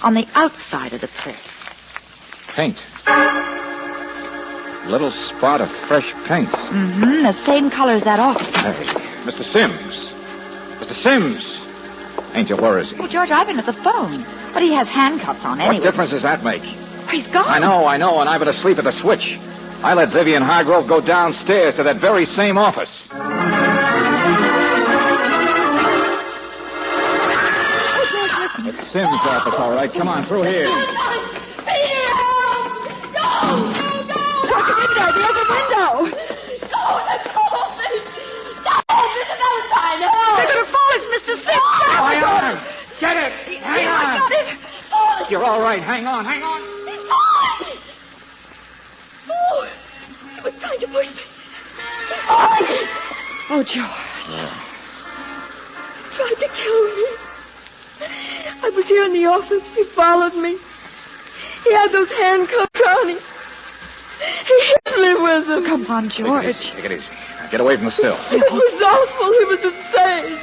on the outside of the purse. Paint. Little spot of fresh paint. Mm-hmm, the same color as that office. Hey, Mr. Sims. Mr. Sims. Angel, where is he? Well, George, I've been at the phone. But he has handcuffs on anyway. What difference does that make? He's gone. I know, and I've been asleep at the switch. I let Vivian Hargrove go downstairs to that very same office. It's Sims' office, all right. Come on, through here. Peter! No! There's a window! There's a window! No, let go of me! No, Mr. Valentine, no! They're going to fall. It's Mr. Sims. Hang on! Get it! Hang on! I got it. Oh, You're all right. Hang on, hang on. he's falling! Oh, he was trying to push me. He's falling! Oh, George. Tried to kill me. I was here in the office. He followed me. He had those handcuffs on him. He hit me with them. Come on, George. Take it easy. Now get away from the sill. It was awful. He was insane.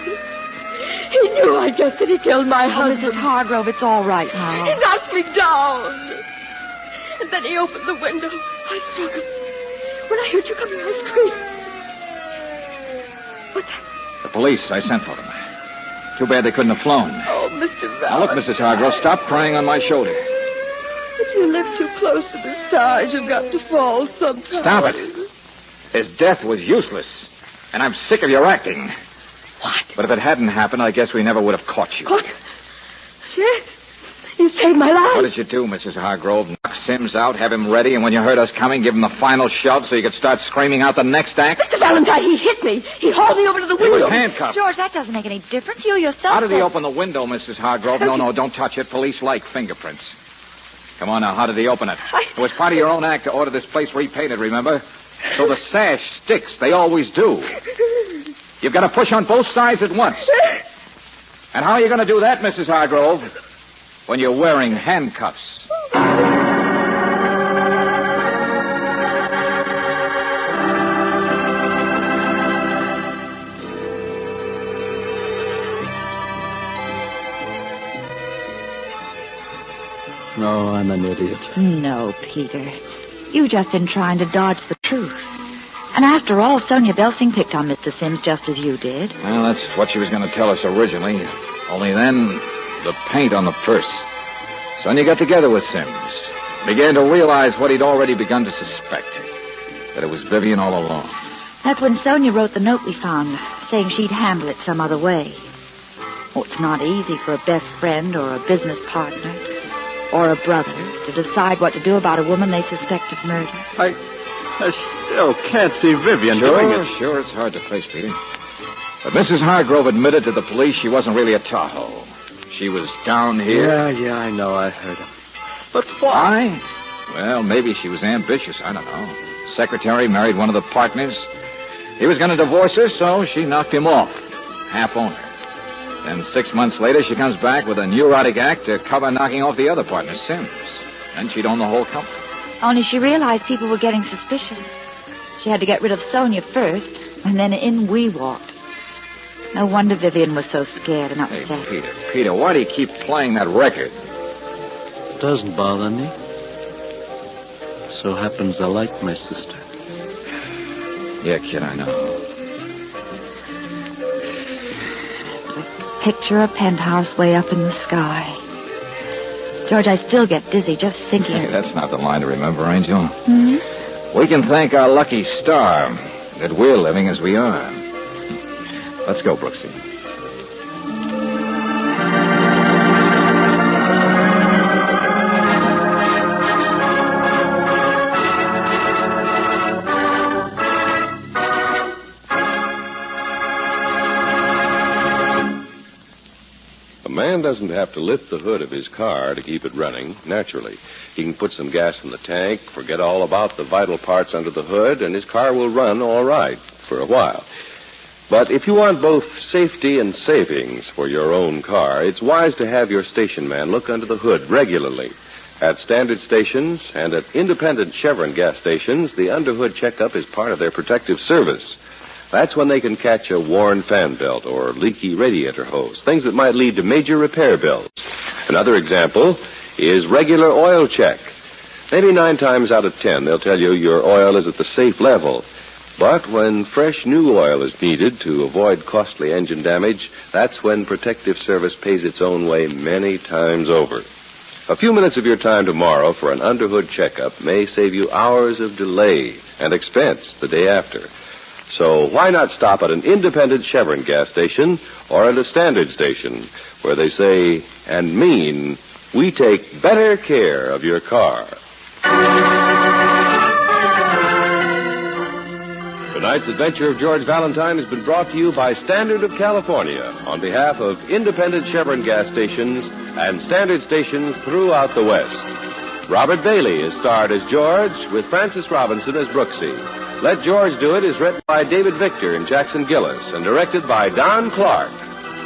He knew, I guess, that he killed my husband. Mrs. Hargrove, it's all right now. He knocked me down. And then he opened the window. I struck him. When I heard you coming, I screamed. What's that? The police, I sent for them. Too bad they couldn't have flown. Oh, Mr. Valentine. Now look, Mrs. Hargrove, stop crying on my shoulder. If you live too close to the stars, you've got to fall sometime. Stop it. His death was useless. And I'm sick of your acting. What? But if it hadn't happened, I guess we never would have caught you. What? Yes. You said saved my life. What did you do, Mrs. Hargrove? Knock Sims out, have him ready, and when you heard us coming, give him the final shove so you could start screaming out the next act? Mr. Valentine, he hit me. He hauled me over to the window. He was handcuffed. George, that doesn't make any difference. You yourself How did he said- open the window, Mrs. Hargrove? No, don't touch it. Police like fingerprints. Come on now, how did he open it? It was part of your own act to order this place repainted, remember? So the sash sticks. They always do. You've got to push on both sides at once. And how are you going to do that, Mrs. Hargrove? When you're wearing handcuffs. No, I'm an idiot. No, Peter. You've just been trying to dodge the truth. And after all, Sonia Belsing picked on Mr. Sims just as you did. Well, that's what she was going to tell us originally. Only then, the paint on the purse. Sonia got together with Sims. Began to realize what he'd already begun to suspect. That it was Vivian all along. That's when Sonia wrote the note we found, saying she'd handle it some other way. Oh, it's not easy for a best friend or a business partner or a brother to decide what to do about a woman they suspect of murder. I still can't see Vivian doing it. Sure, it's hard to face, Peter. But Mrs. Hargrove admitted to the police she wasn't really a Tahoe. She was down here. Yeah, I know. I heard him. But why? Well, maybe she was ambitious. I don't know. Secretary married one of the partners. He was going to divorce her, so she knocked him off. Half owner. Then 6 months later, she comes back with a neurotic act to cover knocking off the other partner, Sims. Then she'd own the whole company. Only she realized people were getting suspicious. She had to get rid of Sonia first, and then in we walked. No wonder Vivian was so scared and upset. Hey, Peter, why do you keep playing that record? It doesn't bother me. So happens I like my sister. Yeah, kid, I know. Picture a penthouse way up in the sky. George, I still get dizzy just thinking. Hey, that's not the line to remember, Angel. Hmm? We can thank our lucky star that we're living as we are. Let's go, Brooksy. A man doesn't have to lift the hood of his car to keep it running, naturally. He can put some gas in the tank, forget all about the vital parts under the hood, and his car will run all right for a while. But if you want both safety and savings for your own car, it's wise to have your station man look under the hood regularly. At standard stations and at independent Chevron gas stations, the underhood checkup is part of their protective service. That's when they can catch a worn fan belt or leaky radiator hose, things that might lead to major repair bills. Another example is regular oil check. Maybe 9 times out of 10, they'll tell you your oil is at the safe level. But when fresh new oil is needed to avoid costly engine damage, that's when protective service pays its own way many times over. A few minutes of your time tomorrow for an underhood checkup may save you hours of delay and expense the day after. So why not stop at an independent Chevron gas station or at a standard station where they say and mean, we take better care of your car. Tonight's adventure of George Valentine has been brought to you by Standard of California on behalf of independent Chevron gas stations and standard stations throughout the West. Robert Bailey is starred as George with Francis Robinson as Brooksy. Let George Do It is written by David Victor and Jackson Gillis and directed by Don Clark.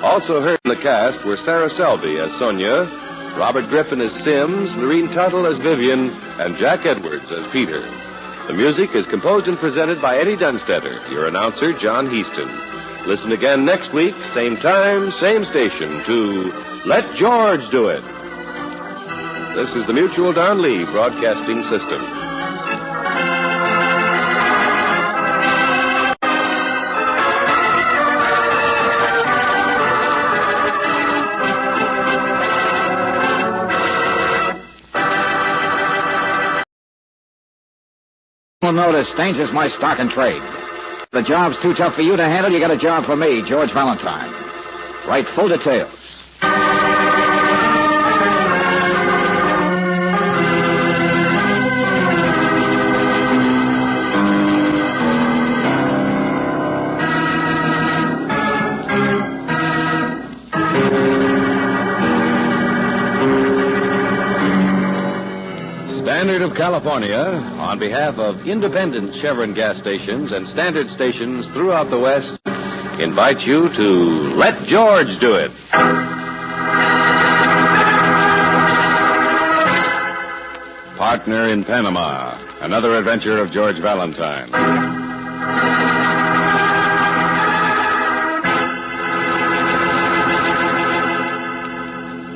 Also heard in the cast were Sarah Selby as Sonia, Robert Griffin as Sims, Lorene Tuttle as Vivian, and Jack Edwards as Peter. The music is composed and presented by Eddie Dunstetter, your announcer, John Heaston. Listen again next week, same time, same station, to Let George Do It. This is the Mutual Don Lee Broadcasting System. Well, notice, danger's my stock and trade. The job's too tough for you to handle, you got a job for me, George Valentine. Write full details. Standard of California, on behalf of independent Chevron gas stations and standard stations throughout the West, invite you to Let George Do It. Partner in Panama, another adventure of George Valentine.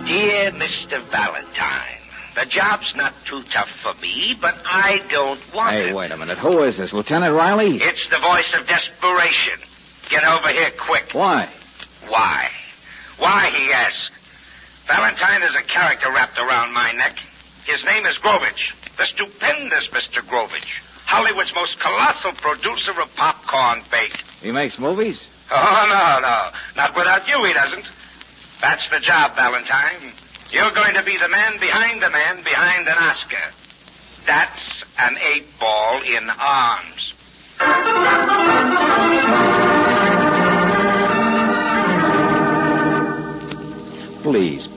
Dear Mr. Valentine, the job's not too tough for me, but I don't want it. Hey, wait a minute. Who is this, Lieutenant Riley? It's the voice of desperation. Get over here quick. Why? Why? Why, he asks. Valentine is a character wrapped around my neck. His name is Grovich, the stupendous Mr. Grovich, Hollywood's most colossal producer of popcorn bake. He makes movies? Oh, no. Not without you, he doesn't. That's the job, Valentine. You're going to be the man behind an Oscar. That's an 8-ball in arms.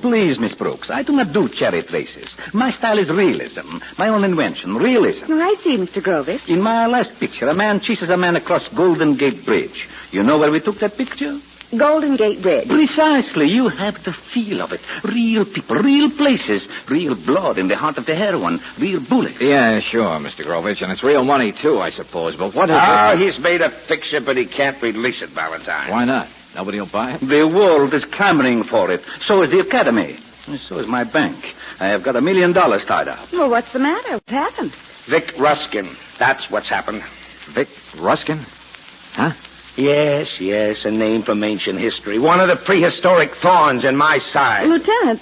Please, Miss Brooks, I do not do cherry faces. My style is realism. My own invention, realism. Oh, I see, Mr. Grovich. In my last picture, a man chases a man across Golden Gate Bridge. You know where we took that picture? Golden Gate Bridge. Precisely. You have the feel of it. Real people, real places, real blood in the heart of the heroine, real bullets. Yeah, sure, Mr. Grovich, and it's real money, too, I suppose. But what is it? He's made a picture, but he can't release it, Valentine. Why not? Nobody will buy it? The world is clamoring for it. So is the Academy. So is my bank. I have got $1 million tied up. Well, what's the matter? What happened? Vic Ruskin. That's what's happened. Vic Ruskin? Huh? Yes, a name from ancient history. One of the prehistoric thorns in my side. Lieutenant,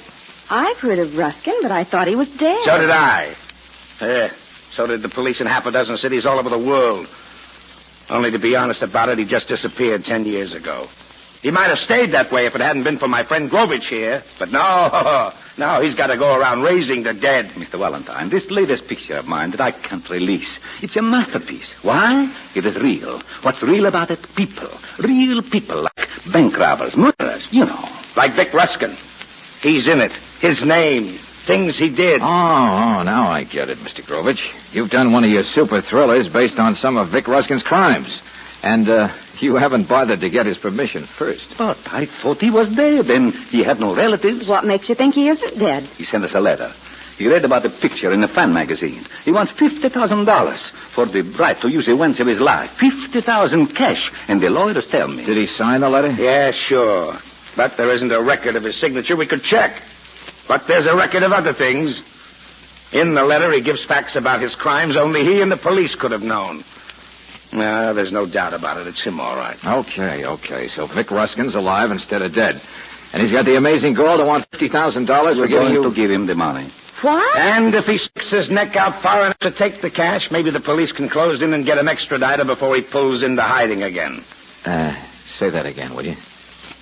I've heard of Ruskin, but I thought he was dead. So did I. So did the police in half a dozen cities all over the world. Only to be honest about it, he just disappeared 10 years ago. He might have stayed that way if it hadn't been for my friend Grovich here. But no, he's got to go around raising the dead. Mr. Valentine, this latest picture of mine that I can't release, it's a masterpiece. Why? It is real. What's real about it? People. Real people like bank robbers, murderers, you know. Like Vic Ruskin. He's in it. His name. Things he did. Oh, now I get it, Mr. Grovich. You've done one of your super thrillers based on some of Vic Ruskin's crimes. And, you haven't bothered to get his permission first. But I thought he was dead, and he had no relatives. What makes you think he isn't dead? He sent us a letter. He read about the picture in the fan magazine. He wants $50,000 for the right to use it once of his life. $50,000 cash, and the lawyers tell me. Did he sign the letter? Yeah, sure. But there isn't a record of his signature we could check. But there's a record of other things. In the letter, he gives facts about his crimes only he and the police could have known. No, there's no doubt about it. It's him, all right. Okay. So Vic Ruskin's alive instead of dead. And he's got the amazing girl to want $50,000 for giving you... to give him the money. What? And if he sticks his neck out far enough to take the cash, maybe the police can close in and get him extradited before he pulls into hiding again. Say that again, will you?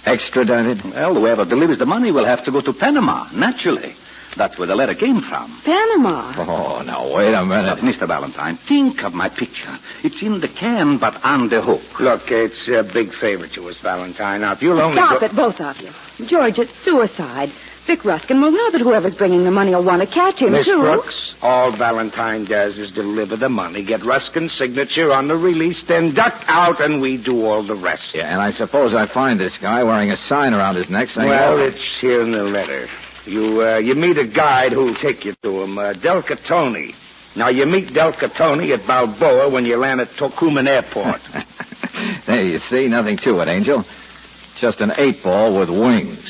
Extradited? Well, whoever delivers the money will have to go to Panama, naturally. That's where the letter came from. Panama? Oh, now, wait a minute. Mr. Valentine, think of my picture. It's in the can, but on the hook. Look, it's a big favor to us, Valentine. Now, if you'll only... Stop it, both of you. George, it's suicide. Vic Ruskin will know that whoever's bringing the money will want to catch him, Miss too. Brooks, all Valentine does is deliver the money, get Ruskin's signature on the release, then duck out, and we do all the rest. Yeah, and I suppose I find this guy wearing a sign around his neck saying... Well, it's here in the letter. You meet a guide who'll take you to him, Del Catoni. Now, you meet Del Catoni at Balboa when you land at Tocumen Airport. Hey, you see, nothing to it, Angel. Just an 8-ball with wings.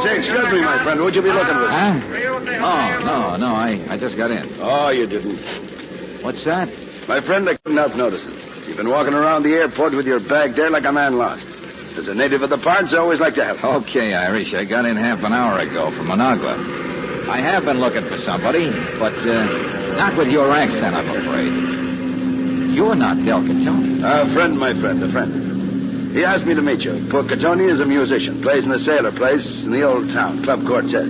Excuse me, my friend. Would you be looking for? Huh? Oh, no. I just got in. Oh, you didn't. What's that? My friend, I couldn't help noticing. You've been walking around the airport with your bag there like a man lost. As a native of the parts, I always like to help. Okay, Irish. I got in half an hour ago from Managua. I have been looking for somebody, but not with your accent, I'm afraid. You're not Del Catoni. A friend, my friend, a friend. He asked me to meet you. Poor Catoni is a musician, plays in the sailor place in the old town, Club Cortez.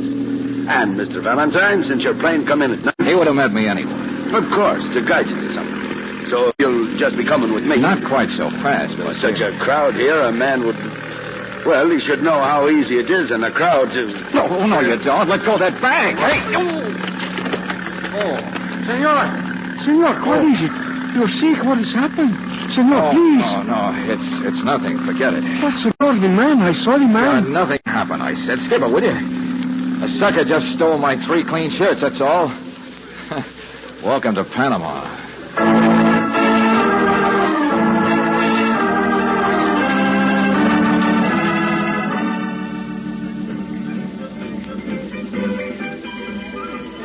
And, Mr. Valentine, since your plane come in at night... He would have met me anyway. Of course, to guide you to something. So you'll just be coming with me. Not quite so fast, With such a crowd here, a man would... Well, he should know how easy it is in a crowd to... No, you don't. Let go of that bag. Hey! Senor, what is it? You're sick. What has happened? Senor, please. No, it's nothing. Forget it. But, senor, the man, I saw the man. Nothing happened, I said. Skip it, will you? A sucker just stole my 3 clean shirts, that's all. Welcome to Panama.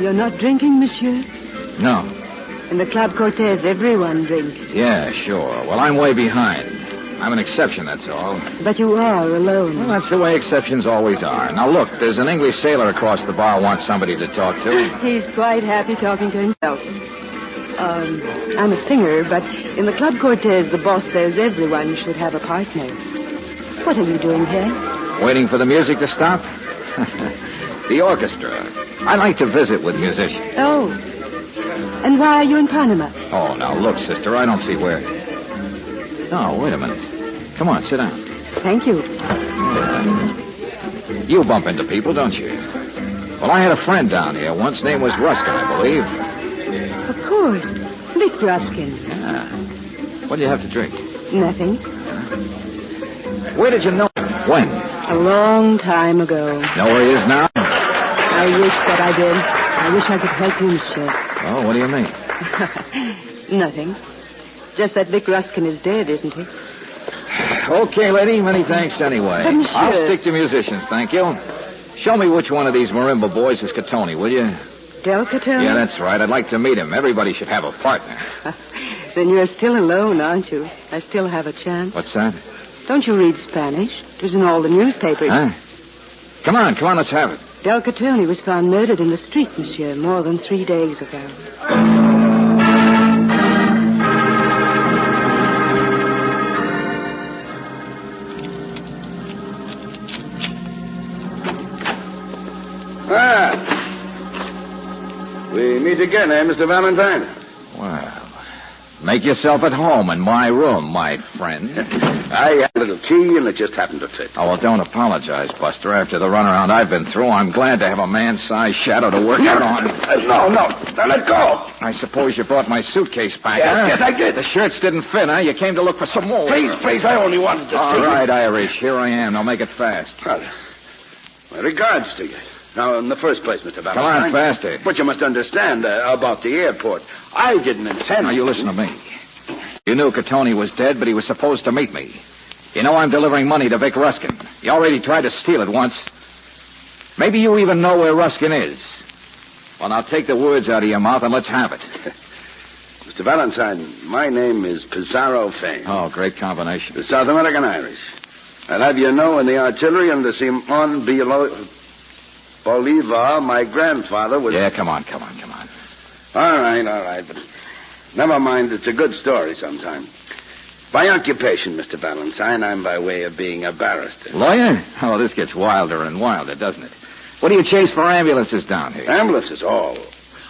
You're not drinking, monsieur? No. In the Club Cortez, everyone drinks. Yeah, sure. Well, I'm way behind. I'm an exception, that's all. But you are alone. Well, that's the way exceptions always are. Now, look, there's an English sailor across the bar who wants somebody to talk to. He's quite happy talking to himself. I'm a singer, but in the Club Cortez, the boss says everyone should have a partner. What are you doing here? Waiting for the music to stop? The orchestra. I like to visit with musicians. Oh. And why are you in Panama? Oh, now, look, sister, I don't see where... Oh, wait a minute. Come on, sit down. Thank you. You bump into people, don't you? Well, I had a friend down here once. Name was Ruskin, I believe. Of course. Vic Ruskin. Yeah. What do you have to drink? Nothing. Where did you know him? When? A long time ago. Know where he is now? I wish that I did. I wish I could help you, monsieur. Oh, what do you mean? Nothing. Just that Vic Ruskin is dead, isn't he? Okay, lady. Many thanks anyway. But, monsieur... I'll stick to musicians, thank you. Show me which one of these marimba boys is Catoni, will you? Del Catoni? Yeah, that's right. I'd like to meet him. Everybody should have a partner. Then you're still alone, aren't you? I still have a chance. What's that? Don't you read Spanish? It was in all the newspapers. Huh? Come on, let's have it. Del Catoni was found murdered in the street, monsieur, more than 3 days ago. We meet again, eh, Mr. Valentine? Well, make yourself at home in my room, my friend. I had a little key, and it just happened to fit. Oh, well, don't apologize, Buster. After the runaround I've been through, I'm glad to have a man-sized shadow to work out on. No, now let go. I suppose you brought my suitcase back, Yes, huh? I did. The shirts didn't fit, huh? You came to look for some more. Please, I only wanted to see. All right, Irish, here I am. Now make it fast. Well, my regards to you. Now, in the first place, Mr. Valentine... Come on, faster. But you must understand about the airport. I didn't intend... Now, you listen to me. You knew Catoni was dead, but he was supposed to meet me. You know I'm delivering money to Vic Ruskin. You already tried to steal it once. Maybe you even know where Ruskin is. Well, now take the words out of your mouth and let's have it. Mr. Valentine, my name is Pizarro Fane. Oh, great combination. The South American Irish. I'll have you know in the artillery under Simon Bolivar, my grandfather was... Yeah, come on. All right, but never mind. It's a good story sometime. By occupation, Mr. Valentine, I'm by way of being a barrister. Lawyer? Oh, this gets wilder and wilder, doesn't it? What do you chase for ambulances down here? Ambulances, all.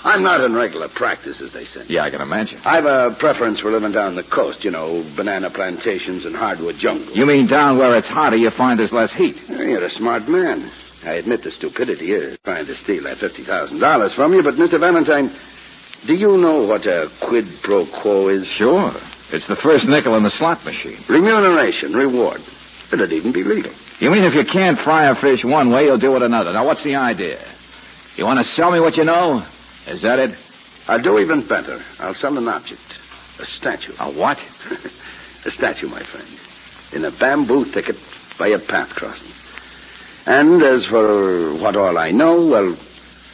I'm not in regular practice, as they say. Yeah, I can imagine. I've a preference for living down the coast, you know, banana plantations and hardwood jungle. You mean down where it's hotter, you find there's less heat? You're a smart man. I admit the stupidity here, trying to steal that $50,000 from you, but, Mr. Valentine, do you know what a quid pro quo is? Sure. It's the first nickel in the slot machine. Remuneration, reward. It'd even be legal. You mean if you can't fry a fish one way, you'll do it another. Now, what's the idea? You want to sell me what you know? Is that it? I'll do even better. I'll sell an object. A statue. A what? A statue, my friend. In a bamboo thicket by a path crossing. And as for what all I know, well,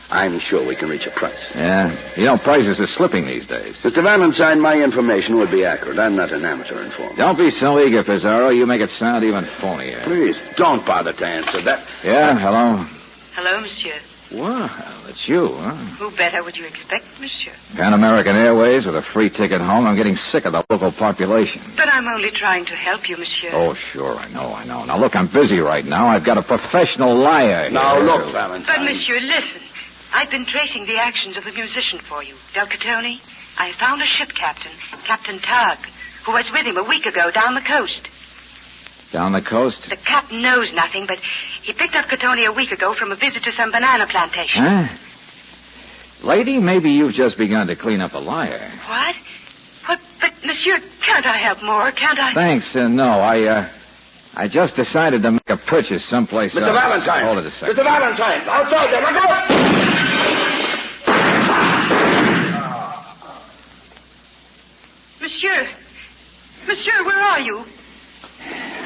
I'm sure we can reach a price. Yeah. You know, prices are slipping these days. Mr. Valentine, my information would be accurate. I'm not an amateur informer. Don't be so eager, Pizarro. You make it sound even phonier. Please, don't bother to answer that. Yeah, hello? Hello, monsieur. Well, it's you, huh? Who better would you expect, monsieur? Pan American Airways with a free ticket home. I'm getting sick of the local population. But I'm only trying to help you, monsieur. Oh, sure, I know. Now, look, I'm busy right now. I've got a professional liar here. Now, look, Valentine. But, monsieur, listen. I've been tracing the actions of the musician for you, Del Catone. I found a ship captain, Captain Tug, who was with him a week ago down the coast. Down the coast? The captain knows nothing, but he picked up Catone a week ago from a visit to some banana plantation. Huh? Lady, maybe you've just begun to clean up a liar. What? But, monsieur, can't I help more? Can't I? Thanks, no. I just decided to make a purchase someplace Mr. else. Valentine. Hold it a second. Mr. Valentine, outside there. Look out! Monsieur, where are you?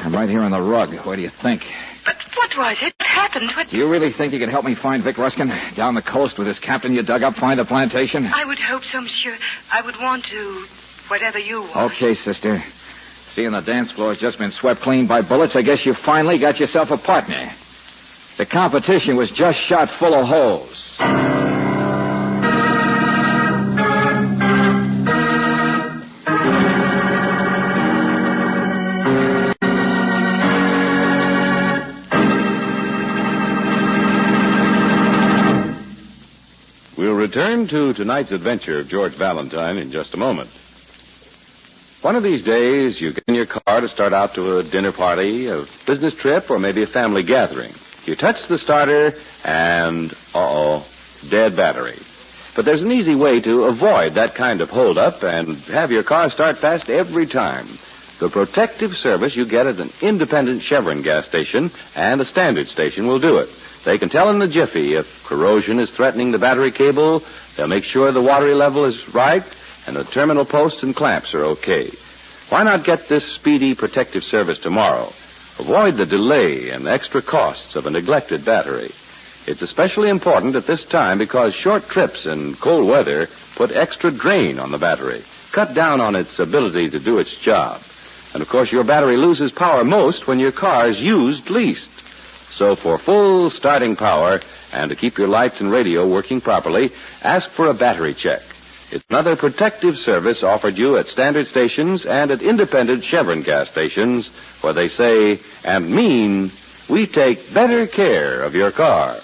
I'm right here on the rug. Where do you think? But what was it? What happened? Do you really think you can help me find Vic Ruskin? Down the coast with this captain you dug up, find the plantation? I would hope so, monsieur. I would want to, whatever you want. Okay, sister. Seeing the dance floor's just been swept clean by bullets, I guess you finally got yourself a partner. The competition was just shot full of holes. We'll return to tonight's adventure of George Valentine in just a moment. One of these days, you get in your car to start out to a dinner party, a business trip, or maybe a family gathering. You touch the starter, and, dead battery. But there's an easy way to avoid that kind of holdup and have your car start fast every time. The protective service you get at an independent Chevron gas station and a standard station will do it. They can tell in the jiffy if corrosion is threatening the battery cable. They'll make sure the water level is right and the terminal posts and clamps are okay. Why not get this speedy protective service tomorrow? Avoid the delay and extra costs of a neglected battery. It's especially important at this time because short trips in cold weather put extra drain on the battery, cut down on its ability to do its job. And, of course, your battery loses power most when your car is used least. So for full starting power and to keep your lights and radio working properly, ask for a battery check. It's another protective service offered you at standard stations and at independent Chevron gas stations where they say and mean, we take better care of your car.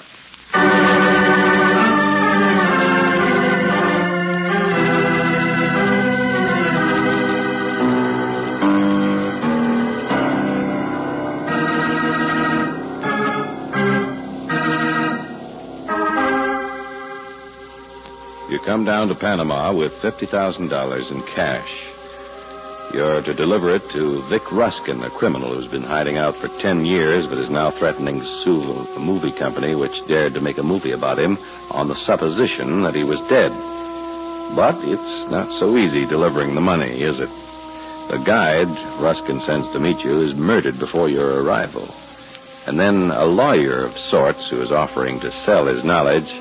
You come down to Panama with $50,000 in cash. You're to deliver it to Vic Ruskin, a criminal who's been hiding out for 10 years but is now threatening to sue a movie company which dared to make a movie about him on the supposition that he was dead. But it's not so easy delivering the money, is it? The guide Ruskin sends to meet you is murdered before your arrival. And then a lawyer of sorts who is offering to sell his knowledge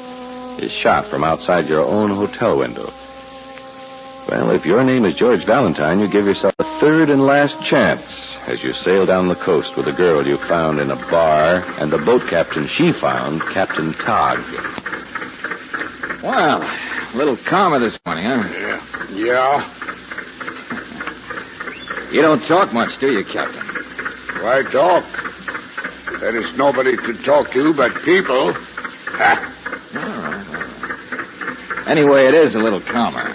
is shot from outside your own hotel window. Well, if your name is George Valentine, you give yourself a third and last chance as you sail down the coast with a girl you found in a bar and the boat captain she found, Captain Tog. Well, a little calmer this morning, huh? Yeah. You don't talk much, do you, Captain? Why talk? There is nobody to talk to but people. Ha. All right. Anyway, it is a little calmer.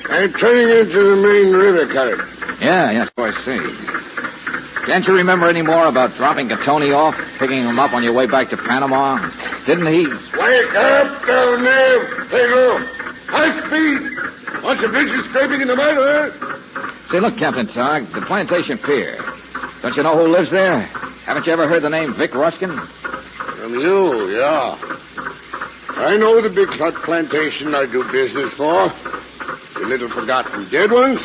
I'm turning into the main river current. Yeah, so I see. Can't you remember any more about dropping Catone off, picking him up on your way back to Panama? Didn't he? Wake up down there, Pedro. High speed. Want some bitches scraping in the mud, huh? Say, look, Captain Tog, the plantation pier. Don't you know who lives there? Haven't you ever heard the name Vic Ruskin? From you, yeah. I know the big hut plantation I do business for. The little forgotten dead ones.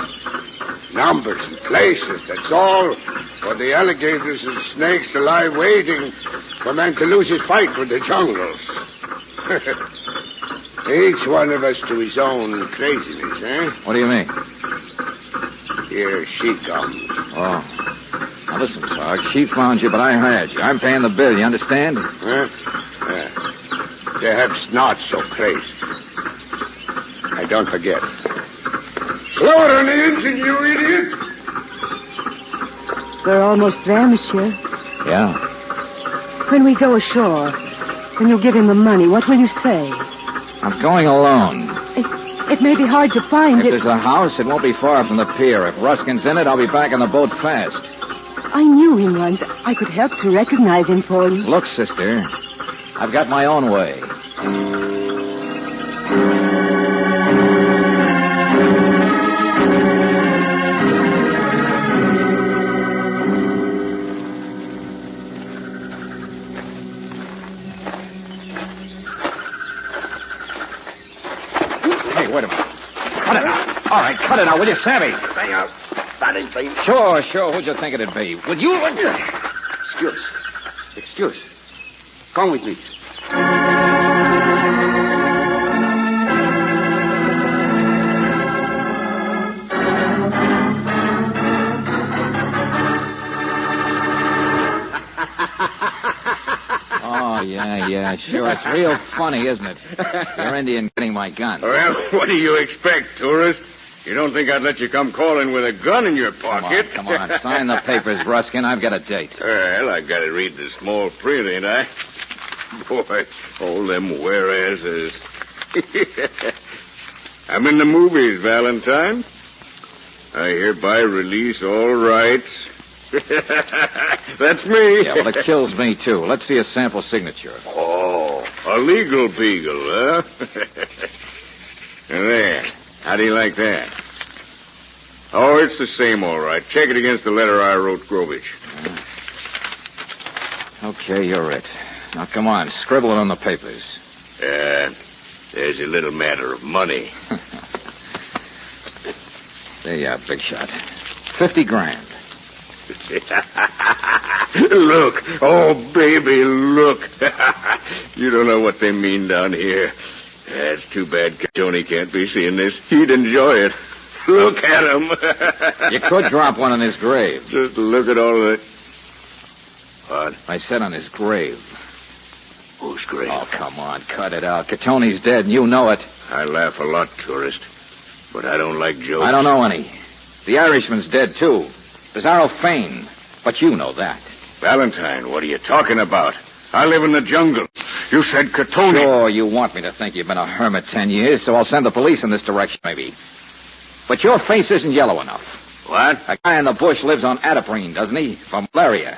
Numbers and places, that's all. For the alligators and snakes alive waiting for man to lose his fight with the jungles. Each one of us to his own craziness, eh? What do you mean? Here she comes. Oh. Now listen, Sarge, she found you, but I hired you. I'm paying the bill, you understand? Huh? Yeah. Perhaps not so crazy. I don't forget. Slow it on the engine, you idiot! We're almost there, monsieur. Yeah? When we go ashore, when you give him the money, what will you say? I'm going alone. It may be hard to find If it. there's a house, it won't be far from the pier. If Ruskin's in it, I'll be back on the boat fast. I knew him once. I could help to recognize him for you. Look, sister, I've got my own way. Hey, wait a minute. Cut it out. All right, cut it out, will you, Sammy? Say out. That ain't thing. Sure. Who'd you think it'd be? Would you? Excuse. Come with me. Oh, yeah, sure. It's real funny, isn't it? Your Indian getting my gun. Well, what do you expect, tourist? You don't think I'd let you come calling with a gun in your pocket? Come on. Sign the papers, Ruskin. I've got a date. Well, I gotta read the small print, ain't I? Boy, all them whereases. I'm in the movies, Valentine. I hereby release all rights. That's me. Yeah, well, it kills me, too. Let's see a sample signature. Oh, a legal beagle, huh? There. How do you like that? Oh, it's the same, all right. Check it against the letter I wrote Grovich. Okay, you're it. Now, come on. Scribble it on the papers. There's a little matter of money. There you are, big shot. 50 grand. Look. Oh, baby, look. You don't know what they mean down here. That's too bad Tony can't be seeing this. He'd enjoy it. Look at him. You could drop one on his grave. Just look at all of it. What? I said on his grave. Whose grave? Oh, come on. Cut it out. Catoni's dead, and you know it. I laugh a lot, tourist. But I don't like jokes. I don't know any. The Irishman's dead, too. Bizarro Fane. But you know that. Valentine, what are you talking about? I live in the jungle. You said Catoni. Sure, you want me to think you've been a hermit 10 years, so I'll send the police in this direction, maybe. But your face isn't yellow enough. What? A guy in the bush lives on Ataprine, doesn't he? From malaria.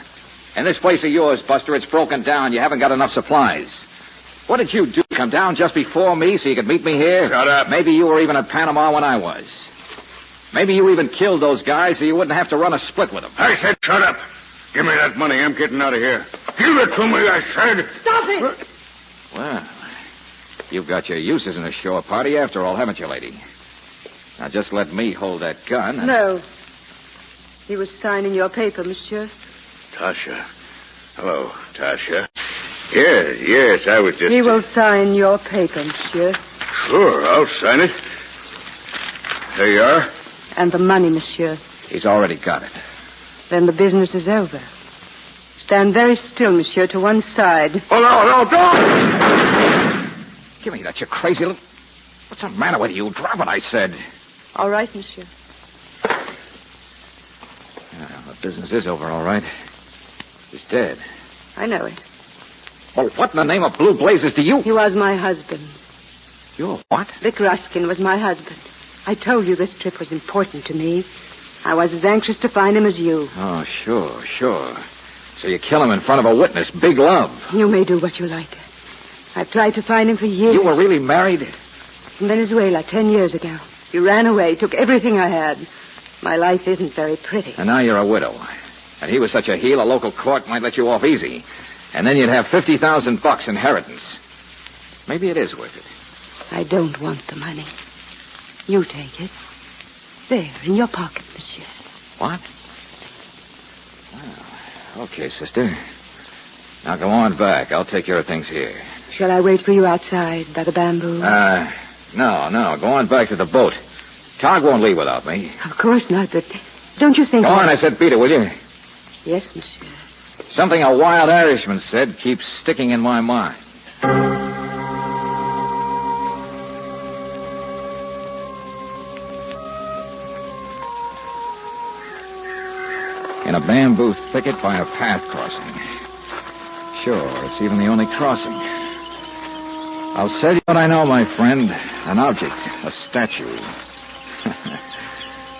And this place of yours, Buster, it's broken down. You haven't got enough supplies. What did you do? Come down just before me so you could meet me here? Shut up. Maybe you were even at Panama when I was. Maybe you even killed those guys so you wouldn't have to run a split with them. I said shut up. Give me that money. I'm getting out of here. Give it to me, I said. Stop it! Well, you've got your uses in a shore party after all, haven't you, lady? Now, just let me hold that gun. And... No. He was signing your paper, monsieur. Tasha. Hello, Tasha. Yes, I was just... He will sign your paper, monsieur. Sure, I'll sign it. There you are. And the money, monsieur. He's already got it. Then the business is over. Stand very still, monsieur, to one side. Oh, no, don't! Give me that, you crazy little... What's the matter with you? Drop it, I said. All right, monsieur. Well, the business is over, all right. He's dead. I know it. Well, what in the name of blue blazes do you... He was my husband. You're what? Vic Ruskin was my husband. I told you this trip was important to me. I was as anxious to find him as you. Oh, sure. So you kill him in front of a witness. Big love. You may do what you like. I've tried to find him for years. You were really married? In Venezuela 10 years ago. You ran away, took everything I had. My life isn't very pretty. And now you're a widow. And he was such a heel, a local court might let you off easy. And then you'd have $50,000 inheritance. Maybe it is worth it. I don't want the money. You take it. There, in your pocket, monsieur. What? Well, okay, sister. Now go on back. I'll take care of things here. Shall I wait for you outside by the bamboo? No. Go on back to the boat. Tog won't leave without me. Of course not, but don't you think... Go on, I said beat it, will you? Yes, monsieur. Something a wild Irishman said keeps sticking in my mind. In a bamboo thicket by a path crossing. Sure, it's even the only crossing. I'll tell you what I know, my friend. An object. A statue.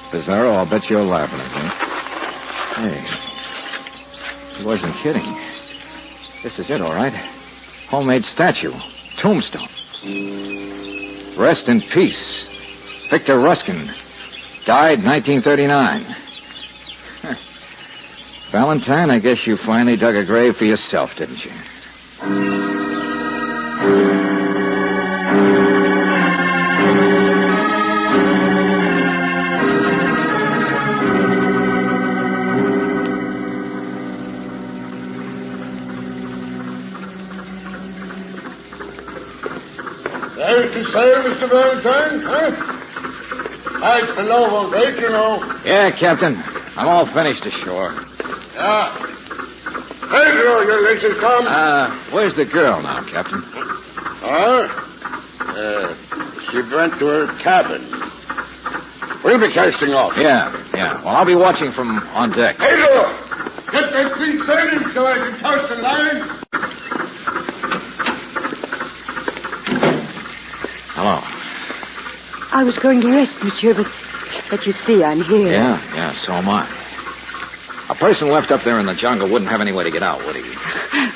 Pizarro, I'll bet you're laughing at me. Hey. He wasn't kidding. This is it, all right. Homemade statue. Tombstone. Rest in peace. Victor Ruskin. Died 1939. Valentine, I guess you finally dug a grave for yourself, didn't you? There's the sail, Mr. Valentine, huh? Nice below all right, you know. Yeah, Captain. I'm all finished ashore. Yeah. Pedro, your legs is come. Where's the girl now, Captain? She went to her cabin. We'll be casting off. Yeah. Well, I'll be watching from on deck. Pedro, get that thing sailing so I can toss the line. Hello. I was going to rest, monsieur, but you see, I'm here. Yeah, so am I. A person left up there in the jungle wouldn't have any way to get out, would he?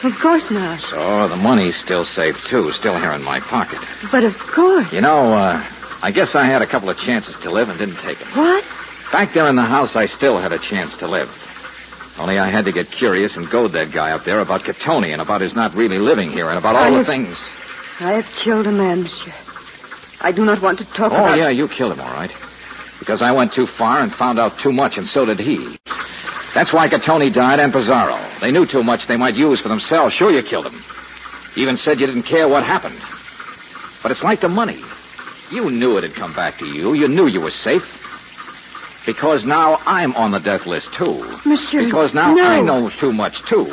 Of course not. So the money's still safe, too, still here in my pocket. But of course. You know, I guess I had a couple of chances to live and didn't take them. What? Back there in the house, I still had a chance to live. Only I had to get curious and goad that guy up there about Catoni and about his not really living here and about all the things. I have killed a man, monsieur. I do not want to talk about... Oh, yeah, you killed him, all right. Because I went too far and found out too much, and so did he. That's why Catoni died and Pizarro. They knew too much they might use for themselves. Sure, you killed him. You even said you didn't care what happened. But it's like the money. You knew it'd come back to you. You knew you were safe. Because now I'm on the death list, too. Monsieur, because now no. I know too much, too.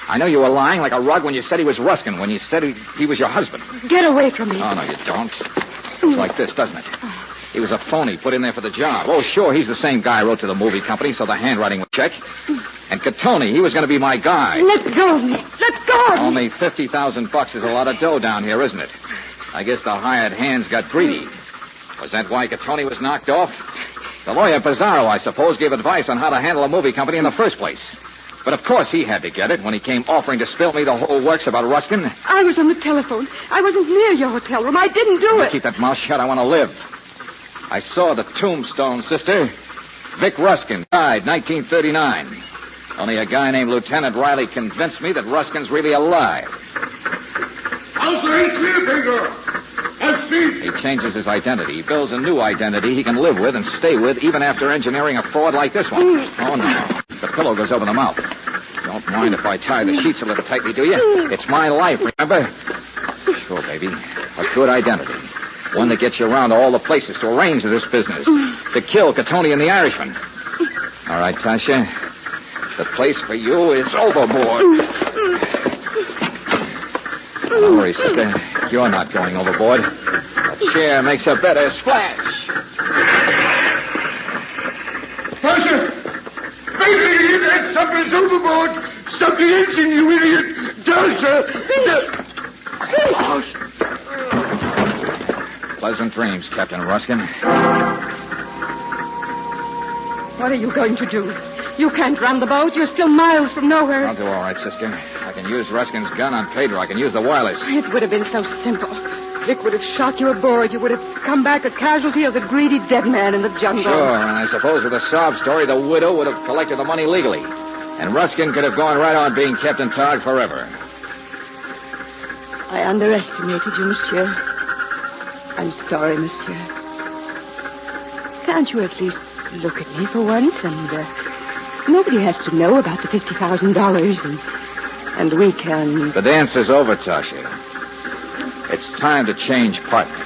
I know you were lying like a rug when you said he was Ruskin, when you said he was your husband. Get away from me. Oh, no, you don't. It's like this, doesn't it? He was a phony put in there for the job. Oh, sure, he's the same guy I wrote to the movie company, so the handwriting would check. And Catoni, he was going to be my guy. Let go of me. Let go of me. Only $50,000 is a lot of dough down here, isn't it? I guess the hired hands got greedy. Was that why Catoni was knocked off? The lawyer Pizarro, I suppose, gave advice on how to handle a movie company in the first place. But of course he had to get it when he came offering to spill me the whole works about Ruskin. I was on the telephone. I wasn't near your hotel room. I didn't do it. Keep that mouth shut. I want to live. I saw the tombstone, sister. Vic Ruskin died 1939. Only a guy named Lieutenant Riley convinced me that Ruskin's really alive. I'll say clear, Pedro. I've seen. He changes his identity. He builds a new identity he can live with and stay with even after engineering a fraud like this one. Oh, no. The pillow goes over the mouth. Don't mind if I tie the sheets a little tightly, do you? It's my life, remember? Sure, baby. A good identity. One that gets you around to all the places to arrange this business. To kill Catoni and the Irishman. All right, Tasha. The place for you is overboard. Don't worry, sister. You're not going overboard. A chair makes a better splash. Tasha! Baby, that something's overboard. Stop the engine, you idiot. Tasha! Pleasant dreams, Captain Ruskin. What are you going to do? You can't run the boat. You're still miles from nowhere. I'll do all right, sister. I can use Ruskin's gun on Pedro. I can use the wireless. It would have been so simple. Vic would have shot you aboard. You would have come back a casualty of the greedy dead man in the jungle. Sure, and I suppose with a sob story, the widow would have collected the money legally. And Ruskin could have gone right on being Captain Tog forever. I underestimated you, monsieur. I'm sorry, monsieur. Can't you at least look at me for once and, nobody has to know about the $50,000 and we can... The dance is over, Tasha. It's time to change partners.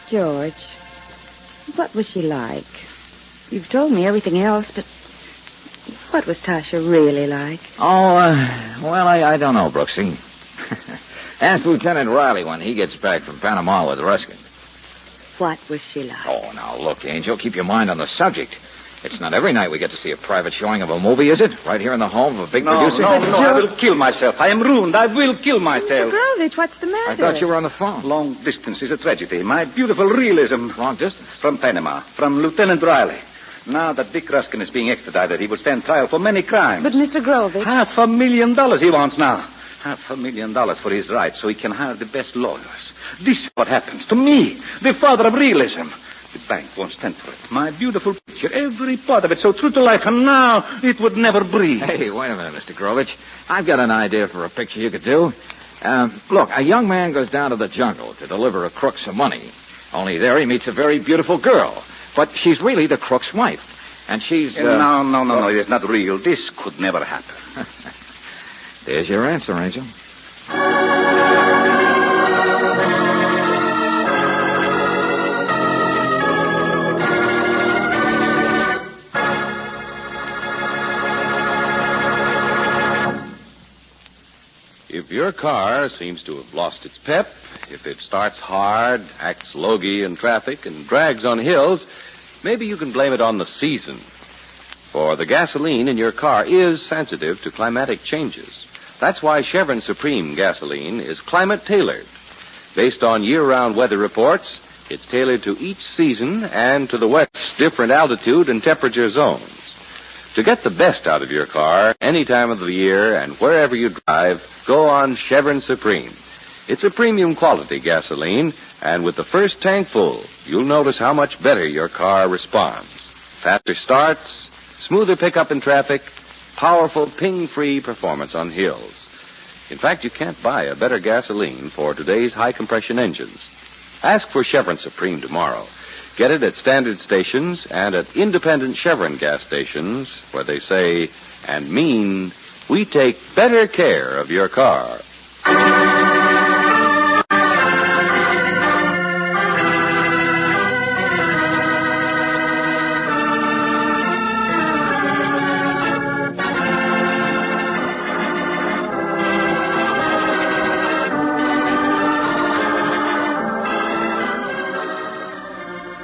George, what was she like? You've told me everything else, but what was Tasha really like? Oh, well, I don't know, Brooksy. Ask Lieutenant Riley when he gets back from Panama with Ruskin. What was she like? Oh, now, look, Angel, keep your mind on the subject. It's not every night we get to see a private showing of a movie, is it? Right here in the home of a big producer? No, I will kill myself. I am ruined. I will kill myself. Mr. Grovich, what's the matter? I thought you were on the phone. Long distance is a tragedy. My beautiful realism. Long distance? From Panama, from Lieutenant Riley. Now that Dick Ruskin is being extradited, he will stand trial for many crimes. But, Mr. Grovich... $500,000 he wants now. $500,000 for his rights so he can hire the best lawyers. This is what happens to me, the father of realism. The bank won't stand for it. My beautiful picture, every part of it so true to life, and now it would never breathe. Hey, wait a minute, Mr. Grovich. I've got an idea for a picture you could do. Look, a young man goes down to the jungle to deliver a crook some money. Only there he meets a very beautiful girl. But she's really the crook's wife. And she's... No, it is not real. This could never happen. There's your answer, Angel. If your car seems to have lost its pep, if it starts hard, acts logy in traffic, and drags on hills, maybe you can blame it on the season. For the gasoline in your car is sensitive to climatic changes. That's why Chevron Supreme gasoline is climate-tailored. Based on year-round weather reports, it's tailored to each season and to the West's different altitude and temperature zones. To get the best out of your car any time of the year and wherever you drive, go on Chevron Supreme. It's a premium quality gasoline, and with the first tank full, you'll notice how much better your car responds. Faster starts, smoother pickup in traffic, powerful ping-free performance on hills. In fact, you can't buy a better gasoline for today's high-compression engines. Ask for Chevron Supreme tomorrow. Get it at standard stations and at independent Chevron gas stations where they say and mean, we take better care of your car.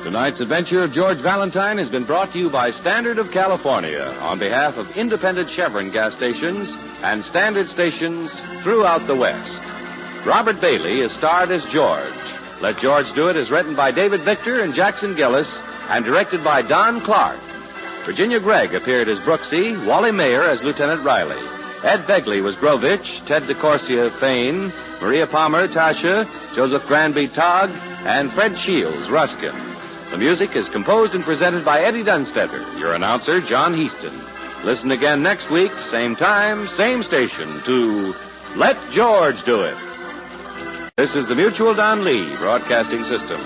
Tonight's adventure of George Valentine has been brought to you by Standard of California on behalf of independent Chevron gas stations and standard stations throughout the West. Robert Bailey is starred as George. Let George Do It is written by David Victor and Jackson Gillis and directed by Don Clark. Virginia Gregg appeared as Brooksy, Wally Mayer as Lieutenant Riley. Ed Begley was Grovich, Ted DeCorsia, Fane, Maria Palmer, Tasha, Joseph Granby, Togg, and Fred Shields, Ruskin. The music is composed and presented by Eddie Dunstetter, your announcer, John Heaston. Listen again next week, same time, same station, to Let George Do It. This is the Mutual Don Lee Broadcasting System.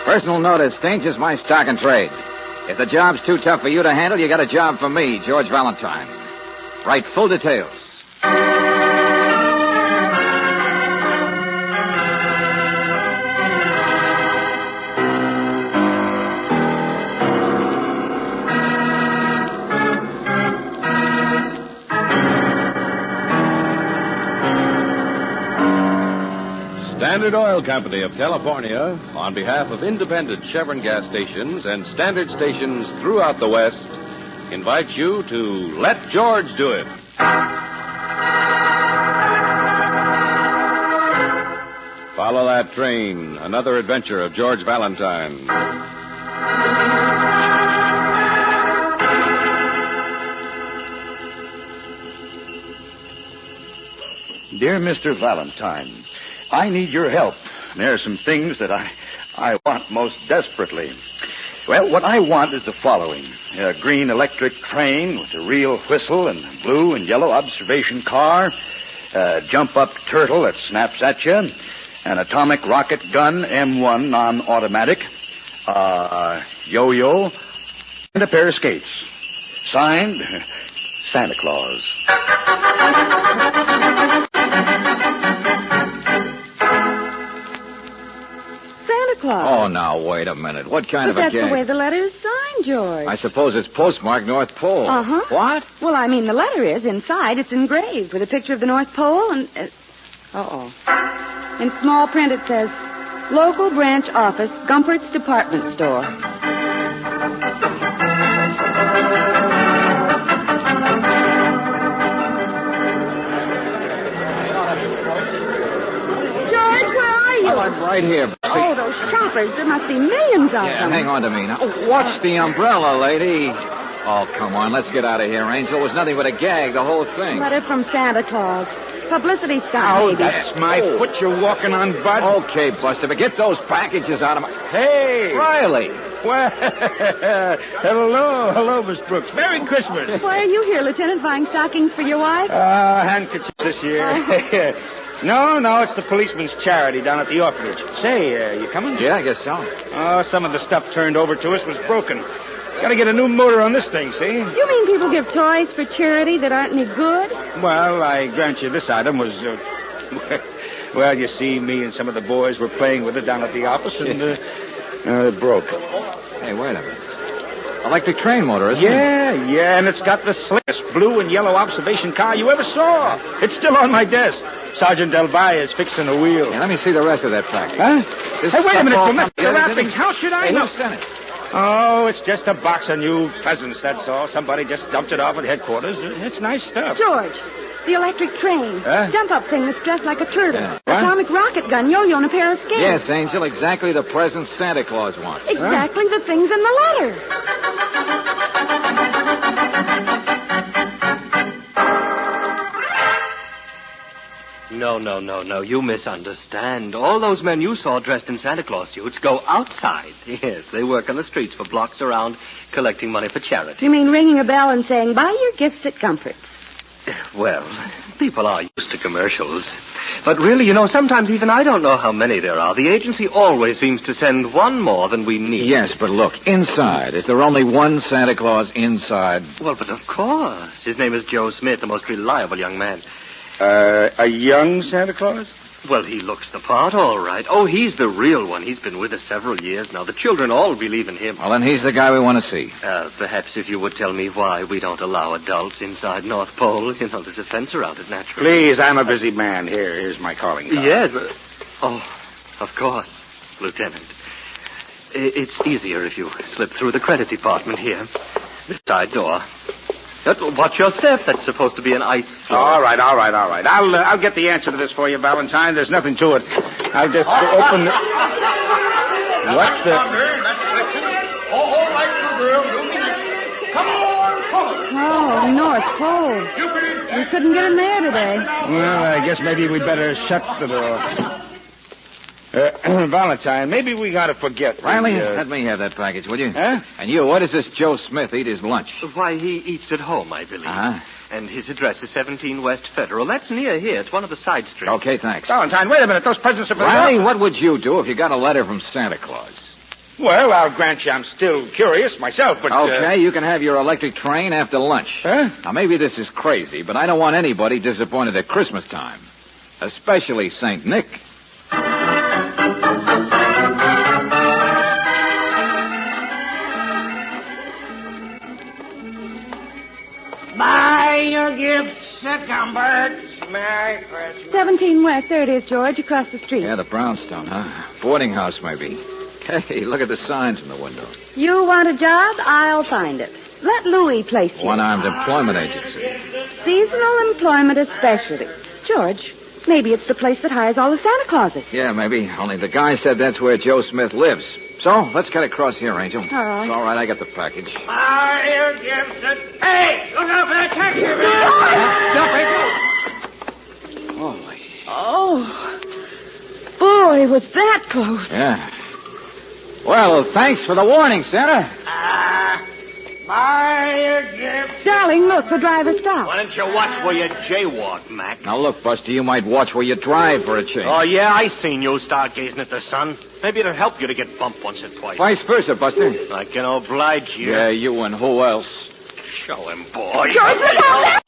Personal notice, changes my stock and trade. If the job's too tough for you to handle, you got a job for me, George Valentine. Write full details. Standard Oil Company of California, on behalf of independent Chevron gas stations and standard stations throughout the West, invites you to Let George Do It. Follow that train, another adventure of George Valentine. Dear Mr. Valentine, I need your help. There are some things that I want most desperately. Well, what I want is the following. A green electric train with a real whistle and a blue and yellow observation car, a jump-up turtle that snaps at you, an atomic rocket gun, M1 non-automatic, Yo-yo, and a pair of skates. Signed, Santa Claus. Santa Claus. Oh, now, wait a minute. What kind of a But that's gag? the way the letter is signed, George. I suppose it's postmarked North Pole. Uh-huh. What? Well, I mean, the letter is. Inside, it's engraved with a picture of the North Pole and... In small print, it says, Local Branch Office, Gumpert's Department Store. I'm right here. Oh, those shoppers. There must be millions of them. Hang on to me now. Oh, watch the umbrella, lady. Oh, come on. Let's get out of here, Angel. It was nothing but a gag, the whole thing. Letter from Santa Claus. Publicity stunt, Oh, maybe. that's my foot you're walking on, bud. Okay, Buster, but get those packages out of my... Hey! Riley! Well, hello, Miss Brooks. Merry Christmas. Why are you here, Lieutenant, buying stockings for your wife? Handkerchiefs this year. No, it's the policeman's charity down at the orphanage. Say, you coming? Yeah, I guess so. Oh, some of the stuff turned over to us was broken. Gotta get a new motor on this thing, see? You mean people give toys for charity that aren't any good? Well, I grant you this item was, well, you see, me and some of the boys were playing with it down at the office, and it broke. Hey, wait a minute. Electric train motor, isn't it? Yeah, and it's got the slickest blue and yellow observation car you ever saw. It's still on my desk. Sergeant Del Valle is fixing the wheel. Yeah, let me see the rest of that package. Huh? This Hey, wait a minute, stuff all Professor. comes together, The wrappings. didn't it? How should I Hey, know? who sent it? Oh, it's just a box of new presents, that's all. Somebody just dumped it off at headquarters. It's nice stuff. George, the electric train. Huh? Jump-up thing that's dressed like a turtle. Yeah. Atomic rocket gun, yo-yo, and a pair of skates. Yes, Angel, exactly the present Santa Claus wants. Exactly the things in the letter. No. You misunderstand. All those men you saw dressed in Santa Claus suits go outside. Yes, they work on the streets for blocks around collecting money for charity. You mean ringing a bell and saying, buy your gifts at Comfort's? Well, people are used to commercials. But really, sometimes even I don't know how many there are. The agency always seems to send one more than we need. Yes, but look, inside. Is there only one Santa Claus inside? Well, but of course. His name is Joe Smith, the most reliable young man. A young Santa Claus? Well, he looks the part, all right. Oh, he's the real one. He's been with us several years now. The children all believe in him. Well, then he's the guy we want to see. Perhaps if you would tell me why we don't allow adults inside North Pole. There's a fence around it, naturally. Please, I'm a busy man. Here's my calling card. Yes, but... Oh, of course, Lieutenant. It's easier if you slip through the credit department here. This side door. Watch your step. That's supposed to be an ice floor. All right. I'll get the answer to this for you, Valentine. There's nothing to it. I'll just open the... What the... Oh, North Pole. We couldn't get in there today. Well, I guess maybe we'd better shut the door. Valentine, maybe we gotta forget. Riley, let me have that package, will you? Huh? And you, where does this Joe Smith eat his lunch? Why, he eats at home, I believe. Uh-huh. And his address is 17 West Federal. That's near here. It's one of the side streets. Okay, thanks. Valentine, wait a minute. Those presents are for Riley, what would you do if you got a letter from Santa Claus? Well, I'll grant you I'm still curious myself, but... Okay, you can have your electric train after lunch. Huh? Now, maybe this is crazy, but I don't want anybody disappointed at Christmas time. Especially St. Nick. Buy your gifts at Gumbert's. Merry Christmas. 17 West, there it is, George, across the street. Yeah, the brownstone, huh? Boarding house, maybe. Hey, look at the signs in the window. You want a job? I'll find it. Let Louis place you. One-armed employment agency. Seasonal employment especially. George, maybe it's the place that hires all the Santa Clauses. Yeah, maybe. Only the guy said that's where Joe Smith lives. So, let's get across here, Angel. All right. It's all right, I got the package. Buy your gifts at... Hey, look out for that taxi man! Jump, Angel! Holy. Oh. Boy, was that close. Yeah. Well, thanks for the warning, Santa. Darling, look, the driver stopped. Why don't you watch where you jaywalk, Mac? Now, look, Buster, you might watch where you drive for a change. Oh, yeah, I seen you stargazing at the sun. Maybe it'll help you to get bumped once or twice. Vice versa, Buster. I can oblige you. Yeah, you and who else? Show him, boy. George, look out!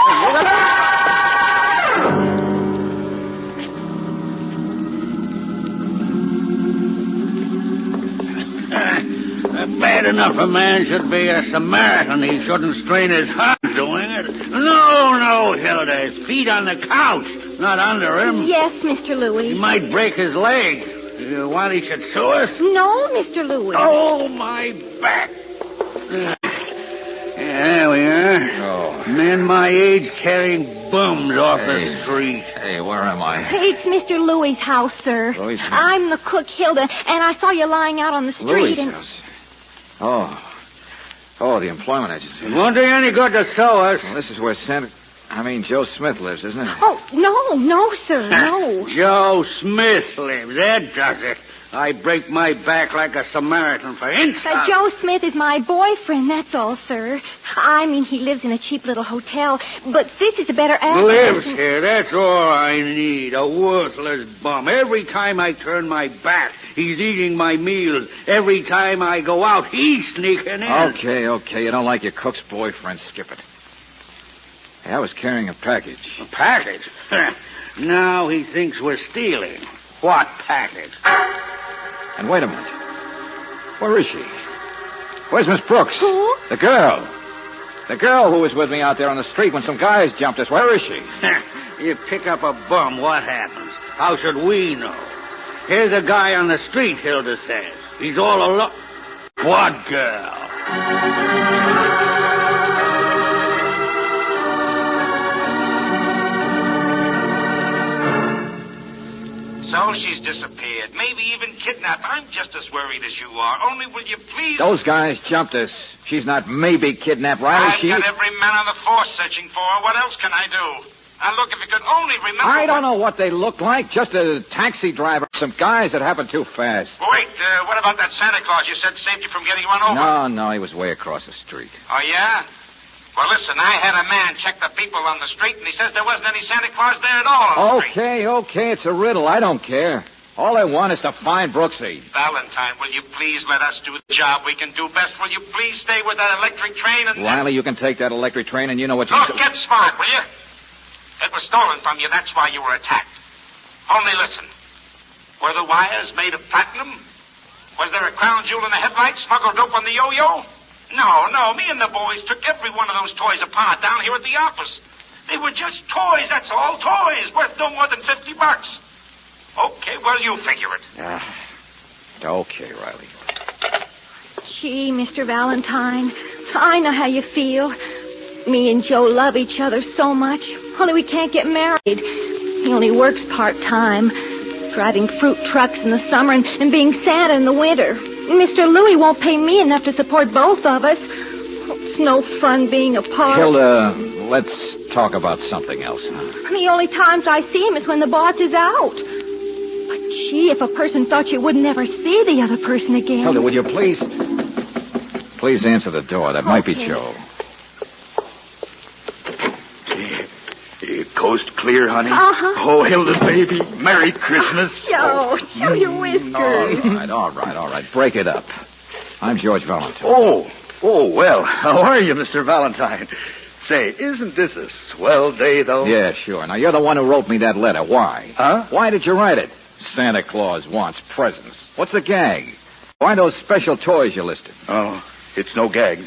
Bad enough a man should be a Samaritan. He shouldn't strain his heart doing it. No, Hilda. His feet on the couch, not under him. Yes, Mr. Louis. He might break his leg. You want he should sue us? No, Mr. Louis. Oh, my back. There we are. Oh. Men my age carrying bums off the street. Hey, where am I? It's Mr. Louis' house, sir. Louis' house? I'm the cook, Hilda, and I saw you lying out on the street. Louis' and... house. Oh, the employment agency. It won't do any good to sue us. Well, this is where Joe Smith lives, isn't it? Oh, no, sir, no. Joe Smith lives. That does it. I break my back like a Samaritan for insult. Joe Smith is my boyfriend, that's all, sir. I mean, he lives in a cheap little hotel, but this is a better address. Lives here, that's all I need. A worthless bum. Every time I turn my back, he's eating my meals. Every time I go out, he's sneaking in. Okay. You don't like your cook's boyfriend, skip it. Hey, I was carrying a package. A package? Now he thinks we're stealing. What package? And wait a minute. Where is she? Where's Miss Brooks? Who? The girl. The girl who was with me out there on the street when some guys jumped us. Where is she? You pick up a bum, what happens? How should we know? Here's a guy on the street, Hilda says. He's all alone. What girl? So she's disappeared, maybe even kidnapped. I'm just as worried as you are. Only will you please... Those guys jumped us. She's not maybe kidnapped, Riley. I've got every man on the force searching for her. What else can I do? Now, look, if you could only remember... I don't know what they look like. Just a taxi driver. Some guys that happened too fast. Wait, what about that Santa Claus you said saved you from getting run over? No, he was way across the street. Oh, yeah? Well, listen, I had a man check the people on the street, and he says there wasn't any Santa Claus there at all on the street. Okay, it's a riddle. I don't care. All I want is to find Brooksy. Valentine, will you please let us do the job we can do best? Will you please stay with that electric train and... Riley, you can take that electric train, and you know what you... Look, get smart, will you? It was stolen from you. That's why you were attacked. Only listen. Were the wires made of platinum? Was there a crown jewel in the headlight smuggled dope on the yo-yo? No. Me and the boys took every one of those toys apart down here at the office. They were just toys, that's all. Toys worth no more than $50. Okay, well, you figure it. Okay, Riley. Gee, Mr. Valentine, I know how you feel. Me and Joe love each other so much, only we can't get married. He only works part-time, driving fruit trucks in the summer and being Santa in the winter. Mr. Louis won't pay me enough to support both of us. It's no fun being apart. Hilda, let's talk about something else. The only times I see him is when the boss is out. But gee, if a person thought you would never see the other person again. Hilda, would you please answer the door? That might be Joe. Coast clear, honey? Uh-huh. Oh, Hilda, baby. Merry Christmas. Joe, show your whiskers. All right. Break it up. I'm George Valentine. Oh, well, how are you, Mr. Valentine? Say, isn't this a swell day, though? Yeah, sure. Now, you're the one who wrote me that letter. Why? Huh? Why did you write it? Santa Claus wants presents. What's the gag? Why those special toys you listed? Oh, it's no gag.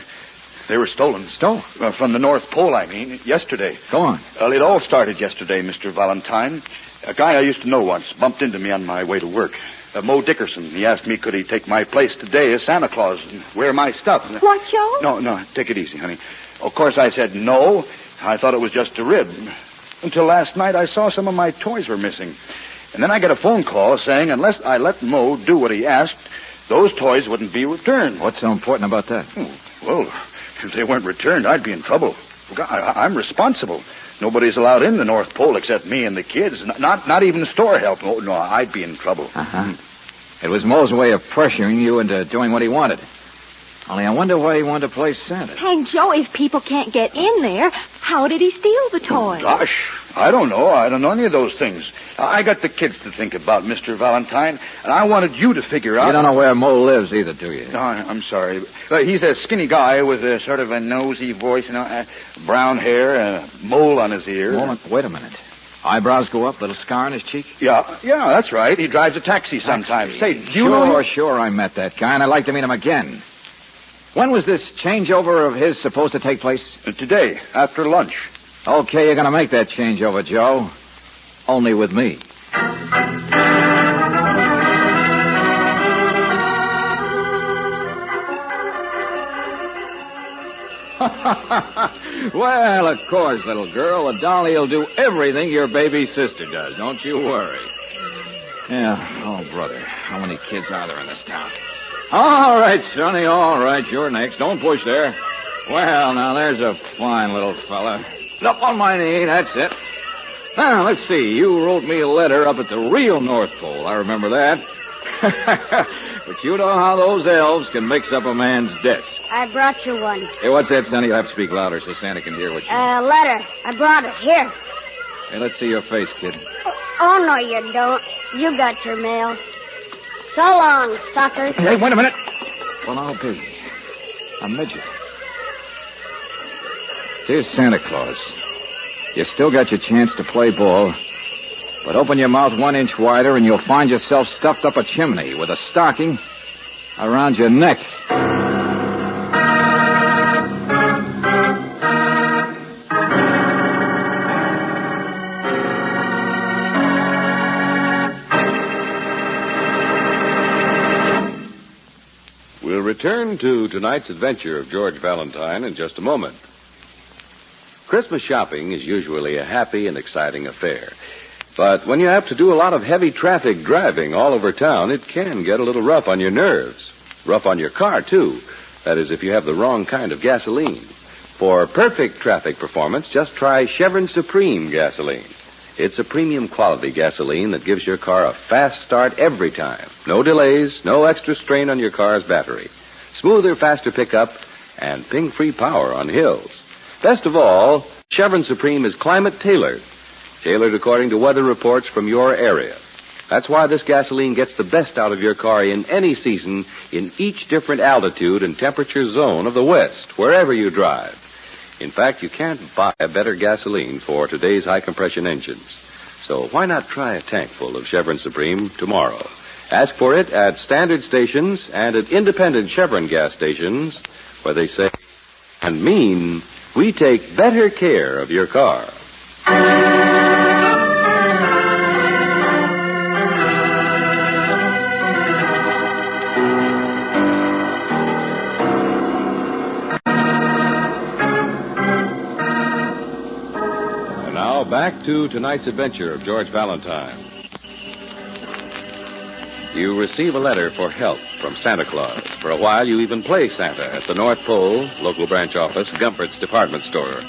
They were stolen. Stolen? From the North Pole, I mean, yesterday. Go on. Well, it all started yesterday, Mr. Valentine. A guy I used to know once bumped into me on my way to work. Mo Dickerson. He asked me could he take my place today as Santa Claus and wear my stuff. What, Joe? No, take it easy, honey. Of course, I said no. I thought it was just a rib. Until last night, I saw some of my toys were missing. And then I get a phone call saying unless I let Mo do what he asked, those toys wouldn't be returned. What's so important about that? Well, if they weren't returned, I'd be in trouble. I'm responsible. Nobody's allowed in the North Pole except me and the kids. Not even store help. Oh, no, I'd be in trouble. Uh-huh. It was Mo's way of pressuring you into doing what he wanted. Only I wonder why he wanted to play Santa. Hey, Joe, if people can't get in there, how did he steal the toys? Gosh, I don't know. I don't know any of those things. I got the kids to think about, Mr. Valentine, and I wanted you to figure out... You don't know where Mo lives either, do you? No, I'm sorry. He's a skinny guy with a sort of a nosy voice, brown hair, a mole on his ear. Wait a minute. Eyebrows go up, little scar on his cheek? Yeah, that's right. He drives a taxi sometimes. Say, do you know him? Sure, I met that guy, and I'd like to meet him again. When was this changeover of his supposed to take place? Today, after lunch. Okay, you're going to make that changeover, Joe. Only with me. Well, of course, little girl. The dolly will do everything your baby sister does. Don't you worry. Yeah. Oh, brother. How many kids are there in this town? All right, Sonny. All right. You're next. Don't push there. Well, now, there's a fine little fella. Up on my knee. That's it. Now, let's see. You wrote me a letter up at the real North Pole. I remember that. But you know how those elves can mix up a man's desk. I brought you one. Hey, what's that, Sonny? You'll have to speak louder so Santa can hear what you... Letter. I brought it. Here. Hey, let's see your face, kid. Oh, no, you don't. You got your mail. So long, sucker. Hey, wait a minute. Well, I'll be a midget. Dear Santa Claus, you still got your chance to play ball, but open your mouth 1 inch wider and you'll find yourself stuffed up a chimney with a stocking around your neck. We'll return to tonight's adventure of George Valentine in just a moment. Christmas shopping is usually a happy and exciting affair. But when you have to do a lot of heavy traffic driving all over town, it can get a little rough on your nerves. Rough on your car, too. That is, if you have the wrong kind of gasoline. For perfect traffic performance, just try Chevron Supreme gasoline. It's a premium quality gasoline that gives your car a fast start every time. No delays, no extra strain on your car's battery. Smoother, faster pickup, and ping-free power on hills. Best of all, Chevron Supreme is climate-tailored. Tailored according to weather reports from your area. That's why this gasoline gets the best out of your car in any season, in each different altitude and temperature zone of the West, wherever you drive. In fact, you can't buy a better gasoline for today's high-compression engines. So why not try a tank full of Chevron Supreme tomorrow? Ask for it at standard stations and at independent Chevron gas stations, where they say and mean we take better care of your car. Back to tonight's adventure of George Valentine. You receive a letter for help from Santa Claus. For a while, you even play Santa at the North Pole, local branch office, Gumpert's department store.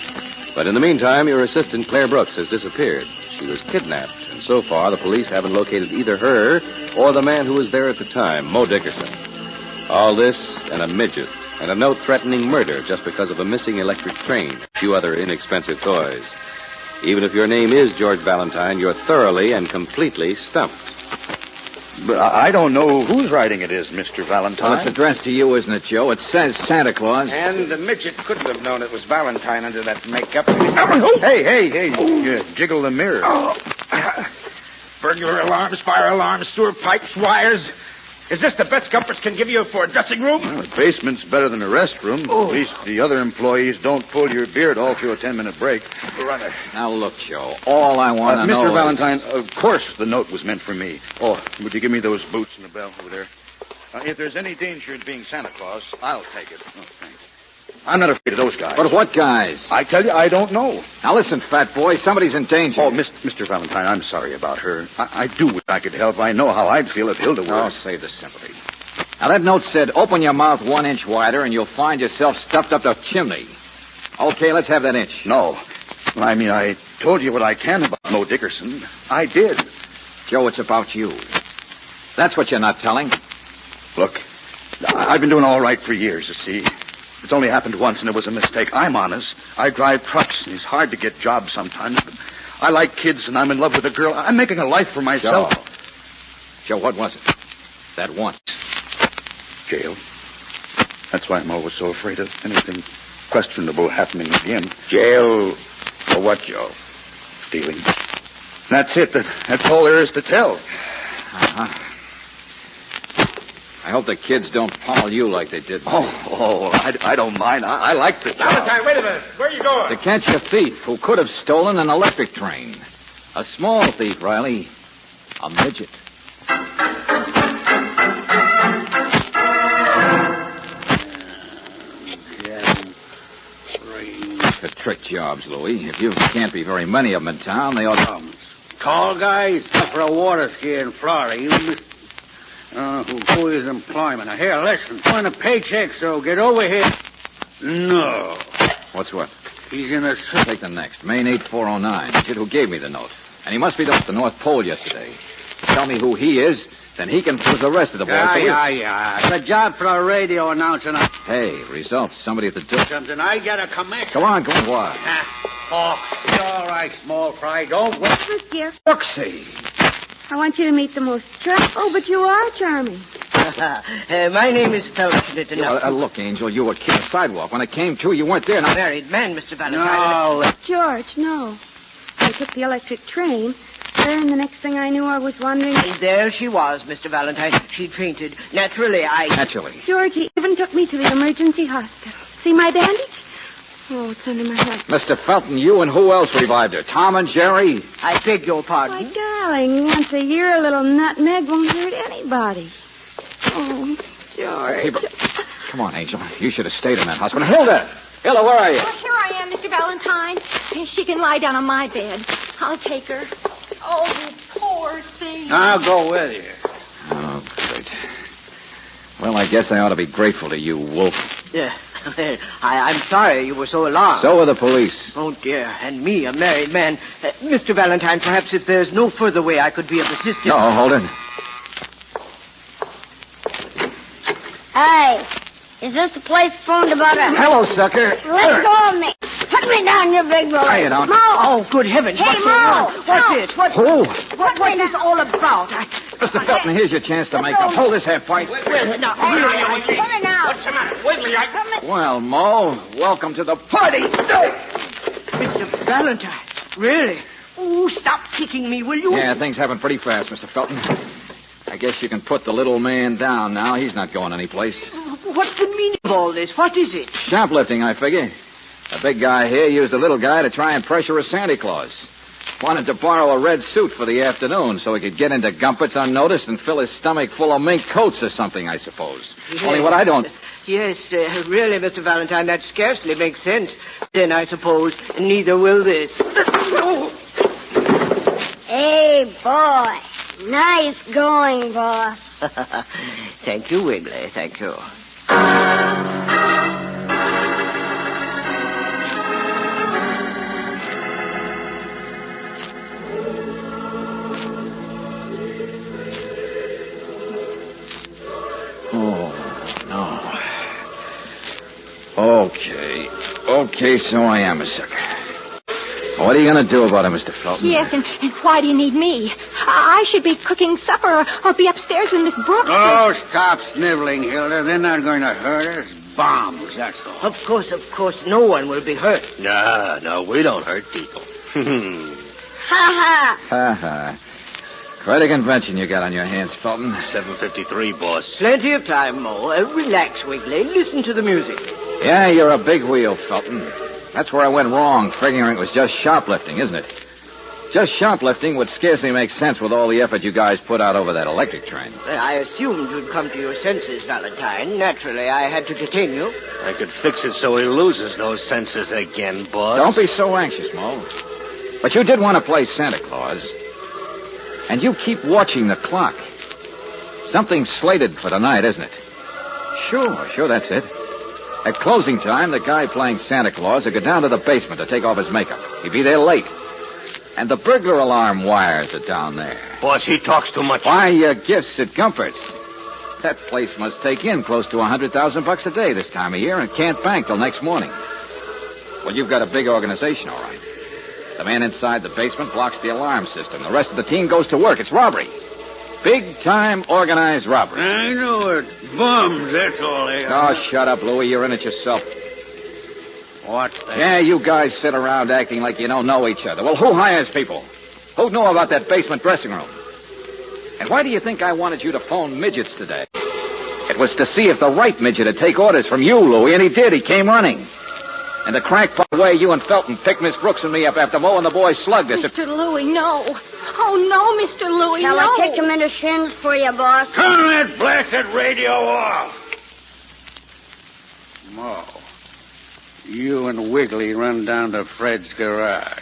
But in the meantime, your assistant, Claire Brooks, has disappeared. She was kidnapped, and so far, the police haven't located either her or the man who was there at the time, Mo Dickerson. All this and a midget, and a note threatening murder just because of a missing electric train, a few other inexpensive toys. Even if your name is George Valentine, you're thoroughly and completely stumped. But I don't know whose writing it is, Mr. Valentine. Well, it's addressed to you, isn't it, Joe? It says Santa Claus. And the midget couldn't have known it was Valentine under that makeup. Hey, you jiggle the mirror. Burglar alarms, fire alarms, sewer pipes, wires. Is this the best Gumpers can give you for a dressing room? Well, the basement's better than a restroom. At least the other employees don't pull your beard all through a 10-minute break. Brother. Now, look, Joe, all I want to know Mr. Valentine, of course the note was meant for me. Oh, would you give me those boots and the bell over there? If there's any danger in being Santa Claus, I'll take it. Oh, thanks. I'm not afraid of those guys. But what guys? I tell you, I don't know. Now, listen, fat boy, somebody's in danger. Oh, Mr. Valentine, I'm sorry about her. I do wish I could help. I know how I'd feel if Hilda were. Oh, save the sympathy. Now, that note said, open your mouth 1 inch wider and you'll find yourself stuffed up the chimney. Okay, let's have that inch. No. I mean, I told you what I can about Mo Dickerson. I did. Joe, it's about you. That's what you're not telling. Look, I've been doing all right for years, you see. It's only happened once, and it was a mistake. I'm honest. I drive trucks, and it's hard to get jobs sometimes. But I like kids, and I'm in love with a girl. I'm making a life for myself. Joe, what was it? That once. Jail. That's why I'm always so afraid of anything questionable happening again. Jail for what, Joe? Stealing. That's it. That's all there is to tell. Uh-huh. I hope the kids don't pummel you like they did me. I don't mind. I like the job. Valentine, wait a minute. Where are you going? To catch a thief who could have stolen an electric train. A small thief, Riley. A midget. The trick jobs, Louie. If you can't be very many of them in town, they ought to... Tall guy, he's tough for a water skier in Florida. Who is employment? Now, here, listen. Want a paycheck, so get over here. No. What's what? He's in a... Take the next. Main 8409. The kid who gave me the note. And he must be up at the North Pole yesterday. Tell me who he is, then he can put the rest of the boys. Yeah. It's a job for a radio announcer. Hey, results. Somebody at the door. Something I got a commission. Go on, what? It's all right, small fry. Don't worry. Look, dear. Brooksy. I want you to meet the most but you are charming. My name is Felton. Look, Angel, you were kidding the sidewalk. When it came to, you weren't there. Now... Married man, Mr. Valentine. No. George, no. I took the electric train. And the next thing I knew, I was wondering... And there she was, Mr. Valentine. She'd fainted. Naturally. George, he even took me to the emergency hospital. See my bandage? Oh, it's under my hat. Mr. Felton, you and who else revived her? Tom and Jerry? I beg your pardon. My darling, once a year a little nutmeg won't hurt anybody. Oh, George. Hey, come on, Angel. You should have stayed in that hospital. Hilda, where are you? Oh, here I am, Mr. Valentine. She can lie down on my bed. I'll take her. Oh, poor thing. I'll go with you. Oh, great. Well, I guess I ought to be grateful to you, Wolf. Yeah. I'm sorry you were so alarmed. So were the police. Oh, dear. And me, a married man. Mr. Valentine, perhaps if there's no further way I could be of assistance... No, hold it. Hey, is this the place phoned about a... Hello, sucker. Let go of me. Put me down, you big boy. Hey, don't. Mo! Oh, good heavens. Hey, Mo! What's this? What's this all about? Mr. Felton, here's your chance to make up. Hold this half pint. Put me now. What's the matter? Wiggly, Well, Mo, welcome to the party. Mr. Valentine, really? Oh, stop kicking me, will you? Yeah, things happen pretty fast, Mr. Felton. I guess you can put the little man down now. He's not going anyplace. What's the meaning of all this? What is it? Shoplifting, I figure. The big guy here used the little guy to try and pressure a Santa Claus. Wanted to borrow a red suit for the afternoon so he could get into Gumpets unnoticed and fill his stomach full of mink coats or something, I suppose. Yes. Only what I don't... Yes, really, Mr. Valentine, that scarcely makes sense. Then I suppose neither will this. Hey, boy. Nice going, boss. Thank you, Wiggly. Thank you. Okay, so I am a sucker. What are you going to do about it, Mr. Felton? Yes, and why do you need me? I should be cooking supper or be upstairs with Miss Brooks. Oh, stop sniveling, Hilda. They're not going to hurt us. Bombs, that's all. Of course, no one will be hurt. No, we don't hurt people. Ha ha. Quite a convention you got on your hands, Felton. 7:53, boss. Plenty of time, Mo. Relax, Wiggly. Listen to the music. Yeah, you're a big wheel, Felton. That's where I went wrong, figuring it was just shoplifting, isn't it? Just shoplifting would scarcely make sense with all the effort you guys put out over that electric train. I assumed you'd come to your senses, Valentine. Naturally, I had to detain you. I could fix it so he loses those senses again, boss. Don't be so anxious, Mo. But you did want to play Santa Claus. And you keep watching the clock. Something's slated for tonight, isn't it? Sure, that's it. At closing time, the guy playing Santa Claus would go down to the basement to take off his makeup. He'd be there late. And the burglar alarm wires are down there. Boss, he talks too much. Buy your gifts at Gumpert's. That place must take in close to $100,000 a day this time of year and can't bank till next morning. Well, you've got a big organization, all right. The man inside the basement blocks the alarm system. The rest of the team goes to work. It's robbery. Big-time organized robbery. I know it. Bums, that's all they are. Oh, shut up, Louie. You're in it yourself. What's that? Yeah, you guys sit around acting like you don't know each other. Well, who hires people? Who knew about that basement dressing room? And why do you think I wanted you to phone midgets today? It was to see if the right midget would take orders from you, Louie, and he did. He came running. And the crackpot way you and Felton picked Miss Brooks and me up after Mo and the boys slugged us. Mr. Louie, no. Oh, no, Mr. Louie, Shall no. I kick him in the shins for you, boss? Turn that blasted radio off. Mo, you and Wiggly run down to Fred's garage.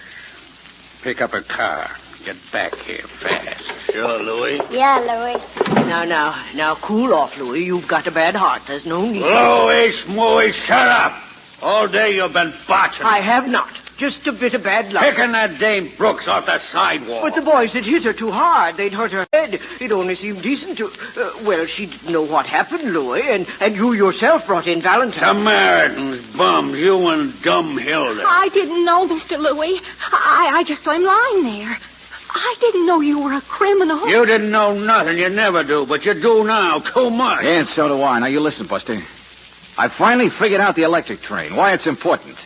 Pick up a car. Get back here fast. Sure, Louie? Yeah, Louie. Now, cool off, Louie. You've got a bad heart. There's no need. Louie, Smooey, shut up. All day you've been botching. I have not. Just a bit of bad luck. Picking that Dame Brooks off the sidewalk. But the boys had hit her too hard. They'd hurt her head. It only seemed decent to... well, she didn't know what happened, Louie, and you yourself brought in Valentine. Samaritans, bums, you and dumb Hilda. I didn't know, Mr. Louie. I just saw him lying there. I didn't know you were a criminal. You didn't know nothing. You never do, but you do now. Too much. Yeah, and so do I. Now, you listen, Buster. I finally figured out the electric train, why it's important.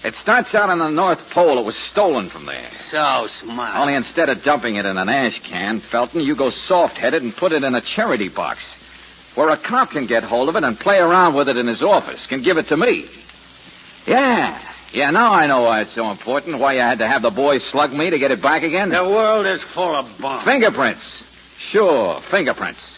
It starts out on the North Pole. It was stolen from there. So smart. Only instead of dumping it in an ash can, Felton, you go soft-headed and put it in a charity box, where a cop can get hold of it and play around with it in his office, can give it to me. Yeah, now I know why it's so important, why you had to have the boys slug me to get it back again. The world is full of bums. Fingerprints. Sure, fingerprints.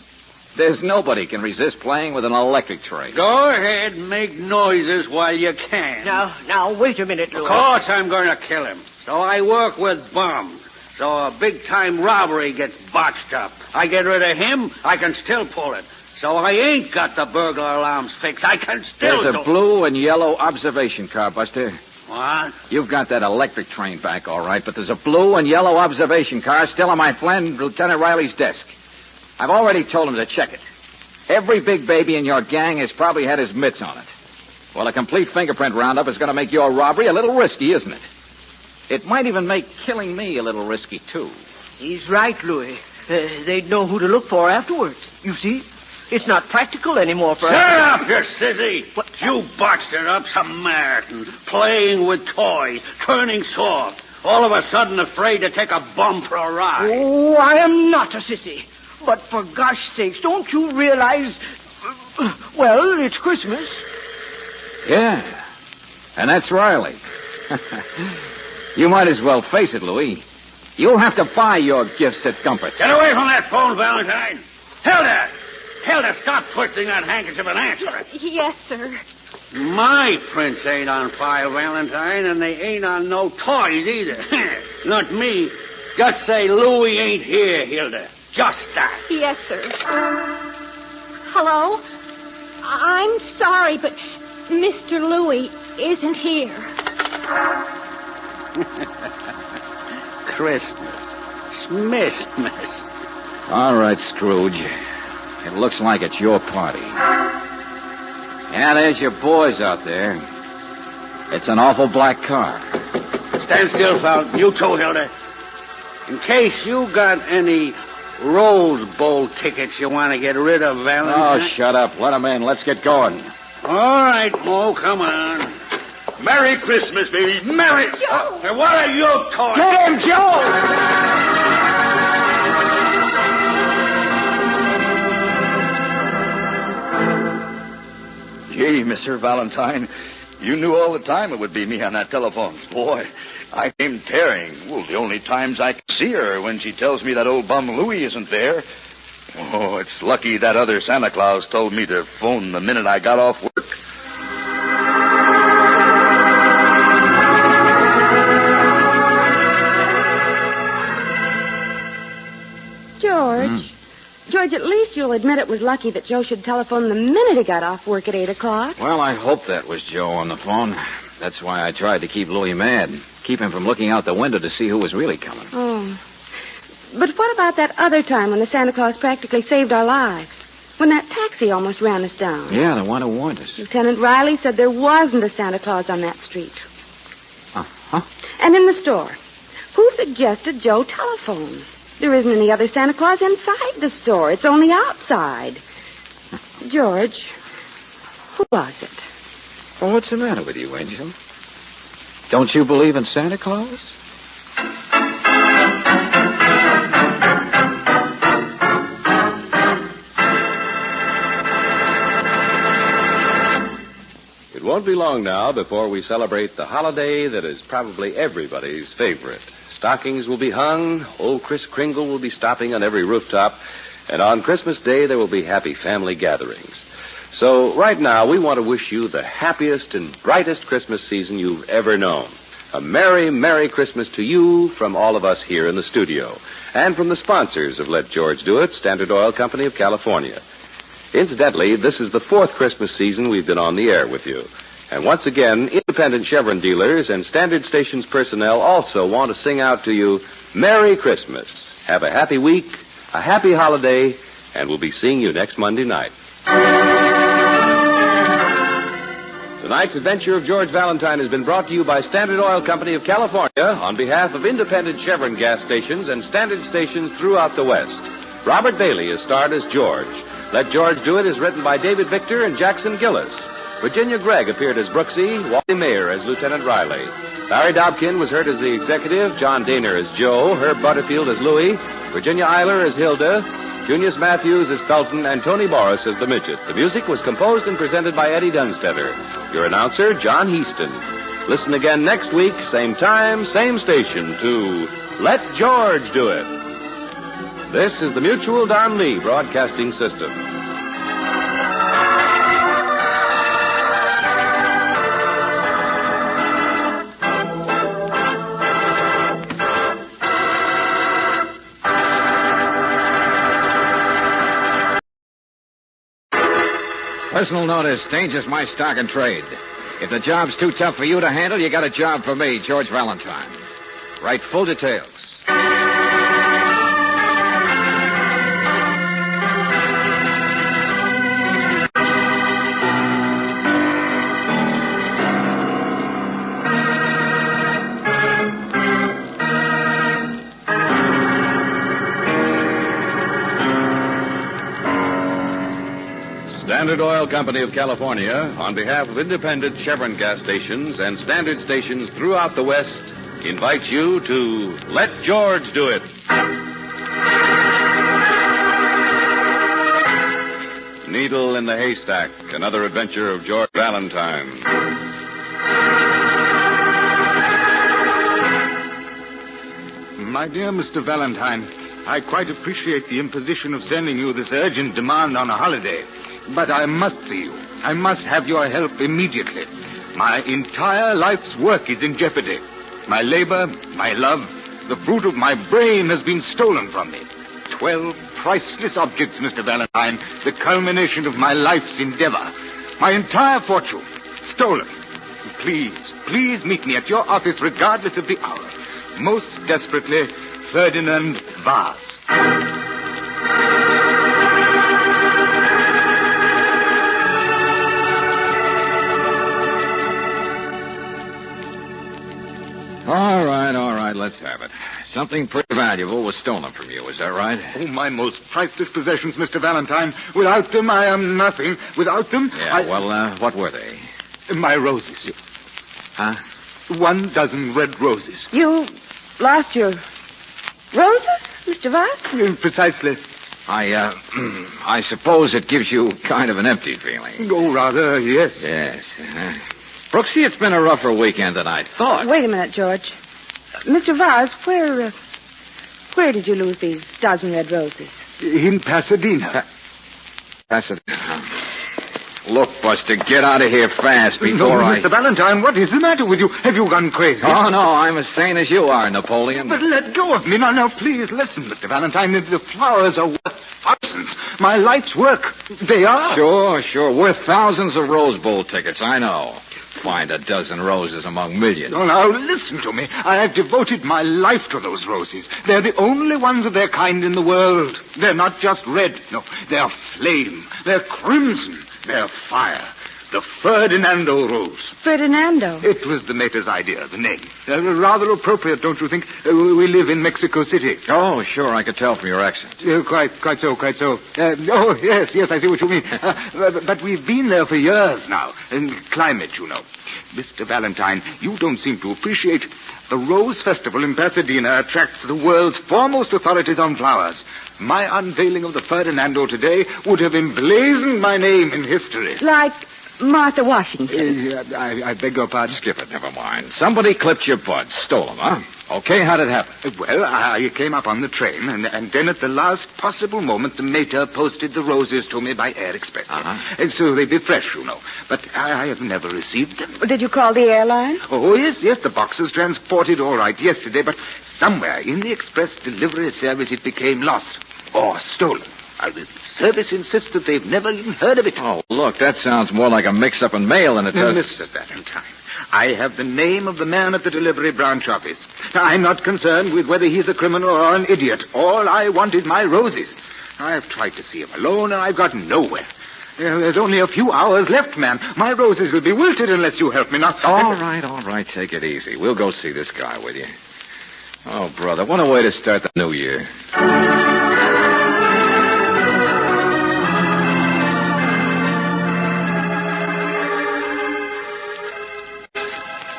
There's nobody can resist playing with an electric train. Go ahead and make noises while you can. Now, wait a minute, Louie. Of course I'm going to kill him. So I work with bums. So a big-time robbery gets botched up. I get rid of him, I can still pull it. So I ain't got the burglar alarms fixed. I can still There's a blue and yellow observation car, Buster. What? You've got that electric train back, all right, but there's a blue and yellow observation car still on my friend Lieutenant Riley's desk. I've already told him to check it. Every big baby in your gang has probably had his mitts on it. Well, a complete fingerprint roundup is going to make your robbery a little risky, isn't it? It might even make killing me a little risky, too. He's right, Louie. They'd know who to look for afterwards. You see? It's not practical anymore for us. Shut up, you sissy! What? You botched it up, Samaritan. Playing with toys, turning soft. All of a sudden afraid to take a bum for a ride. Oh, I am not a sissy. But for gosh sakes, don't you realize... well, it's Christmas. Yeah, and that's Riley. You might as well face it, Louie. You'll have to buy your gifts at Gumpert's. Get away from that phone, Valentine. Hilda, stop twisting that handkerchief and answer it. Yes, sir. My prints ain't on file, Valentine, and they ain't on no toys either. Not me. Just say Louie ain't here, Hilda. Just that. Yes, sir. Hello? I'm sorry, but Mr. Louie isn't here. Christmas. All right, Scrooge. It looks like it's your party. Yeah, there's your boys out there. It's an awful black car. Stand still, Falcon. You too, Hilda. In case you got any Rose Bowl tickets you want to get rid of, Valentine. Oh, shut up. Let them in. Let's get going. All right, Mo, come on. Merry Christmas, baby. Merry... Joe! What are you talking... Get him, Joe! Gee, Mr. Valentine, you knew all the time it would be me on that telephone. Boy, I came tearing. Well, the only times I can see her when she tells me that old bum Louie isn't there. Oh, it's lucky that other Santa Claus told me to phone the minute I got off work. George, at least you'll admit it was lucky that Joe should telephone the minute he got off work at 8 o'clock. Well, I hope that was Joe on the phone. That's why I tried to keep Louie mad. Keep him from looking out the window to see who was really coming. Oh. But what about that other time when the Santa Claus practically saved our lives? when that taxi almost ran us down. Yeah, the one who warned us. Lieutenant Riley said there wasn't a Santa Claus on that street. Uh-huh. And in the store, who suggested Joe telephone? There isn't any other Santa Claus inside the store. It's only outside. George, who was it? Well, what's the matter with you, Angel? Don't you believe in Santa Claus? It won't be long now before we celebrate the holiday that is probably everybody's favorite. Stockings will be hung, old Kris Kringle will be stopping on every rooftop, and on Christmas Day there will be happy family gatherings. So right now we want to wish you the happiest and brightest Christmas season you've ever known. A Merry, Merry Christmas to you from all of us here in the studio, and from the sponsors of Let George Do It, Standard Oil Company of California. Incidentally, this is the 4th Christmas season we've been on the air with you. And once again, independent Chevron dealers and Standard Stations personnel also want to sing out to you, Merry Christmas. Have a happy week, a happy holiday, and we'll be seeing you next Monday night. Tonight's adventure of George Valentine has been brought to you by Standard Oil Company of California on behalf of independent Chevron gas stations and Standard stations throughout the West. Robert Bailey is starred as George. Let George Do It is written by David Victor and Jackson Gillis. Virginia Gregg appeared as Brooksy, Wally Mayer as Lieutenant Riley. Larry Dobkin was heard as the executive, John Daner as Joe, Herb Butterfield as Louie, Virginia Eiler as Hilda, Junius Matthews as Felton, and Tony Morris as the Midget. The music was composed and presented by Eddie Dunstetter. Your announcer, John Heaston. Listen again next week, same time, same station, to Let George Do It. This is the Mutual Don Lee Broadcasting System. Personal notice, danger's my stock and trade. If the job's too tough for you to handle, you got a job for me, George Valentine. Write full details. Standard Oil Company of California, on behalf of independent Chevron gas stations and Standard stations throughout the West, invites you to Let George Do It. Needle in the Haystack, another adventure of George Valentine. My dear Mr. Valentine, I quite appreciate the imposition of sending you this urgent demand on a holiday. But I must see you. I must have your help immediately. My entire life's work is in jeopardy. My labor, my love, the fruit of my brain has been stolen from me. 12 priceless objects, Mr. Valentine, the culmination of my life's endeavor. My entire fortune, stolen. Please meet me at your office regardless of the hour. Most desperately, Ferdinand Vaz. All right, let's have it. Something pretty valuable was stolen from you, is that right? Oh, my most priceless possessions, Mr. Valentine. Without them, I am nothing. Without them, Yeah, what were they? My roses. Huh? 12 red roses. You lost your roses, Mr. Vaz? Precisely. I suppose it gives you kind of an empty feeling. Oh, rather, yes. Yes. Brooksy, it's been a rougher weekend than I thought. Wait a minute, George. Mr. Vaz, where did you lose these 12 red roses? In Pasadena. Pasadena. Look, Buster, get out of here fast before Mr. Valentine, what is the matter with you? Have you gone crazy? Oh, no, I'm as sane as you are, Napoleon. But let go of me. No, please, listen, Mr. Valentine. The flowers are worth thousands. My life's work, they are. Sure. Worth thousands of Rose Bowl tickets, I know. find a dozen roses among millions. Oh, now, listen to me. I have devoted my life to those roses. They're the only ones of their kind in the world. They're not just red. No, they're flame. They're crimson. They're fire. The Ferdinando rose. Ferdinando? It was the mater's idea, the name. Rather appropriate, don't you think? We live in Mexico City. Oh, sure, I could tell from your accent. Quite so. Oh, yes, I see what you mean. But we've been there for years now. And climate, you know. Mr. Valentine, you don't seem to appreciate. The Rose Festival in Pasadena attracts the world's foremost authorities on flowers. My unveiling of the Ferdinando today would have emblazoned my name in history. Like Martha Washington. I beg your pardon? Skip it, never mind. Somebody clipped your buds, stole them, huh? Okay, how did it happen? Well, I came up on the train, and then at the last possible moment, the mater posted the roses to me by air express. And so they'd be fresh, you know. But I have never received them. Did you call the airline? Oh, yes, the box was transported all right yesterday, but somewhere in the express delivery service it became lost or stolen. The service insists that they've never even heard of it. Oh, look, that sounds more like a mix-up in mail than it does... Mr. Valentine, I have the name of the man at the delivery branch office. I'm not concerned with whether he's a criminal or an idiot. All I want is my roses. I've tried to see him alone, and I've got nowhere. There's only a few hours left, man. My roses will be wilted unless you help me now. All right, take it easy. We'll go see this guy with you. Oh, brother, what a way to start the new year.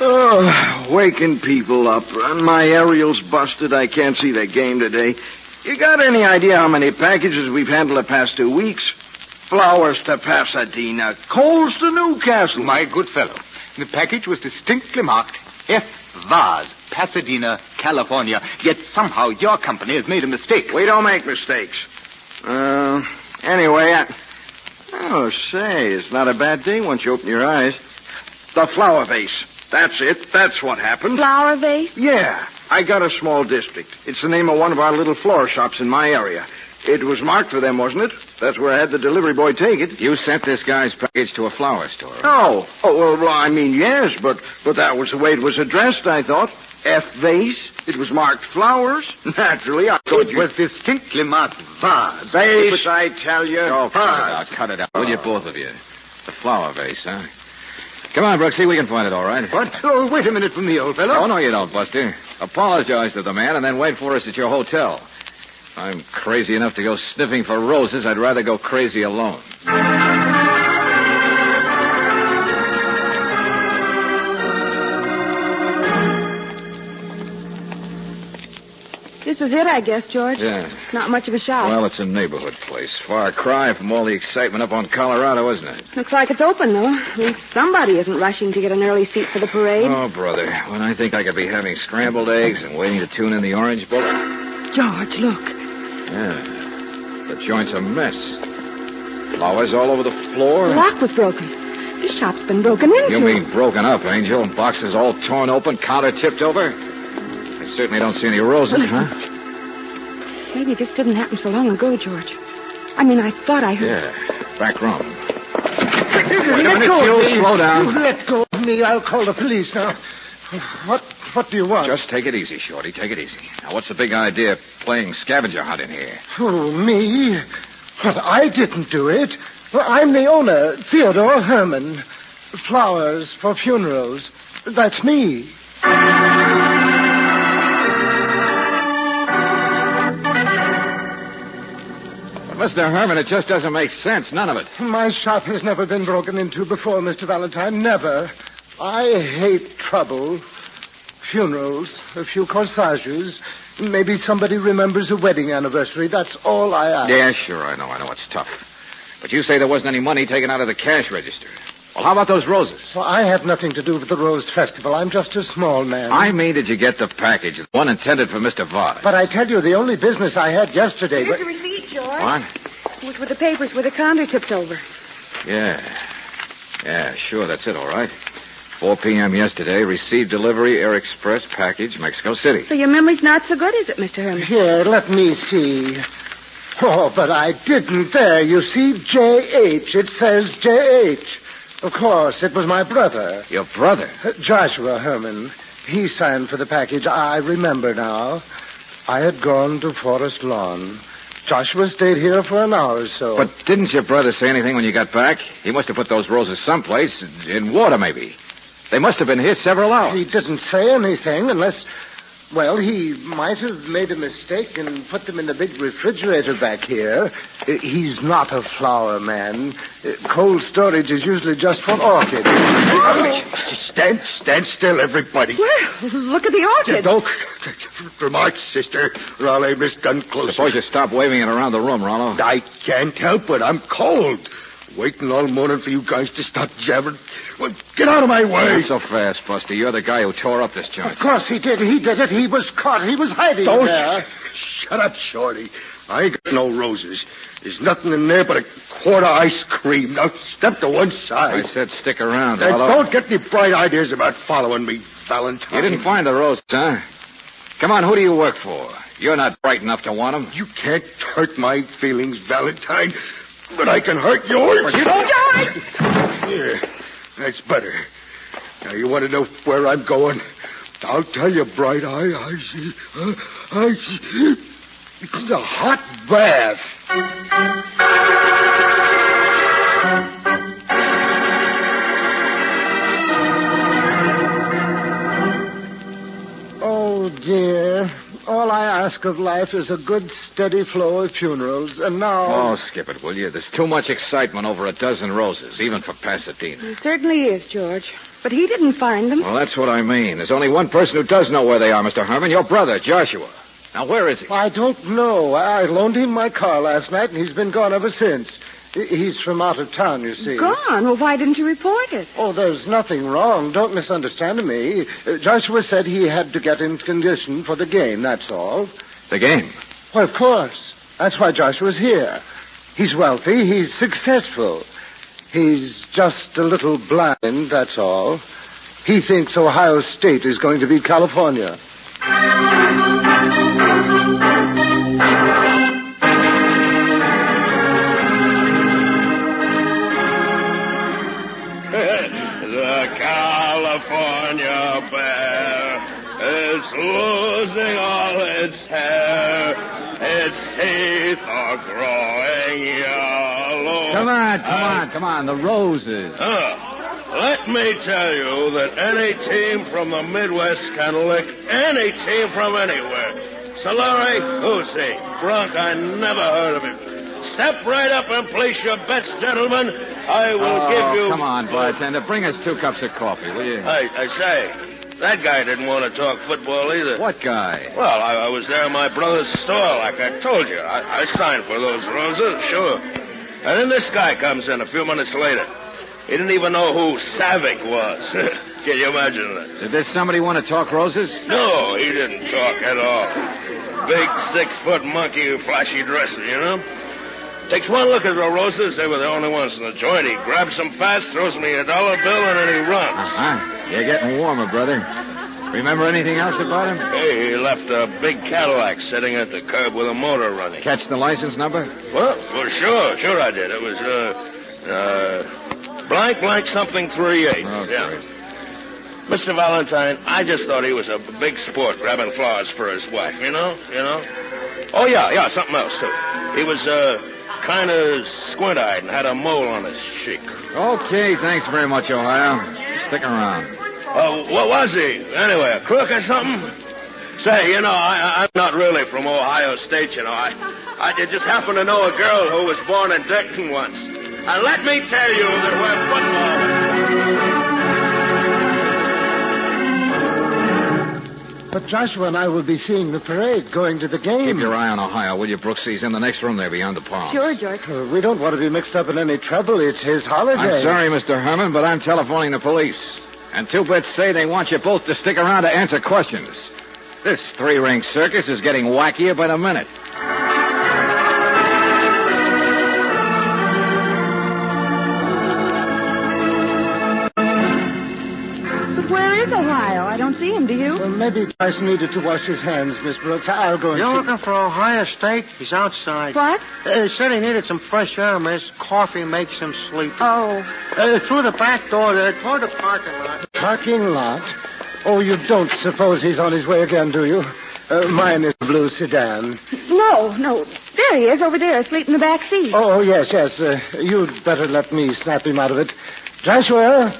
Oh, waking people up. My aerial's busted. I can't see the game today. You got any idea how many packages we've handled the past 2 weeks? Flowers to Pasadena, coals to Newcastle. My good fellow, the package was distinctly marked F. Vase, Pasadena, California. Yet somehow your company has made a mistake. We don't make mistakes. Anyway, Oh, say, it's not a bad day once you open your eyes. The flower vase. That's it. That's what happened. Flower vase? Yeah. I got a small district. It's the name of one of our little flower shops in my area. It was marked for them, wasn't it? That's where I had the delivery boy take it. You sent this guy's package to a flower store. Oh, well, I mean, yes, but that was the way it was addressed, I thought. F. Vase. It was marked flowers. Naturally, I thought it was distinctly marked vase. Vase, I tell you. Oh, cut it out. Will you, both of you? The flower vase, huh? Come on, Brooksy, we can find it all right. What? Oh, wait a minute for me, old fellow. Oh, no, you don't, Buster. Apologize to the man and then wait for us at your hotel. If I'm crazy enough to go sniffing for roses, I'd rather go crazy alone. This is it, I guess, George. Yeah. Not much of a shop. Well, it's a neighborhood place. Far cry from all the excitement up on Colorado, isn't it? Looks like it's open, though. At least somebody isn't rushing to get an early seat for the parade. Oh, brother. When I think I could be having scrambled eggs and waiting to tune in the Orange Book. George, look. Yeah. The joint's a mess. Flowers all over the floor. The lock was broken. This shop's been broken into. You mean broken up, Angel? Boxes all torn open, counter tipped over? I certainly don't see any roses, huh? Maybe this didn't happen so long ago, George. I mean, I thought I heard... Yeah, back room. Wait a minute, Phil. Slow down. You let go of me. I'll call the police now. What do you want? Just take it easy, Shorty. Take it easy. Now, what's the big idea of playing scavenger hunt in here? Oh, me? Well, I didn't do it. Well, I'm the owner, Theodore Herman. Flowers for funerals. That's me. Mr. Herman, it just doesn't make sense. None of it. My shop has never been broken into before, Mr. Valentine. Never. I hate trouble. Funerals, a few corsages. Maybe somebody remembers a wedding anniversary. That's all I ask. Yeah, sure, I know it's tough. But you say there wasn't any money taken out of the cash register. Well, how about those roses? Well, I have nothing to do with the Rose Festival. I'm just a small man. I mean, did you get the package? The one intended for Mr. Vaz. But I tell you, the only business I had yesterday... Here's the receipt, George. What? It was with the papers where the counter tipped over. Yeah, sure, that's it, all right. 4 p.m. yesterday, received delivery, Air Express, package, Mexico City. So your memory's not so good, is it, Mr. Herman? Here, let me see. Oh, but I didn't. There, you see, J.H. It says J.H. Of course, it was my brother. Your brother? Joshua Herman. He signed for the package. I remember now. I had gone to Forest Lawn. Joshua stayed here for an hour or so. But didn't your brother say anything when you got back? He must have put those roses someplace, in water maybe. They must have been here several hours. He didn't say anything unless... Well, he might have made a mistake and put them in the big refrigerator back here. He's not a flower man. Cold storage is usually just for orchids. Stand still, everybody. Well, look at the orchid. Don't remark, sister, or I'll aim this gun closer. Suppose you stop waving it around the room, Rollo. I can't help it. I'm cold. Waiting all morning for you guys to stop jabbering. Well, get out of my way. Not so fast, Buster. You're the guy who tore up this joint. Of course he did. He did it. He was caught. He was hiding there. Shut up, Shorty. I ain't got no roses. There's nothing in there but a quart of ice cream. Now step to one side. I said stick around, Now, Rollo. don't get any bright ideas about following me, Valentine. You didn't find the roses, huh? Come on, who do you work for? You're not bright enough to want them. You can't hurt my feelings, Valentine. But I can hurt yours. But you don't. Here, that's better. Now, you want to know where I'm going? I'll tell you, Bright Eye. I see. It's a hot bath. Oh, dear. All I ask of life is a good, steady flow of funerals, and now... Oh, skip it, will you? There's too much excitement over a dozen roses, even for Pasadena. It certainly is, George. But he didn't find them. Well, that's what I mean. There's only one person who does know where they are, Mr. Herman. Your brother, Joshua. Now, where is he? I don't know. I loaned him my car last night, and he's been gone ever since. He's from out of town, you see. Gone? Well, why didn't you report it? Oh, there's nothing wrong. Don't misunderstand me. Joshua said he had to get in condition for the game, that's all. The game? Well, of course. That's why Joshua's here. He's wealthy. He's successful. He's just a little blind, that's all. He thinks Ohio State is going to beat California. The California bear is losing all its hair. Its teeth are growing yellow. Come on. The roses. Let me tell you that any team from the Midwest can lick any team from anywhere. Solari, who's he? Bronc, I never heard of him. Step right up and place your bets, gentlemen. I will give you... Come on, bartender. Bring us 2 cups of coffee, will you? I say, that guy didn't want to talk football either. What guy? Well, I was there in my brother's store, like I told you. I signed for those roses, sure. And then this guy comes in a few minutes later. He didn't even know who Savick was. Can you imagine that? Did this somebody want to talk roses? No, he didn't talk at all. Big 6-foot monkey, flashy dresser, you know? Takes one look at the roses. They were the only ones in the joint. He grabs them fast, throws me a dollar bill, and then he runs. Uh-huh. You're getting warmer, brother. Remember anything else about him? Hey, he left a big Cadillac sitting at the curb with a motor running. Catch the license number? Well, sure I did. It was, blank something 38. Oh, yeah. great. Mr. Valentine, I just thought he was a big sport grabbing flowers for his wife, you know? Oh, yeah, something else, too. He was, kind of squint-eyed and had a mole on his cheek. Okay, thanks very much, Ohio. Stick around. What was he? Anyway, a crook or something? Say, I'm not really from Ohio State, I just happen to know a girl who was born in Dayton once. And let me tell you that we're football. But Joshua and I will be seeing the parade, going to the game. Keep your eye on Ohio, will you, Brooks? He's in the next room there beyond the palm. Sure, George. We don't want to be mixed up in any trouble. It's his holiday. I'm sorry, Mr. Herman, but I'm telephoning the police. And 2 bits say they want you both to stick around to answer questions. This 3-ring circus is getting wackier by the minute. But where is Ohio? I don't see him him, do you? Well, maybe Joyce needed to wash his hands, Miss Brooks. I'll go and You're see. looking for Ohio Steak? He's outside. What? He said he needed some fresh air, miss. Coffee makes him sleepy. Oh. Through the back door there, toward the parking lot. Parking lot? Oh, you don't suppose he's on his way again, do you? Mine is a blue sedan. No. There he is, over there, asleep in the back seat. Oh, yes. You'd better let me snap him out of it. Joshua!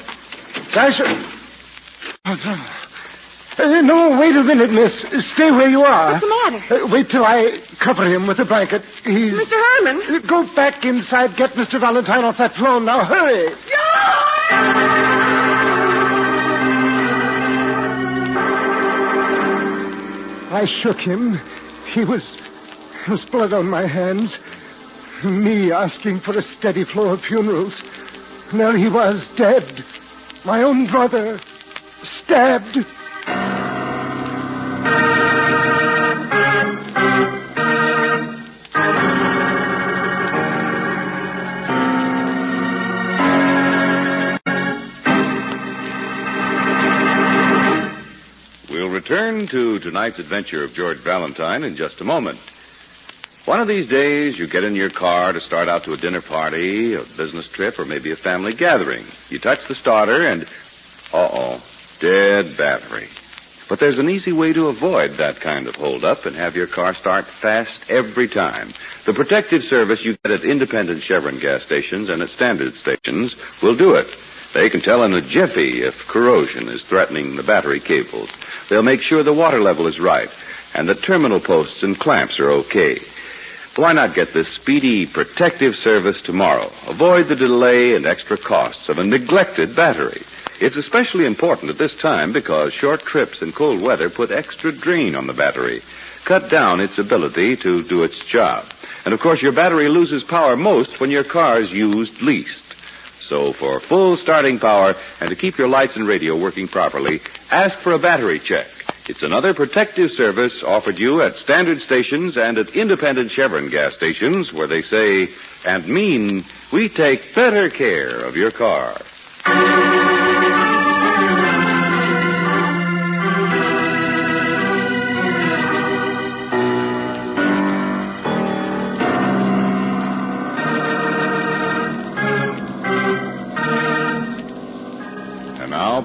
No, wait a minute, miss. Stay where you are. What's the matter? Wait till I cover him with a blanket. He's... Mr. Herman? Go back inside. Get Mr. Valentine off that throne. Now, hurry. I shook him. There was blood on my hands. Me asking for a steady flow of funerals. And there he was, dead. My own brother, stabbed. We'll return to tonight's adventure of George Valentine in just a moment. One of these days, you get in your car to start out to a dinner party, a business trip, or maybe a family gathering. You touch the starter and, dead battery. But there's an easy way to avoid that kind of holdup and have your car start fast every time. The protective service you get at independent Chevron gas stations and at standard stations will do it. They can tell in a jiffy if corrosion is threatening the battery cables. They'll make sure the water level is right and the terminal posts and clamps are okay. Why not get this speedy protective service tomorrow? Avoid the delay and extra costs of a neglected battery. It's especially important at this time because short trips in cold weather put extra drain on the battery, cut down its ability to do its job. And of course, your battery loses power most when your car's used least. So for full starting power and to keep your lights and radio working properly, ask for a battery check. It's another protective service offered you at standard stations and at independent Chevron gas stations where they say and mean we take better care of your car.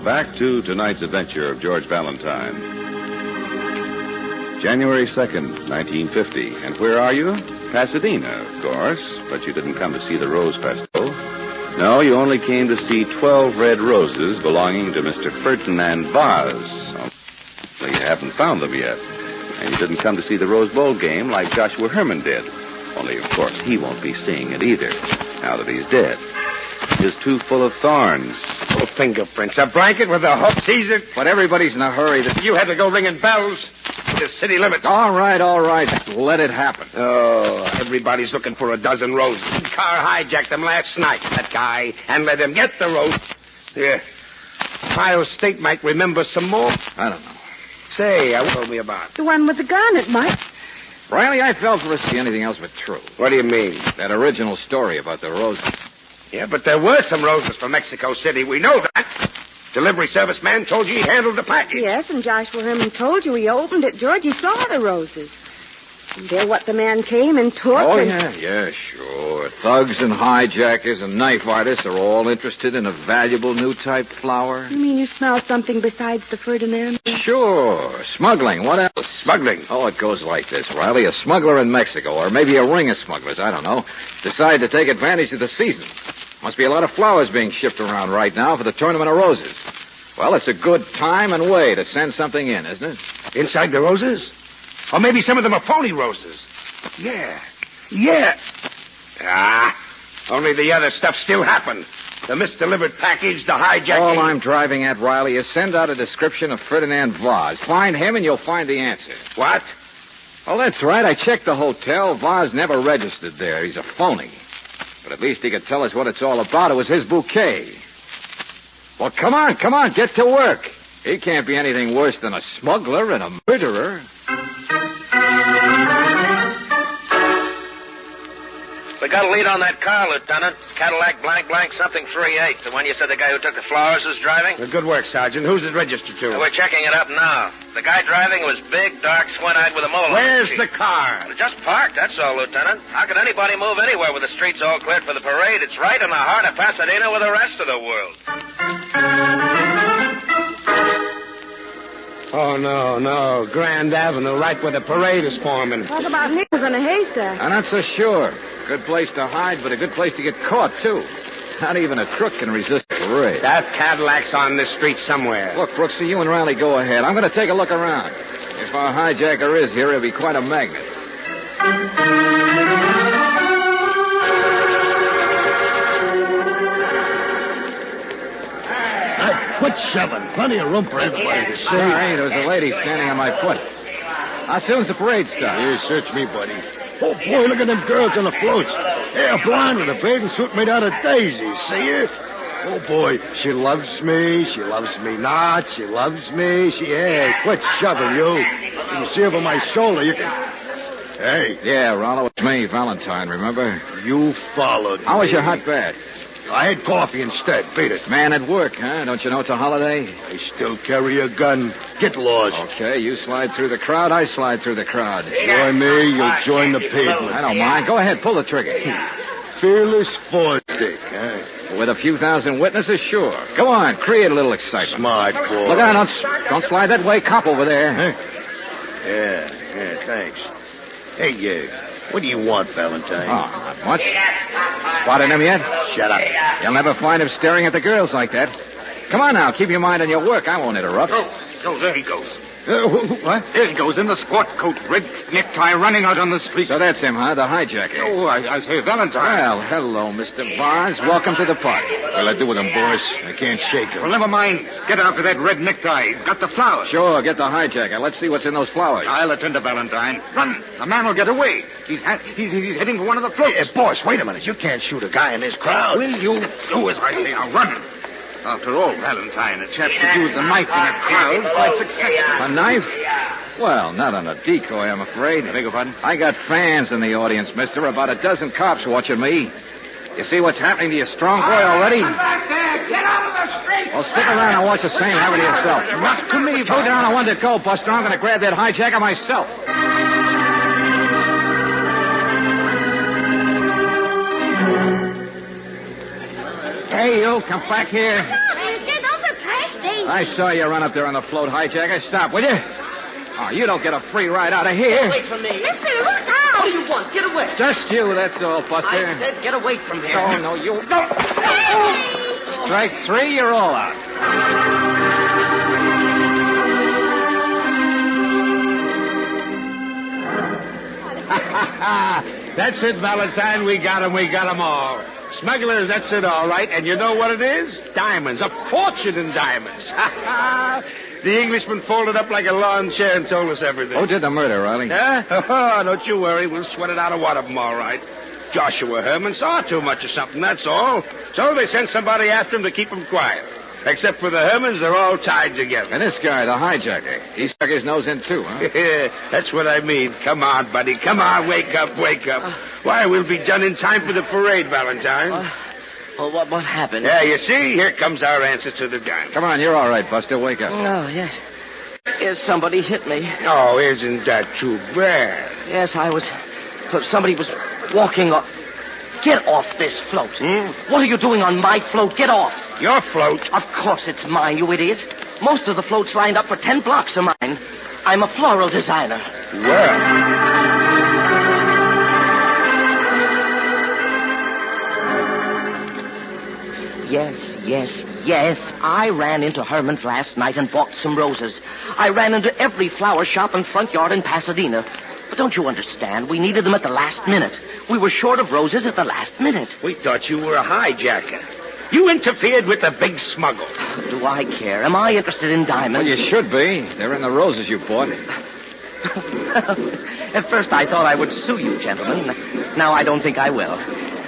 Back to tonight's adventure of George Valentine. January 2nd, 1950. And where are you? Pasadena, of course. But you didn't come to see the Rose Festival. No, you only came to see 12 red roses belonging to Mr. Ferdinand Vaz. Well, you haven't found them yet. And you didn't come to see the Rose Bowl game like Joshua Herman did. Only, of course, he won't be seeing it either, now that he's dead. Is too full of thorns. Oh, fingerprints. A blanket with a hook, Caesar. But everybody's in a hurry. You had to go ringing bells. The city limits. All right. Let it happen. Oh, everybody's looking for a dozen roses. Car hijacked them last night, that guy, and let him get the rose. Yeah. Ohio State might remember some more. I don't know. Say, what told me about? The one with the gun, it might. Riley, I fell for risky anything else but true. What do you mean? That original story about the roses. Yeah, but there were some roses from Mexico City. We know that. Delivery service man told you he handled the package. Yes, and Joshua Herman told you he opened it. George, he saw the roses. And they're what the man came and took. Oh, yeah, sure. Thugs and hijackers and knife artists are all interested in a valuable new type flower. You mean you smell something besides the Ferdinand? Sure. Smuggling. What else? Smuggling? Oh, it goes like this, Riley. A smuggler in Mexico, or maybe a ring of smugglers, I don't know, decide to take advantage of the season. Must be a lot of flowers being shipped around right now for the Tournament of Roses. Well, it's a good time and way to send something in, isn't it? Inside the roses? Or maybe some of them are phony roses. Yeah. Only the other stuff still happened. The misdelivered package, the hijacking. All I'm driving at, Riley, is send out a description of Ferdinand Vaz. Find him and you'll find the answer. What? Well, that's right. I checked the hotel. Vaz never registered there. He's a phony. But at least he could tell us what it's all about. It was his bouquet. Well, come on, get to work. He can't be anything worse than a smuggler and a murderer. We got a lead on that car, Lieutenant. Cadillac blank blank something 38. The one you said the guy who took the flowers was driving? Good work, Sergeant. Who's it registered to? We're checking it up now. The guy driving was big, dark, squint-eyed with a mole. Where's the car? Just parked, that's all, Lieutenant. How can anybody move anywhere with the streets all cleared for the parade? It's right in the heart of Pasadena with the rest of the world. Oh, no. Grand Avenue, right where the parade is forming. Talk about nickels in a haystack. I'm not so sure. Good place to hide, but a good place to get caught, too. Not even a crook can resist a parade. That Cadillac's on this street somewhere. Look, Brooksy, you and Riley go ahead. I'm going to take a look around. If our hijacker is here, he'll be quite a magnet. Quit shoving. Plenty of room for everybody to see. Hey, there's a lady standing on my foot. How soon's the parade start? Here, search me, buddy. Oh, boy, look at them girls on the floats. They're blind with a bathing suit made out of daisies. See her? Oh, boy, she loves me. She loves me not. She loves me. Hey, quit shoving, you. You can see over my shoulder. You can... Hey. Yeah, Rollo, it's me, Valentine, remember? You followed How was me. your hot bath? I had coffee instead. Beat it. Man at work, huh? Don't you know it's a holiday? I still carry a gun. Get lost. Okay, you slide through the crowd, I slide through the crowd. Join me, you'll join the pavement. I don't mind. Go ahead, pull the trigger. Fearless force stick, huh? With a few thousand witnesses, sure. Go on, create a little excitement. Smart boy. Look out, don't slide that way. Cop over there. Huh? Yeah, thanks. Hey, what do you want, Valentine? Oh, not much. Spotted him yet? Shut up. You'll never find him staring at the girls like that. Come on now, keep your mind on your work. I won't interrupt. Oh, there he goes. What? There he goes, in the squat coat, red necktie, running out on the street. So that's him, huh? The hijacker. Oh, I say, Valentine. Well, hello, Mr. Barnes. Welcome to the party. What'll I do with him, boss? I can't shake him. Well, never mind. Get after that red necktie. He's got the flowers. Sure, get the hijacker. Let's see what's in those flowers. I'll attend to Valentine. Run. The man will get away. He's heading for one of the floats. Hey, boss, wait a minute. You can't shoot a guy in this crowd. Will you do as I say? Now, run. After all, Valentine, a chap could use a knife in a crowd quite successful. A knife? Well, not on a decoy, I'm afraid. Beg your pardon? I got fans in the audience, mister. About a dozen cops watching me. You see what's happening to your strong boy already? Come back there! Get out of the street! Well, stick around and watch the same happen to yourself. Not to me, Go down on one to go, Buster. I'm going to grab that hijacker myself. Hey, you, come back here. Get over past these. I saw you run up there on the float, hijacker. Stop, will you? Oh, you don't get a free ride out of here. Get away from me. Mister, look out! What do you want? Get away. Just you, that's all, Buster. I said get away from here. Oh, no, you... No! Strike three, you're all out. That's it, Valentine. We got 'em all. Smugglers, that's it, all right. And you know what it is? Diamonds. A fortune in diamonds. The Englishman folded up like a lawn chair and told us everything. Who did the murder, Riley? Huh? Oh, don't you worry. We'll sweat it out of one of them, all right. Joshua Herman saw too much of something, that's all. So they sent somebody after him to keep him quiet. Except for the Hermans, they're all tied together. And this guy, the hijacker, he stuck his nose in too, huh? Yeah, that's what I mean. Come on, buddy. Come on, wake up. Why, we'll be done in time for the parade, Valentine. Well, what happened? Yeah, you see? Here comes our answer to the dime. Come on, you're all right, Buster. Wake up. Oh, yes. Yes, somebody hit me. Oh, isn't that too bad? Yes, somebody was walking up. Get off this float. What are you doing on my float? Get off. Your float? Of course it's mine, you idiot. Most of the floats lined up for 10 blocks are mine. I'm a floral designer. Well. Yes. I ran into Herman's last night and bought some roses. I ran into every flower shop and front yard in Pasadena. But don't you understand? We needed them at the last minute. We were short of roses at the last minute. We thought you were a hijacker. You interfered with the big smuggle. Do I care? Am I interested in diamonds? Well, you should be. They're in the roses you bought. At first I thought I would sue you, gentlemen. Now I don't think I will.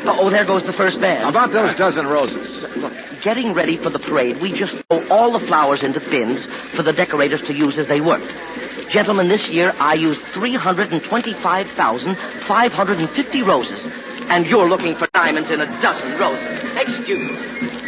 Oh, there goes the first band. About those dozen roses. Look, getting ready for the parade, we just throw all the flowers into bins for the decorators to use as they work. Gentlemen, this year I used 325,550 roses. And you're looking for diamonds in a dozen roses. Excuse me.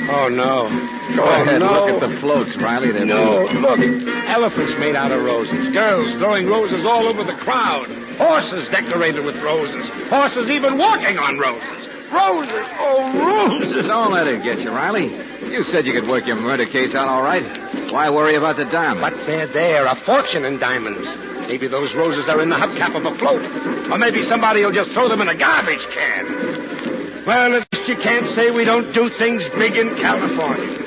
Oh, no. Go ahead, look at the floats, Riley. They're No, look. Elephants made out of roses. Girls throwing roses all over the crowd. Horses decorated with roses. Horses even walking on roses. Roses. Oh, roses. Don't let it get you, Riley. You said you could work your murder case out all right. Why worry about the diamonds? But they're there. A fortune in diamonds. Maybe those roses are in the hubcap of a float. Or maybe somebody will just throw them in a garbage can. Well, at least you can't say we don't do things big in California.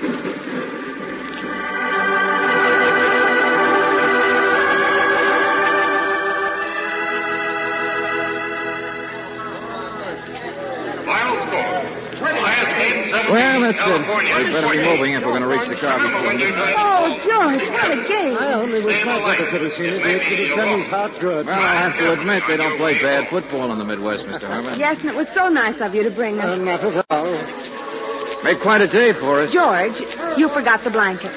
Well, that's it. We better be moving if we're going to reach the car before midnight. Oh, George, what a game. I only wish my brother could have seen it. It could have done his heart good. Well, I have to admit, they don't play bad football in the Midwest, Mr. Herman. Yes, and it was so nice of you to bring us. Not at all. Made quite a day for us. George, you forgot the blanket.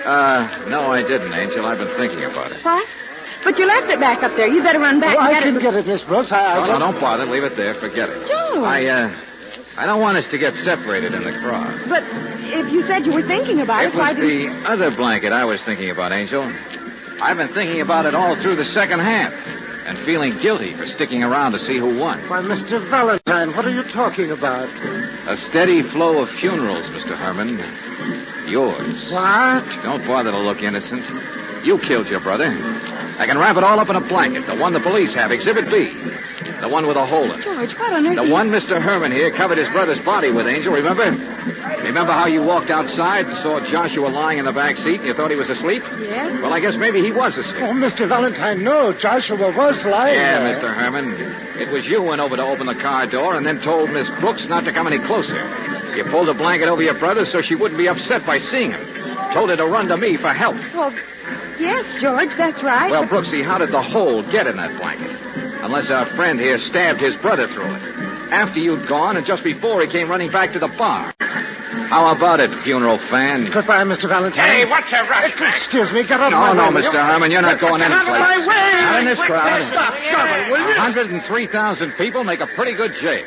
No, I didn't, Angel. I've been thinking about it. What? But you left it back up there. You better run back Oh, and I get can it. get it, Miss Brooks. No, don't bother. Leave it there. Forget it. George. I don't want us to get separated in the crowd. But if you said you were thinking about it, It why was didn't... the other blanket I was thinking about, Angel. I've been thinking about it all through the second half and feeling guilty for sticking around to see who won. Why, Mr. Valentine, what are you talking about? A steady flow of funerals, Mr. Herman. Yours. What? Don't bother to look innocent. You killed your brother. I can wrap it all up in a blanket. The one the police have, Exhibit B. The one with a hole in it. George, what on earth... The one Mr. Herman here covered his brother's body with, Angel, remember? Remember how you walked outside and saw Joshua lying in the back seat and you thought he was asleep? Yes? Well, I guess maybe he was asleep. Oh, Mr. Valentine, no. Joshua was lying Yeah, there. Mr. Herman. It was you who went over to open the car door and then told Miss Brooks not to come any closer. You pulled a blanket over your brother so she wouldn't be upset by seeing him. Told her to run to me for help. Well, yes, George, that's right. Well, Brooksy, how did the hole get in that blanket? Unless our friend here stabbed his brother through it. After you'd gone and just before he came running back to the bar. How about it, funeral fan? Goodbye, Mr. Valentine. Hey, what's your rush, man? Excuse me, get out of No, my no, way. Mr. Herman, you're not going Get any out of place. my way! Not in this crowd. Stop shoving, will you? 103,000 people make a pretty good jail.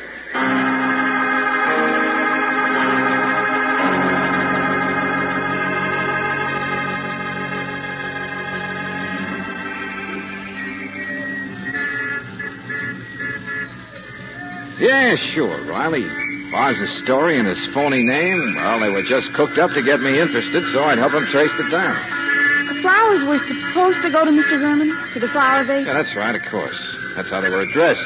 Yeah, sure, Riley. Boz's story and his phony name, well, they were just cooked up to get me interested so I'd help him trace the diamonds. The flowers were supposed to go to Mr. Herman, to the flower vase. Yeah, that's right, of course. That's how they were addressed.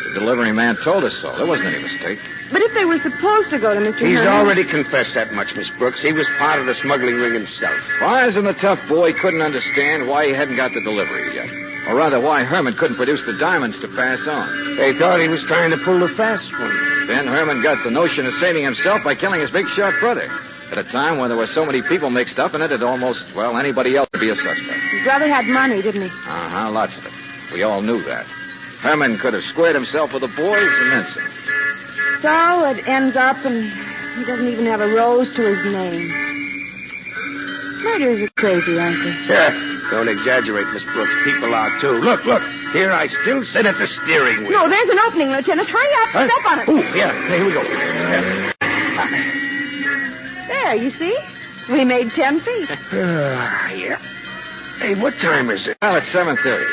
The delivery man told us so. There wasn't any mistake. But if they were supposed to go to Mr. He's Herman... already confessed that much, Miss Brooks. He was part of the smuggling ring himself. Boz and the tough boy couldn't understand why he hadn't got the delivery yet. Or rather, why Herman couldn't produce the diamonds to pass on. They thought he was trying to pull the fast one. Then Herman got the notion of saving himself by killing his big shot brother. At a time when there were so many people mixed up in it, almost, well, anybody else would be a suspect. His brother had money, didn't he? Uh-huh, lots of it. We all knew that. Herman could have squared himself with the boys and then some. So it ends up and he doesn't even have a rose to his name. Murderers are crazy, aren't they? Yeah, don't exaggerate, Miss Brooks. People are, too. Look. Here I still sit at the steering wheel. No, there's an opening, Lieutenant. Hurry up. Huh? Step on it. Ooh, yeah, here we go. Yeah. There, you see? We made 10 feet. Yeah. Hey, what time is it? Well, it's 7:30.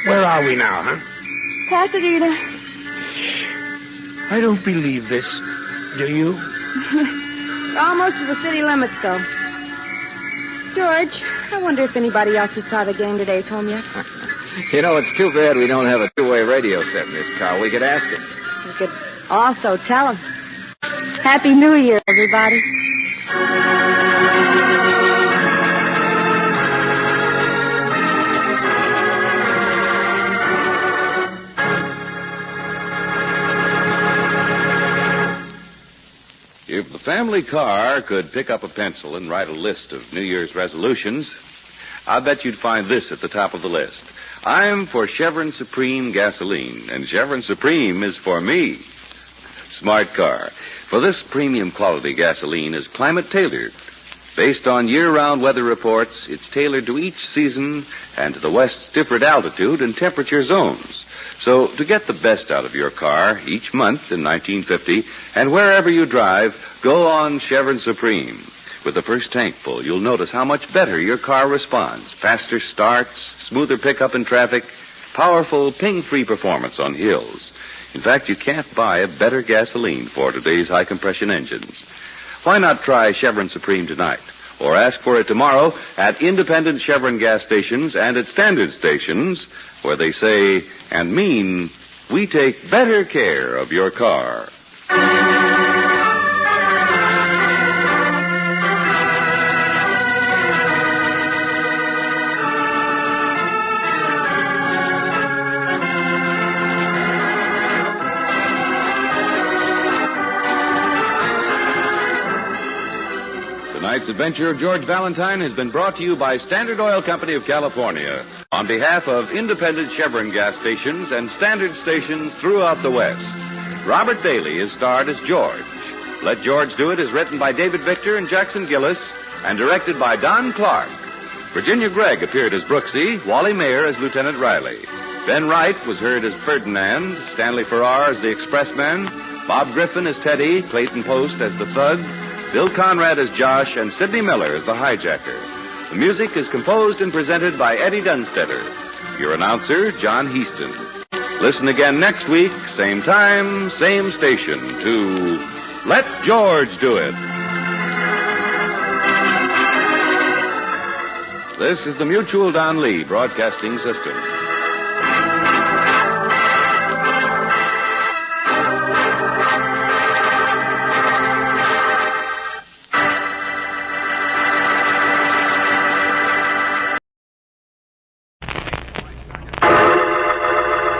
Where are we now, huh? Pasadena. I don't believe this. Do you? Almost to the city limits, though. George, I wonder if anybody else who saw the game today's home yet. You know, it's too bad we don't have a two-way radio set in this car. We could ask him. We could also tell him. Happy New Year, everybody. If the family car could pick up a pencil and write a list of New Year's resolutions, I bet you'd find this at the top of the list. I'm for Chevron Supreme gasoline, and Chevron Supreme is for me. Smart car. For this premium quality gasoline is climate tailored. Based on year-round weather reports, it's tailored to each season and to the West's different altitude and temperature zones. So, to get the best out of your car each month in 1950, and wherever you drive, go on Chevron Supreme. With the first tank full, you'll notice how much better your car responds. Faster starts, smoother pickup in traffic, powerful ping-free performance on hills. In fact, you can't buy a better gasoline for today's high-compression engines. Why not try Chevron Supreme tonight? Or ask for it tomorrow at independent Chevron gas stations and at standard stations, where they say and mean, we take better care of your car. Tonight's adventure of George Valentine has been brought to you by Standard Oil Company of California on behalf of independent Chevron gas stations and standard stations throughout the West. Robert Bailey is starred as George. Let George Do It is written by David Victor and Jackson Gillis and directed by Don Clark. Virginia Gregg appeared as Brooksy, Wally Mayer as Lieutenant Riley. Ben Wright was heard as Ferdinand, Stanley Farrar as the Expressman, Bob Griffin as Teddy, Clayton Post as the Thug, Bill Conrad as Josh, and Sidney Miller as the hijacker. The music is composed and presented by Eddie Dunstetter. Your announcer, John Heaston. Listen again next week, same time, same station, to Let George Do It. This is the Mutual Don Lee Broadcasting System.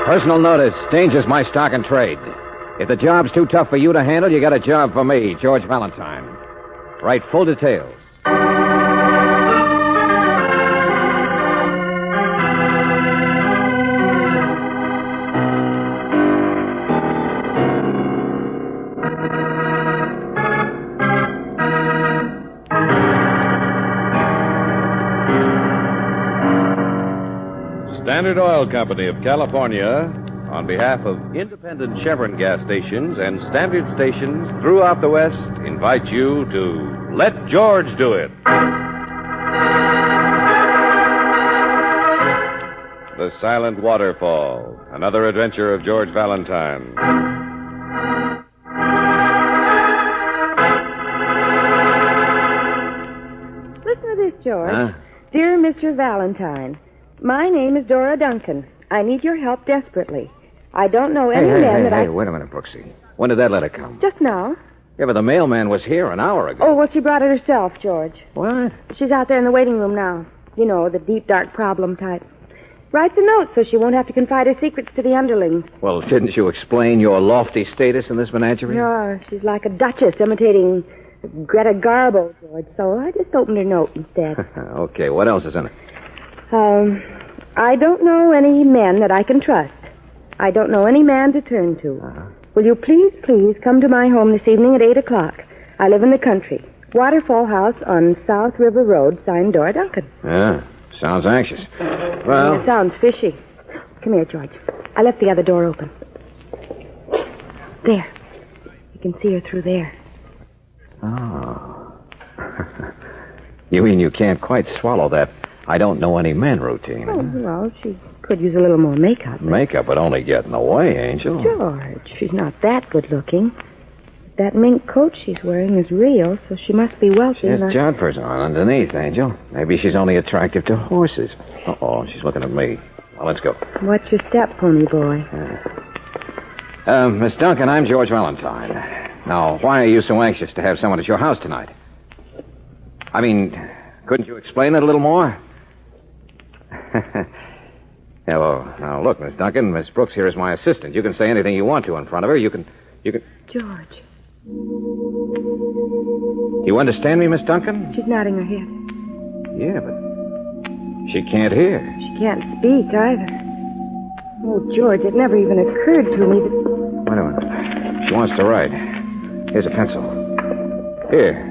Personal notice. Danger's my stock and trade. If the job's too tough for you to handle, you got a job for me, George Valentine. Write full details. Standard Oil Company of California, on behalf of independent Chevron gas stations and standard stations throughout the West, invite you to Let George Do It. The Silent Waterfall, another adventure of George Valentine. Listen to this, George. Huh? Dear Mr. Valentine, my name is Dora Duncan. I need your help desperately. I don't know any man that I... Hey, wait a minute, Brooksy. When did that letter come? Just now. Yeah, but the mailman was here an hour ago. Oh, well, she brought it herself, George. What? She's out there in the waiting room now. You know, the deep, dark problem type. Writes a note so she won't have to confide her secrets to the underlings. Well, didn't you explain your lofty status in this menagerie? No, she's like a duchess imitating Greta Garbo, George, so I just opened her note instead. Okay, what else is in it? I don't know any men that I can trust. I don't know any man to turn to. Will you please come to my home this evening at 8 o'clock? I live in the country. Waterfall House on South River Road, signed Dora Duncan. Yeah, sounds anxious. Well... It sounds fishy. Come here, George. I left the other door open. There. You can see her through there. Oh. You mean you can't quite swallow that I don't know any men routine? Oh, well, she could use a little more makeup. Makeup would only get in the way, Angel. George, she's not that good looking. That mink coat she's wearing is real, so she must be wealthy. She has jumpers on underneath, Angel. Maybe she's only attractive to horses. Uh-oh, she's looking at me. Well, let's go. What's your step, pony boy? Miss Duncan, I'm George Valentine. Now, why are you so anxious to have someone at your house tonight? I mean, couldn't you explain it a little more? Yeah, well, now, look, Miss Duncan, Miss Brooks here is my assistant. You can say anything you want to in front of her. You can... George. You understand me, Miss Duncan? She's nodding her head. Yeah, but she can't hear. She can't speak either. Oh, George, it never even occurred to me that... Wait a minute. She wants to write. Here's a pencil. Here.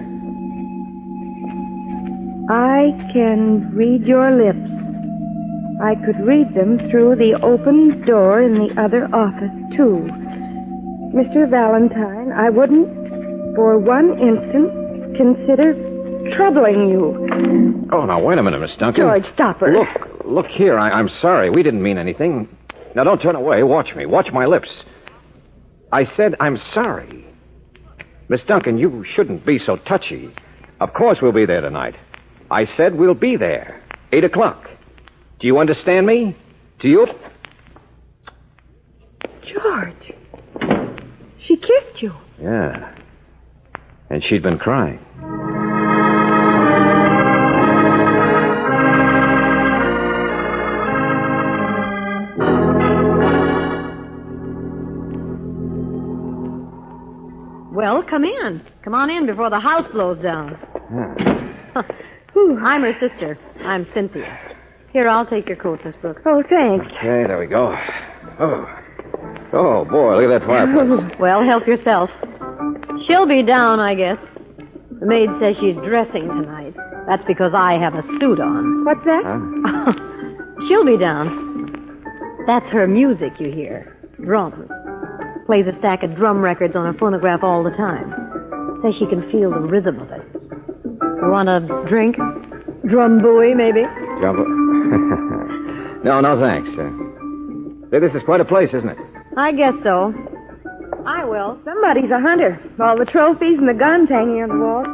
I can read your lips. I could read them through the open door in the other office, too. Mr. Valentine, I wouldn't, for one instant, consider troubling you. Oh, now, wait a minute, Miss Duncan. George, stop her. Look here. I'm sorry. We didn't mean anything. Now, don't turn away. Watch me. Watch my lips. I said I'm sorry. Miss Duncan, you shouldn't be so touchy. Of course we'll be there tonight. I said we'll be there. 8 o'clock. Do you understand me? Do you? George. She kissed you. Yeah. And she'd been crying. Well, come in. Come on in before the house blows down. I'm her sister. I'm Cynthia. Here, I'll take your coat, Miss Brooks. Oh, thanks. Okay, there we go. Oh, boy, look at that fireplace. Well, help yourself. She'll be down, I guess. The maid says she's dressing tonight. That's because I have a suit on. What's that? Huh? She'll be down. That's her music you hear. Drums. Plays a stack of drum records on her phonograph all the time. Says she can feel the rhythm of it. You want a drink? Drum buoy, maybe? No, thanks. Say, this is quite a place, isn't it? I guess so. I will. Somebody's a hunter. All the trophies and the guns hanging on the wall.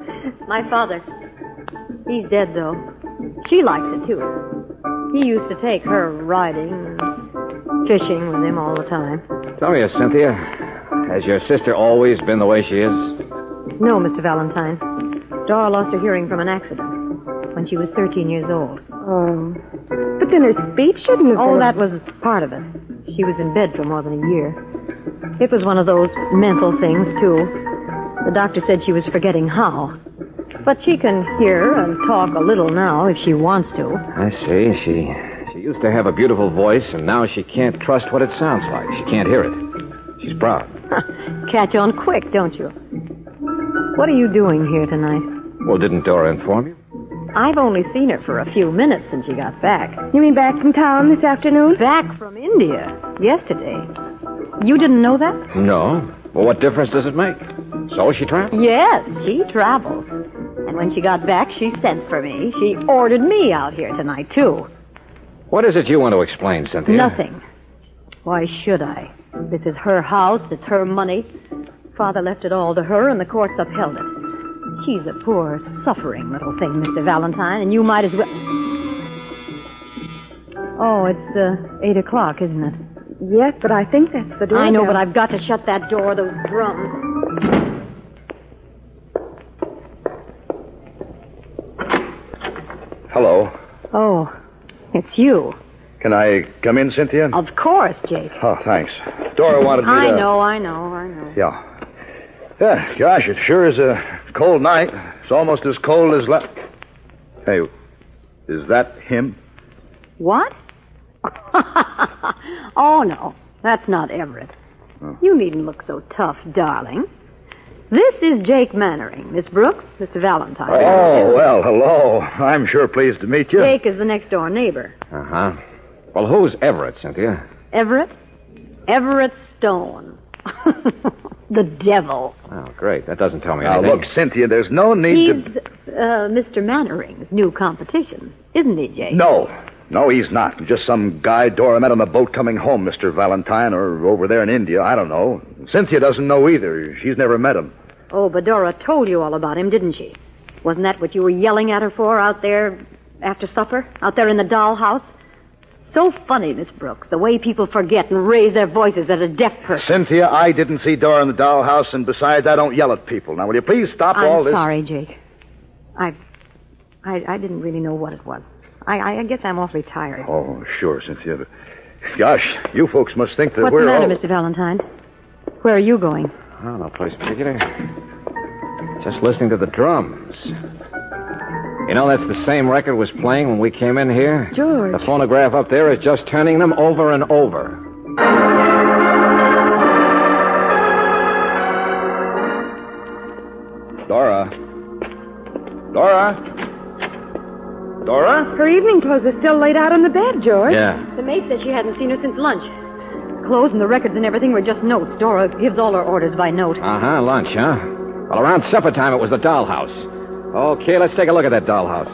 My father. He's dead, though. She likes it, too. He used to take her riding and fishing with him all the time. Tell me, Cynthia, has your sister always been the way she is? No, Mr. Valentine. Dora lost her hearing from an accident when she was 13 years old. Oh. But then her speech shouldn't have... Oh, that was part of it. She was in bed for more than a year. It was one of those mental things, too. The doctor said she was forgetting how. But she can hear and talk a little now if she wants to. I see. She used to have a beautiful voice, and now she can't trust what it sounds like. She can't hear it. She's proud. Catch on quick, don't you? What are you doing here tonight? Well, didn't Dora inform you? I've only seen her for a few minutes since she got back. You mean back from town this afternoon? Back from India. Yesterday. You didn't know that? No. Well, what difference does it make? So she traveled? Yes, she traveled. And when she got back, she sent for me. She ordered me out here tonight, too. What is it you want to explain, Cynthia? Nothing. Why should I? This is her house. It's her money. Father left it all to her, and the courts upheld it. She's a poor, suffering little thing, Mr. Valentine, and you might as well... Oh, it's 8 o'clock, isn't it? Yes, but I think that's the door. I know, but I've got to shut that door, those drums. Hello. Oh, it's you. Can I come in, Cynthia? Of course, Jake. Oh, thanks. Dora wanted me to... I know. Yeah. Yeah, gosh, it sure is a cold night. It's almost as cold as Hey, is that him? What? Oh, no. That's not Everett. Oh. You needn't look so tough, darling. This is Jake Mannering. Miss Brooks, Mr. Valentine. Oh, well, hello. I'm sure pleased to meet you. Jake is the next-door neighbor. Uh-huh. Well, who's Everett, Cynthia? Everett? Everett Stone. The devil. Oh, great. That doesn't tell me anything. Now, look, Cynthia, there's no need He's Mr. Mannering's new competition, isn't he, Jake? No, he's not. Just some guy Dora met on the boat coming home, Mr. Valentine, or over there in India. I don't know. Cynthia doesn't know either. She's never met him. Oh, but Dora told you all about him, didn't she? Wasn't that what you were yelling at her for out there after supper? Out there in the dollhouse? So funny, Miss Brooks, the way people forget and raise their voices at a deaf person. Cynthia, I didn't see Dora in the dollhouse, and besides, I don't yell at people. Now, will you please stop all this? I'm sorry, Jake. I didn't really know what it was. I guess I'm awfully tired. Oh, sure, Cynthia. But, gosh, you folks must think that What's we're the matter, Mr. Valentine? Where are you going? Oh, no place particular. Just listening to the drums. You know, that's the same record was playing when we came in here. George. The phonograph up there is just turning them over and over. Dora. Dora? Her evening clothes are still laid out on the bed, George. Yeah. The maid said she hadn't seen her since lunch. The clothes and the records and everything were just notes. Dora gives all her orders by note. Uh-huh, lunch, huh? Well, around supper time, it was the dollhouse. Okay, let's take a look at that dollhouse.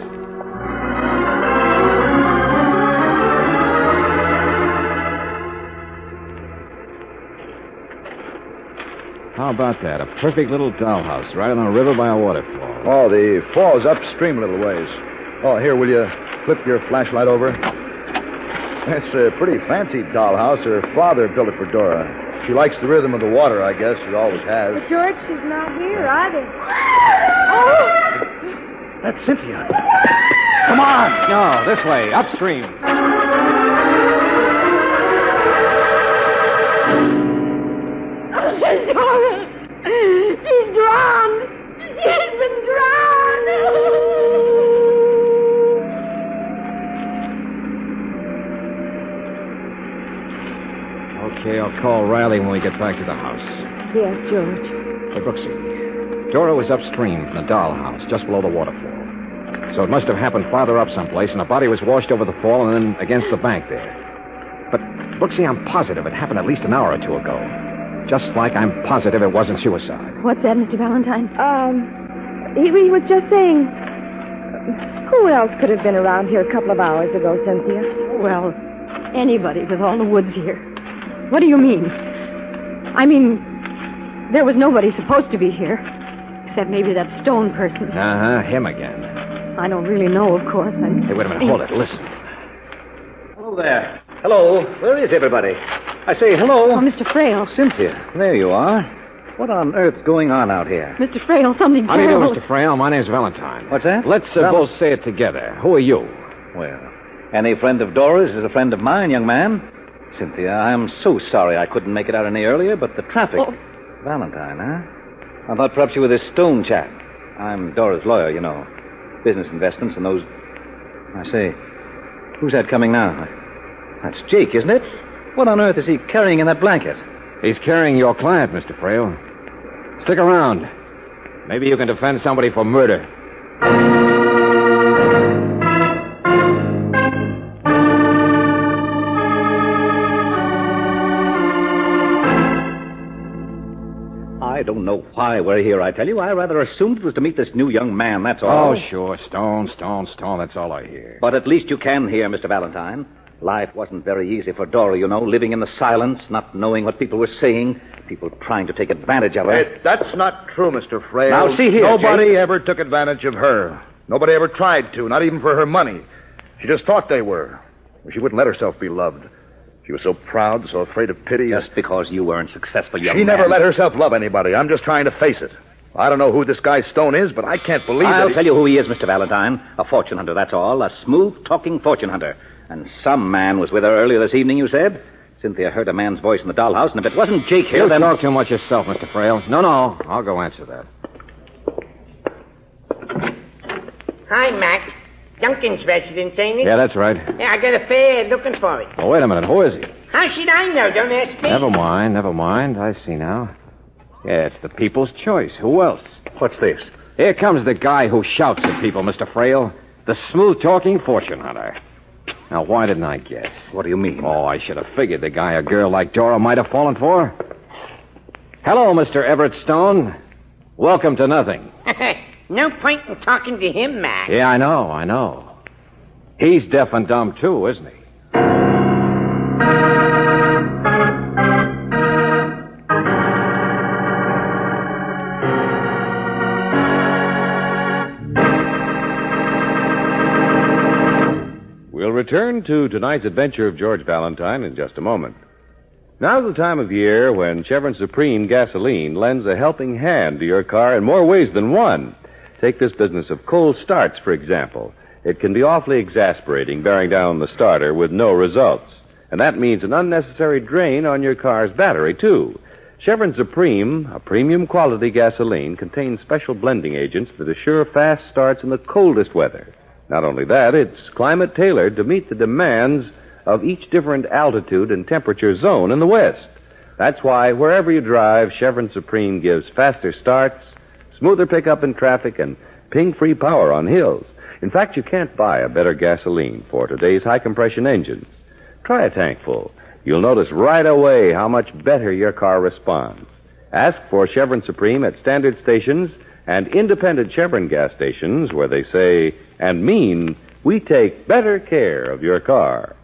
How about that? A perfect little dollhouse right on the river by a waterfall. Oh, the fall's upstream a little ways. Oh, here, will you flip your flashlight over? It's a pretty fancy dollhouse. Her father built it for Dora. She likes the rhythm of the water, I guess. She always has. But, George, she's not here either. Oh! That's Cynthia. Come on! No, this way, upstream. Dora! She's drowned! She's been drowned! Okay, I'll call Riley when we get back to the house. Yes, George. Hey, Brooksy, Dora was upstream from the dollhouse, just below the waterfall. So it must have happened farther up someplace, and the body was washed over the fall and then against the bank there. But, Brooksy, I'm positive it happened at least an hour or two ago. Just like I'm positive it wasn't suicide. What's that, Mr. Valentine? He was just saying... Who else could have been around here a couple of hours ago, Cynthia? Well, anybody with all the woods here. What do you mean? I mean, there was nobody supposed to be here. Except maybe that stone person. Uh-huh, him again. I don't really know, of course. Hey, wait a minute, hold it, listen. Hello there. Hello, where is everybody? I say hello. Oh, Mr. Frail. Cynthia, there you are. What on earth's going on out here? Mr. Frail, something How do you do, terrible. Mr. Frail? My name's Valentine. What's that? Let's both say it together. Who are you? Well, any friend of Dora's is a friend of mine, young man. Cynthia, I'm so sorry I couldn't make it out any earlier, but the traffic... Oh. Valentine, huh? I thought perhaps you were this stone chap. I'm Dora's lawyer, you know. Business investments and those... I say, who's that coming now? That's Jake, isn't it? What on earth is he carrying in that blanket? He's carrying your client, Mr. Frail. Stick around. Maybe you can defend somebody for murder. I don't know why we're here, I tell you. I rather assumed it was to meet this new young man, that's all. Oh, sure. Stone. That's all I hear. But at least you can hear, Mr. Valentine. Life wasn't very easy for Dora, you know, living in the silence, not knowing what people were saying, people trying to take advantage of her. That's not true, Mr. Frail. Now, see here, Nobody Jake. ever took advantage of her. Nobody ever tried to, not even for her money. She just thought they were. She wouldn't let herself be loved. She was so proud, so afraid of pity. Just because you weren't successful, young She man. never let herself love anybody. I'm just trying to face it. I don't know who this guy Stone is, but I can't believe I'll that tell you who he is, Mr. Valentine. A fortune hunter, that's all. A smooth-talking fortune hunter. And some man was with her earlier this evening, you said? Cynthia heard a man's voice in the dollhouse, and if it wasn't Jake here, You then... talk too much yourself, Mr. Frail. No. I'll go answer that. Hi, Mac. Duncan's residence, ain't it? Yeah, that's right. Yeah, I got a fare looking for it. Well, wait a minute. Who is he? How should I know? Don't ask me. Never mind. I see now. Yeah, it's the people's choice. Who else? What's this? Here comes the guy who shouts at people, Mr. Frail. The smooth-talking fortune hunter. Now, why didn't I guess? What do you mean? Oh, I should have figured the guy a girl like Dora might have fallen for. Hello, Mr. Everett Stone. Welcome to nothing. No point in talking to him, Mac. Yeah, I know. He's deaf and dumb, too, isn't he? We'll return to tonight's adventure of George Valentine in just a moment. Now's the time of year when Chevron Supreme gasoline lends a helping hand to your car in more ways than one. Take this business of cold starts, for example. It can be awfully exasperating bearing down the starter with no results. And that means an unnecessary drain on your car's battery, too. Chevron Supreme, a premium quality gasoline, contains special blending agents that assure fast starts in the coldest weather. Not only that, it's climate tailored to meet the demands of each different altitude and temperature zone in the West. That's why wherever you drive, Chevron Supreme gives faster starts, smoother pickup in traffic, and ping-free power on hills. In fact, you can't buy a better gasoline for today's high-compression engines. Try a tank full. You'll notice right away how much better your car responds. Ask for Chevron Supreme at standard stations and independent Chevron gas stations where they say and mean we take better care of your car.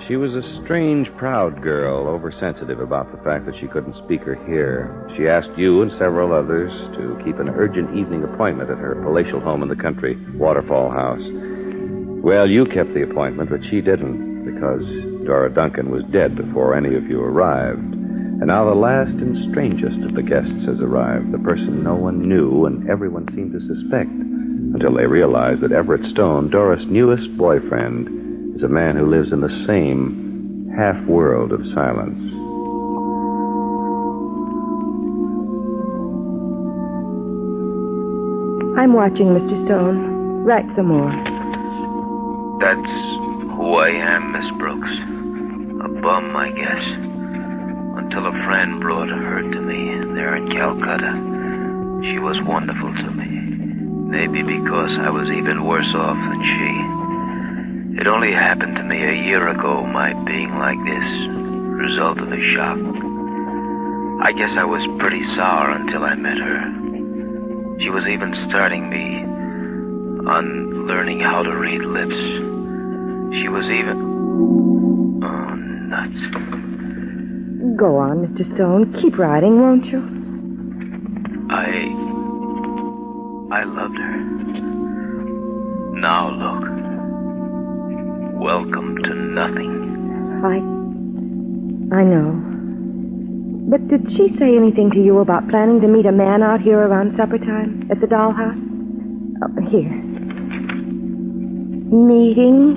She was a strange, proud girl, oversensitive about the fact that she couldn't speak or hear. She asked you and several others to keep an urgent evening appointment at her palatial home in the country, Waterfall House. Well, you kept the appointment, but she didn't, because Dora Duncan was dead before any of you arrived. And now the last and strangest of the guests has arrived, the person no one knew and everyone seemed to suspect, until they realized that Everett Stone, Dora's newest boyfriend, is a man who lives in the same half-world of silence. I'm watching, Mr. Stone. Write some more. That's who I am, Miss Brooks. A bum, I guess. Until a friend brought her to me there in Calcutta. She was wonderful to me. Maybe because I was even worse off than she. It only happened to me a year ago, my being like this, result of a shock. I guess I was pretty sour until I met her. She was even starting me on learning how to read lips. She was even... Oh, nuts. Go on, Mr. Stone. Keep writing, won't you? I loved her. Now look. Welcome to nothing. I know. But did she say anything to you about planning to meet a man out here around supper time at the dollhouse? Oh, here. Meeting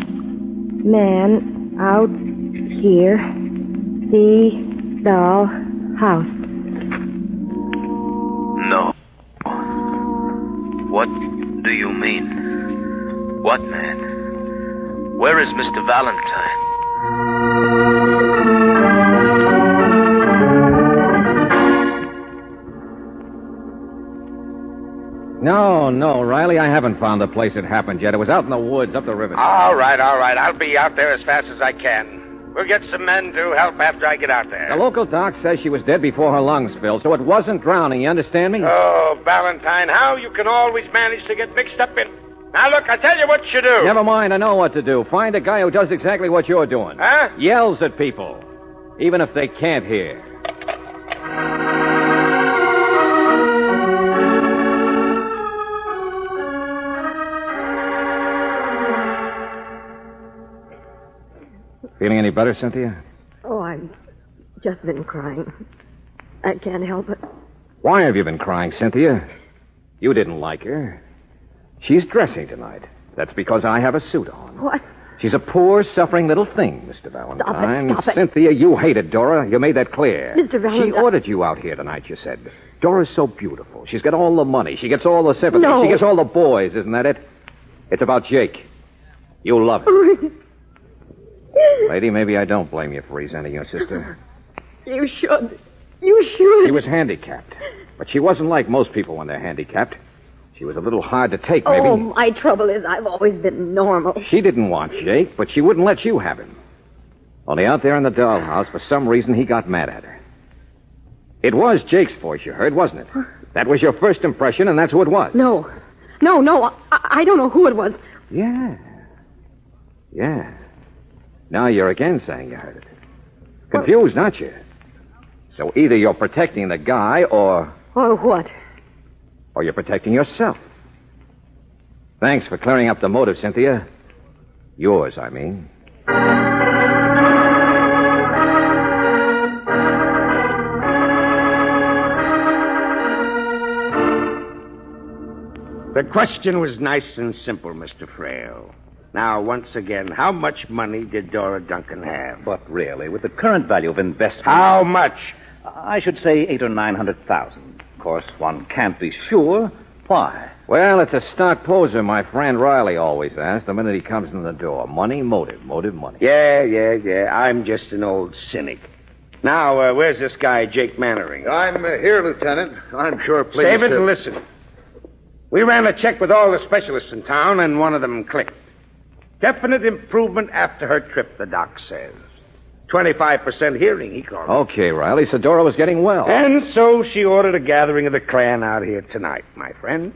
man out here, the dollhouse. No. What do you mean? What man? Where is Mr. Valentine? No, Riley, I haven't found the place it happened yet. It was out in the woods, up the river. All right. I'll be out there as fast as I can. We'll get some men to help after I get out there. The local doc says she was dead before her lungs filled, so it wasn't drowning, you understand me? Oh, Valentine, how you can always manage to get mixed up in... Now, look, I tell you what you do. Never mind, I know what to do. Find a guy who does exactly what you're doing. Huh? Yells at people, even if they can't hear. Feeling any better, Cynthia? Oh, I've just been crying. I can't help it. Why have you been crying, Cynthia? You didn't like her. She's dressing tonight. That's because I have a suit on. What? She's a poor, suffering little thing, Mr. Valentine. Stop it. Cynthia, you hated Dora. You made that clear. Mr. Valentine. She ordered you out here tonight, you said. Dora's so beautiful. She's got all the money. She gets all the sympathy. No. She gets all the boys, isn't that it? It's about Jake. You love him. Lady, maybe I don't blame you for resenting your sister. You should. You should. She was handicapped. But she wasn't like most people when they're handicapped. She was a little hard to take, maybe. Oh, my trouble is I've always been normal. She didn't want Jake, but she wouldn't let you have him. Only out there in the dollhouse, for some reason, he got mad at her. It was Jake's voice you heard, wasn't it? That was your first impression, and that's who it was. No. I don't know who it was. Yeah. Now you're again saying you heard it. Confused, aren't you? So either you're protecting the guy, or... Or what? Or you're protecting yourself. Thanks for clearing up the motive, Cynthia. Yours, I mean. The question was nice and simple, Mr. Frail. Now, once again, how much money did Dora Duncan have? But really, with the current value of investment... How much? I should say 800,000 or 900,000. Of course, one can't be sure, Why? Well, it's a stock poser my friend Riley always asks the minute he comes in the door. Money, motive, money. Yeah. I'm just an old cynic. Now, where's this guy, Jake Mannering? I'm here, Lieutenant. I'm sure pleased Save it to... and listen. We ran a check with all the specialists in town, and one of them clicked. Definite improvement after her trip, the doc says. 25% hearing, he called it. Okay, Riley, so Dora was getting well. And so she ordered a gathering of the clan out here tonight, my friend.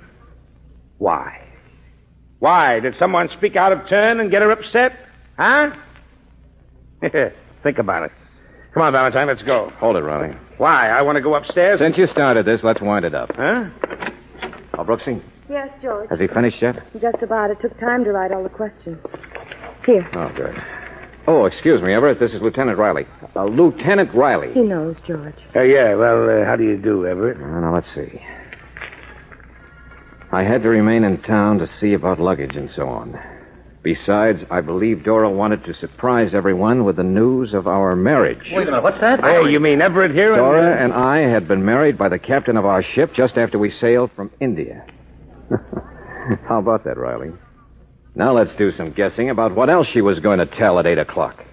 Why? Why? Did someone speak out of turn and get her upset? Huh? Think about it. Come on, Valentine, let's go. Hold it, Riley. Why? I want to go upstairs? Since you started this, let's wind it up. Huh? Oh, Brooksy, Yes, George. has he finished yet? Just about. It took time to write all the questions. Here. Oh, good. Oh, excuse me, Everett. This is Lieutenant Riley. Lieutenant Riley. He knows, George. Yeah, well, how do you do, Everett? Now, let's see. I had to remain in town to see about luggage and so on. Besides, I believe Dora wanted to surprise everyone with the news of our marriage. Wait a minute, what's that? Hey, you mean Everett here? Dora and I had been married by the captain of our ship just after we sailed from India. How about that, Riley? Now let's do some guessing about what else she was going to tell at 8 o'clock.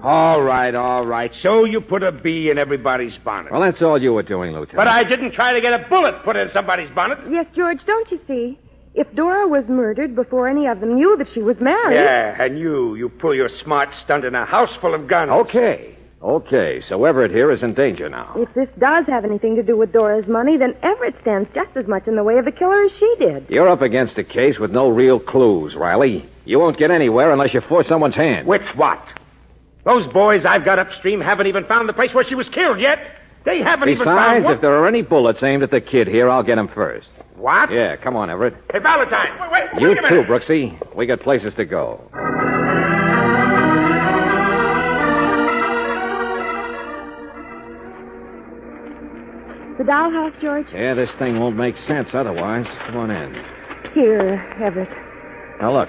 All right. So you put a bee in everybody's bonnet. Well, that's all you were doing, Lieutenant. But I didn't try to get a bullet put in somebody's bonnet. Yes, George, don't you see? If Dora was murdered before any of them knew that she was married... Yeah, and you pull your smart stunt in a house full of guns. Okay, so Everett here is in danger now. If this does have anything to do with Dora's money, then Everett stands just as much in the way of the killer as she did. You're up against a case with no real clues, Riley. You won't get anywhere unless you force someone's hand. With what? Those boys I've got upstream haven't even found the place where she was killed yet. They haven't even found... Besides, if there are any bullets aimed at the kid here, I'll get him first. What? Yeah, come on, Everett. Hey, Valentine, wait You a too, minute. Brooksy. We got places to go. The dollhouse, George? Yeah, this thing won't make sense otherwise. Come on in. Here, Everett. Now, look,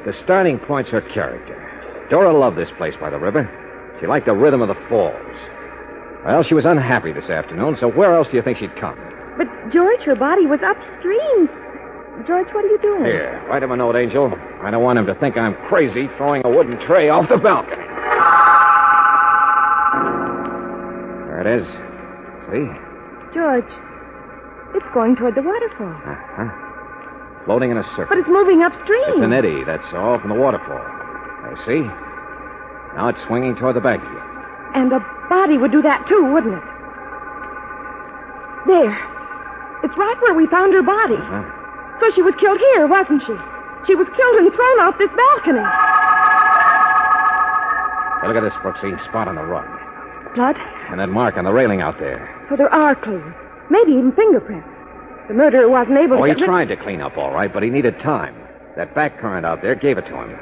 the starting point's her character. Dora loved this place by the river. She liked the rhythm of the falls. Well, she was unhappy this afternoon, so where else do you think she'd come? But, George, her body was upstream. George, what are you doing? Here, write him a note, Angel. I don't want him to think I'm crazy throwing a wooden tray off the balcony. There it is. See? George, it's going toward the waterfall. Uh-huh. Floating in a circle. But it's moving upstream. It's an eddy, that's all, from the waterfall. There, see? Now it's swinging toward the bank again. And a body would do that, too, wouldn't it? There. It's right where we found her body. Uh-huh. So she was killed here, wasn't she? She was killed and thrown off this balcony. Hey, look at this, Brooksy. Spot on the rug. Blood? And that mark on the railing out there. So there are clues. Maybe even fingerprints. The murderer wasn't able to... Oh, he tried to clean up all right, but he needed time. That back current out there gave it to him.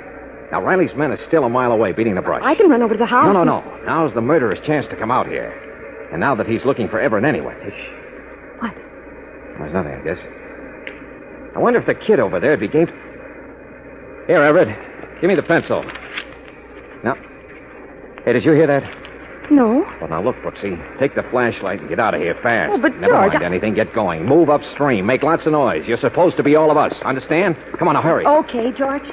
Now, Riley's men are still a mile away, beating the brush. I can run over to the house. No. Now's the murderer's chance to come out here. And now that he's looking for Everett anyway. What? There's nothing, I guess. I wonder if the kid over there would be game... Here, Everett. Give me the pencil. Now. Hey, did you hear that? No. Well, now, look, Brooksy. Take the flashlight and get out of here fast. Oh, but Never George, mind anything. Get going. Move upstream. Make lots of noise. You're supposed to be all of us. Understand? Come on, now, hurry. Okay, George.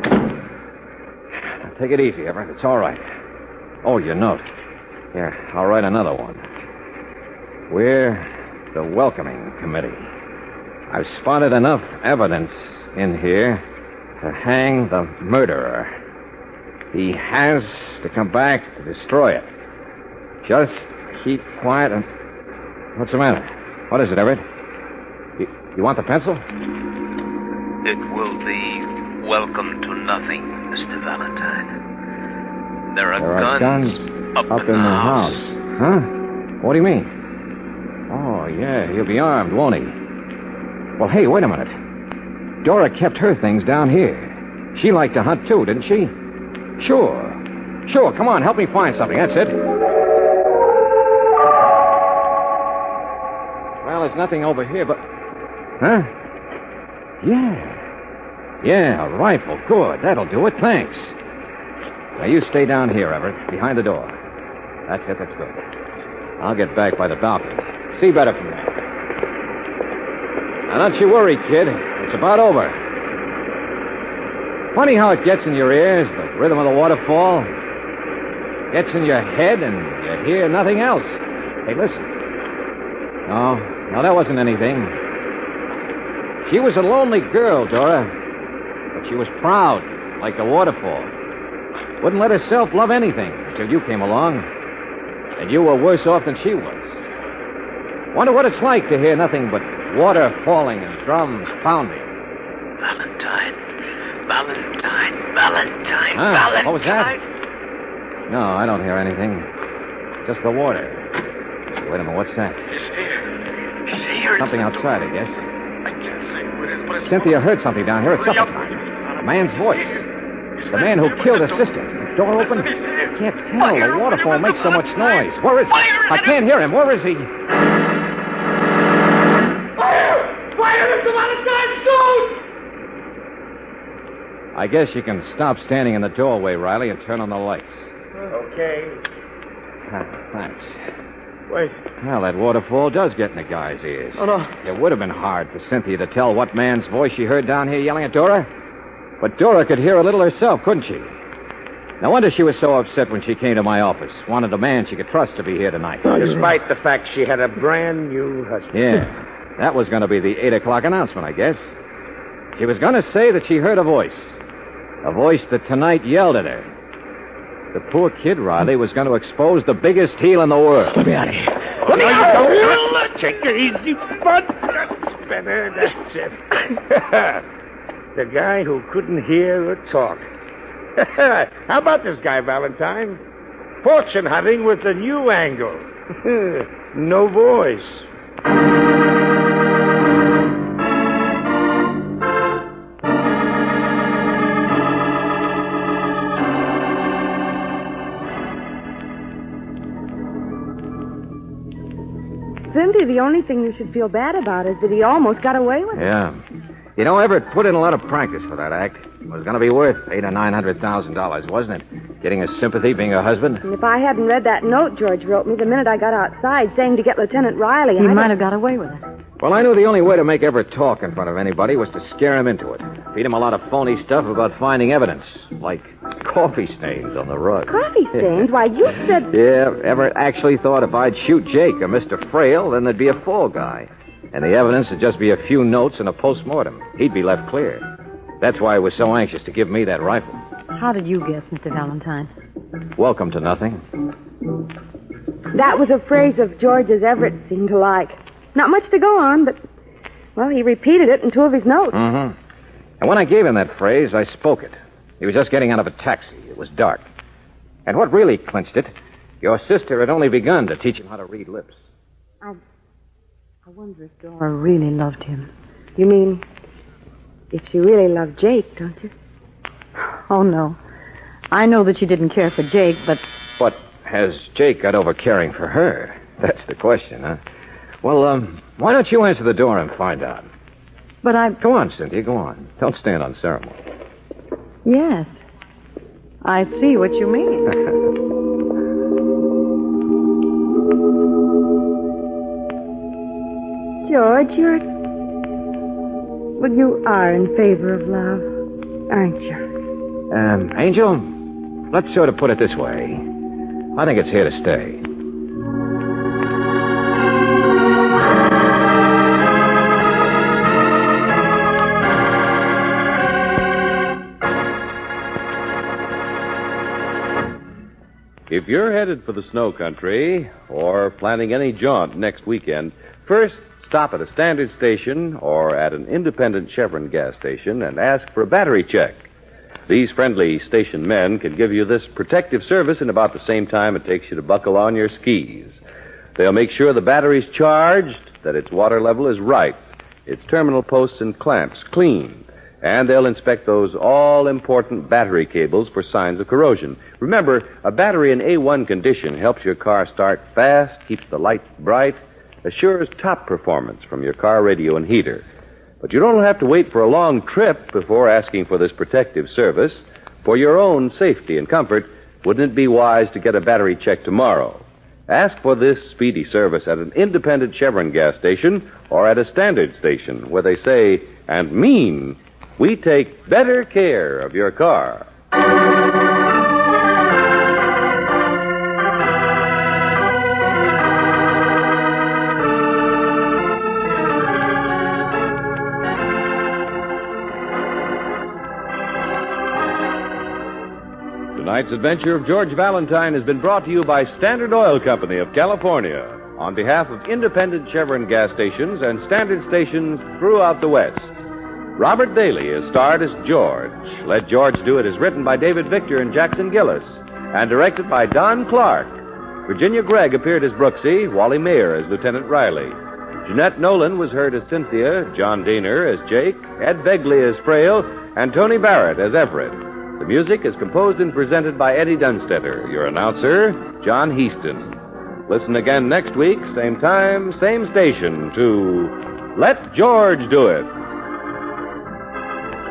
Now, take it easy, Everett. It's all right. Oh, your note. Here, I'll write another one. We're the welcoming committee. I've spotted enough evidence in here to hang the murderer. He has to come back to destroy it. Just keep quiet and... What's the matter? What is it, Everett? You want the pencil? It will be welcome to nothing, Mr. Valentine. There are guns up in the house. Huh? What do you mean? Oh, yeah, he'll be armed, won't he? Well, hey, wait a minute. Dora kept her things down here. She liked to hunt, too, didn't she? Sure. Come on, help me find something. That's it. Well, there's nothing over here, but... Huh? Yeah, a rifle. Good. That'll do it. Thanks. Now, you stay down here, Everett, behind the door. That's it, that's good. I'll get back by the balcony. See better from there. Now, don't you worry, kid. It's about over. Funny how it gets in your ears, the rhythm of the waterfall. Gets in your head, and you hear nothing else. Hey, listen. No, that wasn't anything. She was a lonely girl, Dora. But she was proud, like the waterfall. Wouldn't let herself love anything until you came along. And you were worse off than she was. Wonder what it's like to hear nothing but water falling and drums pounding. Valentine. Huh? Valentine. What was that? No, I don't hear anything. Just the water. Wait a minute, what's that? He's here. Something outside, I guess. I can't say who it is, but it's... Cynthia heard something down here at supper time. A man's voice. The man who killed her sister. The door open? Can't tell. The waterfall makes so much noise. Where is he? I can't hear him. Where is he? Fire, Mr. Valentine, soon! I guess you can stop standing in the doorway, Riley, and turn on the lights. Okay. Thanks. Wait. Well, that waterfall does get in a guy's ears. Oh, no. It would have been hard for Cynthia to tell what man's voice she heard down here yelling at Dora. But Dora could hear a little herself, couldn't she? No wonder she was so upset when she came to my office. Wanted a man she could trust to be here tonight. Despite the fact she had a brand new husband. Yeah. That was going to be the 8 o'clock announcement, I guess. She was going to say that she heard a voice. A voice that tonight yelled at her. The poor kid, Riley, was going to expose the biggest heel in the world. Let me out of here. Let me out of here. Take it easy, bud. That's better. That's it. The guy who couldn't hear or talk. How about this guy, Valentine? Fortune hunting with a new angle. No voice. Cynthia, the only thing you should feel bad about is that he almost got away with it. Yeah. You know, Everett put in a lot of practice for that act. It was going to be worth $800,000 or $900,000, wasn't it? Getting his sympathy, being her husband. And if I hadn't read that note George wrote me the minute I got outside saying to get Lieutenant Riley, He might have got away with it. Well, I knew the only way to make Everett talk in front of anybody was to scare him into it. Feed him a lot of phony stuff about finding evidence, like coffee stains on the rug. Coffee stains? Why, you said... Yeah, Everett actually thought if I'd shoot Jake or Mr. Frail, then there'd be a fall guy. And the evidence would just be a few notes and a post-mortem. He'd be left clear. That's why he was so anxious to give me that rifle. How did you guess, Mr. Valentine? Welcome to nothing. That was a phrase of George's Everett seemed to like. Not much to go on, but, well, he repeated it in 2 of his notes. Mm-hmm. And when I gave him that phrase, I spoke it. He was just getting out of a taxi. It was dark. And what really clinched it, your sister had only begun to teach him how to read lips. I wonder if Dora really loved him. You mean, if she really loved Jake, don't you? Oh, no. I know that she didn't care for Jake, but... But has Jake got over caring for her? That's the question, huh? Well, why don't you answer the door and find out? But Go on, Cynthia, go on. Don't stand on ceremony. Yes. I see what you mean. George, well, you are in favor of love, aren't you? Angel, let's sort of put it this way. I think it's here to stay. If you're headed for the snow country or planning any jaunt next weekend, first stop at a standard station or at an independent Chevron gas station and ask for a battery check. These friendly station men can give you this protective service in about the same time it takes you to buckle on your skis. They'll make sure the battery's charged, that its water level is right, its terminal posts and clamps clean, and they'll inspect those all-important battery cables for signs of corrosion. Remember, a battery in A1 condition helps your car start fast, keeps the lights bright, assures top performance from your car radio and heater. But you don't have to wait for a long trip before asking for this protective service. For your own safety and comfort, wouldn't it be wise to get a battery check tomorrow? Ask for this speedy service at an independent Chevron gas station or at a standard station where they say and mean, we take better care of your car. Tonight's adventure of George Valentine has been brought to you by Standard Oil Company of California on behalf of independent Chevron gas stations and standard stations throughout the West. Robert Daly is starred as George. Let George Do It is written by David Victor and Jackson Gillis and directed by Don Clark. Virginia Gregg appeared as Brooksy, Wally Mayer as Lieutenant Riley. Jeanette Nolan was heard as Cynthia, John Daner as Jake, Ed Begley as Frail, and Tony Barrett as Everett. The music is composed and presented by Eddie Dunstetter. Your announcer, John Heaston. Listen again next week, same time, same station, to Let George Do It.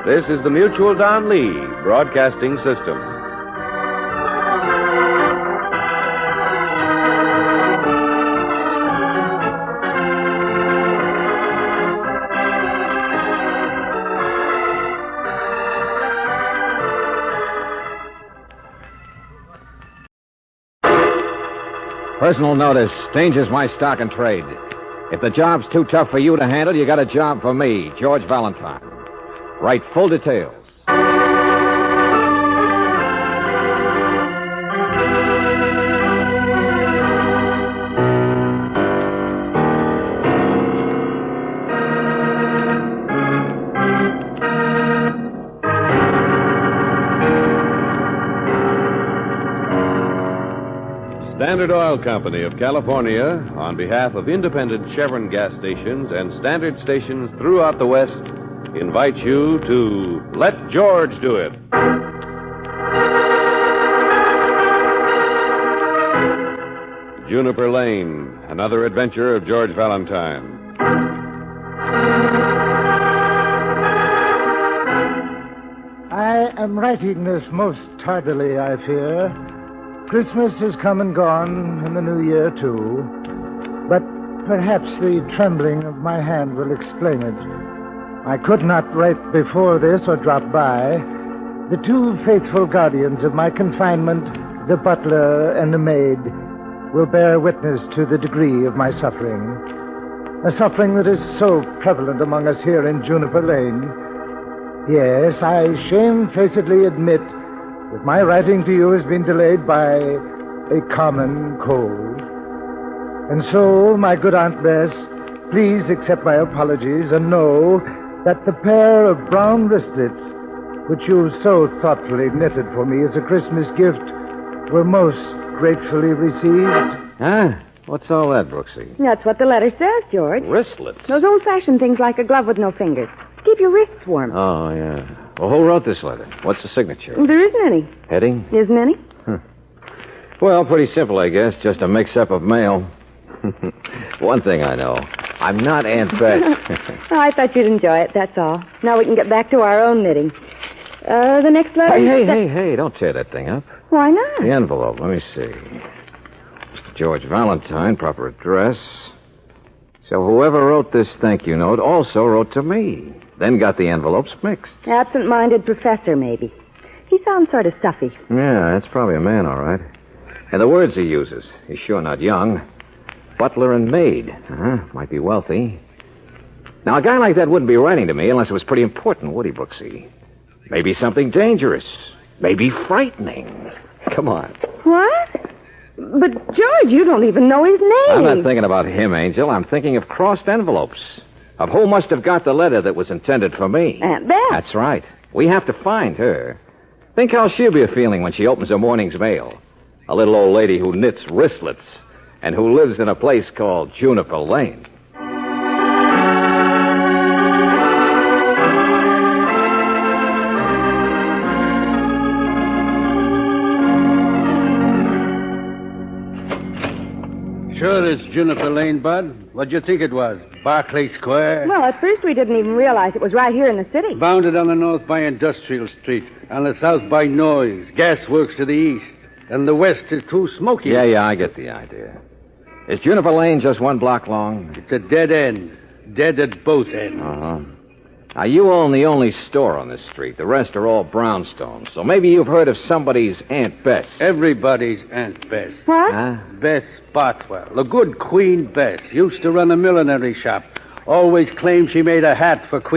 This is the Mutual Don Lee Broadcasting System. Personal notice. Danger's my stock and trade. If the job's too tough for you to handle, you got a job for me, George Valentine. Write full details. Standard Oil Company of California, on behalf of independent Chevron gas stations and standard stations throughout the West, invites you to Let George Do It. Juniper Lane, another adventure of George Valentine. I am writing this most tardily, I fear. Christmas has come and gone, and the New Year, too. But perhaps the trembling of my hand will explain it. I could not write before this or drop by. The two faithful guardians of my confinement, the butler and the maid, will bear witness to the degree of my suffering. A suffering that is so prevalent among us here in Juniper Lane. Yes, I shamefacedly admit that my writing to you has been delayed by a common cold. And so, my good Aunt Bess, please accept my apologies and know that the pair of brown wristlets, which you so thoughtfully knitted for me as a Christmas gift, were most gratefully received. Huh? What's all that, Brooksy? That's what the letter says, George. Wristlets? Those old-fashioned things like a glove with no fingers. Keep your wrists warm. Oh, yeah. Well, who wrote this letter? What's the signature? There isn't any. Heading? Isn't any? Well, pretty simple, I guess. Just a mix-up of mail. One thing I know. I'm not Aunt Bess. Oh, I thought you'd enjoy it, that's all. Now we can get back to our own knitting. The next letter... Hey, don't tear that thing up. Why not? The envelope, let me see. George Valentine, proper address. So whoever wrote this thank you note also wrote to me. Then got the envelopes mixed. Absent-minded professor, maybe. He sounds sort of stuffy. Yeah, that's probably a man, all right. And the words he uses. He's sure not young. Butler and maid. Might be wealthy. Now, a guy like that wouldn't be writing to me unless it was pretty important, would he, Brooksy? Maybe something dangerous. Maybe frightening. Come on. What? But, George, you don't even know his name. I'm not thinking about him, Angel. I'm thinking of crossed envelopes. Of who must have got the letter that was intended for me. Aunt Beth. That's right. We have to find her. Think how she'll be feeling when she opens her morning's mail. A little old lady who knits wristlets and who lives in a place called Juniper Lane. Sure it's Juniper Lane, Bud. What'd you think it was? Barclay Square? Well, at first we didn't even realize it was right here in the city. Bounded on the north by Industrial Street, on the south by Noise, Gasworks to the east, and the west is too smoky. Yeah, I get the idea. Is Juniper Lane just one block long? It's a dead end. Dead at both ends. Uh-huh. Now, you own the only store on this street. The rest are all brownstones. So maybe you've heard of somebody's Aunt Bess. Everybody's Aunt Bess. What? Huh? Bess Botwell. The good Queen Bess. Used to run a millinery shop. Always claimed she made a hat for Queen